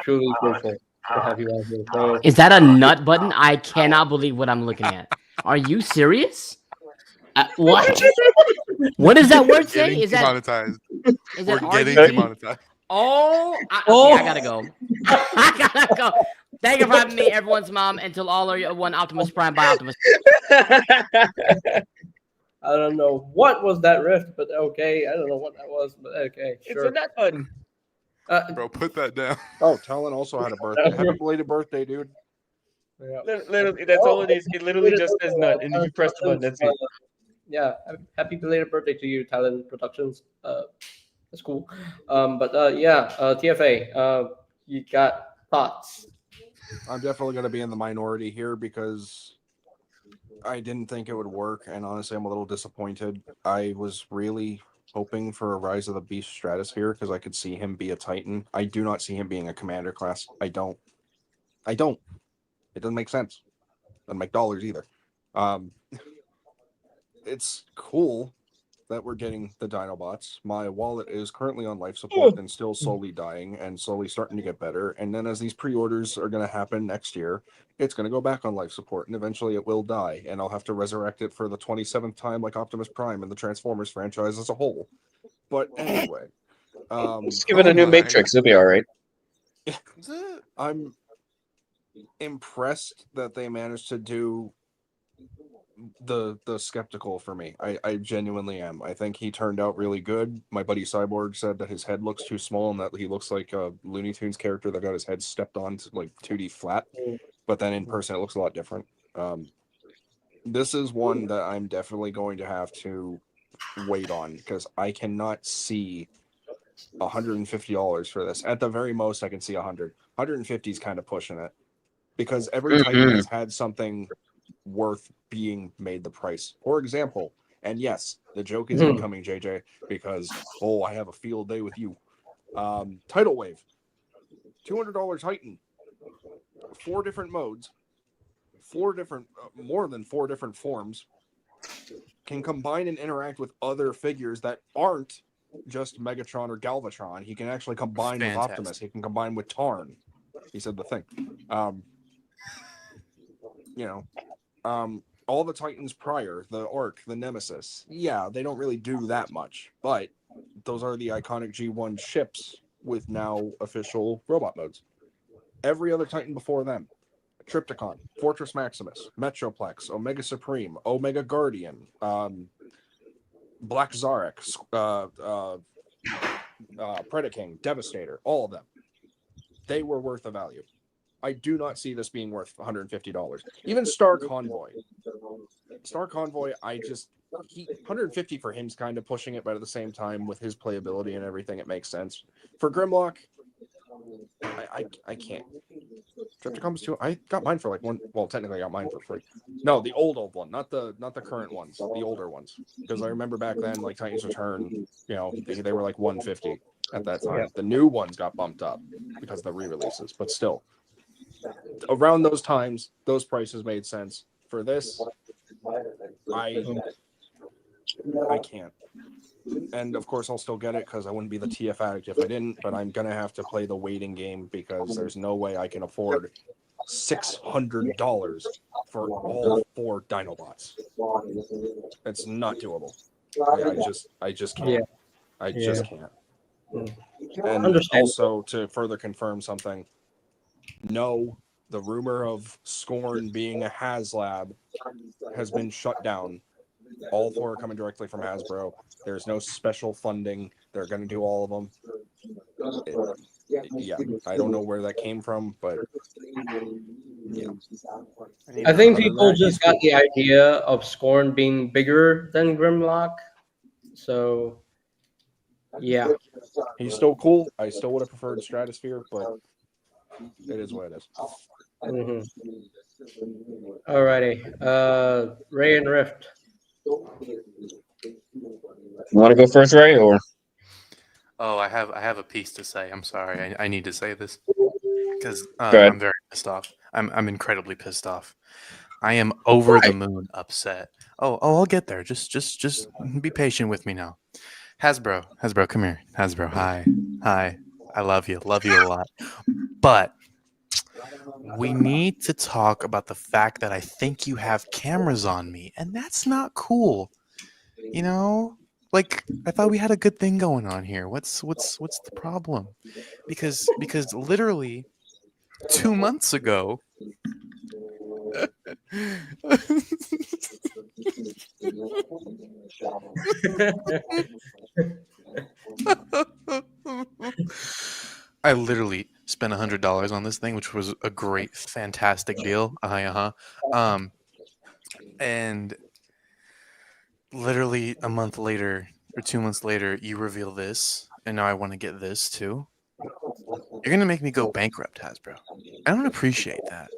truly grateful to have you out here. So Is that a nut button? I cannot believe what I'm looking at. Are you serious? What? What does that word say? Getting Is that demonetized. is We're that getting RG? demonetized. I gotta go. I gotta go. Thank you for having me, everyone's mom. Until all are one Optimus Prime by Optimus. I don't know what was that rift, but okay. I don't know what that was, but okay. It's Sure. a nut button. Bro, put that down. Oh, Talon also had a birthday. Happy belated birthday, dude. Yeah. Literally, that's all it is. It literally just says nut, and you press the button. That's it. Yeah, happy belated birthday to you, Talon Productions. That's cool. TFA. You got thoughts? I'm definitely going to be in the minority here because I didn't think it would work, and honestly, I'm a little disappointed. I was really hoping for a Rise of the Beast Stratosphere because I could see him be a Titan. I do not see him being a Commander class. I don't. It doesn't make sense. Doesn't make dollars either. It's cool that we're getting the Dinobots. My wallet is currently on life support and still slowly dying and slowly starting to get better. And then as these pre-orders are going to happen next year, it's going to go back on life support and eventually it will die. And I'll have to resurrect it for the 27th time like Optimus Prime and the Transformers franchise as a whole. But anyway. Just give it a new Matrix. It'll be all right. I'm impressed that they managed to do the skeptical for me. I genuinely am. I think he turned out really good. My buddy Cyborg said that his head looks too small and that he looks like a Looney Tunes character that got his head stepped on to like 2D flat. But then in person it looks a lot different. This is one that I'm definitely going to have to wait on because I cannot see $150 for this. At the very most I can see 100. 150 is kind of pushing it because every Titan has had something worth being made the price. For example, and yes, the joke is incoming, JJ, because I have a field day with you. Tidal Wave, $200 Titan, 4 different modes, 4 different, more than 4 different forms, can combine and interact with other figures that aren't just Megatron or Galvatron. He can actually combine with Optimus. He can combine with Tarn. He said the thing. All the Titans prior, the Orc, the Nemesis, yeah, they don't really do that much, but those are the iconic G1 ships with now official robot modes. Every other Titan before them, Trypticon, Fortress Maximus, Metroplex, Omega Supreme, Omega Guardian, Black Zarek, Predaking, Devastator, all of them, they were worth the value. I do not see this being worth $150. Even Star Convoy. I just 150 for him's kind of pushing it, but at the same time with his playability and everything, it makes sense. For Grimlock, I can't. Triptychon's too. I got mine for like one. Well, technically, I got mine for free. No, the old one, not the current ones, the older ones. Because I remember back then, like Titans Return, they were like 150 at that time. Yeah. The new ones got bumped up because of the re-releases, but still. Around those times, those prices made sense. For this, I can't. And of course, I'll still get it because I wouldn't be the TF addict if I didn't. But I'm gonna have to play the waiting game because there's no way I can afford $600 for all 4 Dinobots. It's not doable. I just can't. Yeah. I just can't. And Understand. also to further confirm something, no, the rumor of Scorn being a HasLab has been shut down. All 4 are coming directly from Hasbro. There's no special funding. They're going to do all of them. Yeah, I don't know where that came from, but yeah. I think people just got the idea of Scorn being bigger than Grimlock. So, yeah. He's still cool. I still would have preferred Stratosphere, but it is what it is. Mm-hmm. Alrighty. Ray and Rift. You want to go first, Ray, or? Oh, I have a piece to say. I'm sorry. I need to say this because ahead. I'm very pissed off. I'm incredibly pissed off. I am over the moon upset. Oh, I'll get there. Just be patient with me now. Hasbro, come here. Hasbro, hi. I love you a lot. But we need to talk about the fact that I think you have cameras on me, and that's not cool. You know, like I thought we had a good thing going on here. What's the problem? Because literally 2 months ago. I literally spent $100 on this thing, which was a great, fantastic deal. And literally a month later or 2 months later, you reveal this, and now I want to get this too. You're gonna make me go bankrupt, Hasbro. I don't appreciate that.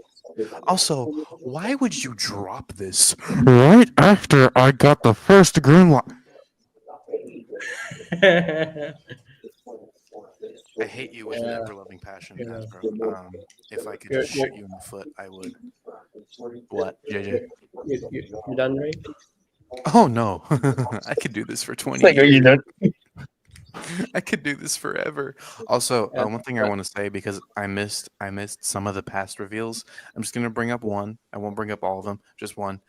Also, why would you drop this right after I got the first Grimlock? I hate you with an ever-loving passion, Hasbro. If I could just shoot you in the foot, I would. What, JJ? You done, Ray? Oh no, I could do this for 20 Like, are you years. done? I could do this forever. Also, one thing I want to say, because I missed some of the past reveals. I'm just gonna bring up one. I won't bring up all of them, just one.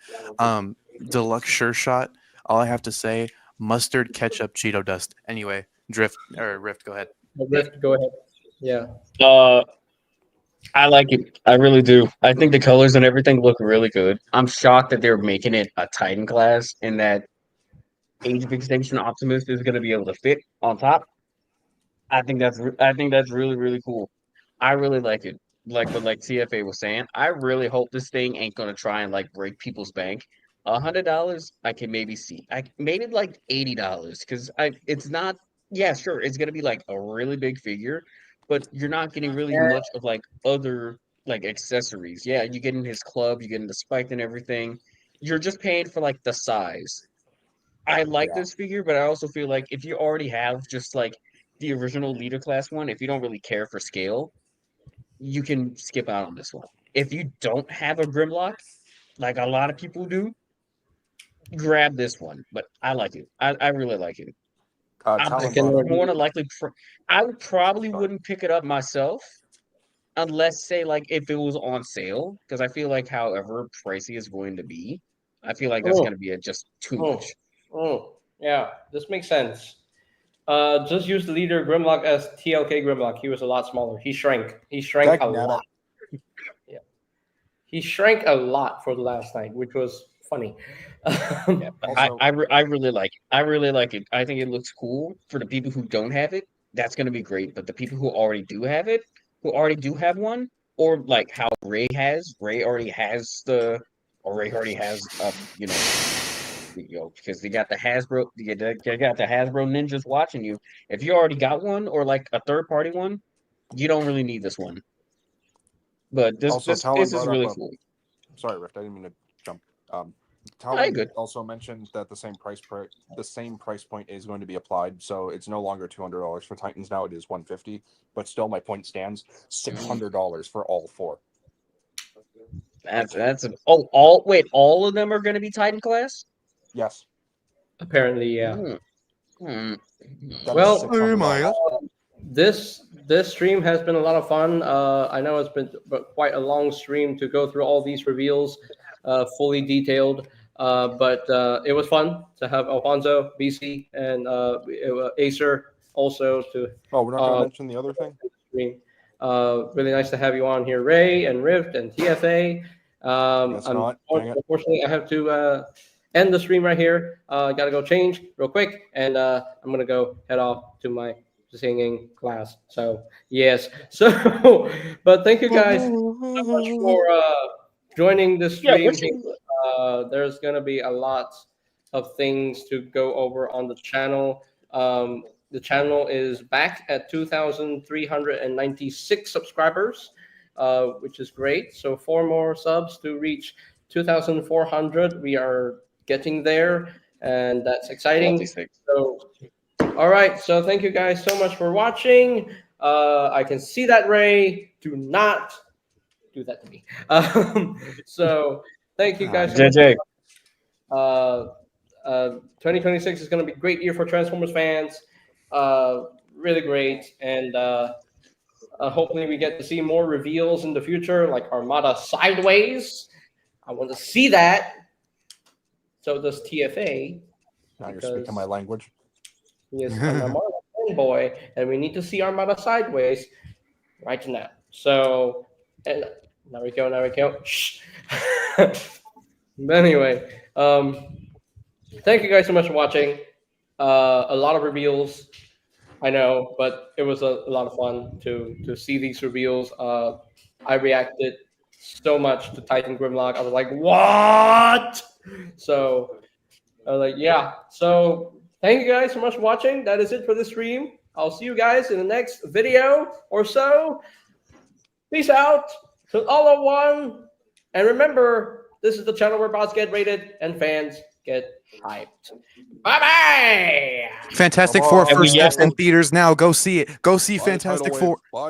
Deluxe Sure Shot. All I have to say, mustard, ketchup, Cheeto dust. Anyway, Rift, go ahead. Rift, go ahead. Yeah. I like it. I really do. I think the colors and everything look really good. I'm shocked that they're making it a Titan class and that Age of Extinction Optimus is going to be able to fit on top. I think that's really, really cool. I really like it. Like CFA was saying, I really hope this thing ain't going to try and like break people's bank. $100, I can maybe see. I maybe like $80 because it's not. Yeah, sure, it's going to be like a really big figure, but you're not getting really much of like other like accessories. Yeah, you get in his club, you get in the spike and everything. You're just paying for like the size. I like this figure, but I also feel like if you already have just like the original leader class one, if you don't really care for scale, you can skip out on this one. If you don't have a Grimlock, like a lot of people do, grab this one. But I like it. I really like it. I'm more than likely. I probably wouldn't pick it up myself, unless say like if it was on sale, because I feel like however pricey it's going to be, I feel like that's going to be just too much. Yeah, this makes sense. Just use the leader Grimlock as TLK Grimlock. He was a lot smaller. He shrank a lot. Yeah, he shrank a lot for the last night, which was funny. I really like it. I really like it. I think it looks cool for the people who don't have it. That's going to be great. But the people who already do have it, who already do have one, or like how Ray already has because they got the Hasbro, they got the Hasbro ninjas watching you. If you already got one or like a third party one, you don't really need this one. But this is really cool. Sorry, Rift, I didn't mean to jump. Talon also mentioned that the same price point is going to be applied, so it's no longer $200 for Titans now; it is $150. But still, my point stands: $600 for all 4. All of them are going to be Titan class? Yes. Apparently, yeah. Hmm. Well, this this stream has been a lot of fun. I know it's been quite a long stream to go through all these reveals, fully detailed. But it was fun to have Alfonso, BC, and Acer also to. Oh, we're not going to mention the other thing? Stream. Really nice to have you on here, Ray and Rift and TFA. Unfortunately, I have to end the stream right here. Got to go change real quick, and I'm gonna go head off to my singing class. So yes, but thank you guys so much for joining the stream. There's gonna be a lot of things to go over on the channel. The channel is back at 2,396 subscribers, which is great. So 4 more subs to reach 2,400. We are getting there, and that's exciting. So, all right. So thank you guys so much for watching. I can see that, Ray. Do not do that to me. So thank you guys so JJ. much. 2026 is going to be a great year for Transformers fans. Really great, and hopefully we get to see more reveals in the future, like Armada Sideways. I want to see that. So does TFA. Now you're speaking my language. He is an Armada fanboy, and we need to see Armada Sideways right now. So, and now we go. Shh. But anyway, thank you guys so much for watching. A lot of reveals, I know, but it was a lot of fun to see these reveals. I reacted so much to Titan Grimlock. I was like, what? So I was like, yeah. So thank you guys so much for watching. That is it for this stream. I'll see you guys in the next video or so. Peace out to all of one. And remember, this is the channel where bots get rated and fans get hyped. Bye-bye! Fantastic Four first steps in theaters now. Go see it. Go see Fantastic Four. Bye.